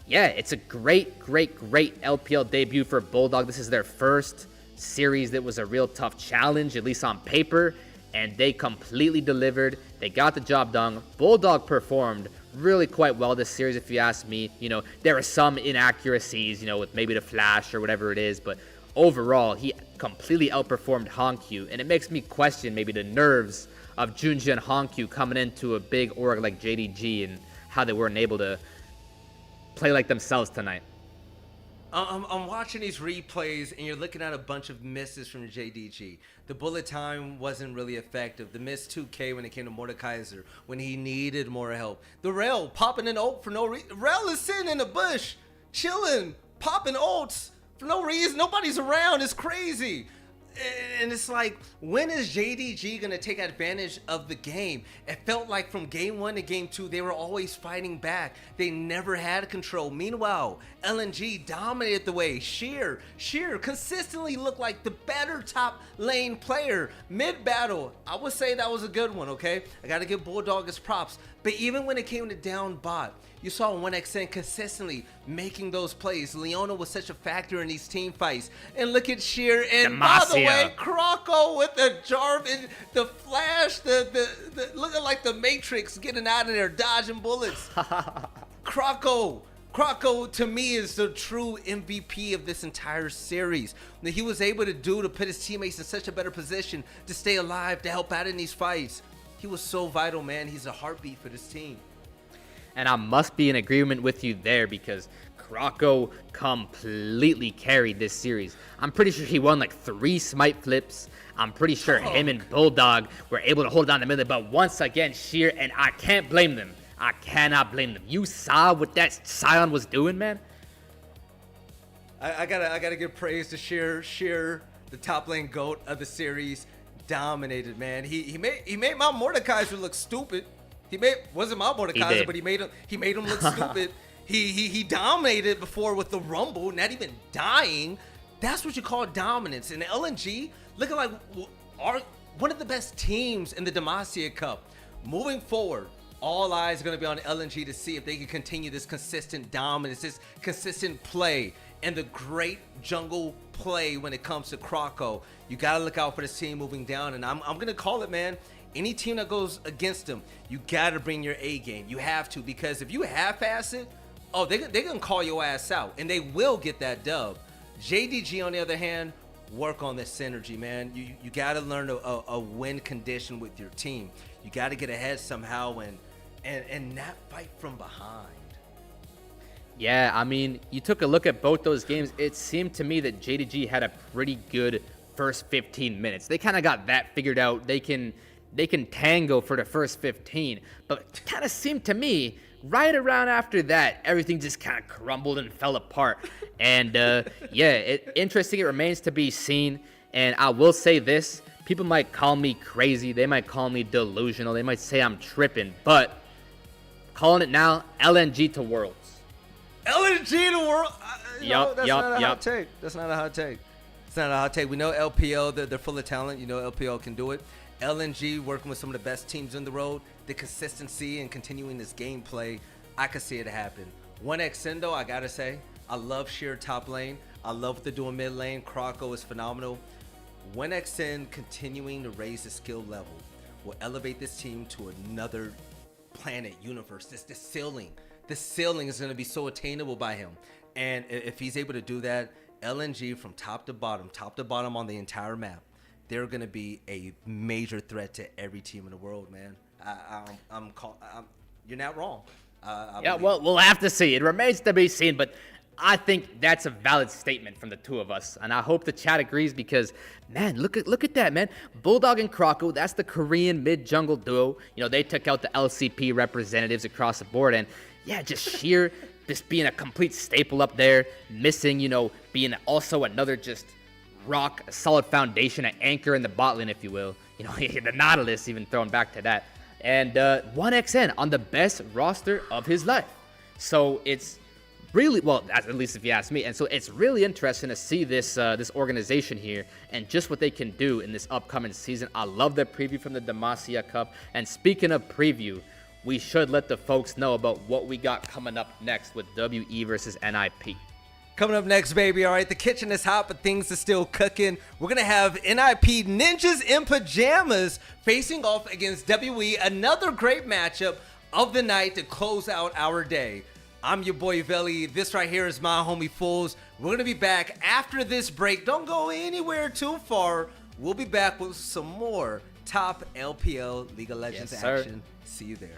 yeah, it's a great LPL debut for Bulldog. This is their first series that was a real tough challenge, at least on paper, and they completely delivered. They got the job done. Bulldog performed really quite well this series, if you ask me. You know, there are some inaccuracies, you know, with maybe the flash or whatever it is, but overall, he completely outperformed Honkyu, and it makes me question maybe the nerves of Junja and Honkyu coming into a big org like JDG and how they weren't able to play like themselves tonight. I'm watching these replays, and you're looking at a bunch of misses from JDG. The bullet time wasn't really effective. The miss 2K when it came to Mordekaiser, when he needed more help. The Rel popping an ult for no reason. Rel is sitting in the bush, chilling, popping ults for no reason. Nobody's around. It's crazy. And it's like, when is JDG going to take advantage of the game? It felt like from game 1 to game 2, they were always fighting back. They never had control. Meanwhile, LNG dominated the way. Sheer consistently looked like the better top lane player. Mid-battle, I would say that was a good one, okay? I got to give Bulldog his props. But even when it came to down bot, you saw 1XN consistently making those plays. Leona was such a factor in these team fights. And look at Sheer. And by the way, Croco with the Jarvan, the flash, the looking like the Matrix getting out of there, dodging bullets. Croco to me is the true MVP of this entire series. That he was able to do to put his teammates in such a better position to stay alive, to help out in these fights. He was so vital, man. He's a heartbeat for this team. And I must be in agreement with you there because Croco completely carried this series. I'm pretty sure he won like 3 smite flips. I'm pretty sure him and Bulldog were able to hold down the middle, but once again, Sheer, and I can't blame them. I cannot blame them. You saw what that Scion was doing, man? I gotta give praise to Sheer, the top lane GOAT of the series. Dominated, man. He made my Mordekaiser look stupid. Wasn't my Mordekaiser, but he made him look stupid. He dominated before with the Rumble, not even dying. That's what you call dominance. And LNG looking like one of the best teams in the Demacia Cup. Moving forward, all eyes are going to be on LNG to see if they can continue this consistent dominance, this consistent play, and the great jungle play when it comes to Croco. You got to look out for this team moving down, and I'm going to call it, man. Any team that goes against them, you got to bring your A game. You have to, because if you half-ass it, oh, they can call your ass out, and they will get that dub. JDG, on the other hand, work on this synergy, man. You got to learn a win condition with your team. You got to get ahead somehow and not fight from behind. Yeah, I mean, you took a look at both those games. It seemed to me that JDG had a pretty good first 15 minutes. They kind of got that figured out. They can tango for the first 15, but it kind of seemed to me right around after that, everything just kind of crumbled and fell apart. And yeah, interesting. It remains to be seen. And I will say this: people might call me crazy. They might call me delusional. They might say I'm tripping. But calling it now, LNG to Worlds. LNG to World. That's not a hot take. That's not a hot take. It's not a hot take. We know LPL, they're full of talent. You know LPL can do it. LNG working with some of the best teams in the road. The consistency and continuing this gameplay, I could see it happen. 1xN though, I gotta say, I love sheer top lane. I love what they're doing mid lane. Krakow is phenomenal. 1xN continuing to raise the skill level will elevate this team to another planet, universe. The ceiling. The ceiling is going to be so attainable by him. And if he's able to do that, LNG from top to bottom on the entire map, they're going to be a major threat to every team in the world, man. You're not wrong. Yeah, well, we'll have to see. It remains to be seen, but I think that's a valid statement from the two of us, and I hope the chat agrees because, man, look at that, man. Bulldog and Krakow, that's the Korean mid-jungle duo. You know, they took out the LCP representatives across the board, and yeah, just being a complete staple up there, missing, you know, being also another just rock, a solid foundation, an anchor in the bot lane, if you will. You know, the Nautilus even thrown back to that. And 1xN on the best roster of his life. So it's really, well, at least if you ask me. And so it's really interesting to see this organization here and just what they can do in this upcoming season. I love the preview from the Demacia Cup. And speaking of preview, we should let the folks know about what we got coming up next with WE versus NiP. Coming up next, baby, all right, the kitchen is hot, but things are still cooking. We're going to have NiP Ninjas in Pajamas facing off against WE, another great matchup of the night to close out our day. I'm your boy, Veli. This right here is my homie, Fools. We're going to be back after this break. Don't go anywhere too far. We'll be back with some more top LPL League of Legends action. See you there.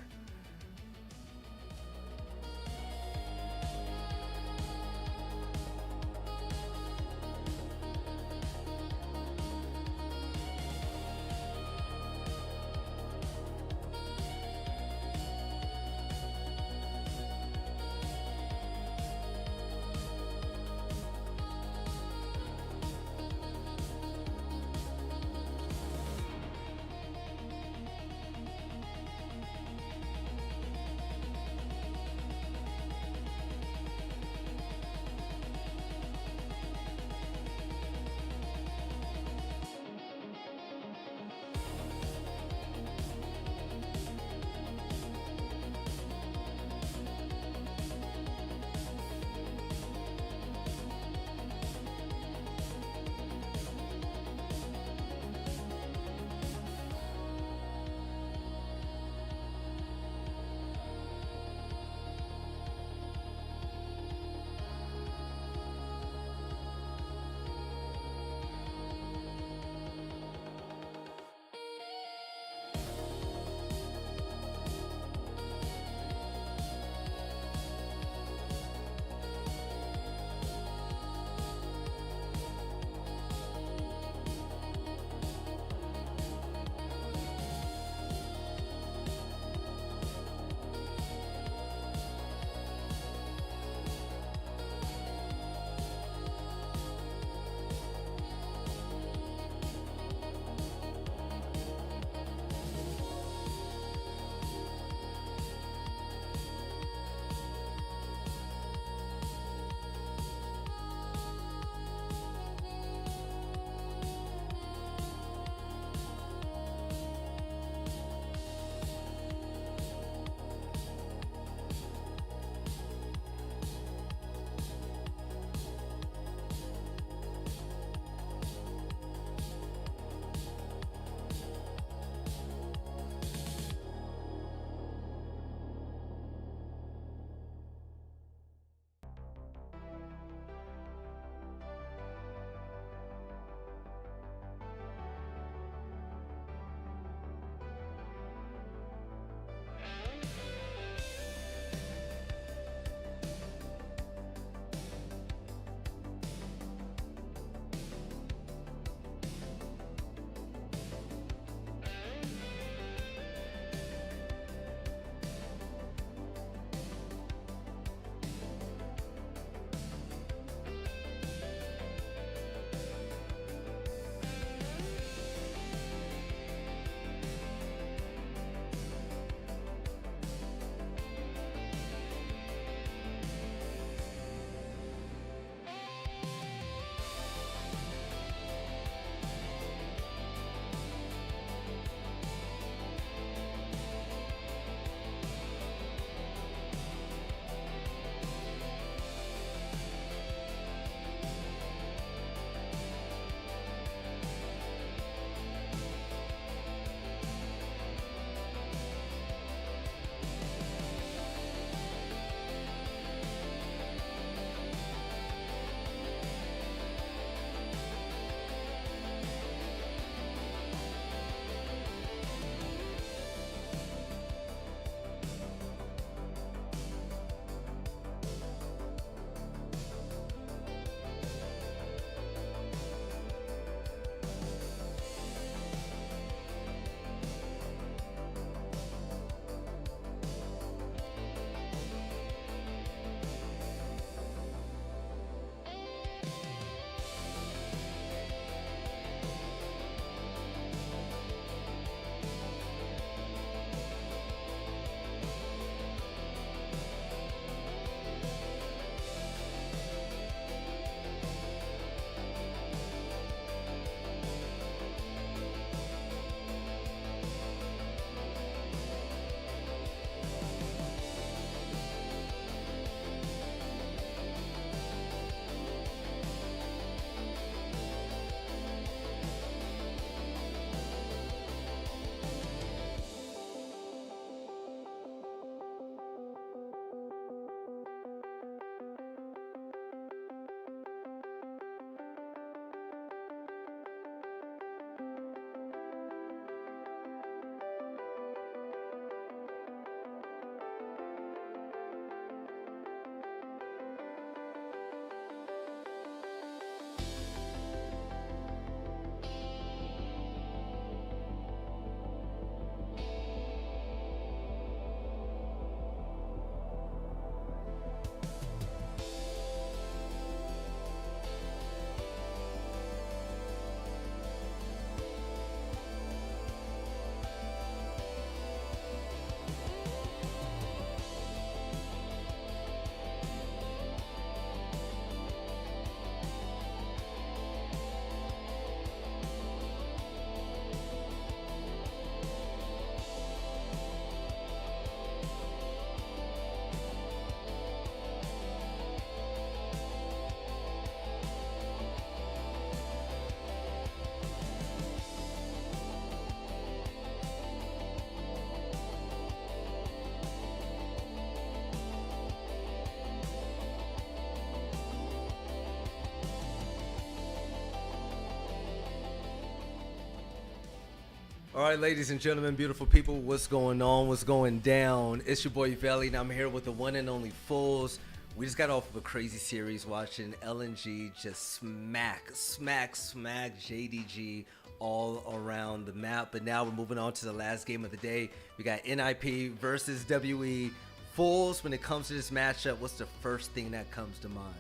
All right, ladies and gentlemen, beautiful people, what's going on? What's going down? It's your boy Veli, and I'm here with the one and only Fools. We just got off of a crazy series watching LNG just smack JDG all around the map. But now we're moving on to the last game of the day. We got NiP versus WE. Fools, when it comes to this matchup, what's the first thing that comes to mind?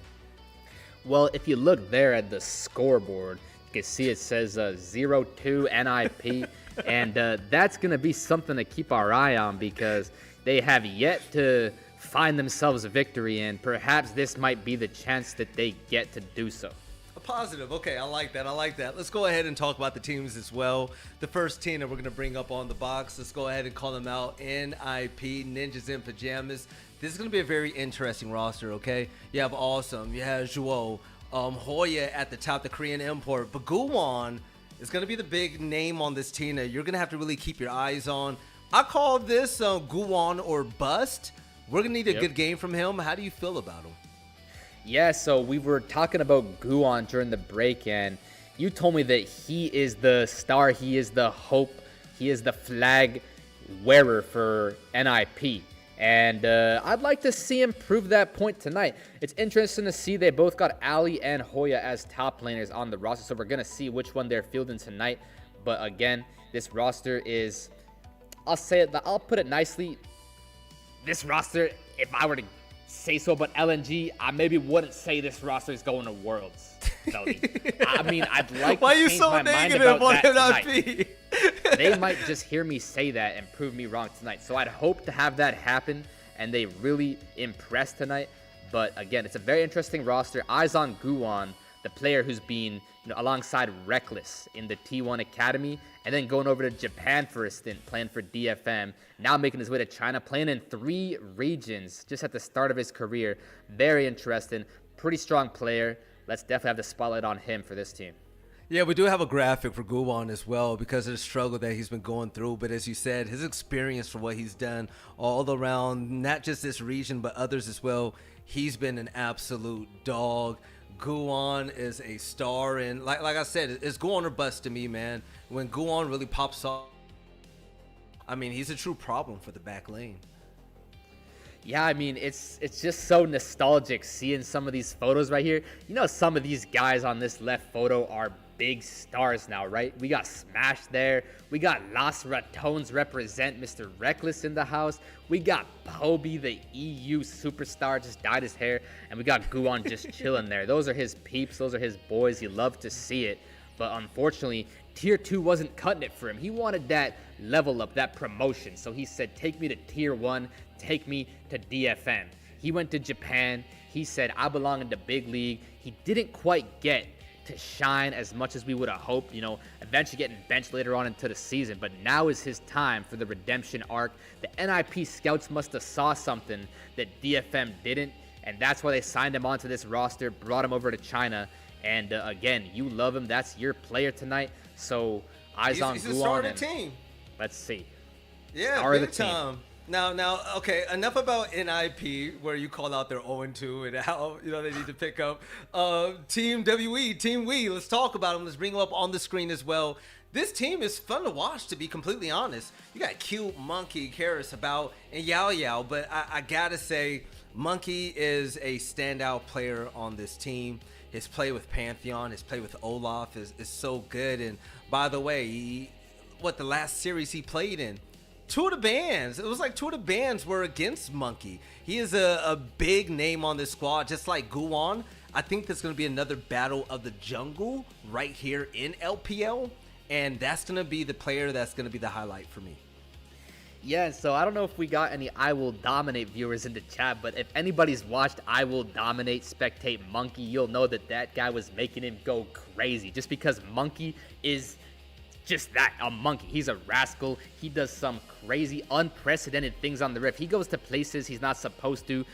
Well, if you look there at the scoreboard, you can see it says 0-2 NiP. And that's going to be something to keep our eye on because they have yet to find themselves a victory, and perhaps this might be the chance that they get to do so. A positive. Okay, I like that. Let's go ahead and talk about the teams as well. The first team that we're going to bring up on the box, let's go ahead and call them out. NiP, Ninjas in Pajamas. This is going to be a very interesting roster, okay? You have Awesome, you have Zhuo, Hoya at the top, the Korean import, but Guwon is going to be the big name on this team that you're going to have to really keep your eyes on. I call this Guwon or bust. We're going to need a good game from him. How do you feel about him? Yeah, so we were talking about Guwon during the break, and you told me that he is the star, he is the hope, he is the flag wearer for NiP. And I'd like to see him prove that point tonight. It's interesting to see they both got Ali and Hoya as top laners on the roster, so we're going to see which one they're fielding tonight. But again, this roster is, I'll put it nicely, this roster, if I were to say so about LNG, I maybe wouldn't say this roster is going to Worlds. I mean, I'd like Why to are you change so my mind negative about on that NiP? tonight. They might just hear me say that and prove me wrong tonight. So I'd hope to have that happen and they really impress tonight. But again, it's a very interesting roster. Eyes on Guwon, the player who's been alongside Reckless in the T1 Academy, and then going over to Japan for a stint, playing for DFM, now making his way to China, playing in 3 regions just at the start of his career. Very interesting, pretty strong player. Let's definitely have the spotlight on him for this team. Yeah, we do have a graphic for Guwon as well because of the struggle that he's been going through. But as you said, his experience for what he's done all around, not just this region, but others as well, he's been an absolute dog. Guwon is a star, and like I said, it's Guwon or bust to me, man. When Guwon really pops off, I mean, he's a true problem for the back lane. Yeah, I mean, it's just so nostalgic seeing some of these photos right here. Some of these guys on this left photo are big stars now, right? We got Smash there. We got Las Ratones represent Mr. Reckless in the house. We got Poby, the EU superstar, just dyed his hair. And we got Guwon just chilling there. Those are his peeps. Those are his boys. You love to see it. But unfortunately, Tier 2 wasn't cutting it for him. He wanted that level up, that promotion. So he said, take me to Tier 1, take me to DFM. He went to Japan. He said, I belong in the big league. He didn't quite get to shine as much as we would have hoped, eventually getting benched later on into the season. But now is his time for the redemption arc. The NiP scouts must have saw something that DFM didn't, and that's why they signed him onto this roster, brought him over to China. And again, you love him. That's your player tonight. So eyes on He's Guwon. the star of the team. Let's see. Yeah, Star of big the team. time. Now, okay, enough about NiP, where you call out their 0-2 and how, they need to pick up. Team WE, Team We, let's talk about them. Let's bring them up on the screen as well. This team is fun to watch, to be completely honest. You got Cute, Monkey, Karis, About, and Yao Yao, but I gotta say, Monkey is a standout player on this team. His play with Pantheon, his play with Olaf is so good. And by the way, the last series he played in, 2 of the bans, it was like 2 of the bans were against Monkey. He is a big name on this squad, just like Guwon. I think there's going to be another battle of the jungle right here in LPL, and that's going to be the player that's going to be the highlight for me. Yeah, so I don't know if we got any I Will Dominate viewers in the chat, but if anybody's watched I Will Dominate spectate Monkey, you'll know that guy was making him go crazy just because Monkey is just that, a monkey. He's a rascal. He does some crazy, unprecedented things on the Rift. He goes to places he's not supposed to,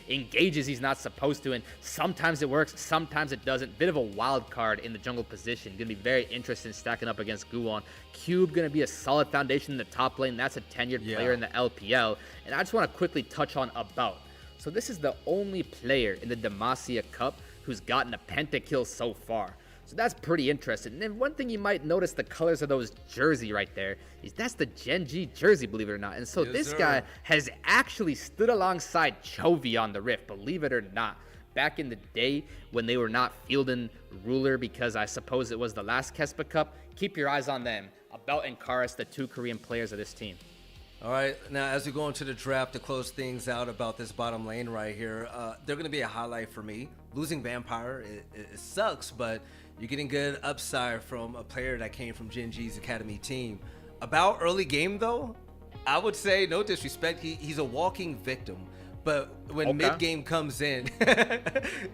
engages he's not supposed to, and sometimes it works, sometimes it doesn't. Bit of a wild card in the jungle position. Gonna be very interesting stacking up against Guwon. Cube gonna be a solid foundation in the top lane. That's a tenured player in the LPL. And I just want to quickly touch on About. So this is the only player in the Demacia Cup who's gotten a pentakill so far. So that's pretty interesting. And then one thing you might notice, the colors of those jersey right there, is that's the Gen G jersey, believe it or not. And so this guy has actually stood alongside Chovy on the Rift, believe it or not. Back in the day when they were not fielding Ruler, because I suppose it was the last Kespa Cup, keep your eyes on them. About and Karas, the 2 Korean players of this team. All right, now as we go into the draft to close things out about this bottom lane right here, they're going to be a highlight for me. Losing Vampire, it sucks, but you're getting good upside from a player that came from Gen G's Academy team. About early game, though, I would say, no disrespect, he's a walking victim. But when mid-game comes in,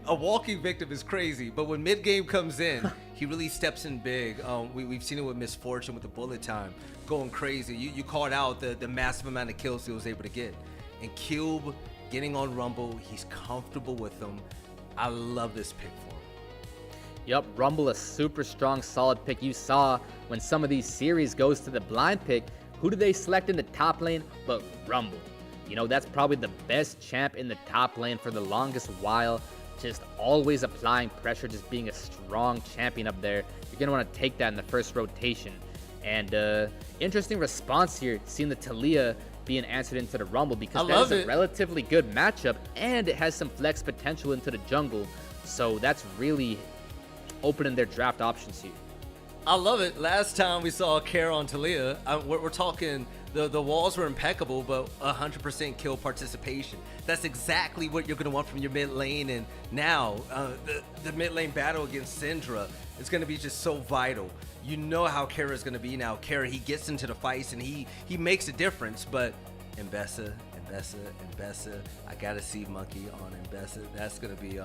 a walking victim is crazy. But when mid-game comes in, he really steps in big. We've seen it with Misfortune with the bullet time, going crazy. You called out the massive amount of kills he was able to get. And Cube getting on Rumble, he's comfortable with them. I love this pick for him. Yep, Rumble, a super strong, solid pick. You saw when some of these series goes to the blind pick, who do they select in the top lane but Rumble? You know, that's probably the best champ in the top lane for the longest while. Just always applying pressure, just being a strong champion up there. You're going to want to take that in the first rotation. And interesting response here, seeing the Talia being answered into the Rumble, because that is a relatively good matchup, and it has some flex potential into the jungle. So that's really opening their draft options here. I love it. Last time we saw Kara on Talia, we're talking... The walls were impeccable, but 100% kill participation. That's exactly what you're going to want from your mid lane. And now the mid lane battle against Syndra is going to be just so vital. You know how Kara is going to be now. Kara, he gets into the fights and he makes a difference. But Mbessa, I got to see Monkey on Mbessa. That's going to be,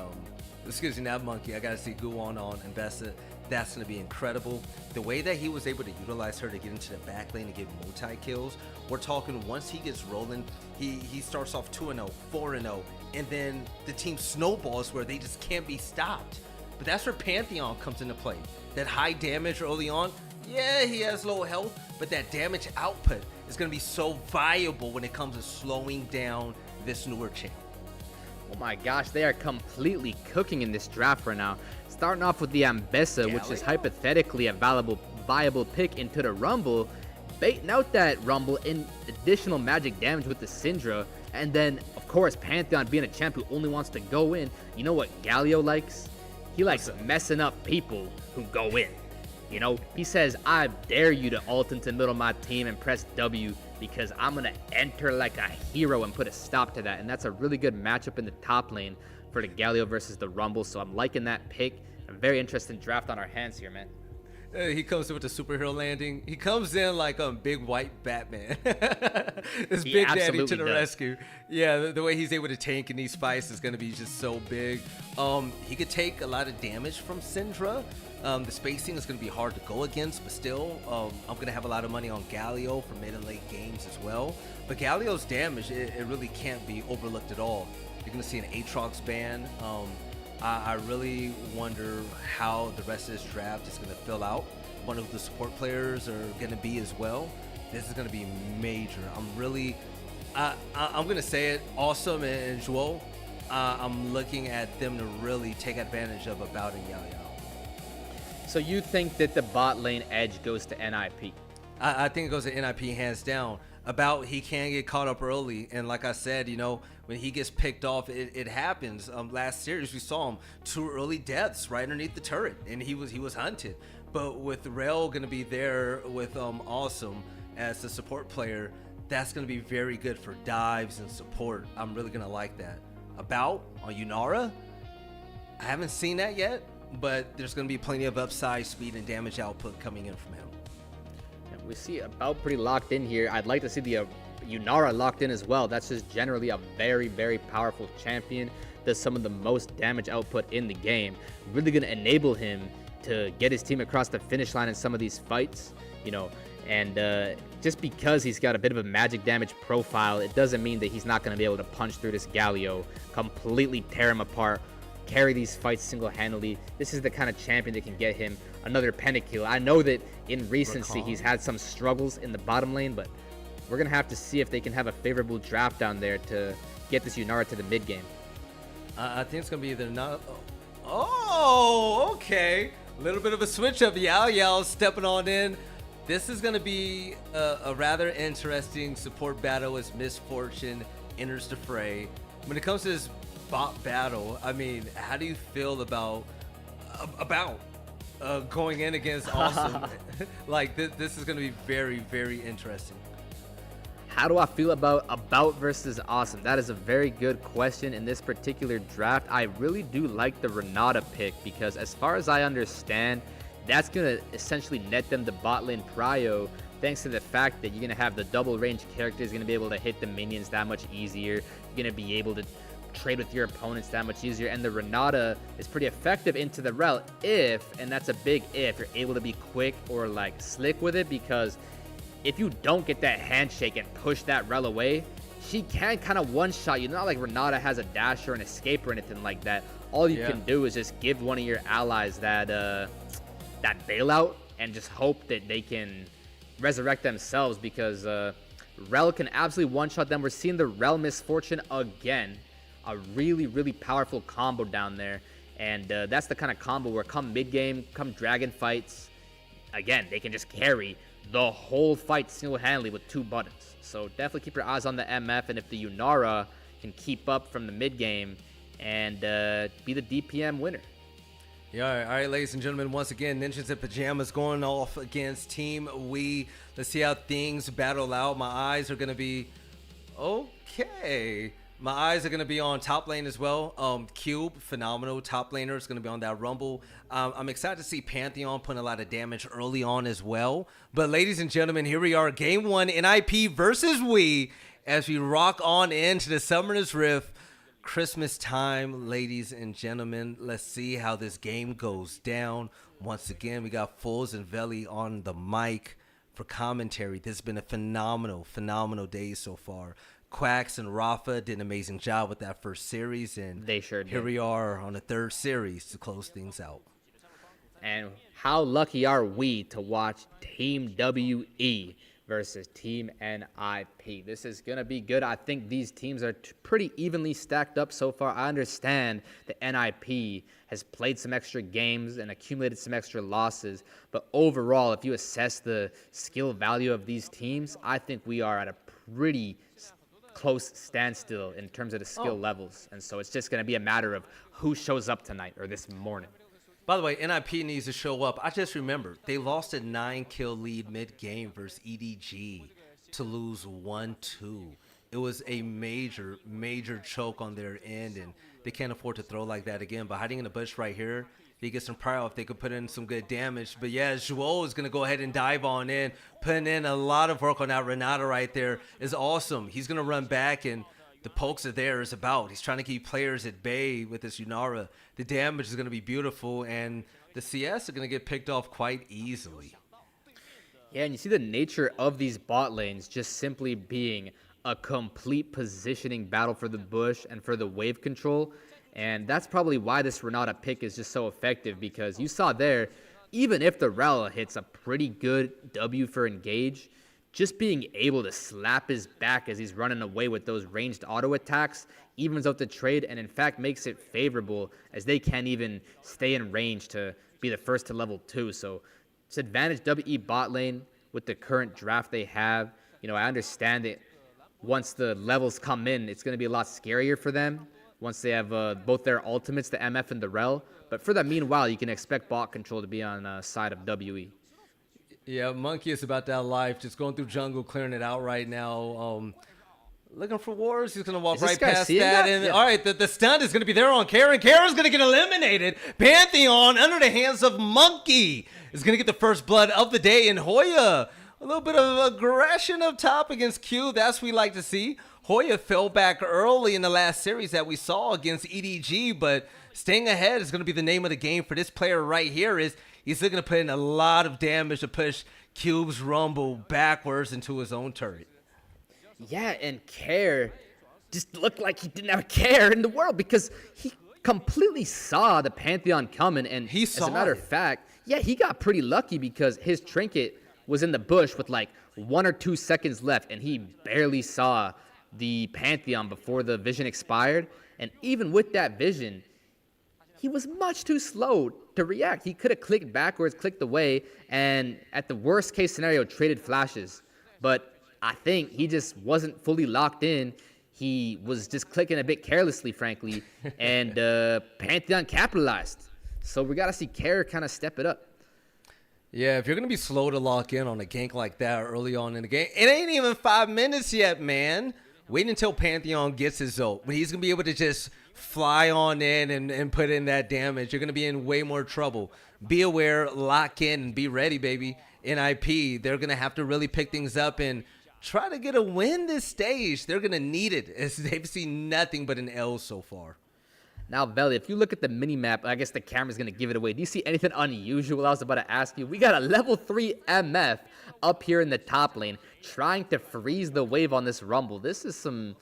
excuse me, not Monkey. I got to see Guwon on Mbessa. That's going to be incredible. The way that he was able to utilize her to get into the back lane and get multi-kills, we're talking once he gets rolling, he starts off 2-0, 4-0, and then the team snowballs where they just can't be stopped. But that's where Pantheon comes into play. That high damage early on, yeah, he has low health, but that damage output is going to be so viable when it comes to slowing down this newer champ. Oh my gosh, they are completely cooking in this draft right now. Starting off with the Ambessa, which is hypothetically a viable pick into the Rumble, baiting out that Rumble in additional magic damage with the Syndra, and then, of course, Pantheon being a champ who only wants to go in. You know what Galio likes? He likes messing up people who go in. You know, he says, I dare you to ult into the middle of my team and press W because I'm going to enter like a hero and put a stop to that. And that's a really good matchup in the top lane for the Galio versus the Rumble. So I'm liking that pick. A very interesting draft on our hands here, man. He comes in with the superhero landing. He comes in like a big white Batman. This Big Daddy to the rescue. Yeah, the way he's able to tank in these fights is going to be just so big. He could take a lot of damage from Syndra. The spacing is going to be hard to go against, but still, I'm going to have a lot of money on Galio for mid and late games as well. But Galio's damage, it really can't be overlooked at all. You're going to see an Aatrox ban. I really wonder how the rest of this draft is going to fill out. One of the support players are going to be as well. This is going to be major. I'm going to say it, Awesome and Joel. I'm looking at them to really take advantage of About and Yao Yao. So you think that the bot lane edge goes to NiP? I think it goes to NiP hands down. About he can get caught up early, and like I said, you know, when he gets picked off, it happens. Last series we saw him 2 early deaths right underneath the turret, and he was hunted. But with Rel gonna be there with Awesome as the support player, that's gonna be very good for dives and support. I'm really gonna like that. About on Yunara, I haven't seen that yet, but there's gonna be plenty of upside, speed, and damage output coming in from him. We see About pretty locked in here. I'd like to see the Yunara locked in as well. That's just generally a very, very powerful champion. Does some of the most damage output in the game. Really going to enable him to get his team across the finish line in some of these fights, you know. And just because he's got a bit of a magic damage profile, it doesn't mean that he's not going to be able to punch through this Galio, completely tear him apart, carry these fights single-handedly. This is the kind of champion that can get him another pentakill. I know that in recency he's had some struggles in the bottom lane, but we're going to have to see if they can have a favorable draft down there to get this Yunara to the mid game. I think it's going to be either not Oh, okay. A little bit of a switch up. Yao Yao stepping on in. This is going to be a rather interesting support battle as Misfortune enters the fray. When it comes to this bot battle, I mean, how do you feel about going in against Awesome? Like, this is going to be very, very interesting. How do I feel about versus Awesome? That is a very good question in this particular draft. I really do like the Renata pick because as far as I understand, that's going to essentially net them the bot lane prio thanks to the fact that you're going to have the double range characters going to be able to hit the minions that much easier. You're going to be able to trade with your opponents that much easier, and the Renata is pretty effective into the rel if, and that's a big if, you're able to be quick or like slick with it, because if you don't get that handshake and push that rel away, she can kind of one-shot you. Not like Renata has a dash or an escape or anything like that. All you can do is just give one of your allies that that bailout and just hope that they can resurrect themselves, because rel can absolutely one-shot them. We're seeing the rel Misfortune again. A really, really powerful combo down there. And that's the kind of combo where come mid-game, come dragon fights, again, they can just carry the whole fight single-handedly with 2 buttons. So definitely keep your eyes on the MF, and if the Yunara can keep up from the mid-game and be the DPM winner. Yeah, all right, ladies and gentlemen, once again, Ninjas in Pajamas going off against Team We. Let's see how things battle out. My eyes are going to be okay. My eyes are going to be on top lane as well. Cube, phenomenal top laner, is going to be on that Rumble. I'm excited to see Pantheon putting a lot of damage early on as well. But ladies and gentlemen, here we are, Game 1, NiP versus We, as we rock on into the Summoner's Rift. Christmas time, ladies and gentlemen. Let's see how this game goes down. Once again, we got Foles and Veli on the mic for commentary. This has been a phenomenal day so far. Quacks and Rafa did an amazing job with that first series, and they sure did. Here we are on the 3rd series to close things out. And how lucky are we to watch Team WE versus Team NiP? This is going to be good. I think these teams are pretty evenly stacked up so far. I understand that NiP has played some extra games and accumulated some extra losses, but overall, if you assess the skill value of these teams, I think we are at a pretty close standstill in terms of the skill levels. And so it's just going to be a matter of who shows up tonight or this morning. By the way, NiP needs to show up. I just remembered they lost a 9-kill lead mid-game versus EDG to lose 1-2. It was a major choke on their end, and they can't afford to throw like that again. But hiding in the bush right here, they get some prior if they could put in some good damage. But yeah, Joel is going to go ahead and dive on in, putting in a lot of work on that Renata right there. Is awesome. He's going to run back, and the pokes are there is about. He's trying to keep players at bay with this Yunara. The damage is going to be beautiful, and the CS are going to get picked off quite easily. Yeah, and you see the nature of these bot lanes just simply being a complete positioning battle for the bush and for the wave control. And that's probably why this Renata pick is just so effective, because you saw there, even if the rel hits a pretty good W for engage, just being able to slap his back as he's running away with those ranged auto attacks evens out the trade, and in fact makes it favorable as they can't even stay in range to be the first to level 2. So it's advantage WE bot lane with the current draft they have. You know, I understand that once the levels come in, it's going to be a lot scarier for them once they have both their ultimates, the MF and the rel. But for that meanwhile, you can expect bot control to be on the side of WE. Yeah, Monkey is about that life, just going through jungle, clearing it out right now. Looking for wars. He's going to walk right past that. And all right, the stun is going to be there on Karen. Karen's going to get eliminated. Pantheon, under the hands of Monkey, is going to get the first blood of the day. And Hoya, a little bit of aggression up top against Q. That's what we like to see. Hoya fell back early in the last series that we saw against EDG, but staying ahead is going to be the name of the game for this player right here. He's looking to put in a lot of damage to push Cube's Rumble backwards into his own turret. Yeah, and Care just looked like he didn't have a care in the world, because he completely saw the Pantheon coming, and as a matter of fact, yeah, he got pretty lucky because his trinket was in the bush with like 1 or 2 seconds left, and he barely saw the Pantheon before the vision expired. And even with that vision, he was much too slow to react. He could have clicked backwards, clicked away, and at the worst case scenario, traded flashes. But I think he just wasn't fully locked in. He was just clicking a bit carelessly, frankly, and Pantheon capitalized. So we got to see Care kind of step it up. Yeah, if you're going to be slow to lock in on a gank like that early on in the game, it ain't even 5 minutes yet, man. Wait until Pantheon gets his ult. When he's going to be able to just fly on in and put in that damage, you're going to be in way more trouble. Be aware, lock in, and be ready, baby. NiP, they're going to have to really pick things up and try to get a win this stage. They're going to need it, as they've seen nothing but an L so far. Now, Veli, if you look at the mini-map, I guess the camera's going to give it away. Do you see anything unusual? I was about to ask you. We got a level 3 MF up here in the top lane trying to freeze the wave on this Rumble. This is some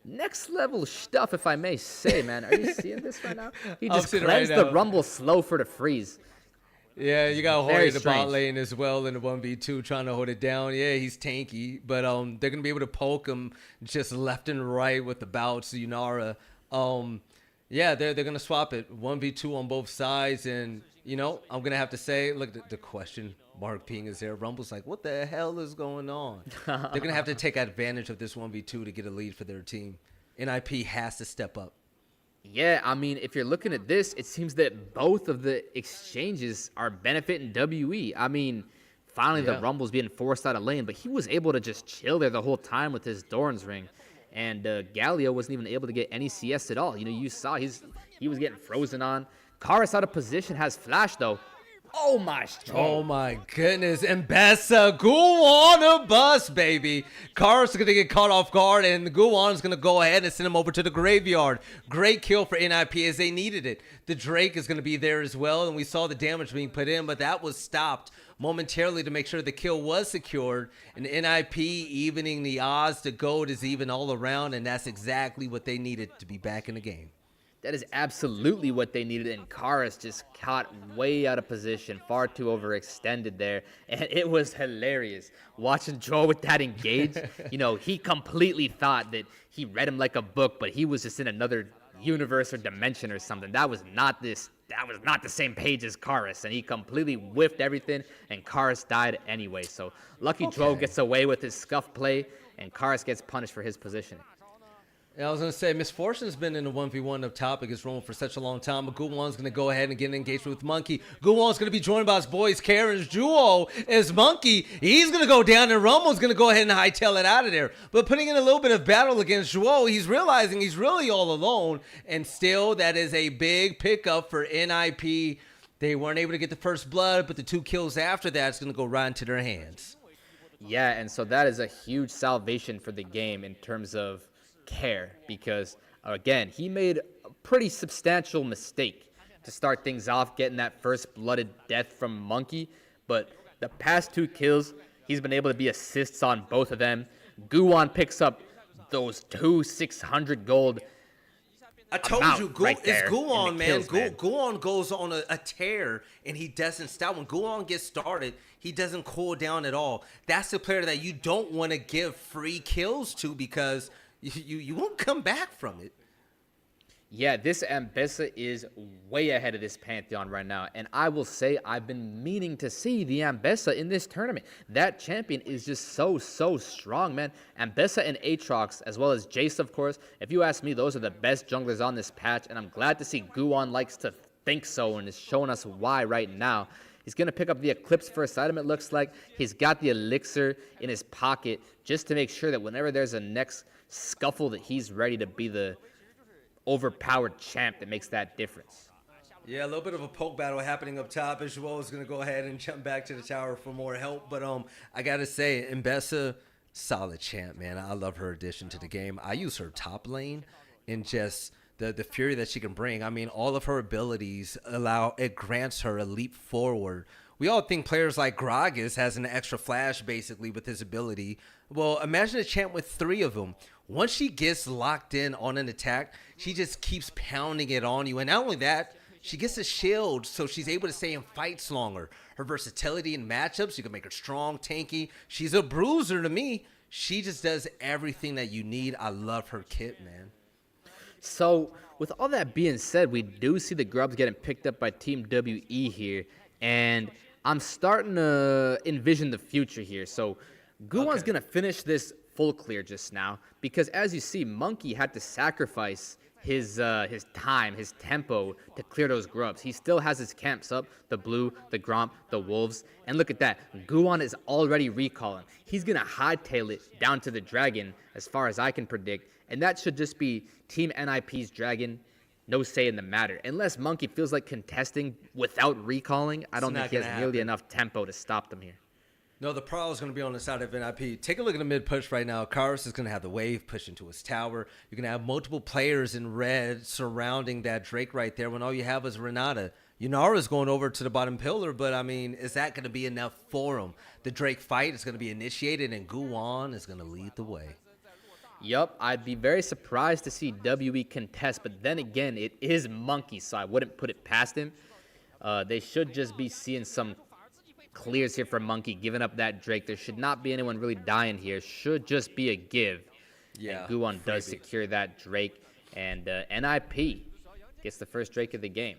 next-level stuff, if I may say, man. Are you seeing this right now? He just cleansed the Rumble slow for the freeze. Yeah, you got Hori in the bot lane as well in the 1v2 trying to hold it down. Yeah, he's tanky, but they're going to be able to poke him just left and right with the bouts, Yunara. Yeah, they're going to swap it 1v2 on both sides. And, you know, I'm going to have to say, look, the question mark ping is there. Rumble's like, what the hell is going on? They're going to have to take advantage of this 1v2 to get a lead for their team. NiP has to step up. Yeah, I mean, if you're looking at this, it seems that both of the exchanges are benefiting WE. I mean, finally the Rumble's being forced out of lane, but he was able to just chill there the whole time with his Doran's ring. And Galio wasn't even able to get any CS at all. You know, you saw he was getting frozen on. Karis out of position, has flash though. Oh my goodness. And Bessa, Guwan a bus, baby. Karis is going to get caught off guard, and Guwan is going to go ahead and send him over to the graveyard. Great kill for NiP as they needed it. The Drake is going to be there as well, and we saw the damage being put in, but that was stopped momentarily to make sure the kill was secured. And NiP evening the odds. The gold is even all around, and that's exactly what they needed to be back in the game. That is absolutely what they needed, and Karis just caught way out of position, far too overextended there, and it was hilarious. Watching Joe with that engage, you know, he completely thought that he read him like a book, but he was just in another universe or dimension or something. That was not the same page as Karis, and he completely whiffed everything, and Karis died anyway. So lucky Joe gets away with his scuff play, and Karis gets punished for his positioning. Yeah, I was going to say, Misfortune's been in the 1v1 up top against Rome for such a long time, but Guwan's going to go ahead and get an engagement with Monkey. Guwan's going to be joined by his boys, Karen's duo as Monkey. He's going to go down, and Rumble's going to go ahead and hightail it out of there. But putting in a little bit of battle against Zhuo, he's realizing he's really all alone, and still that is a big pickup for NiP. They weren't able to get the first blood, but the 2 kills after that is going to go right into their hands. Yeah, and so that is a huge salvation for the game in terms of Care, because again, he made a pretty substantial mistake to start things off, getting that first blooded death from Monkey, but the past 2 kills, he's been able to be assists on both of them. Guwan picks up those 2 600 gold. I told you, it's Guwan, man. Guwan goes on a tear, and he doesn't stop. When Guwan gets started, he doesn't cool down at all. That's the player that you don't want to give free kills to, because you won't come back from it. Yeah, this Ambessa is way ahead of this Pantheon right now. And I will say I've been meaning to see the Ambessa in this tournament. That champion is just so strong, man. Ambessa and Aatrox, as well as Jace, of course. If you ask me, those are the best junglers on this patch. And I'm glad to see Guwan likes to think so and is showing us why right now. He's going to pick up the Eclipse first item, it looks like. He's got the Elixir in his pocket just to make sure that whenever there's a next scuffle that he's ready to be the overpowered champ that makes that difference. Yeah, a little bit of a poke battle happening up top. Joel is going to go ahead and jump back to the tower for more help. But I got to say, Ambessa, solid champ, man. I love her addition to the game. I use her top lane and just the fury that she can bring. I mean, all of her abilities grants her a leap forward. We all think players like Gragas has an extra flash, basically, with his ability. Well, imagine a champ with 3 of them. Once she gets locked in on an attack, she just keeps pounding it on you. And not only that, she gets a shield, so she's able to stay in fights longer. Her versatility in matchups, you can make her strong, tanky. She's a bruiser to me. She just does everything that you need. I love her kit, man. So, with all that being said, we do see the grubs getting picked up by Team WE here, and I'm starting to envision the future here. So, Guwon's going to finish this full clear just now, because as you see, Monkey had to sacrifice his time, his tempo to clear those grubs. He still has his camps up, the blue, the gromp, the wolves, and look at that. Guwon is already recalling. He's going to hightail it down to the dragon, as far as I can predict, and that should just be Team NiP's dragon, no say in the matter. Unless Monkey feels like contesting without recalling, I don't think he has nearly enough tempo to stop them here. No, the Prowl is going to be on the side of NiP. Take a look at the mid push right now. Kairos is going to have the wave push into his tower. You're going to have multiple players in red surrounding that Drake right there when all you have is Renata. Yunara's going over to the bottom pillar, but I mean, is that going to be enough for him? The Drake fight is going to be initiated, and Guwon is going to lead the way. Yup, I'd be very surprised to see WE contest, but then again, it is Monkey, so I wouldn't put it past him. They should just be seeing some clears here for Monkey, giving up that Drake. There should not be anyone really dying here. Should just be a give. Yeah, and Guwon does secure that Drake, and NiP gets the first Drake of the game.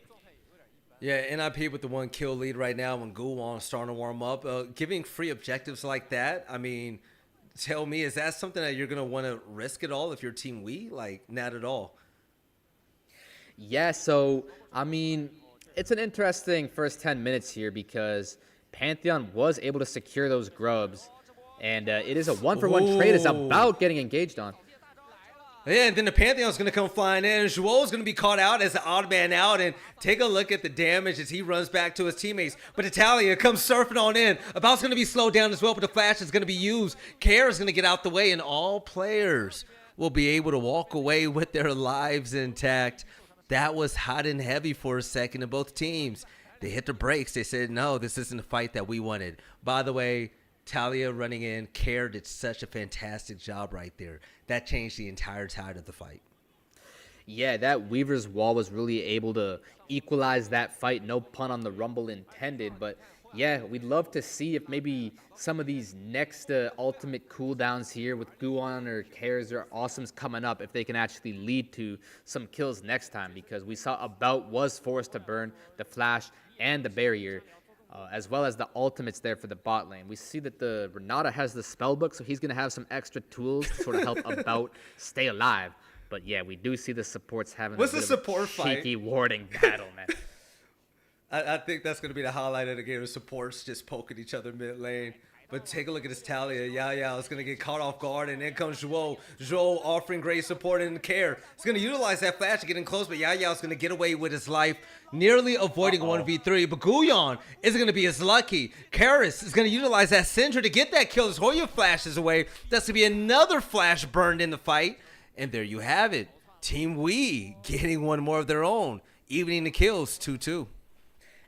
Yeah, NiP with the 1 kill lead right now when Guwon starting to warm up. Giving free objectives like that, I mean, tell me, is that something that you're going to want to risk at all if you're Team Wii? Like, not at all. Yeah, so, I mean, it's an interesting first 10 minutes here because Pantheon was able to secure those grubs, and it is a one-for-one trade. It's about getting engaged on. Yeah, and then the Pantheon's going to come flying in. Joel's going to be caught out as the odd man out, and take a look at the damage as he runs back to his teammates. But Italia comes surfing on in. About's going to be slowed down as well, but the flash is going to be used. Care is going to get out the way, and all players will be able to walk away with their lives intact. That was hot and heavy for a second in both teams. They hit the brakes. They said, no, this isn't the fight that we wanted. By the way, Talia running in, Care did such a fantastic job right there. That changed the entire tide of the fight. Yeah, that Weaver's Wall was really able to equalize that fight. No pun on the rumble intended, but yeah, we'd love to see if maybe some of these next ultimate cooldowns here with Guwon or Cares or Awesomes coming up, if they can actually lead to some kills next time, because we saw About was forced to burn the flash and the barrier, as well as the ultimates there for the bot lane. We see that the Renata has the spellbook, so he's going to have some extra tools to sort of help About stay alive. But yeah, we do see the supports having a shaky warding battle, man. I think that's going to be the highlight of the game. The supports just poking each other mid lane. But take a look at this Talia. Yaya is going to get caught off guard, and then comes Joel. Joel offering great support and care. He's going to utilize that flash to get in close, but Yaya is going to get away with his life, nearly avoiding 1v3. But Guyon isn't going to be as lucky. Karis is going to utilize that Syndra to get that kill as Hoya flashes away. That's going to be another flash burned in the fight. And there you have it. Team Wii getting one more of their own, evening the kills 2-2.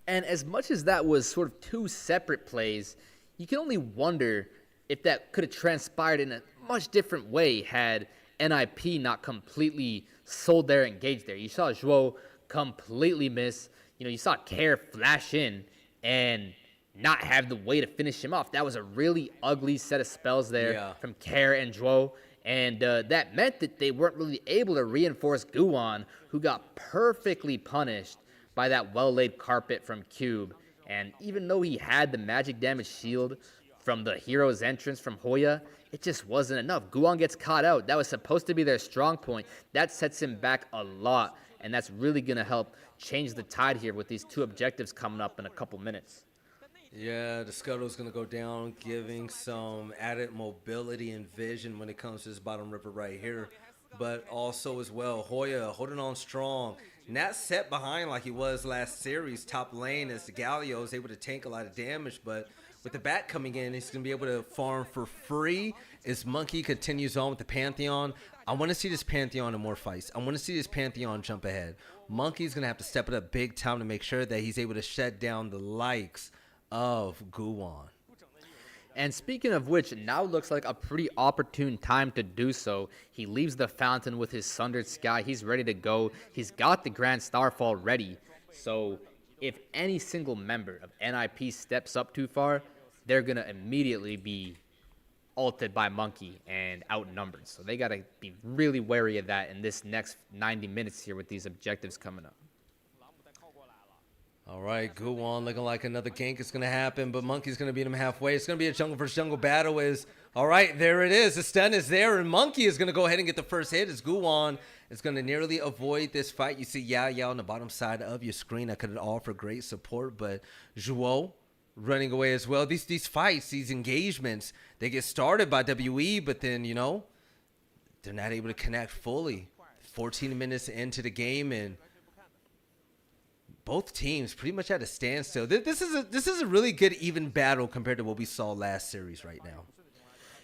And as much as that was sort of two separate plays, you can only wonder if that could have transpired in a much different way had NiP not completely sold there, engaged there. You saw Zhuo completely miss. You know, you saw Care flash in and not have the way to finish him off. That was a really ugly set of spells there from Care and Zhuo. And that meant that they weren't really able to reinforce Guwon, who got perfectly punished by that well-laid carpet from Cube. And even though he had the magic damage shield from the hero's entrance from Hoya, it just wasn't enough. Guwon gets caught out. That was supposed to be their strong point. That sets him back a lot, and that's really going to help change the tide here with these two objectives coming up in a couple minutes. Yeah, the Scuttle's going to go down, giving some added mobility and vision when it comes to this bottom river right here. But also as well, Hoya holding on strong. Not set behind like he was last series, top lane, as the Galio is able to tank a lot of damage. But with the bat coming in, he's going to be able to farm for free as Monkey continues on with the Pantheon. I want to see this Pantheon in more fights. I want to see this Pantheon jump ahead. Monkey's going to have to step it up big time to make sure that he's able to shut down the likes of Guwon. And speaking of which, now looks like a pretty opportune time to do so. He leaves the fountain with his Sundered Sky. He's ready to go. He's got the Grand Starfall ready. So if any single member of NiP steps up too far, they're going to immediately be ulted by Monkey and outnumbered. So they got to be really wary of that in this next 90 minutes here with these objectives coming up. All right, Guwon looking like another gank is going to happen, but Monkey's going to beat him halfway. It's going to be a jungle versus jungle battle. All right, there it is. The stun is there, and Monkey is going to go ahead and get the first hit as Guwon is going to nearly avoid this fight. You see Yao on the bottom side of your screen. I could offer great support, but Zhuo running away as well. These fights, these engagements, they get started by WE, but then, you know, they're not able to connect fully. 14 minutes into the game, and both teams pretty much at a standstill. This is a really good even battle compared to what we saw last series right now.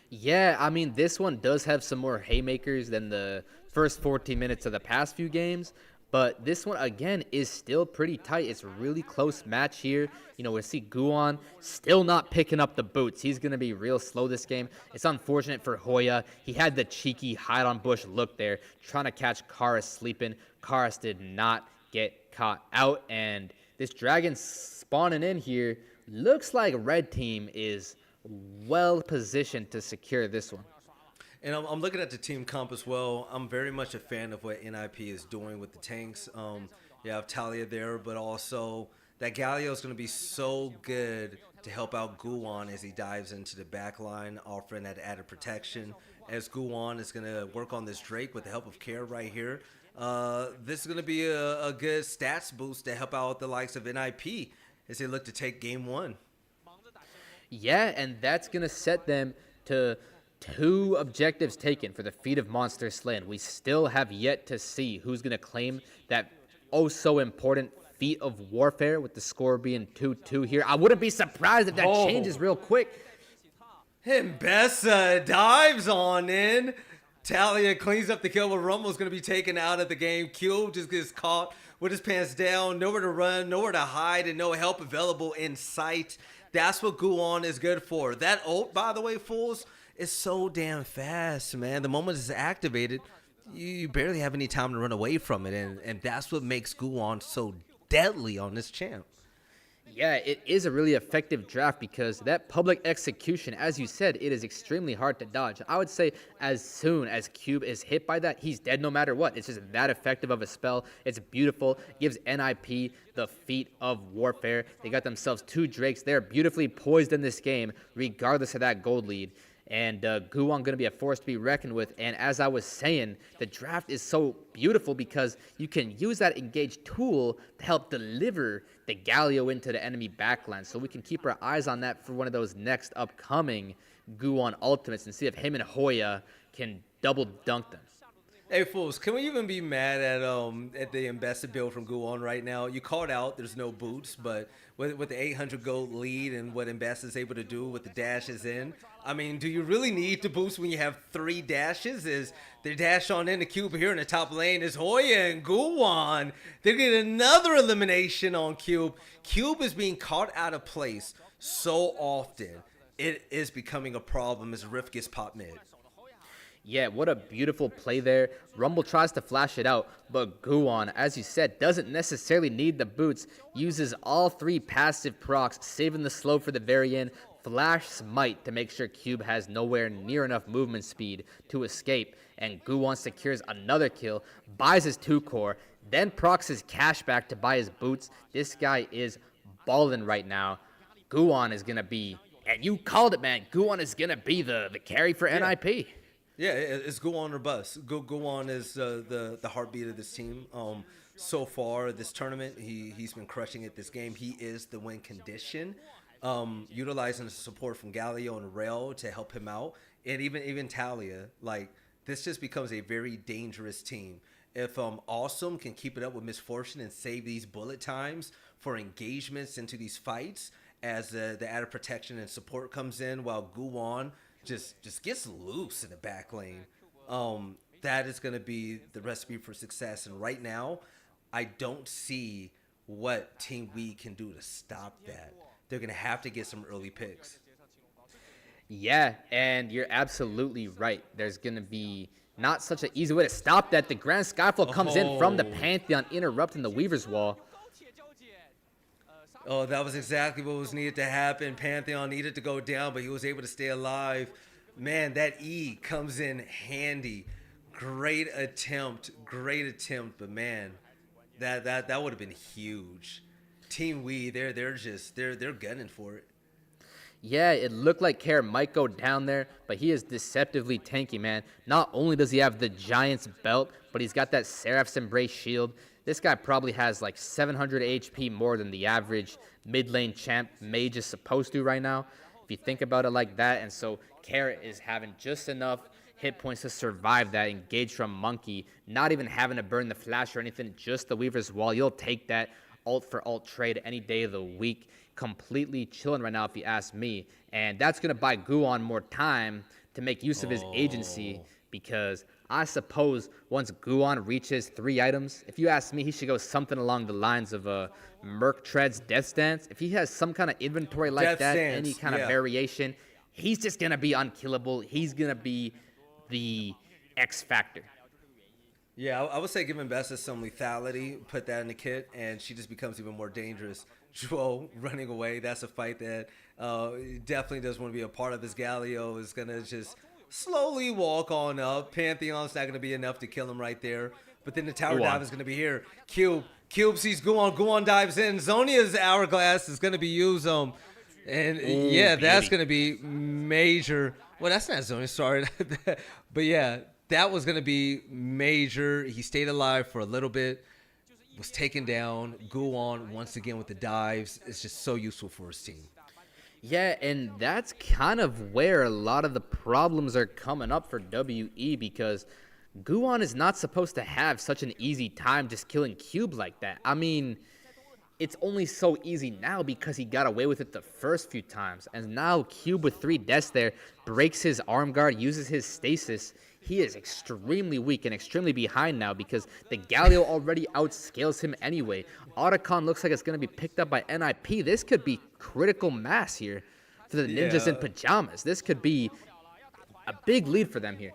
Yeah, I mean, this one does have some more haymakers than the first 14 minutes of the past few games, but this one, again, is still pretty tight. It's a really close match here. You know, we see Guwon still not picking up the boots. He's going to be real slow this game. It's unfortunate for Hoya. He had the cheeky hide-on-bush look there, trying to catch Karas sleeping. Karas did not get caught out, and this dragon spawning in here looks like red team is well positioned to secure this one. And I'm looking at the team comp as well. I'm very much a fan of what NiP is doing with the tanks. You have Talia there, but also that Galio is going to be so good to help out Guwon as he dives into the back line, offering that added protection. As Guwon is going to work on this Drake with the help of Care right here. This is going to be a good stats boost to help out the likes of NiP as they look to take game one. Yeah, and that's going to set them to 2 objectives taken for the feat of Monster Slain. We still have yet to see who's going to claim that so important feat of warfare with the score being 2-2 here. I wouldn't be surprised if that changes real quick. Mbessa dives on in. Talia cleans up the kill, but Rumble's going to be taken out of the game. Cube just gets caught with his pants down, nowhere to run, nowhere to hide, and no help available in sight. That's what Guwon is good for. That ult, by the way, fools, is so damn fast, man. The moment it's activated, you barely have any time to run away from it, and that's what makes Guwon so deadly on this champ. Yeah, it is a really effective draft because that public execution, as you said, it is extremely hard to dodge. I would say as soon as Cube is hit by that, he's dead no matter what. It's just that effective of a spell. It's beautiful. It gives NiP the feat of warfare. They got themselves 2 Drakes. They're beautifully poised in this game, regardless of that gold lead. And Guwon going to be a force to be reckoned with. And as I was saying, the draft is so beautiful because you can use that engage tool to help deliver the Galio into the enemy backline. So we can keep our eyes on that for one of those next upcoming Guwon ultimates and see if him and Hoya can double dunk them. Hey, fools, can we even be mad at the invested build from Guwon right now? You called out there's no boots, but with the 800 gold lead and what Invest is able to do with the dashes in, I mean, do you really need to boost when you have 3 dashes? Is they dash on in the Cube here in the top lane is Hoya and Guwon. They get another elimination on Cube. Cube is being caught out of place so often. It is becoming a problem as Rift gets popped mid. Yeah, what a beautiful play there. Rumble tries to flash it out, but Guwon, as you said, doesn't necessarily need the boots. Uses all 3 passive procs, saving the slow for the very end. Flash Smite to make sure Cube has nowhere near enough movement speed to escape. And Guwon secures another kill, buys his 2 core, then procs his cash back to buy his boots. This guy is balling right now. Guwon is going to be, and you called it, man, Guwon is going to be the carry for NiP. Yeah, it's Guwon or bust. Guwon is the heartbeat of this team. So far, this tournament, he's been crushing it this game. He is the win condition, utilizing the support from Galio and Rail to help him out. And even Talia, like, this just becomes a very dangerous team. If Awesome can keep it up with Misfortune and save these bullet times for engagements into these fights as the added protection and support comes in while Guwon just gets loose in the back lane, that is going to be the recipe for success. And right now, I don't see what Team We can do to stop that. They're going to have to get some early picks. Yeah, and you're absolutely right. There's going to be not such an easy way to stop that. The Grand Skyfall comes in from the Pantheon, interrupting the Weaver's Wall. Oh, that was exactly what was needed to happen. Pantheon needed to go down, but he was able to stay alive. Man, that E comes in handy. Great attempt, but man, that would have been huge. Team Wee, they're gunning for it. Yeah, it looked like Care might go down there, but he is deceptively tanky, man. Not only does he have the Giant's belt, but he's got that Seraph's Embrace shield. This guy probably has like 700 HP more than the average mid lane champ mage is supposed to right now, if you think about it like that. And so Care is having just enough hit points to survive that engage from Monkey, not even having to burn the flash or anything, just the Weaver's Wall. You'll take that ult for ult trade any day of the week. Completely chilling right now, if you ask me. And that's going to buy Guon more time to make use of his agency, because I suppose once Guon reaches 3 items, if you ask me, he should go something along the lines of Merc Tread's Death Stance. If he has some kind of inventory like Death that, Stance, any kind of variation, he's just going to be unkillable. He's going to be the X factor. Yeah, I would say give Bessa some lethality, put that in the kit, and she just becomes even more dangerous. Joe running away, that's a fight that definitely does want to be a part of. His Galio is going to just slowly walk on up. Pantheon's not going to be enough to kill him right there. But then the tower dive is going to be here. Cube sees Guon. Guon dives in. Zonia's Hourglass is going to be used. And yeah, that's going to be major. Well, that's not Zonia, sorry. But yeah, that was going to be major. He stayed alive for a little bit, was taken down. Guon once again with the dives. It's just so useful for his team. Yeah, and that's kind of where a lot of the problems are coming up for WE, because Guon is not supposed to have such an easy time just killing Cube like that. I mean, it's only so easy now because he got away with it the first few times. And now Cube with 3 deaths there breaks his arm guard, uses his stasis. He is extremely weak and extremely behind now because the Galio already outscales him anyway. Otacon looks like it's going to be picked up by NiP. This could be critical mass here for the Ninjas in Pajamas. This could be a big lead for them here.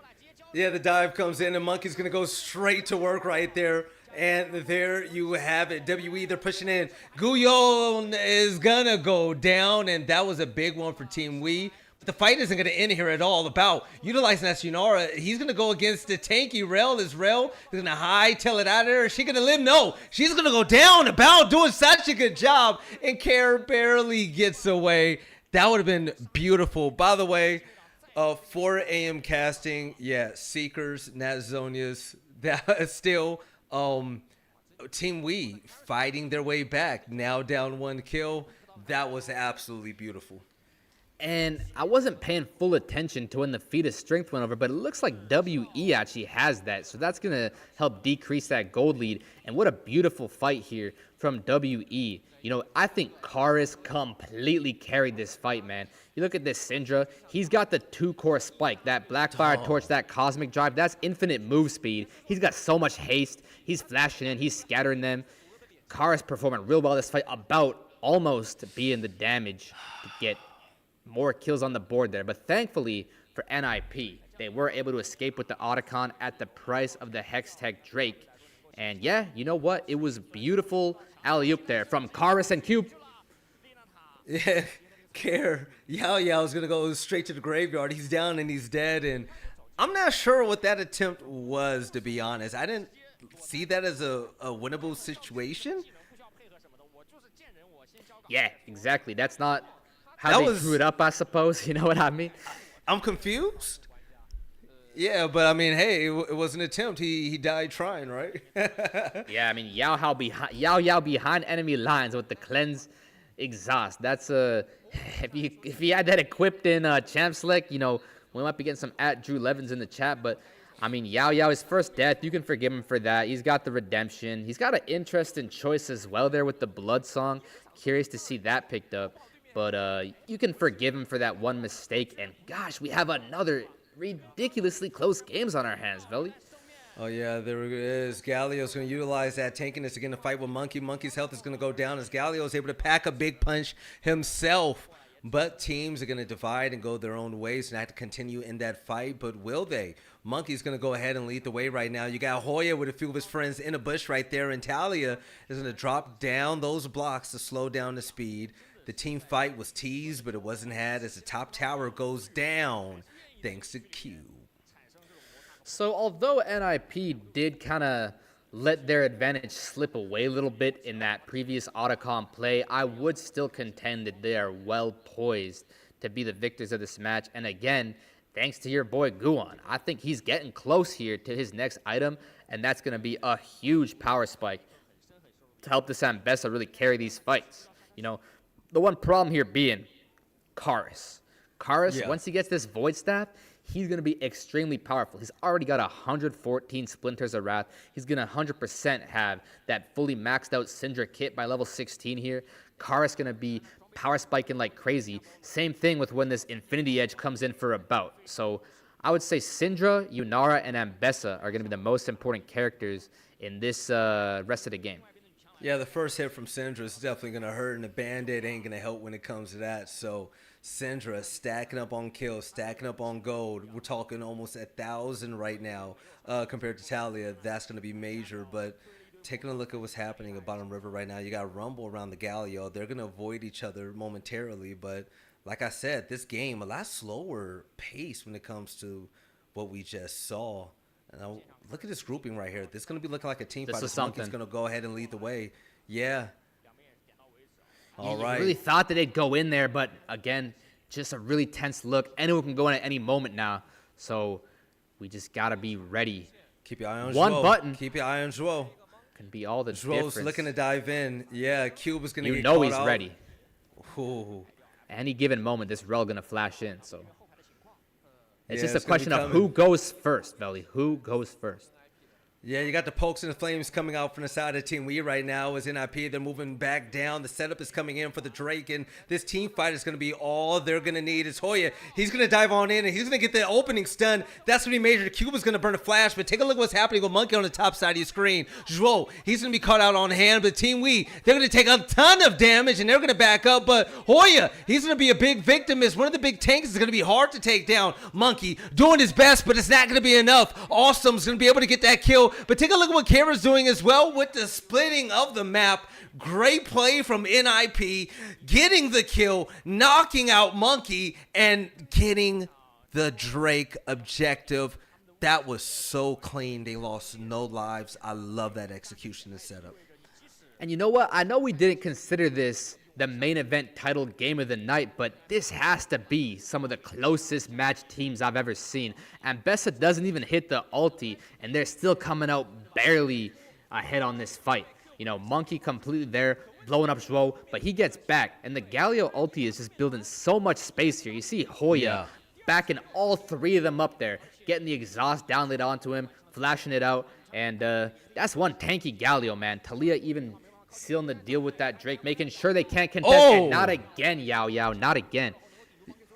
Yeah, the dive comes in and Monkey's going to go straight to work right there. And there you have it. WE, they're pushing in. Guyon is going to go down, and that was a big one for Team Wee. But the fight isn't going to end here at all. About utilizing that Yunara, he's going to go against the tanky Rel. Is Rel going to hightail it out of there? Is she going to live? No. She's going to go down. About doing such a good job, and Care barely gets away. That would have been beautiful. By the way, 4 a.m. casting, yeah, Seekers, not Zonias. That still... Team Wee fighting their way back, now down 1 kill. That was absolutely beautiful. And I wasn't paying full attention to when the feat of strength went over, but it looks like WE actually has that, so that's going to help decrease that gold lead. And what a beautiful fight here from WE. You know, I think Karis completely carried this fight, man. You look at this Syndra, he's got the 2-core spike, that Blackfire Torch, that Cosmic Drive, that's infinite move speed. He's got so much haste, he's flashing in, he's scattering them. Karis performing real well this fight, about almost being the damage to get more kills on the board there. But thankfully for NiP, they were able to escape with the Otacon at the price of the Hextech Drake. And yeah, you know what? It was beautiful alley-oop there from Karis and Cube. Yeah, Care. Yao's going to go straight to the graveyard. He's down and he's dead. And I'm not sure what that attempt was, to be honest. I didn't see that as a winnable situation. Yeah, exactly. That's not how they drew it up, I suppose. You know what I mean? I'm confused. Yeah, but I mean, hey, it was an attempt. He died trying, right? Yeah, I mean, Yao behind enemy lines with the cleanse exhaust. That's if he had that equipped in Champ Select, you know, we might be getting some @Drew Levins in the chat. But I mean, Yao, his first death, you can forgive him for that. He's got the redemption. He's got an interesting choice as well there with the Blood Song. Curious to see that picked up. But you can forgive him for that one mistake. And gosh, we have another ridiculously close games on our hands, Veli. Oh yeah, there it is. Galio's going to utilize that tankiness again to fight with Monkey. Monkey's health is going to go down as Galio is able to pack a big punch himself. But teams are going to divide and go their own ways and have to continue in that fight. But will they? Monkey's going to go ahead and lead the way right now. You got Hoya with a few of his friends in a bush right there. And Talia is going to drop down those blocks to slow down the speed. The team fight was teased, but it wasn't had as the top tower goes down. thanks to Q. So although NiP did kind of let their advantage slip away a little bit in that previous Otacon play, I would still contend that they are well poised to be the victors of this match. And again, thanks to your boy Guan, I think he's getting close here to his next item, and that's going to be a huge power spike to help this Ambessa really carry these fights. You know, the one problem here being Karis. Karis, once he gets this Void Staff, he's going to be extremely powerful. He's already got 114 Splinters of Wrath. He's going to 100% have that fully maxed out Syndra kit by level 16 here. Karis going to be power spiking like crazy. Same thing with when this Infinity Edge comes in for a bout. So I would say Syndra, Yunara, and Ambessa are going to be the most important characters in this rest of the game. Yeah, the first hit from Syndra is definitely going to hurt, and the Band-Aid ain't going to help when it comes to that. So Syndra stacking up on kills, stacking up on gold. We're talking almost 1,000 right now compared to Talia. That's going to be major, but taking a look at what's happening at Bottom River right now, you got Rumble around the Galio. They're going to avoid each other momentarily, but like I said, this game, a lot slower pace when it comes to what we just saw. And look at this grouping right here. This is going to be looking like a team fight. This Monkey's going to go ahead and lead the way. Yeah. All right. You really thought that they'd go in there, but again, just a really tense look. Anyone can go in at any moment now. So we just got to be ready. Keep your eye on One Zhuo. button. Keep your eye on Zhuo. Can be all the Zhuo's difference. looking to dive in. Yeah, Cube is going to get You know caught he's out. ready. Ooh. Any given moment, this Rel going to flash in. So it's Yeah, just it's a gonna be question of coming. who goes first, Belly. Who goes first? Yeah, you got the pokes and the flames coming out from the side of Team Wii right now as NiP. They're moving back down. The setup is coming in for the Drake, and this team fight is going to be all they're going to need. Is Hoya. He's going to dive on in, and he's going to get the opening stun. That's what he majored. Cube is going to burn a flash, but take a look at what's happening with Monkey on the top side of your screen. Zhuo, he's going to be caught out on hand, but Team Wii, they're going to take a ton of damage, and they're going to back up, but Hoya, he's going to be a big victim. As one of the big tanks is going to be hard to take down. Monkey doing his best, but it's not going to be enough. Awesome's going to be able to get that kill, but take a look at what Camera's doing as well with the splitting of the map. Great play from NiP, getting the kill, knocking out Monkey, and getting the Drake objective. That was so clean. They lost no lives. I love that execution and setup. And you know what? I know we didn't consider this the main event title game of the night, but this has to be some of the closest match teams I've ever seen. And Bessa doesn't even hit the ulti, and they're still coming out barely ahead on this fight. You know, Monkey completely there, blowing up Zhuo, but he gets back, and the Galio ulti is just building so much space here. You see Hoya backing all three of them up there, getting the exhaust downlit onto him, flashing it out, and that's one tanky Galio, man. Talia even sealing the deal with that Drake, making sure they can't contest. And not again, Yao Yao, not again.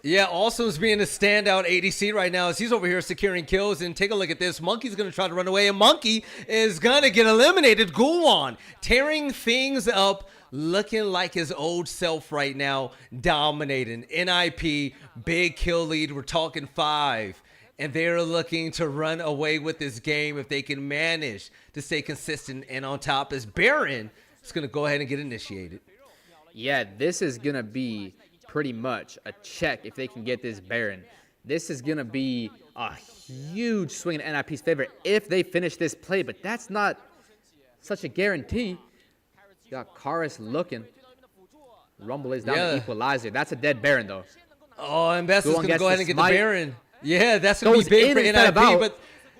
Yeah, Awesome's being a standout ADC right now as he's over here securing kills. And take a look at this. Monkey's going to try to run away, and Monkey is going to get eliminated. Guan tearing things up, looking like his old self right now, dominating. NiP, big kill lead. We're talking 5. And they're looking to run away with this game if they can manage to stay consistent. And on top is Baron. It's going to go ahead and get initiated. Yeah, this is going to be pretty much a check if they can get this Baron. This is going to be a huge swing in NiP's favor if they finish this play, but that's not such a guarantee. You got Karis looking. Rumble is down the equalizer. That's a dead Baron, though. Oh, and Bessa's going to go ahead and get the smite. Baron. Yeah, that's going to be big for NiP,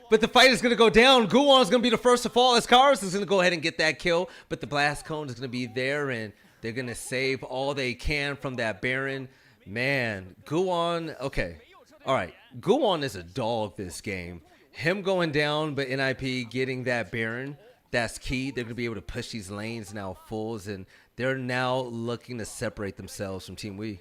but the fight is going to go down. Guwon is going to be the first to fall as Karis is going to go ahead and get that kill, but the blast cone is going to be there, and they're going to save all they can from that Baron. Man, Guwon, okay. All right, Guwon is a dog this game. Him going down, but NiP getting that Baron, that's key. They're going to be able to push these lanes now fulls, and they're now looking to separate themselves from Team Wii.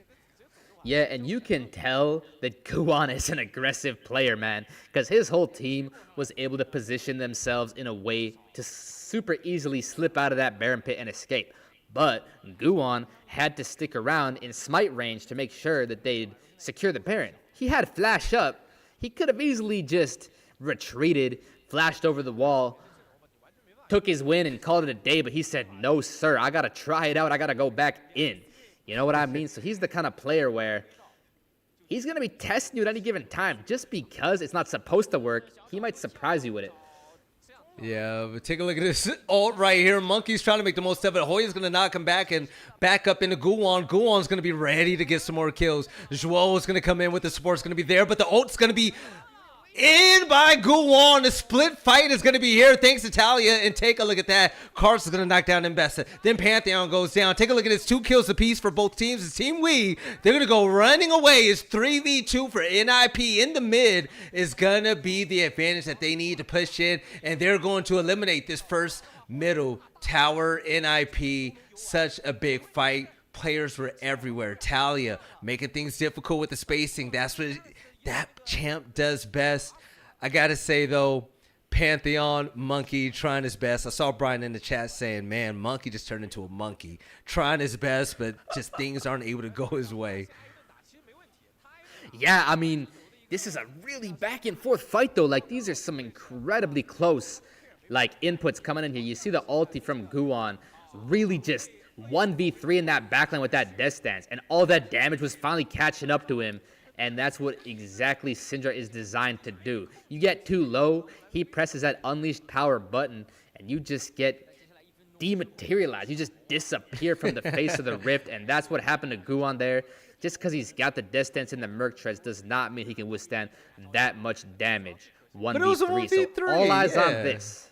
Yeah, and you can tell that Guwon is an aggressive player, man, because his whole team was able to position themselves in a way to super easily slip out of that Baron pit and escape. But Guwon had to stick around in smite range to make sure that they'd secure the Baron. He had flash up. He could have easily just retreated, flashed over the wall, took his win and called it a day, but he said, no, sir, I got to try it out. I got to go back in. You know what I mean? So he's the kind of player where he's going to be testing you at any given time. Just because it's not supposed to work, he might surprise you with it. Yeah, but take a look at this ult right here. Monkey's trying to make the most of it. Hoya's going to knock him back and back up into Guwon. Guwon's going to be ready to get some more kills. Joel is going to come in with the support's going to be there, but the ult's going to be in by Guwon. The split fight is going to be here thanks to Talia. And take a look at that. Cars is going to knock down Mbessa. Then Pantheon goes down. Take a look at this. 2 kills apiece for both teams. It's Team Wii. They're going to go running away. It's 3v2 for NiP in the mid is going to be the advantage that they need to push in. And they're going to eliminate this first middle tower. NiP, such a big fight. Players were everywhere. Talia making things difficult with the spacing. That's what that champ does best. I gotta say though, Pantheon, Monkey trying his best. I saw Brian in the chat saying, man, Monkey just turned into a monkey. Trying his best, but just things aren't able to go his way. Yeah, I mean, this is a really back and forth fight though. Like, these are some incredibly close like inputs coming in here. You see the ulti from Guwon really just 1v3 in that backline with that death stance, and all that damage was finally catching up to him. And that's what exactly Syndra is designed to do. You get too low, he presses that unleashed power button, and you just get dematerialized. You just disappear from the face of the rift, and that's what happened to Guwon there. Just because he's got the distance in the Merc Treads does not mean he can withstand that much damage. 1v3. But it was a 1v3. So all eyes on this.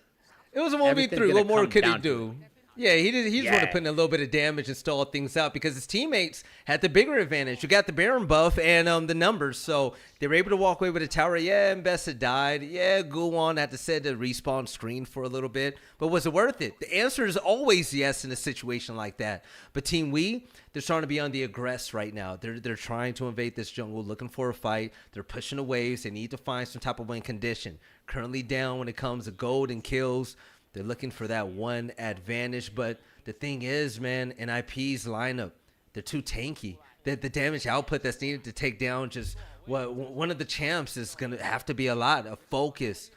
It was a 1v3. What more could he do? Yeah, he just want to put in a little bit of damage and stall things out because his teammates had the bigger advantage. You got the Baron buff and the numbers, so they were able to walk away with a tower. Yeah, Mbessa died. Yeah, Guwon had to set the respawn screen for a little bit, but was it worth it? The answer is always yes in a situation like that. But Team Wii, they're starting to be on the aggress right now. They're trying to invade this jungle, looking for a fight. They're pushing the waves. They need to find some type of win condition. Currently down when it comes to gold and kills. They're looking for that one advantage, but the thing is, man, NiP's lineup, they're too tanky. The damage output that's needed to take down just one of the champs is going to have to be a lot of focus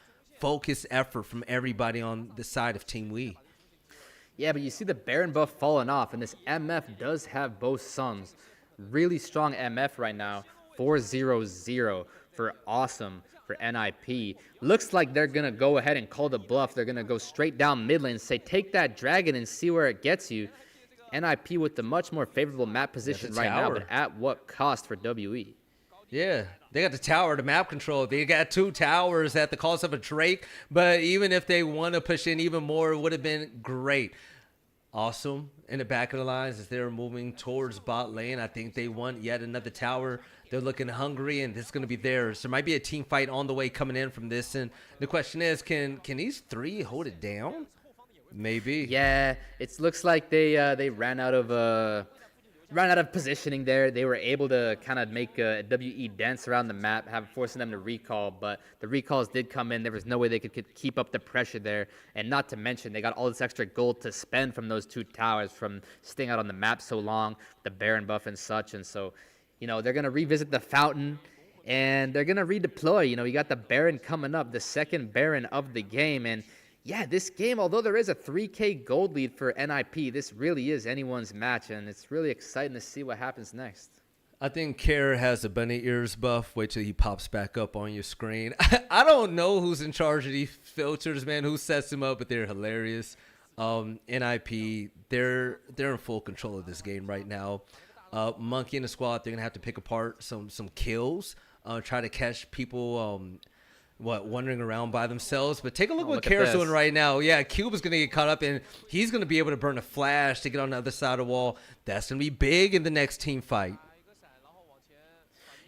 effort from everybody on the side of Team Wii. Yeah, but you see the Baron buff falling off, and this MF does have both sons. Really strong MF right now, 4-0-0 for awesome. For NiP. Looks like they're going to go ahead and call the bluff. They're going to go straight down mid lane and say, take that dragon and see where it gets you. NiP with the much more favorable map position right now, but at what cost for WE? Yeah, they got the tower, the map control. They got 2 towers at the cost of a Drake, but even if they want to push in even more, it would have been great. Awesome in the back of the lines as they're moving towards bot lane. I think they want yet another tower. They're looking hungry, and this is going to be theirs. There might be a team fight on the way coming in from this, and the question is, can these 3 hold it down? Maybe. Yeah, it looks like they ran out of positioning there. They were able to kind of make a WE dance around the map, forcing them to recall, but the recalls did come in. There was no way they could keep up the pressure there, and not to mention they got all this extra gold to spend from those 2 towers from staying out on the map so long, the Baron buff and such, and so, you know, they're going to revisit the fountain, and they're going to redeploy. You know, you got the Baron coming up, the second Baron of the game, and yeah, this game, although there is a 3K gold lead for NiP, this really is anyone's match, and it's really exciting to see what happens next. I think Kerr has a bunny ears buff. Wait till he pops back up on your screen. I don't know who's in charge of these filters, man, who sets them up, but they're hilarious. NiP, they're in full control of this game right now. Monkey and the squad, they're going to have to pick apart some kills, try to catch people wandering around by themselves. But take a look what Kara's doing right now. Yeah, Cube is going to get caught up, and he's going to be able to burn a flash to get on the other side of the wall. That's going to be big in the next team fight.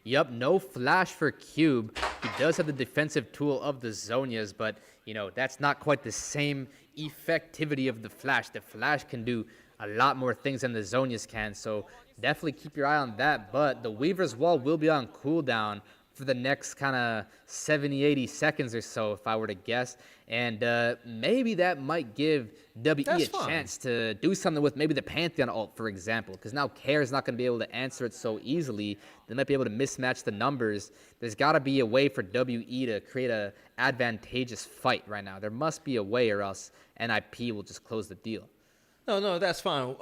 Yep, no flash for Cube. He does have the defensive tool of the Zonias, but, you know, that's not quite the same effectivity of the flash. The flash can do a lot more things than the Zonias can, so definitely keep your eye on that. But the Weaver's Wall will be on cooldown for the next kind of 70-80 seconds or so, if I were to guess. And maybe that might give WE a chance to do something with maybe the Pantheon ult, for example, because now Kare's not going to be able to answer it so easily. They might be able to mismatch the numbers. There's got to be a way for WE to create a advantageous fight right now. There must be a way, or else NiP will just close the deal. No, that's fine.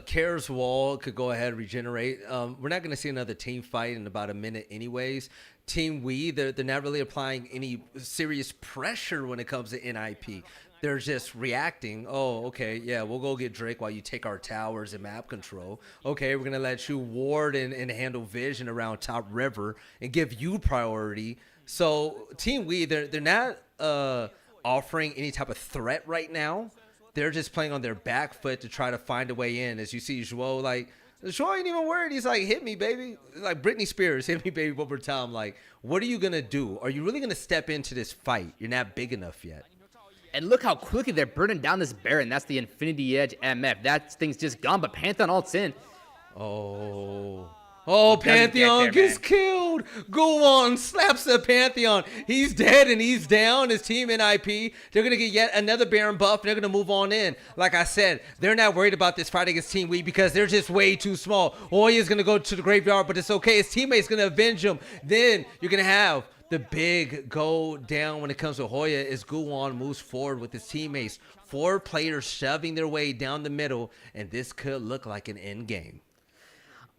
Kare's wall could go ahead and regenerate. We're not going to see another team fight in about a minute anyways. Team We, they're not really applying any serious pressure when it comes to NiP. They're just reacting. Oh, okay, yeah, we'll go get Drake while you take our towers and map control. Okay, we're going to let you ward and handle vision around top river and give you priority. So Team We, they're not offering any type of threat right now. They're just playing on their back foot to try to find a way in. As you see Joel, like, Joel ain't even worried. He's like, hit me, baby. Like Britney Spears, hit me, baby, one more time. Like, what are you going to do? Are you really going to step into this fight? You're not big enough yet. And look how quickly they're burning down this Baron. That's the Infinity Edge MF. That thing's just gone, but Pantheon ults in. Oh, Pantheon gets killed. Go on, slaps the Pantheon. He's dead and he's down. His team NiP, they're going to get yet another Baron buff. And they're going to move on in. Like I said, they're not worried about this fight against Team We because they're just way too small. Hoya's going to go to the graveyard, but it's okay. His teammate's going to avenge him. Then you're going to have the big go down when it comes to Hoya as Guwon moves forward with his teammates. 4 players shoving their way down the middle, and this could look like an end game.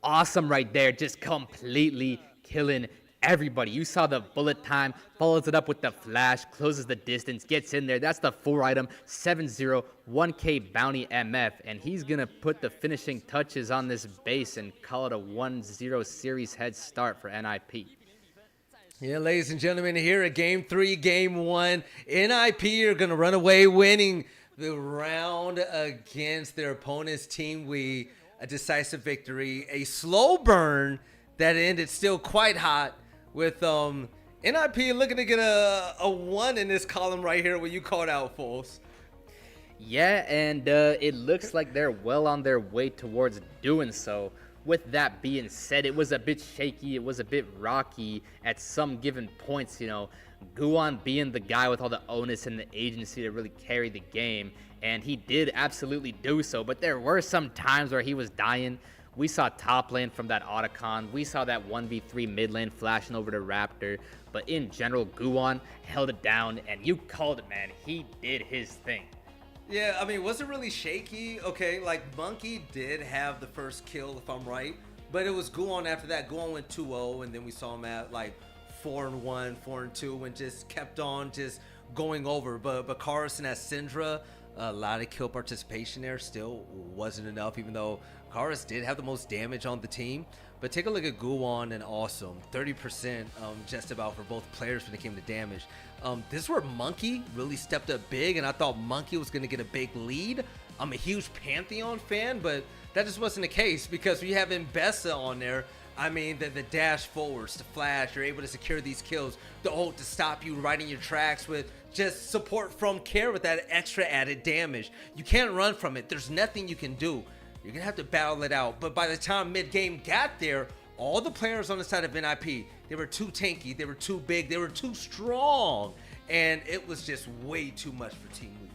Awesome right there, just completely killing everybody. You saw the bullet time, follows it up with the flash, closes the distance, gets in there. That's the 4 item, 7-0, 1k bounty MF, and he's going to put the finishing touches on this base and call it a 1-0 series head start for NiP. Yeah, ladies and gentlemen, here at Game 3, Game 1, NiP are going to run away winning the round against their opponent's Team We. A decisive victory, a slow burn that ended still quite hot with NiP looking to get a 1 in this column right here where you called out, Foles. Yeah, and it looks like they're well on their way towards doing so. With that being said, it was a bit shaky, it was a bit rocky at some given points, you know. Guwon being the guy with all the onus and the agency to really carry the game, and he did absolutely do so, but there were some times where he was dying. We saw top lane from that Otacon, we saw that 1v3 mid lane flashing over to Raptor, but in general, Guwon held it down, and you called it, man. He did his thing. Yeah, I mean, was it really shaky? Okay, like Monkey did have the first kill, if I'm right, but it was Guwon after that. Guwon went 2-0, and then we saw him at like 4-1, 4-2, and just kept on just going over. But Karus and that Syndra, a lot of kill participation there, still wasn't enough, even though Karus did have the most damage on the team. But take a look at Guwon and Awesome, 30% just about for both players when it came to damage. This is where Monkey really stepped up big, and I thought Monkey was going to get a big lead. I'm a huge Pantheon fan, but that just wasn't the case because we have Mbessa on there. I mean, the dash forwards, the flash, you're able to secure these kills, the ult to stop you right in your tracks with just support from Care with that extra added damage. You can't run from it. There's nothing you can do. You're going to have to battle it out. But by the time mid-game got there, all the players on the side of NiP, they were too tanky, they were too big, they were too strong, and it was just way too much for Team We.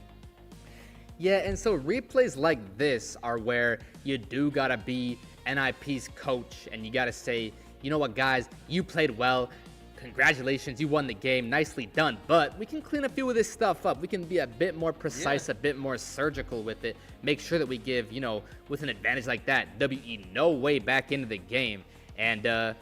Yeah, and so replays like this are where you do gotta be NiP's coach, and you gotta say, you know what, guys, you played well. Congratulations, you won the game. Nicely done. But we can clean a few of this stuff up. We can be a bit more precise, a bit more surgical with it. Make sure that we give, you know, with an advantage like that, WE no way back into the game. And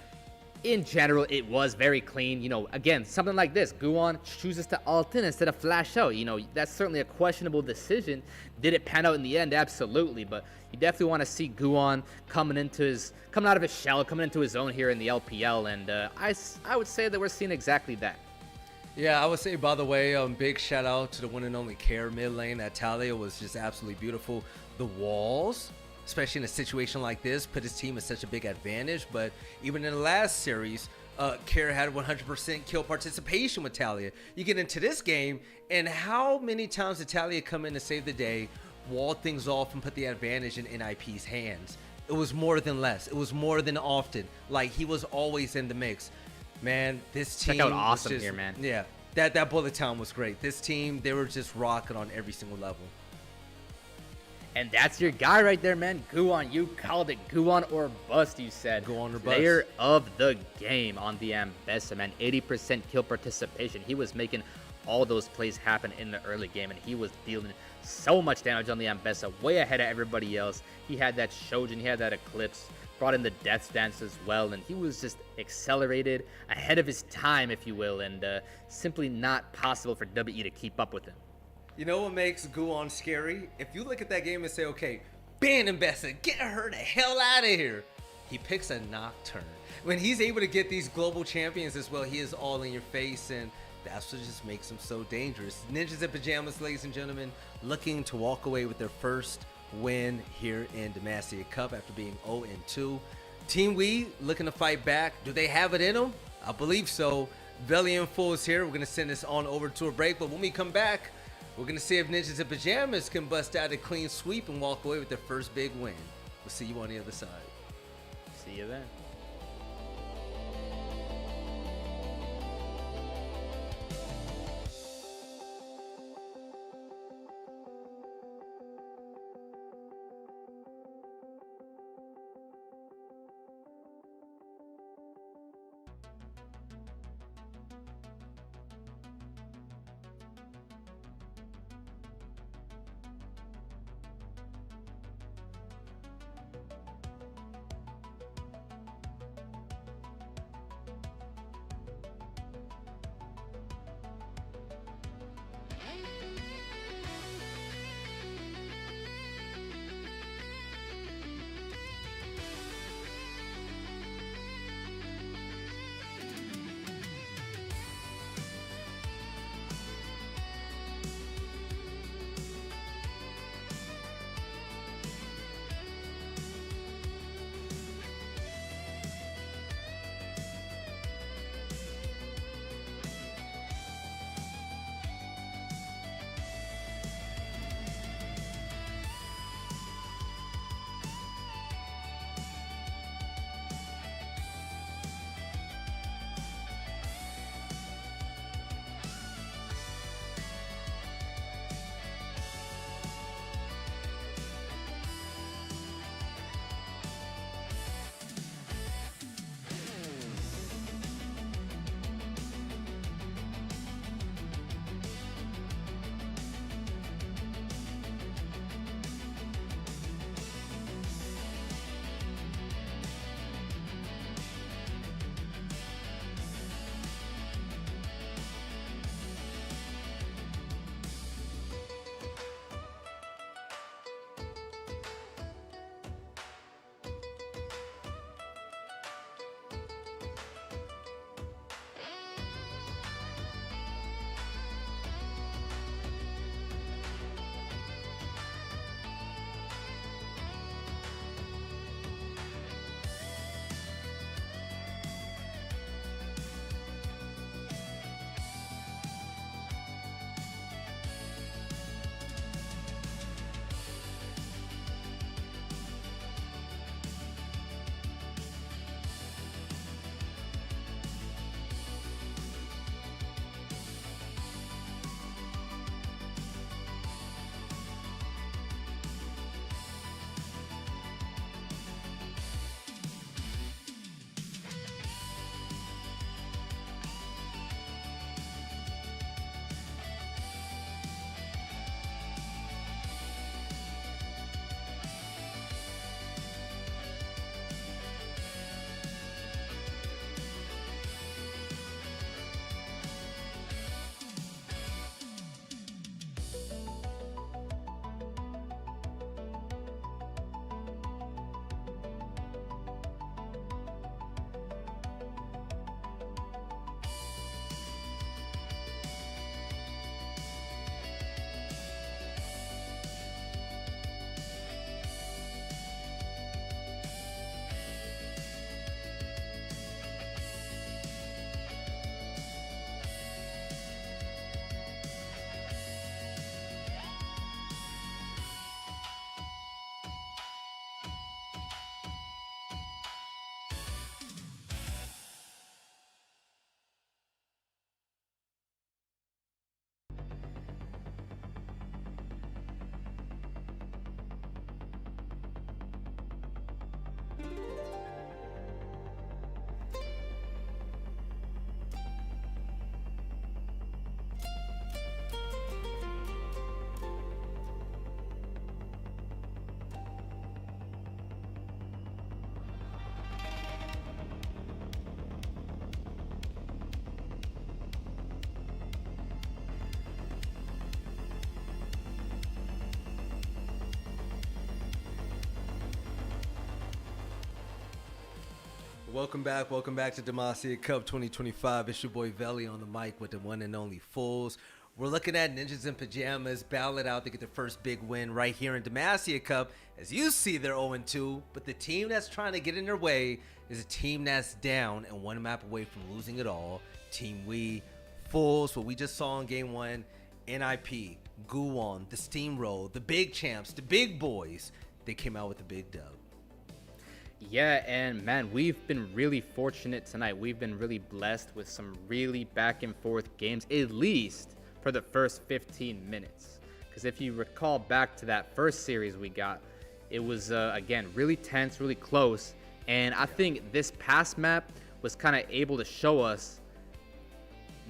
in general, it was very clean. You know, again, something like this. Guwon chooses to ult in instead of flash out. You know, that's certainly a questionable decision. Did it pan out in the end? Absolutely. But you definitely want to see Guwon coming out of his shell, coming into his own here in the LPL. And I would say that we're seeing exactly that. Yeah, I would say, by the way, big shout out to the one and only Care mid lane. That Talia was just absolutely beautiful. The walls, especially in a situation like this, put his team at such a big advantage. But even in the last series, Care had 100% kill participation with Talia. You get into this game, and how many times did Talia come in to save the day, wall things off, and put the advantage in NiP's hands? It was more than less. It was more than often. Like, he was always in the mix. Man, this team check out Awesome just, here, man. Yeah, that bullet time was great. This team, they were just rocking on every single level. And that's your guy right there, man. Guwon, you called it. Guwon or bust, you said. Guwon or bust. Player of the game on the Mbessa, man. 80% kill participation. He was making all those plays happen in the early game, and he was dealing so much damage on the Ambessa, way ahead of everybody else. He had that Shojin, he had that Eclipse, brought in the Death Dance as well, and he was just accelerated, ahead of his time, if you will, and simply not possible for WE to keep up with him. You know what makes Guon scary? If you look at that game and say, okay, ban Ambessa, get her the hell out of here. He picks a Nocturne. When he's able to get these global champions as well, he is all in your face, and that's what just makes him so dangerous. Ninjas in Pajamas, ladies and gentlemen, looking to walk away with their first win here in Demacia Cup after being 0-2. Team We looking to fight back. Do they have it in them? I believe so. Belly and Full is here. We're going to send this on over to a break, but when we come back, we're going to see if Ninjas in Pajamas can bust out a clean sweep and walk away with their first big win. We'll see you on the other side. See you then. Welcome back to Demacia Cup 2025. It's your boy Veli on the mic with the one and only Fools. We're looking at Ninjas in Pajamas battle it out to get their first big win right here in Demacia Cup. As you see, they're 0-2, but the team that's trying to get in their way is a team that's down and one map away from losing it all. Team We, Fools, what we just saw in game 1, NiP, Guwon, the Steamroll, the big champs, the big boys, they came out with a big dub. Yeah, and man, we've been really fortunate tonight. We've been really blessed with some really back and forth games, at least for the first 15 minutes. Because if you recall back to that first series we got, it was, again, really tense, really close. And I think this past map was kind of able to show us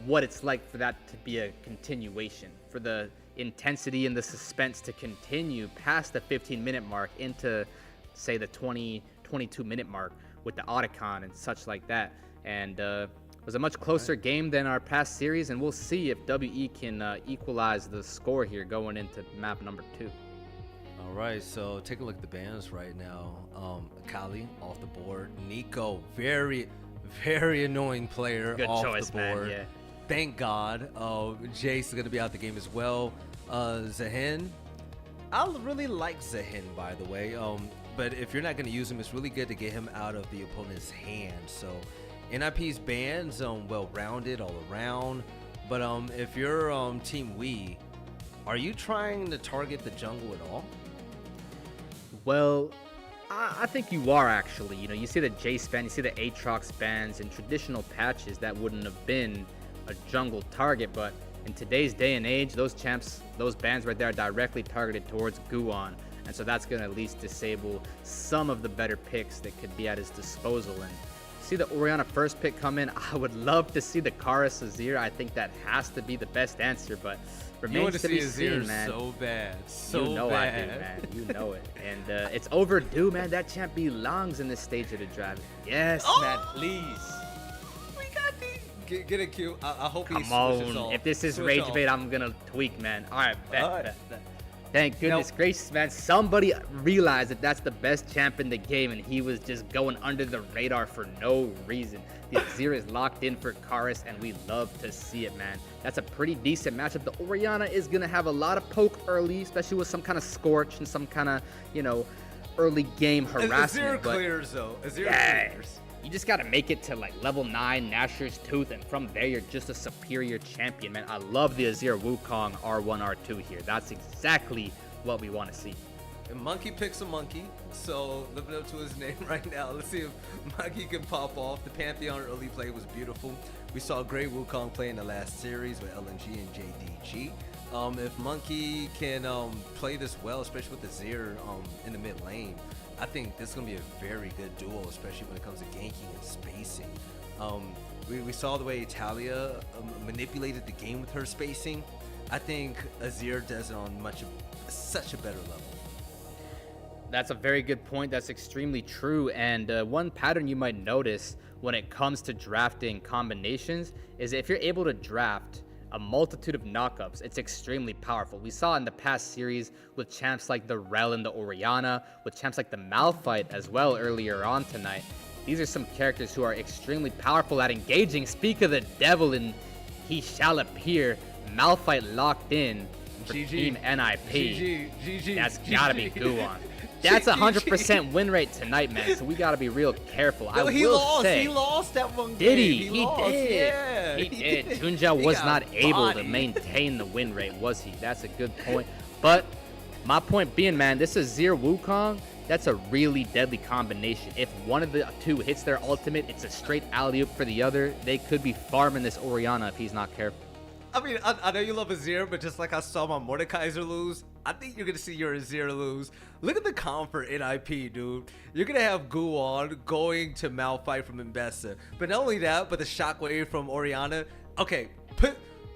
what it's like for that to be a continuation, for the intensity and the suspense to continue past the 15-minute mark into, say, the 22-minute mark with the Otacon and such like that. And it was a much closer game than our past series, and we'll see if WE can equalize the score here going into map number 2. All right, so take a look at the bans right now. Akali off the board. Nico, very annoying player. Good off choice, the board. man. Yeah. Thank God. Jace is going to be out the game as well. Zahin, I really like Zahin, by the way. But if you're not going to use him, it's really good to get him out of the opponent's hand. So NiP's bans, well-rounded all around. But if you're Team We, are you trying to target the jungle at all? Well, I think you are actually. You know, you see the Jace ban, you see the Aatrox bans. In traditional patches, that wouldn't have been a jungle target, but in today's day and age, those champs, those bans right there are directly targeted towards Guwon. And so that's going to at least disable some of the better picks that could be at his disposal. And see the Orianna first pick come in. I would love to see the Kara Azir. I think that has to be the best answer, but remains to be seen, man. So bad. So you know bad. I do, man. You know it. And it's overdue, man. That champ belongs in this stage of the draft. Yes, man, please. We got the... Get a Q. I hope he Come switches on. off. If this is Switch rage off. bait, I'm going to tweak, man. All right, bet, All right. bet. Thank goodness gracious, man. Somebody realized that that's the best champ in the game, and he was just going under the radar for no reason. The Azir is locked in for Karis, and we love to see it, man. That's a pretty decent matchup. The Orianna is going to have a lot of poke early, especially with some kind of Scorch and some kind of, you know, early game harassment. Azir clears, though. Azir clears. You just got to make it to like level 9 Nashor's Tooth, and from there you're just a superior champion, man. I love the Azir Wukong R1, R2 here. That's exactly what we want to see. And Monkey picks a monkey, so living up to his name right now. Let's see if Monkey can pop off. The Pantheon early play was beautiful. We saw great Wukong play in the last series with LNG and JDG. If Monkey can play this well, especially with Azir in the mid lane, I think this is going to be a very good duel, especially when it comes to ganking and spacing. We saw the way Italia manipulated the game with her spacing. I think Azir does it on such a better level. That's a very good point. That's extremely true. And one pattern you might notice when it comes to drafting combinations is if you're able to draft a multitude of knockups, it's extremely powerful. We saw in the past series with champs like the Rel and the Orianna, with champs like the Malphite as well earlier on tonight. These are some characters who are extremely powerful at engaging. Speak of the devil, and he shall appear. Malphite locked in for Team NiP. GG. That's gotta be Guwon. That's a 100% win rate tonight, man. So we gotta be real careful. No, He lost that one game. did he? He lost. did. Yeah, He did. Tunja was got not able to bodied. maintain the win rate, was he? That's a good point. But my point being, man, this Azir Wukong, that's a really deadly combination. If one of the two hits their ultimate, it's a straight alley-oop for the other. They could be farming this Orianna if he's not careful. I mean, I know you love Azir, but just like I saw my Mordekaiser lose, I think you're going to see your Azir lose. Look at the comp for NiP, dude. You're going to have Guwon going to Malphite from Mbessa. But not only that, but the shockwave from Orianna. Okay,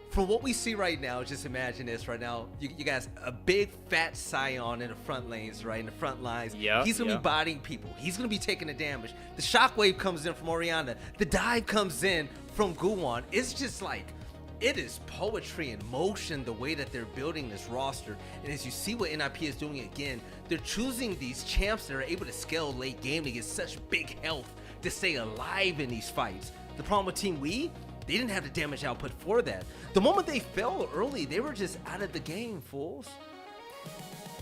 from what we see right now, just imagine this right now. You guys, a big fat Scion in the front lanes, right? In the front lines. Yeah, He's going to be bodying people. He's going to be taking the damage. The shockwave comes in from Orianna. The dive comes in from Guwon. It's just like... it is poetry in motion, the way that they're building this roster. And as you see what NiP is doing again, they're choosing these champs that are able to scale late game to get such big health to stay alive in these fights. The problem with Team We, they didn't have the damage output for that. The moment they fell early, they were just out of the game, fools.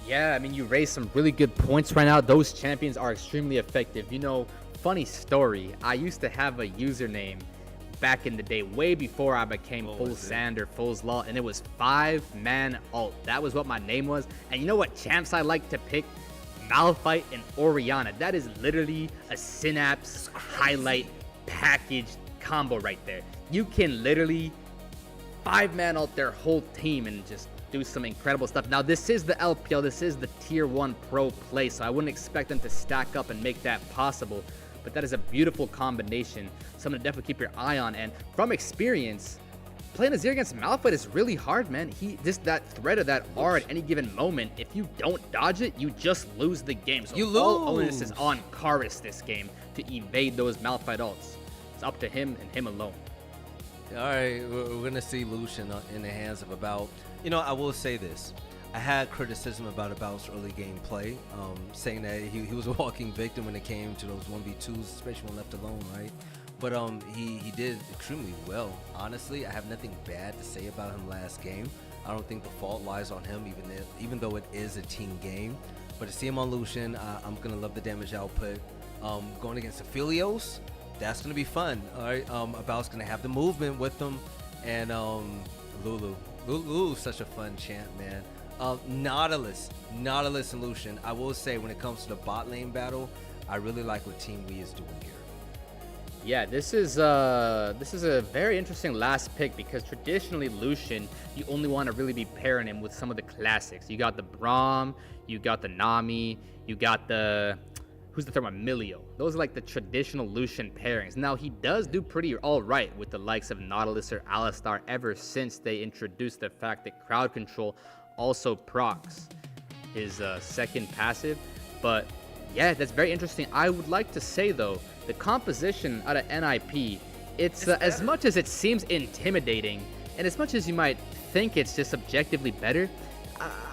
Yeah, I mean, you raised some really good points right now. Those champions are extremely effective. You know, funny story, I used to have a username back in the day, way before I became Full Sand or Full's Law, and it was 5-man ult. That was what my name was. And you know what champs I like to pick? Malphite and Orianna. That is literally a Synapse highlight package combo right there. You can literally 5-man ult their whole team and just do some incredible stuff. Now, this is the LPL, this is the Tier 1 Pro play, so I wouldn't expect them to stack up and make that possible. But that is a beautiful combination, something to definitely keep your eye on. And from experience, playing Azir against Malphite is really hard, man. That threat of that R at any given moment, if you don't dodge it, you just lose the game. So all onus is on Karis this game to evade those Malphite ults. It's up to him and him alone. All right, we're going to see Lucian in the hands of About. You know, I will say this. I had criticism about About's early game play, saying that he was a walking victim when it came to those 1v2s, especially when left alone, right? But he did extremely well. Honestly, I have nothing bad to say about him last game. I don't think the fault lies on him, even though it is a team game. But to see him on Lucian, I'm going to love the damage output. Going against Aphelios, that's going to be fun. All right, About's going to have the movement with them. And Lulu's such a fun champ, man. Nautilus and Lucian. I will say, when it comes to the bot lane battle, I really like what Team We is doing here. Yeah, this is a very interesting last pick because traditionally Lucian, you only want to really be pairing him with some of the classics. You got the Braum, you got the Nami, you got the who's the third one? Milio. Those are like the traditional Lucian pairings. Now, he does do pretty all right with the likes of Nautilus or Alistar ever since they introduced the fact that crowd control also procs his second passive. But yeah, that's very interesting. I would like to say though, the composition out of NiP, it's as much as it seems intimidating and as much as you might think it's just objectively better,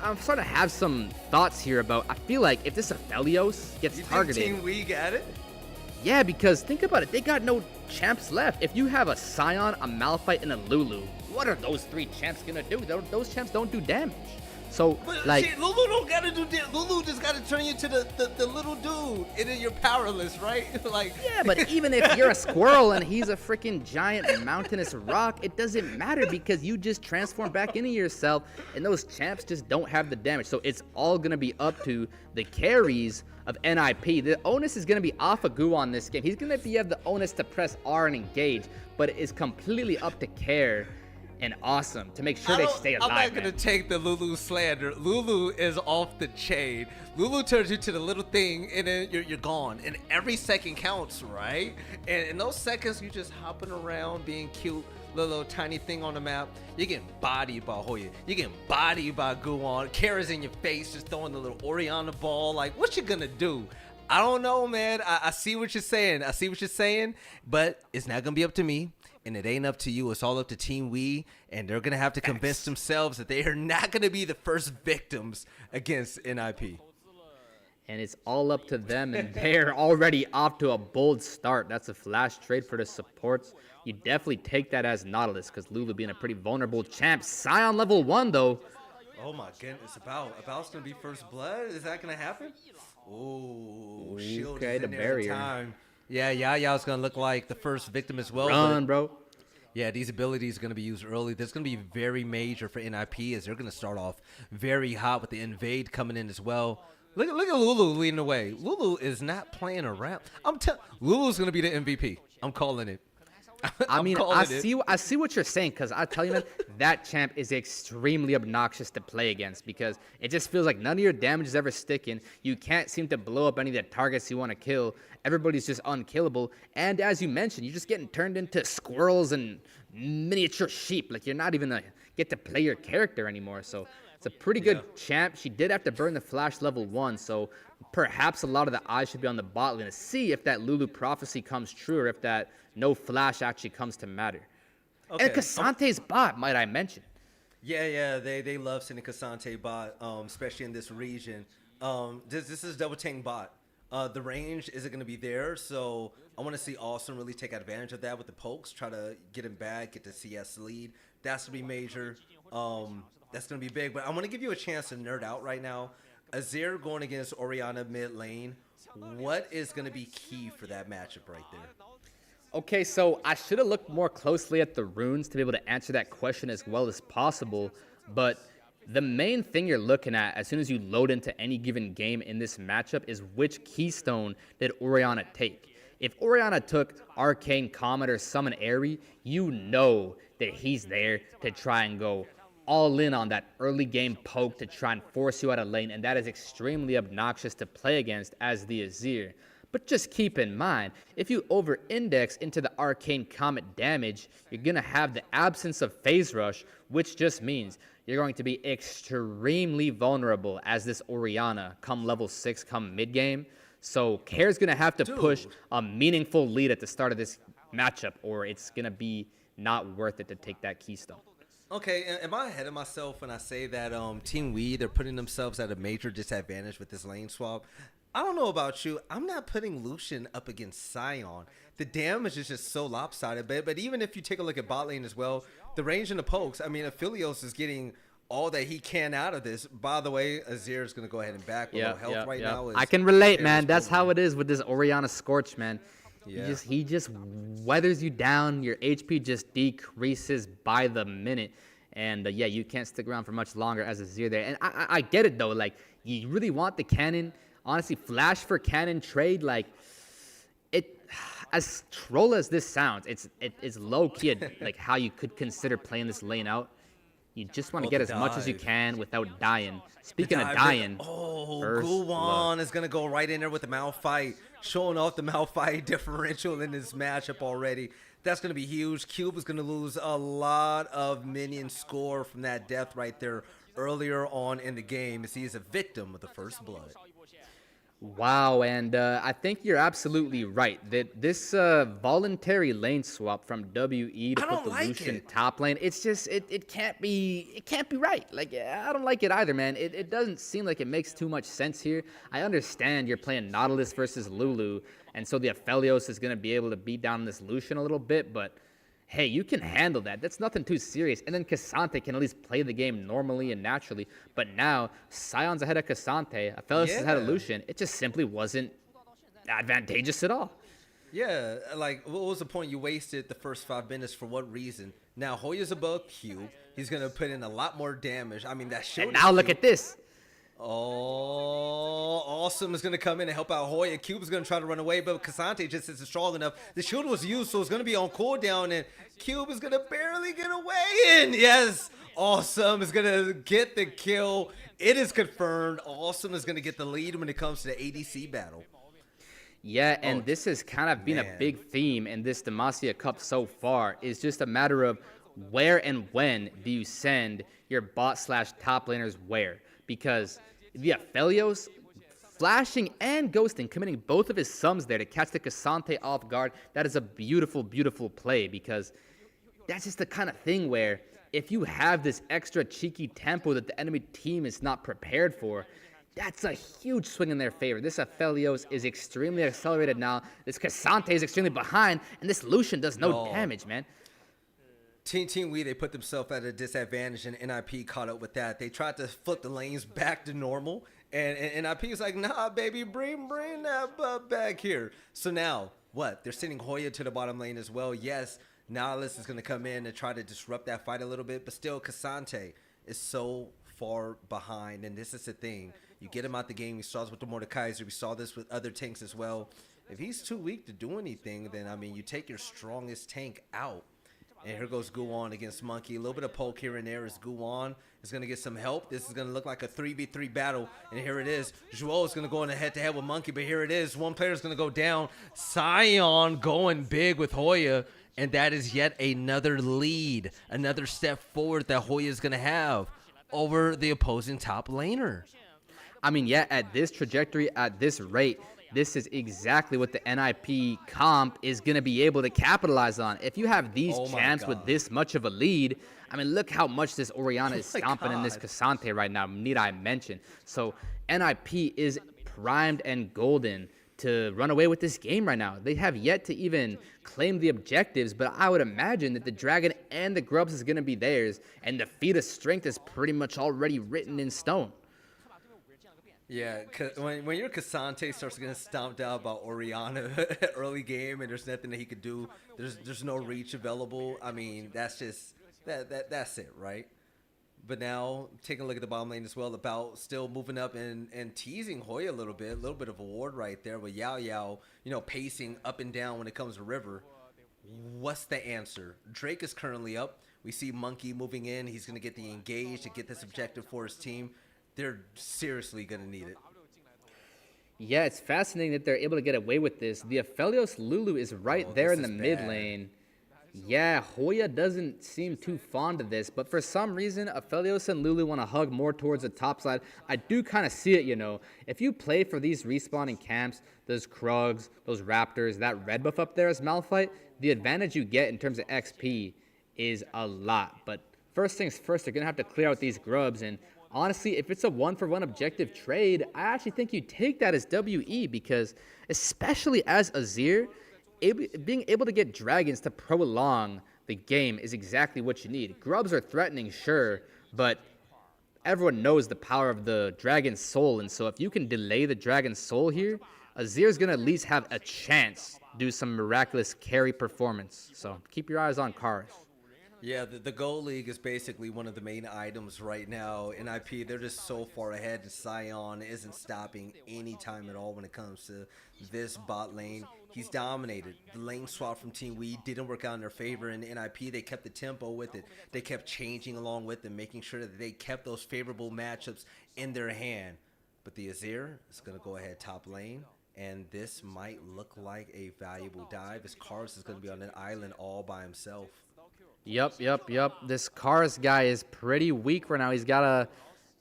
I'm starting to have some thoughts here about, I feel like if this Aphelios gets targeted. Team We got it? Yeah, because think about it, they got no champs left. If you have a Sion, a Malphite, and a Lulu, what are those three champs gonna do? Those champs don't do damage. So, but like, shit, Lulu don't gotta do damage. Lulu just gotta turn you into the little dude, and then you're powerless, right? Like, yeah, but even if you're a squirrel and he's a freaking giant mountainous rock, it doesn't matter because you just transform back into yourself, and those champs just don't have the damage. So it's all gonna be up to the carries of NiP. The onus is gonna be off of Gu on this game. He's gonna have the onus to press R and engage, but it is completely up to Care and Awesome to make sure they stay alive. I'm not gonna take the Lulu slander. Lulu is off the chain. Lulu turns you to the little thing, and then you're gone. And every second counts, right? And in those seconds, you're just hopping around, being cute, little tiny thing on the map. You're getting bodied by Hoya. You're getting bodied by Guon. Kara's in your face, just throwing the little Orianna ball. Like, what you gonna do? I don't know, man. I see what you're saying. But it's not gonna be up to me. And it ain't up to you. It's all up to Team We, and they're going to have to convince themselves that they are not going to be the first victims against NiP. And it's all up to them, and they're already off to a bold start. That's a flash trade for the supports. You definitely take that as Nautilus, because Lulu being a pretty vulnerable champ. Sion level 1, though. Oh, my goodness. About's going to be first blood? Is that going to happen? Oh, shield okay, is the in there barrier. Time. Yeah, Yaya's going to look like the first victim as well. Run, bro. Yeah, these abilities are going to be used early. That's going to be very major for NiP as they're going to start off very hot with the invade coming in as well. Look at Lulu leading the way. Lulu is not playing around. Lulu's going to be the MVP. I'm calling it. I see what you're saying, because I tell you, man, that champ is extremely obnoxious to play against because it just feels like none of your damage is ever sticking. You can't seem to blow up any of the targets you want to kill. Everybody's just unkillable. And as you mentioned, you're just getting turned into squirrels and miniature sheep. Like, you're not even going to get to play your character anymore. So it's a pretty good champ. She did have to burn the flash level 1, so perhaps a lot of the eyes should be on the bot lane to see if that Lulu prophecy comes true or if that no flash actually comes to matter. Okay. And Casante's bot, might I mention. Yeah, they love sending Casante bot, especially in this region. This is Double Tang bot. The range isn't going to be there, so I want to see Awesome really take advantage of that with the pokes, try to get him back, get the CS lead. That's going to be major. That's going to be big, but I want to give you a chance to nerd out right now. Azir going against Orianna mid lane. What is going to be key for that matchup right there? Okay, so I should have looked more closely at the runes to be able to answer that question as well as possible, but the main thing you're looking at as soon as you load into any given game in this matchup is which keystone did Orianna take. If Orianna took Arcane Comet or Summon Airy, you know that he's there to try and go all in on that early game poke to try and force you out of lane, and that is extremely obnoxious to play against as the Azir. But just keep in mind, if you over-index into the Arcane Comet damage, you're going to have the absence of Phase Rush, which just means you're going to be extremely vulnerable as this Orianna come level 6, come mid-game. So Kair's going to have to push a meaningful lead at the start of this matchup, or it's going to be not worth it to take that keystone. Okay, am I ahead of myself when I say that Team Weed, they're putting themselves at a major disadvantage with this lane swap? I don't know about you. I'm not putting Lucian up against Sion. The damage is just so lopsided. But even if you take a look at bot lane as well, the range and the pokes, I mean, Aphelios is getting all that he can out of this. By the way, Azir is going to go ahead and back below health right now. I can relate, man. That's how it is with this Orianna Scorch, man. Yeah. He just weathers you down. Your HP just decreases by the minute. And yeah, you can't stick around for much longer as Azir there. And I get it, though. Like, you really want the cannon. Honestly, flash for cannon trade, like, it, as troll as this sounds, it's low-key like how you could consider playing this lane out. You just want to get as much as you can without dying. Speaking of dying, Guwan is going to go right in there with the Malphite, showing off the Malphite differential in this matchup already. That's going to be huge. Cube is going to lose a lot of minion score from that death right there earlier on in the game, as he is a victim of the first blood. Wow, and I think you're absolutely right that this voluntary lane swap from WE to put the Lucian top lane, it's just it can't be right. Like, I don't like it either, man. It doesn't seem like it makes too much sense here. I understand you're playing Nautilus versus Lulu, and so the Aphelios is going to be able to beat down this Lucian a little bit, but hey, you can handle that. That's nothing too serious. And then Cassante can at least play the game normally and naturally. But now, Sion's ahead of Cassante, Aphelios is ahead of Lucian. It just simply wasn't advantageous at all. Yeah, like, what was the point? You wasted the first 5 minutes for what reason? Now, Hoya's above Q. He's going to put in a lot more damage. I mean, that showed. And now look at this. Oh, Awesome is going to come in and help out Hoya. Cube is going to try to run away, but Cassante just isn't strong enough. The shield was used, so it's going to be on cooldown, and Cube is going to barely get away. And yes, Awesome is going to get the kill. It is confirmed. Awesome is going to get the lead when it comes to the ADC battle. Yeah, and this has kind of been a big theme in this Demacia Cup so far. It's just a matter of where and when do you send your bot/top laners where. Because the Aphelios flashing and ghosting, committing both of his sums there to catch the Cassante off guard, that is a beautiful, beautiful play, because that's just the kind of thing where if you have this extra cheeky tempo that the enemy team is not prepared for, that's a huge swing in their favor. This Aphelios is extremely accelerated now. This Cassante is extremely behind, and this Lucian does no damage, man. Team Wii, they put themselves at a disadvantage, and NiP caught up with that. They tried to flip the lanes back to normal, and NiP was like, nah, baby, bring that butt back here. So now, what? They're sending Hoya to the bottom lane as well. Yes, Nautilus is going to come in and try to disrupt that fight a little bit, but still, Cassante is so far behind, and this is the thing. You get him out the game. We saw this with the Mordekaiser. We saw this with other tanks as well. If he's too weak to do anything, then, I mean, you take your strongest tank out. And here goes Guwan against Monkey. A little bit of poke here and there as Guwan is going to get some help. This is going to look like a 3v3 battle. And here it is. Joel is going to go in a head-to-head with Monkey. But here it is. One player is going to go down. Sion going big with Hoya. And that is yet another lead. Another step forward that Hoya is going to have over the opposing top laner. I mean, yeah, at this trajectory, at this rate, this is exactly what the NiP comp is going to be able to capitalize on. If you have these champs with this much of a lead, I mean, look how much this Orianna is stomping in this Cassante right now, need I mention. So NiP is primed and golden to run away with this game right now. They have yet to even claim the objectives, but I would imagine that the Dragon and the Grubs is going to be theirs, and the feat of strength is pretty much already written in stone. Yeah, when your Cassante starts getting stomped out by Oriana early game and there's nothing that he could do, there's no reach available. I mean, that's just that's it, right? But now taking a look at the bottom lane as well, about still moving up and teasing Hoya a little bit of a ward right there with Yao Yao, you know, pacing up and down when it comes to River. What's the answer? Drake is currently up. We see Monkey moving in. He's going to get the engage to get this objective for his team. They're seriously going to need it. Yeah, it's fascinating that they're able to get away with this. The Aphelios Lulu is right there in the mid lane. Yeah, Hoya doesn't seem too fond of this, but for some reason, Aphelios and Lulu want to hug more towards the top side. I do kind of see it, you know. If you play for these respawning camps, those Krugs, those Raptors, that red buff up there as Malphite, the advantage you get in terms of XP is a lot. But first things first, they're going to have to clear out these Grubs, and honestly, if it's a one-for-one objective trade, I actually think you take that as WE, because especially as Azir, being able to get dragons to prolong the game is exactly what you need. Grubs are threatening, sure, but everyone knows the power of the dragon's soul, and so if you can delay the dragon's soul here, Azir's going to at least have a chance to do some miraculous carry performance. So keep your eyes on Karis. Yeah, the Gold League is basically one of the main items right now. NiP, they're just so far ahead, and Sion isn't stopping any time at all when it comes to this bot lane. He's dominated. The lane swap from Team Weed didn't work out in their favor, and NiP, they kept the tempo with it. They kept changing along with them, making sure that they kept those favorable matchups in their hand. But the Azir is going to go ahead top lane, and this might look like a valuable dive, as Karis is going to be on an island all by himself. Yup. This Karis guy is pretty weak right now. He's got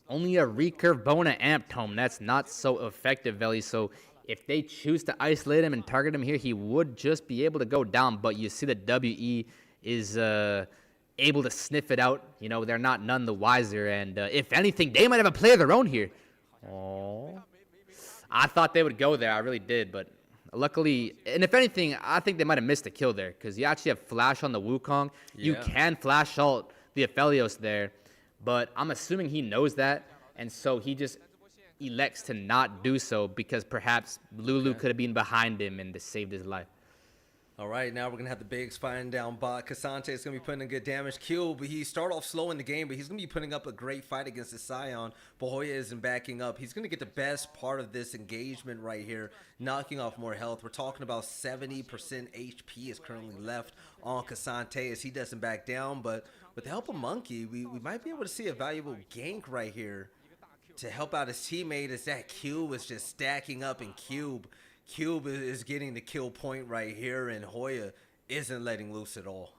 only a recurve bow and an amp tome. That's not so effective, Veli. So if they choose to isolate him and target him here, he would just be able to go down. But you see that WE is able to sniff it out. You know, they're not none the wiser. And if anything, they might have a play of their own here. Oh, I thought they would go there. I really did, but luckily, and if anything, I think they might have missed a kill there, because you actually have flash on the Wukong. Yeah. You can flash ult the Aphelios there, but I'm assuming he knows that, and so he just elects to not do so, because perhaps Lulu could have been behind him and saved his life. All right, now we're going to have the bigs fighting down bot. Cassante is going to be putting in good damage. Kill, but he started off slow in the game, but he's going to be putting up a great fight against the Sion. Hoya isn't backing up. He's going to get the best part of this engagement right here, knocking off more health. We're talking about 70% HP is currently left on Cassante as he doesn't back down, but with the help of Monkey, we might be able to see a valuable gank right here to help out his teammate, as that Cube is just stacking up, and Cube is getting the kill point right here, and Hoya isn't letting loose at all.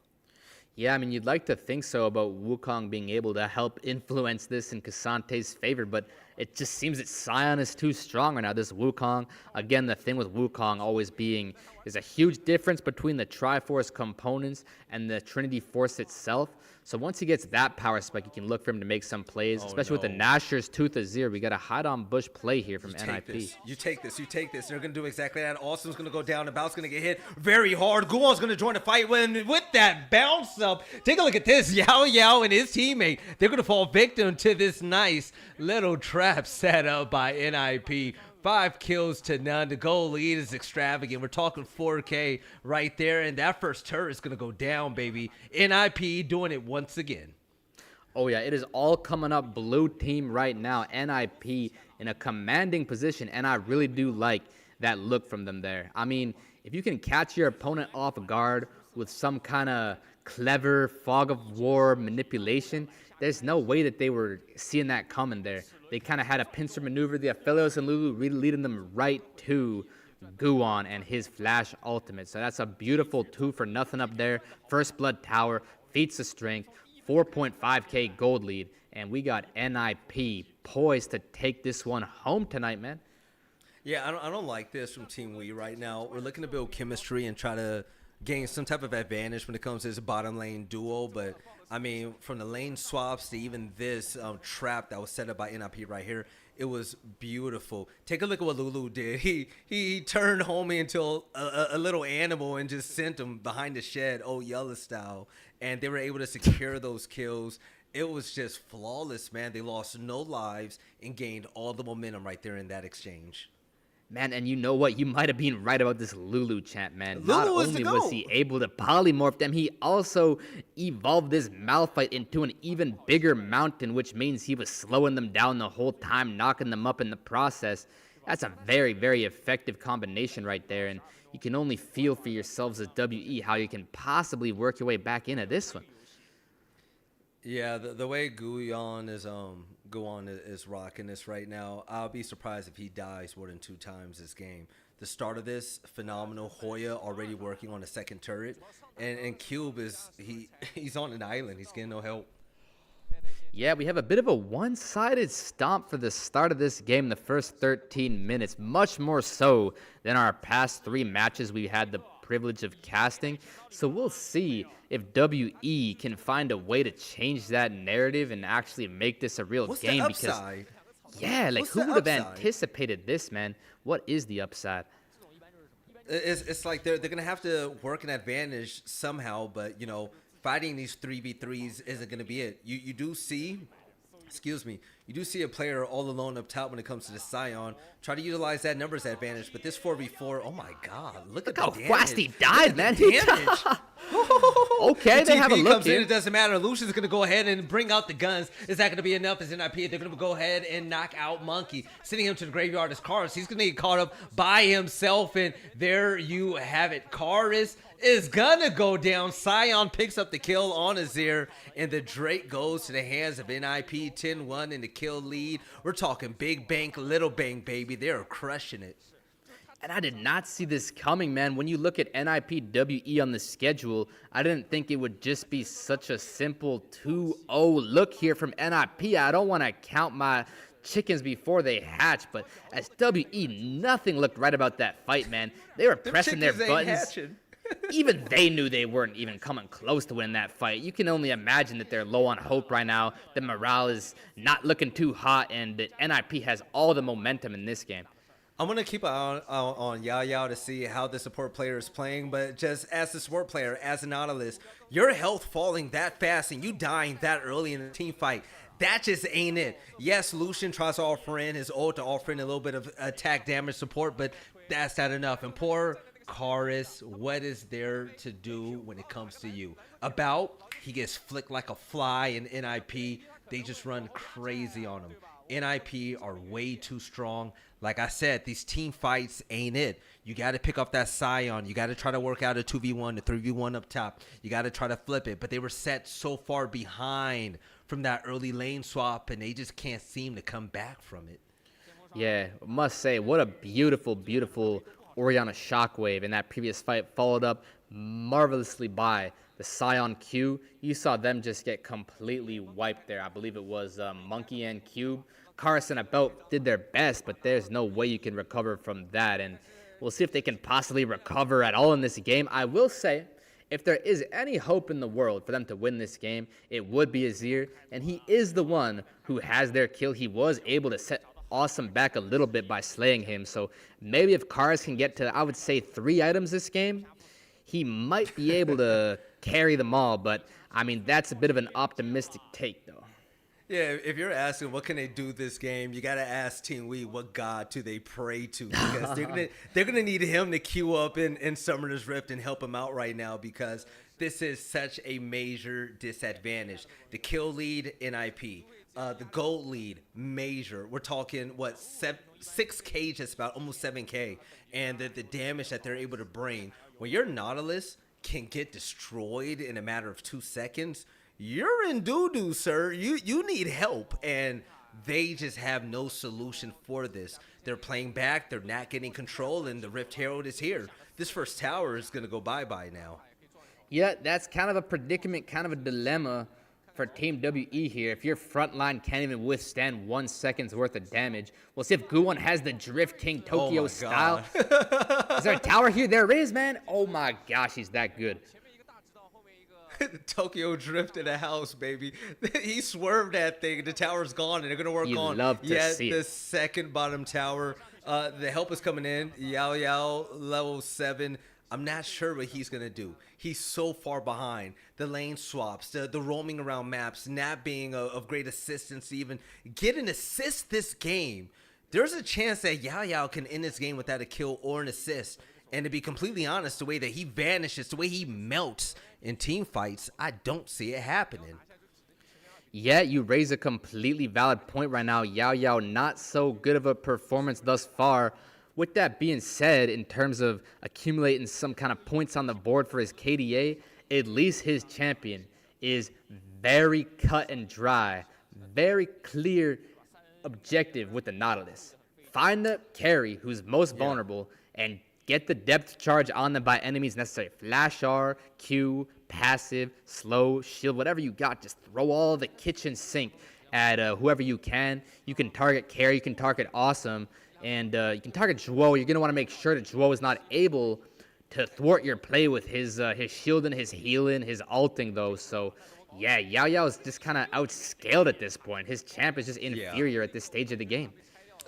Yeah, I mean, you'd like to think so about Wukong being able to help influence this in Cassante's favor, but it just seems that Sion is too strong right now. This Wukong, again, the thing with Wukong always being is a huge difference between the Triforce components and the Trinity Force itself. So once he gets that power spike, you can look for him to make some plays, especially with the Nashor's Tooth Azir. We got a hide-on-bush play here from NiP. You take this. They're going to do exactly that. Austin's going to go down. About's going to get hit very hard. Guon's going to join the fight with that bounce up. Take a look at this. Yao Yao and his teammate, they're going to fall victim to this nice little trap set up by NiP. 5 kills to none. The goal lead is extravagant. We're talking 4K right there, and that first turret is going to go down, baby. NiP doing it once again. Oh, yeah, it is all coming up blue team right now. NiP in a commanding position, and I really do like that look from them there. I mean, if you can catch your opponent off guard with some kind of clever fog of war manipulation, there's no way that they were seeing that coming there. They kind of had a pincer maneuver. The Aphelios and Lulu really leading them right to Guon and his flash ultimate. So that's a beautiful 2 for nothing up there. First blood tower, feats of strength, 4.5k gold lead. And we got NiP poised to take this one home tonight, man. Yeah, I don't like this from Team Wii right now. We're looking to build chemistry and try to gain some type of advantage when it comes to this bottom lane duo, but I mean, from the lane swaps to even this trap that was set up by NiP right here, It was beautiful. Take a look at what Lulu did. He turned homie into a little animal and just sent him behind the shed, old Yella style. And they were able to secure those kills. It was just flawless, man. They lost no lives and gained all the momentum right there in that exchange. Man, and you know what? You might have been right about this Lulu champ, man. Lulu Not was only the was GOAT. he able to polymorph them, he also evolved this Malphite into an even bigger mountain, which means he was slowing them down the whole time, knocking them up in the process. That's a very, very effective combination right there, and you can only feel for yourselves as WE how you can possibly work your way back into this one. Yeah, the way Guyon is rocking this right now, I'll be surprised if he dies more than 2 times this game. The start of this, phenomenal. Hoya already working on a second turret, and Cube he's on an island. He's getting no help. Yeah, we have a bit of a one-sided stomp for the start of this game, the first 13 minutes, much more so than our past 3 matches we had the privilege of casting. So we'll see if WE can find a way to change that narrative and actually make this a real What's game. the upside? Because, yeah, like What's who the would have upside? anticipated this, man? What is the upside? It's like they're gonna have to work an advantage somehow, but you know, fighting these 3v3s isn't gonna be it. You do see. Excuse me. You do see a player all alone up top when it comes to the Scion. Try to utilize that numbers advantage, but this 4v4, oh my God, look at How the fast damage. he died, man. Look at the damage. Okay, they have a TP look comes in, here. it doesn't matter. Lucian's going to go ahead and bring out the guns. Is that going to be enough as NiP? They're going to go ahead and knock out Monkey, sending him to the graveyard as Karis. He's going to get caught up by himself, and there you have it. Karis is going to go down. Scion picks up the kill on Azir, and the Drake goes to the hands of NiP 10-1 in the kill lead. We're talking big bank, little bank, baby. They're crushing it. And I did not see this coming, man. When you look at NiPWE on the schedule, I didn't think it would just be such a simple 2-0 look here from NiP. I don't want to count my chickens before they hatch, but as WE, nothing looked right about that fight, man. They were pressing their buttons. Even they knew they weren't even coming close to winning that fight. You can only imagine that they're low on hope right now. The morale is not looking too hot, and that NiP has all the momentum in this game. I'm going to keep an eye on Yao Yao to see how the support player is playing, but just as the support player, as a Nautilus, your health falling that fast and you dying that early in a team fight, that just ain't it. Yes, Lucian tries to offer in his ult to offer in a little bit of attack damage support, but that's not enough. And poor Karis, what is there to do when it comes to you? He gets flicked like a fly in NiP. They just run crazy on him. NiP are way too strong. Like I said, these team fights ain't it. You got to pick up that Scion. You got to try to work out a 2v1, a 3v1 up top. You got to try to flip it. But they were set so far behind from that early lane swap, and they just can't seem to come back from it. Yeah, must say, what a beautiful, beautiful Orianna Shockwave in that previous fight, followed up marvelously by the Scion Q. You saw them just get completely wiped there. I believe it was Monkey and Cube. Karis and Abelt did their best, but there's no way you can recover from that, and we'll see if they can possibly recover at all in this game. I will say, if there is any hope in the world for them to win this game, it would be Azir, and he is the one who has their kill. He was able to set Awesome back a little bit by slaying him, so maybe if Karis can get to, I would say, 3 items this game, he might be able to carry them all, but, I mean, that's a bit of an optimistic take, though. Yeah, if you're asking what can they do this game, you got to ask Team Wee what god do they pray to, because they're gonna need him to queue up in Summoner's Rift and help him out right now, because this is such a major disadvantage. The kill lead, NiP. The gold lead, major. We're talking, what, 6K, just about, almost 7K. And the damage that they're able to bring. When your Nautilus can get destroyed in a matter of 2 seconds, you're in doo-doo, sir. You need help, and they just have no solution for this. They're playing back, they're not getting control, and the Rift Herald is here. This first tower is going to go bye-bye now. Yeah, that's kind of a predicament, kind of a dilemma for Team WE here. If your front line can't even withstand 1 second's worth of damage, we'll see if Guwon has the Drift King Tokyo style. Is there a tower here? There is, man. Oh my gosh, he's that good. Tokyo Drift in the house, baby. He swerved that thing. The tower's gone, and they're gonna work You on love to see the it. second bottom tower. The help is coming in. Yao Yao, level 7. I'm not sure what he's gonna do. He's so far behind. The lane swaps, the roaming around maps, not being of great assistance to even get an assist this game. There's a chance that Yao Yao can end this game without a kill or an assist. And to be completely honest, the way that he vanishes, the way he melts in team fights, I don't see it happening. Yeah, you raise a completely valid point right now. Yao Yao, not so good of a performance thus far. With that being said, in terms of accumulating some kind of points on the board for his KDA, at least his champion is very cut and dry, very clear objective with the Nautilus. Find the carry who's most vulnerable and get the depth charge on them by enemies necessary. Flash R, Q, passive, slow, shield, whatever you got. Just throw all the kitchen sink at whoever you can. You can target carry, you can target awesome, and you can target Zhuo. You're going to want to make sure that Zhuo is not able to thwart your play with his shielding, his healing, his ulting, though. So, yeah, Yao Yao is just kind of outscaled at this point. His champ is just inferior at this stage of the game.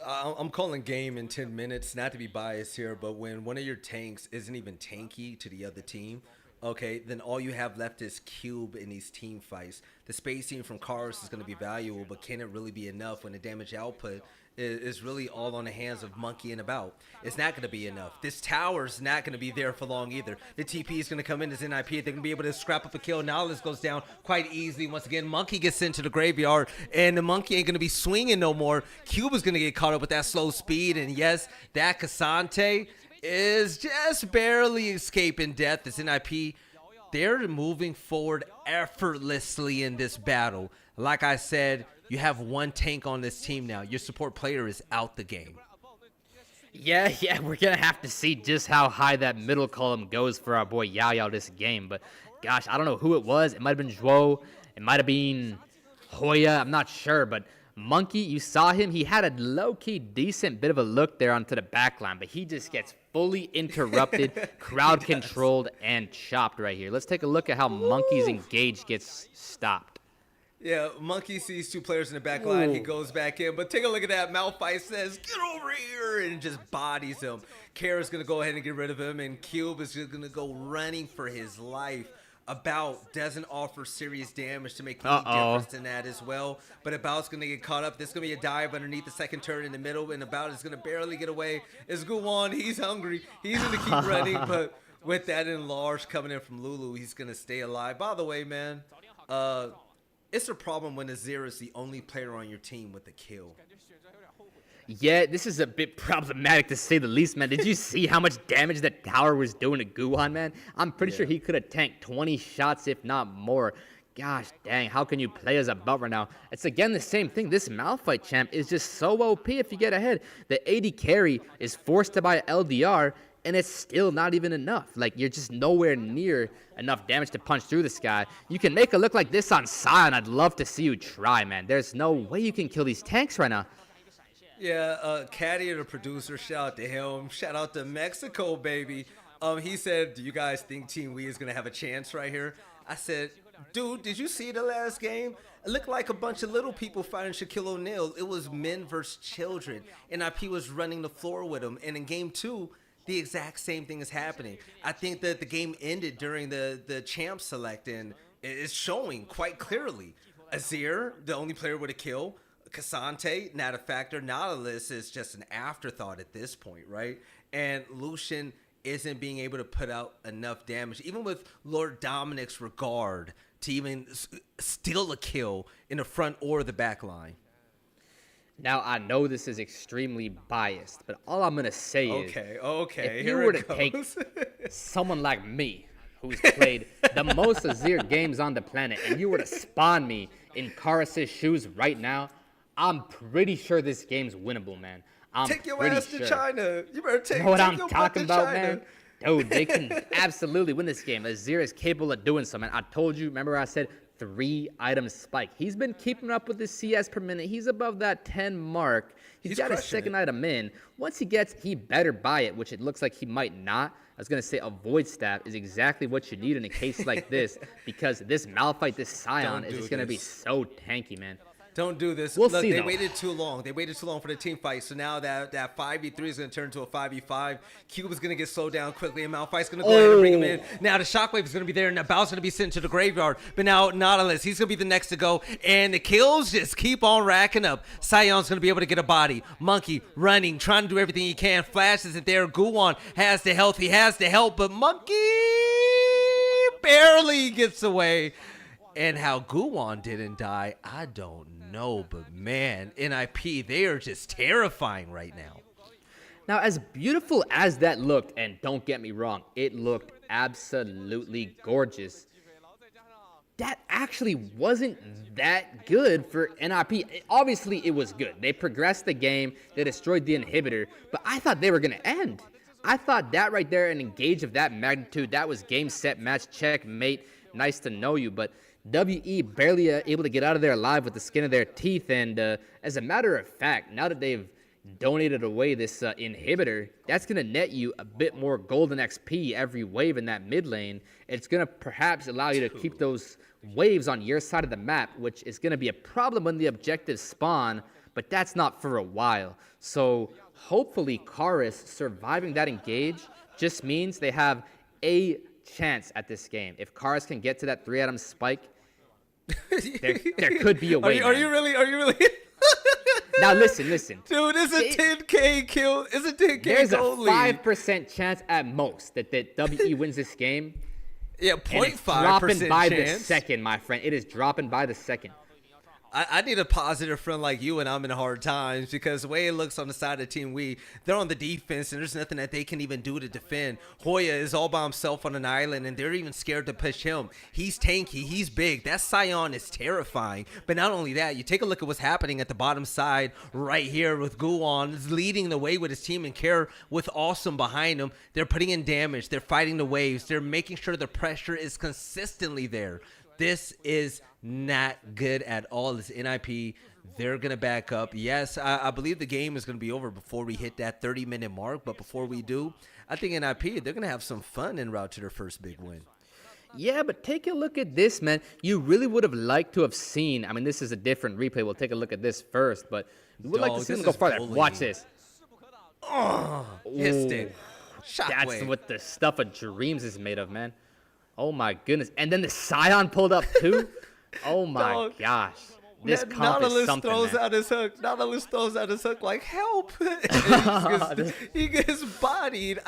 I'm calling game in 10 minutes, not to be biased here, but when one of your tanks isn't even tanky to the other team, okay, then all you have left is cube in these team fights. The spacing from Cars is going to be valuable, but can it really be enough when the damage output is really all on the hands of monkeying about? It's not going to be enough. This tower's not going to be there for long either. The TP is going to come in as NiP. They're going to be able to scrap up a kill. Nautilus goes down quite easily. Once again, Monkey gets into the graveyard, and the Monkey ain't going to be swinging no more. Cube is going to get caught up with that slow speed, and yes, that Cassante is just barely escaping death. This NiP, they're moving forward effortlessly in this battle. Like I said, you have one tank on this team now. Your support player is out the game. Yeah, we're going to have to see just how high that middle column goes for our boy Yao Yao this game. But, gosh, I don't know who it was. It might have been Zhuo. It might have been Hoya. I'm not sure. But Monkey, you saw him. He had a low-key decent bit of a look there onto the backline. But he just gets fully interrupted, crowd-controlled, and chopped right here. Let's take a look at how Monkey's engage gets stopped. Yeah, Monkey sees two players in the back line. He goes back in. But take a look at that. Malphite says, get over here, and just bodies him. Kara's going to go ahead and get rid of him, and Cube is just going to go running for his life. About doesn't offer serious damage to make any difference in that as well. But About's going to get caught up. There's going to be a dive underneath the second turn in the middle, and About is going to barely get away. It's Guwan. He's hungry. He's going to keep running, but with that enlarge coming in from Lulu, he's going to stay alive. By the way, man, it's a problem when Azir is the only player on your team with a kill. Yeah, this is a bit problematic to say the least, man. Did you see how much damage that tower was doing to Guhan, man? I'm pretty sure he could have tanked 20 shots, if not more. Gosh dang, how can you play as a About right now? It's again the same thing. This Malphite champ is just so OP if you get ahead. The AD carry is forced to buy LDR, and it's still not even enough. Like, you're just nowhere near enough damage to punch through this guy. You can make it look like this on Sion. I'd love to see you try, man. There's no way you can kill these tanks right now. Yeah, Caddy, the producer, shout out to him. Shout out to Mexico, baby. He said, do you guys think Team Wii is going to have a chance right here? I said, dude, did you see the last game? It looked like a bunch of little people fighting Shaquille O'Neal. It was men versus children. NiP was running the floor with him. And in game 2, the exact same thing is happening. I think that the game ended during the champ select, and it's showing quite clearly. Azir, the only player with a kill. Cassante, not a factor. Nautilus is just an afterthought at this point, right? And Lucian isn't being able to put out enough damage, even with Lord Dominic's regard, to even steal a kill in the front or the back line. Now, I know this is extremely biased, but all I'm going to say is, if you were to take someone like me, who's played the most Azir games on the planet, and you were to spawn me in Karas' shoes right now, I'm pretty sure this game's winnable, man. Take your ass to China. You better take what I'm your talking butt to about, China. man. Dude, they can absolutely win this game. Azir is capable of doing so, man. I told you, remember I said 3 items spike. He's been keeping up with the CS per minute. He's above that 10 mark. He's got his second item in. Once he better buy it, which it looks like he might not. I was going to say a Void Staff is exactly what you need in a case like this, because this Malphite, this Scion, is just going to be so tanky, man. Don't do this. We'll Look, see, they though. waited too long. They waited too long for the team fight. So now that 5v3 is going to turn into a 5v5. Cube is going to get slowed down quickly, and Malphite's going to go ahead and bring him in. Now the Shockwave is going to be there, and the Bow's going to be sent to the graveyard. But now Nautilus, he's going to be the next to go, and the kills just keep on racking up. Sion's going to be able to get a body. Monkey running, trying to do everything he can. Flash isn't there. Guwon has the health. He has the help, but Monkey barely gets away. And how Guwon didn't die, I don't know. But man, NiP, they are just terrifying right now. Now, as beautiful as that looked, and don't get me wrong, it looked absolutely gorgeous, that actually wasn't that good for NiP. Obviously, it was good. They progressed the game, they destroyed the inhibitor, but I thought they were going to end. I thought that right there, an engage of that magnitude, that was game, set, match, checkmate, nice to know you, but WE barely able to get out of there alive with the skin of their teeth, and as a matter of fact, now that they've donated away this inhibitor, that's going to net you a bit more golden XP every wave in that mid lane. It's going to perhaps allow you to keep those waves on your side of the map, which is going to be a problem when the objectives spawn, but that's not for a while. So hopefully Karis surviving that engage just means they have a chance at this game. If Karis can get to that 3-atom spike, there could be a way. Are you really? Now listen. Dude, it's a 10K kill. It's a 10K There's a goal lead. 5% chance at most that WE wins this game. Yeah, And it's 0.5% dropping by the chance. second, my friend. It is dropping by the second. I need a positive friend like you when I'm in hard times, because the way it looks on the side of Team Wii, they're on the defense and there's nothing that they can even do to defend. Hoya is all by himself on an island and they're even scared to push him. He's tanky. He's big. That Scion is terrifying. But not only that, you take a look at what's happening at the bottom side right here with Guwon is leading the way with his team and Care with Awesome behind him. They're putting in damage. They're fighting the waves. They're making sure the pressure is consistently there. This is not good at all. This NiP, they're going to back up. Yes, I believe the game is going to be over before we hit that 30-minute mark. But before we do, I think NiP, they're going to have some fun en route to their first big win. Yeah, but take a look at this, man. You really would have liked to have seen. I mean, this is a different replay. We'll take a look at this first, but we would like to see them go farther. bullying. Watch this. Oh, missed it. That's Shockwave. what the stuff of dreams is made of, man. Oh my goodness. And then the Scion pulled up too. Oh my Dog. gosh. This comp Nautilus is something, throws man. out his hook. Nautilus throws out his hook like, help. he gets bodied.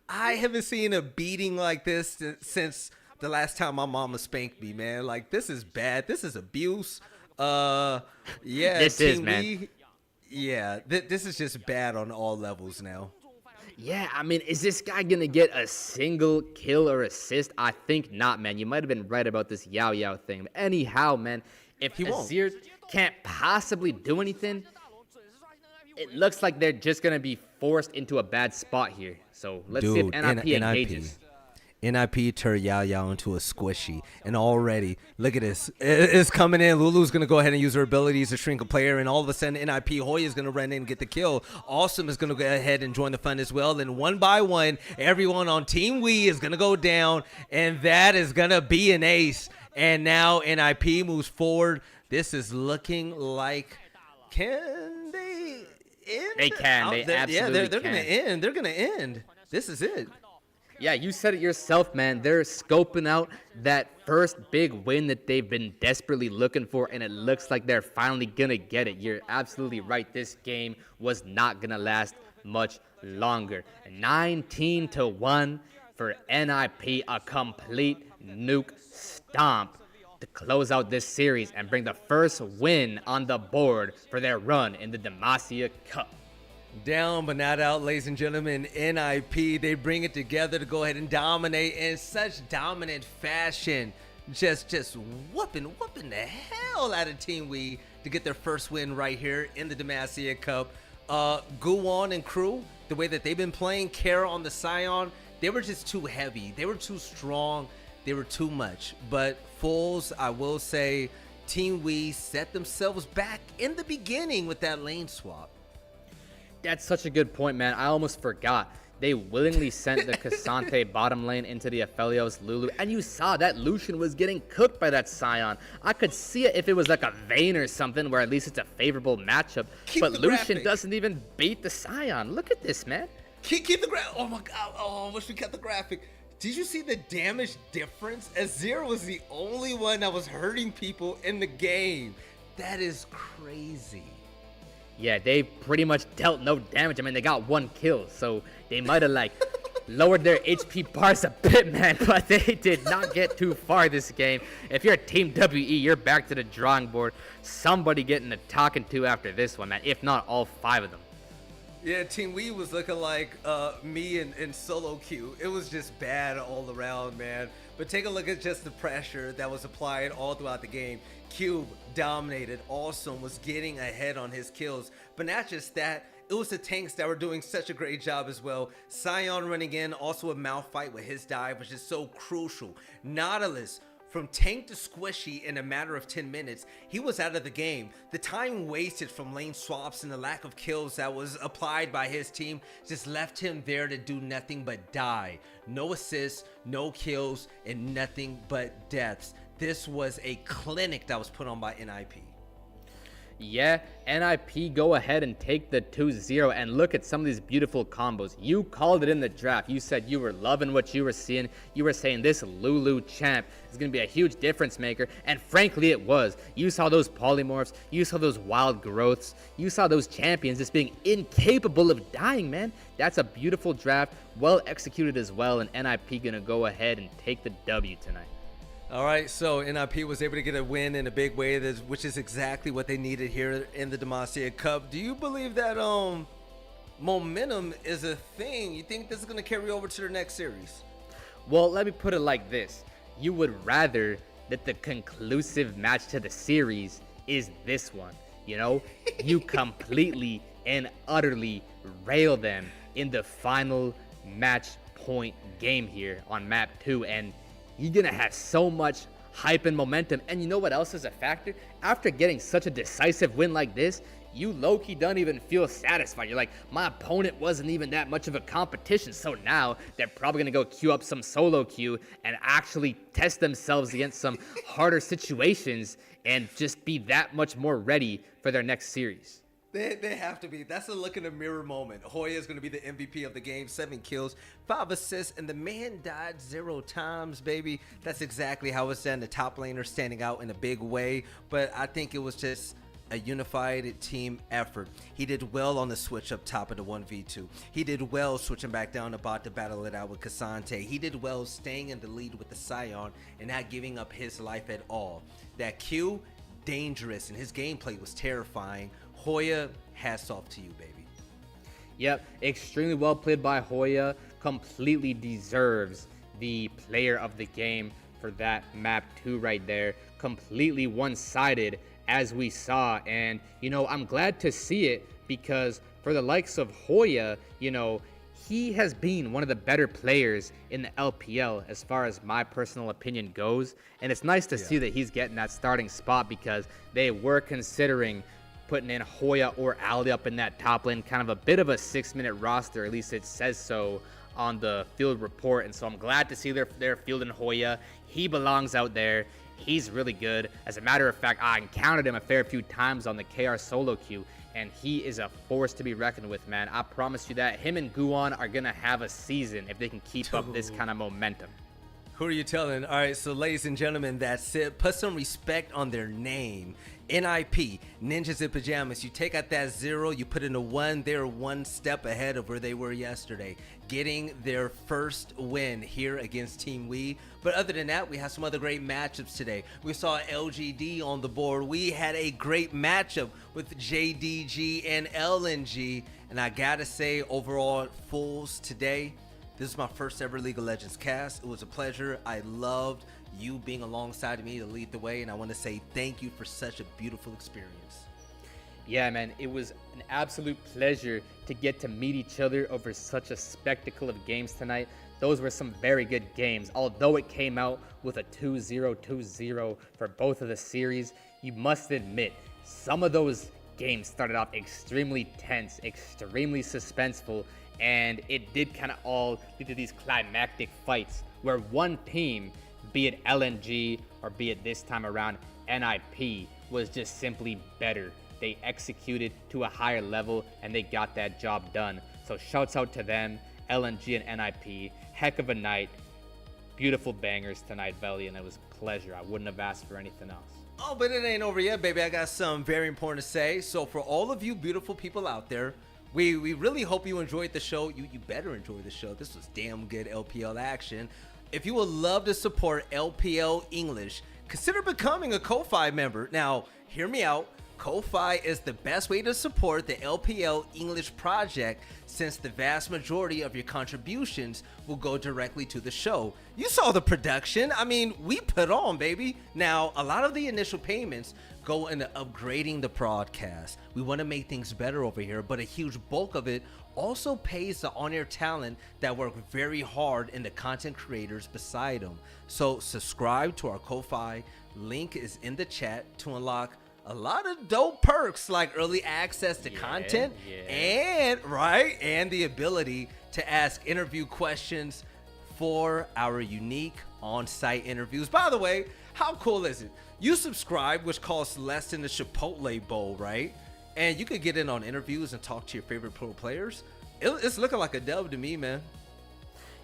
I haven't seen a beating like this since the last time my mama spanked me, man. Like, this is bad. This is abuse. Yeah. This is, man. Yeah, this is just bad on all levels now. Yeah, I mean, is this guy going to get a single kill or assist? I think not, man. You might have been right about this Yao Yao thing. But anyhow, man, if Azir can't possibly do anything, it looks like they're just going to be forced into a bad spot here. So let's see if NiP engages. NiP turned Yao Yao into a squishy. And already, look at this. It's coming in. Lulu's going to go ahead and use her abilities to shrink a player. And all of a sudden, NiP Hoya is going to run in and get the kill. Awesome is going to go ahead and join the fun as well. And one by one, everyone on Team Wii is going to go down. And that is going to be an ace. And now NiP moves forward. This is looking like, can they end? They can. They absolutely yeah, they're can. going to end. They're going to end. This is it. Yeah, you said it yourself, man. They're scoping out that first big win that they've been desperately looking for, and it looks like they're finally going to get it. You're absolutely right. This game was not going to last much longer. 19-1 for NiP, a complete nuke stomp to close out this series and bring the first win on the board for their run in the Damasia Cup. Down but not out, ladies and gentlemen. NiP, they bring it together to go ahead and dominate in such dominant fashion. Just whooping the hell out of Team Wii to get their first win right here in the Damasia Cup. Guwon and crew, the way that they've been playing, Kara on the Scion, they were just too heavy. They were too strong. They were too much. But Fools, I will say, Team Wii set themselves back in the beginning with that lane swap. That's such a good point, man. I almost forgot. They willingly sent the Cassante bottom lane into the Aphelios Lulu, and you saw that Lucian was getting cooked by that Scion. I could see it if it was like a Vayne or something, where at least it's a favorable matchup, but Lucian doesn't even beat the Scion. Look at this, man. Keep the graphic. Oh my god. Oh, I wish we kept the graphic. Did you see the damage difference? Azir was the only one that was hurting people in the game. That is crazy. Yeah, they pretty much dealt no damage. I mean, they got 1 kill, so they might have like lowered their HP bars a bit, man, but they did not get too far this game. If you're Team WE, you're back to the drawing board. Somebody getting a talking to after this one, man, if not all 5 of them. Yeah, Team Wii was looking like me and solo queue. It was just bad all around, man. But take a look at just the pressure that was applied all throughout the game. Cube dominated, Awesome was getting ahead on his kills. But not just that, it was the tanks that were doing such a great job as well. Scion running in, also a mouth fight with his dive, which is so crucial. Nautilus, from tank to squishy in a matter of 10 minutes, he was out of the game. The time wasted from lane swaps and the lack of kills that was applied by his team just left him there to do nothing but die. No assists, no kills, and nothing but deaths. This was a clinic that was put on by NiP. Yeah, NiP go ahead and take the 2-0, and look at some of these beautiful combos. You called it in the draft. You said you were loving what you were seeing. You were saying this Lulu champ is going to be a huge difference maker, and frankly it was. You saw those polymorphs, you saw those wild growths, you saw those champions just being incapable of dying, man. That's a beautiful draft, well executed as well, and NiP going to go ahead and take the W tonight. All right, so NiP was able to get a win in a big way, which is exactly what they needed here in the Demacia Cup. Do you believe that momentum is a thing? You think this is going to carry over to the next series? Well, let me put it like this. You would rather that the conclusive match to the series is this one. You know, you completely and utterly rail them in the final match point game here on map 2, and you're gonna have so much hype and momentum. And you know what else is a factor? After getting such a decisive win like this, you low-key don't even feel satisfied. You're like, my opponent wasn't even that much of a competition. So now they're probably gonna go queue up some solo queue and actually test themselves against some harder situations and just be that much more ready for their next series. They have to be. That's a look in the mirror moment. Hoya is going to be the MVP of the game. 7 kills, 5 assists, and the man died 0 times, baby. That's exactly how it's done. The top laner standing out in a big way, but I think it was just a unified team effort. He did well on the switch up top of the 1v2. He did well switching back down the bot to battle it out with Cassante. He did well staying in the lead with the Scion and not giving up his life at all. That Q, dangerous, and his gameplay was terrifying. Hoya, hats off to you, baby. Yep, extremely well played by Hoya. Completely deserves the player of the game for that map 2 right there. Completely one-sided as we saw. And, you know, I'm glad to see it because for the likes of Hoya, you know, he has been one of the better players in the LPL as far as my personal opinion goes. And it's nice to see that he's getting that starting spot because they were considering putting in Hoya or Ali up in that top lane, kind of a bit of a 6-minute roster, at least it says so on the field report. And so I'm glad to see they're fielding Hoya. He belongs out there. He's really good. As a matter of fact, I encountered him a fair few times on the KR solo queue, and he is a force to be reckoned with, man. I promise you that. Him and Guan are going to have a season if they can keep up this kind of momentum. Who are you telling? All right, so ladies and gentlemen, that's it. Put some respect on their name. NiP, Ninjas in Pajamas. You take out that 0, you put in a 1. They're one step ahead of where they were yesterday, getting their first win here against Team Wii. But other than that, we have some other great matchups today. We saw LGD on the board. We had a great matchup with JDG and LNG. And I gotta say, overall, Fools today, this is my first ever League of Legends cast. It was a pleasure. I loved you being alongside me to lead the way, and I want to say thank you for such a beautiful experience. Yeah, man, it was an absolute pleasure to get to meet each other over such a spectacle of games tonight. Those were some very good games. Although it came out with a 2-0, 2-0 for both of the series, you must admit, some of those games started off extremely tense, extremely suspenseful, And it did kind of all lead to these climactic fights where one team, be it LNG or be it this time around NiP, was just simply better. They executed to a higher level and they got that job done. So shouts out to them, LNG and NiP. Heck of a night. Beautiful bangers tonight, Veli, and it was a pleasure. I wouldn't have asked for anything else. Oh, but it ain't over yet, baby. I got something very important to say. So for all of you beautiful people out there, we really hope you enjoyed the show. You better enjoy the show. This was damn good LPL action. If you would love to support LPL English, consider becoming a Ko-Fi member. Now, hear me out. Ko-Fi is the best way to support the LPL English project, since the vast majority of your contributions will go directly to the show. You saw the production. I mean, we put on, baby. Now, a lot of the initial payments go into upgrading the broadcast. We want to make things better over here, but a huge bulk of it also pays the on-air talent that work very hard and the content creators beside them. So subscribe to our Ko-Fi. Link is in the chat to unlock a lot of dope perks like early access to content and the ability to ask interview questions for our unique on-site interviews. By the way, how cool is it? You subscribe, which costs less than the Chipotle bowl, right? And you could get in on interviews and talk to your favorite pro players. It's looking like a dub to me, man.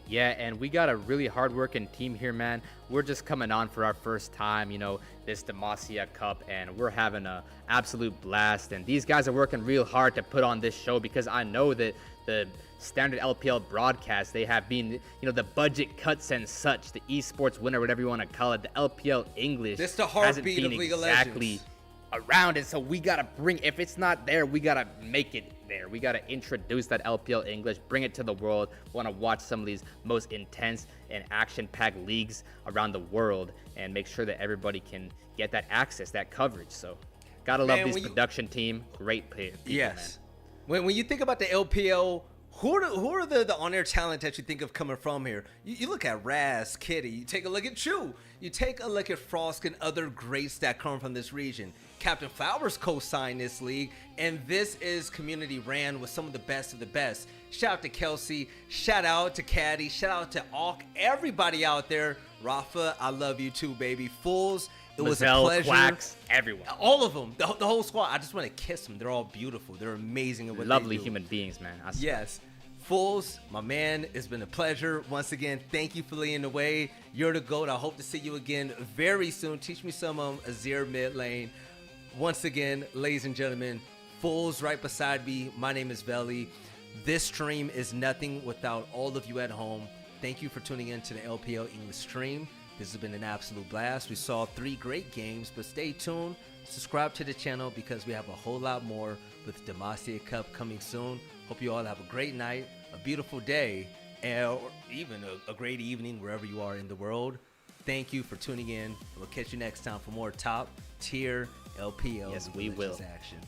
Yeah, and we got a really hardworking team here, man. We're just coming on for our first time, you know, this Demacia Cup, and we're having an absolute blast. And these guys are working real hard to put on this show, because I know that the standard LPL broadcast, they have been, you know, the budget cuts and such, the esports winner, whatever you want to call it, the LPL English. This the heartbeat of League of Legends. Around it, so we gotta bring, if it's not there, we gotta make it there. We gotta introduce that LPL English, bring it to the world. Want to watch some of these most intense and action-packed leagues around the world, and make sure that everybody can get that access, that coverage. So gotta love this production team. Great people, yes, man. When you think about the LPL, who are the on-air talent that you think of coming from here? You look at Raz, Kitty, you take a look at Chu, you take a look at Frost and other greats that come from this region. Captain Flowers co-signed this league, and this is community ran with some of the best. Shout out to Kelsey, shout out to Caddy, shout out to Alk, everybody out there. Rafa, I love you too, baby. Fools, it was a pleasure. Quacks, everyone. All of them, the whole squad. I just want to kiss them. They're all beautiful. They're amazing at what Lovely they do. human beings, man. Yes. Fools, my man, it's been a pleasure. Once again, thank you for leading the way. You're the GOAT. I hope to see you again very soon. Teach me some Azir mid lane. Once again, ladies and gentlemen, Fools right beside me. My name is Veli. This stream is nothing without all of you at home. Thank you for tuning in to the LPL English stream. This has been an absolute blast. We saw 3 great games, but stay tuned. Subscribe to the channel, because we have a whole lot more with Damasia Cup coming soon. Hope you all have a great night, a beautiful day, or even a great evening wherever you are in the world. Thank you for tuning in. We'll catch you next time for more top tier LPL Yes, we will. Action.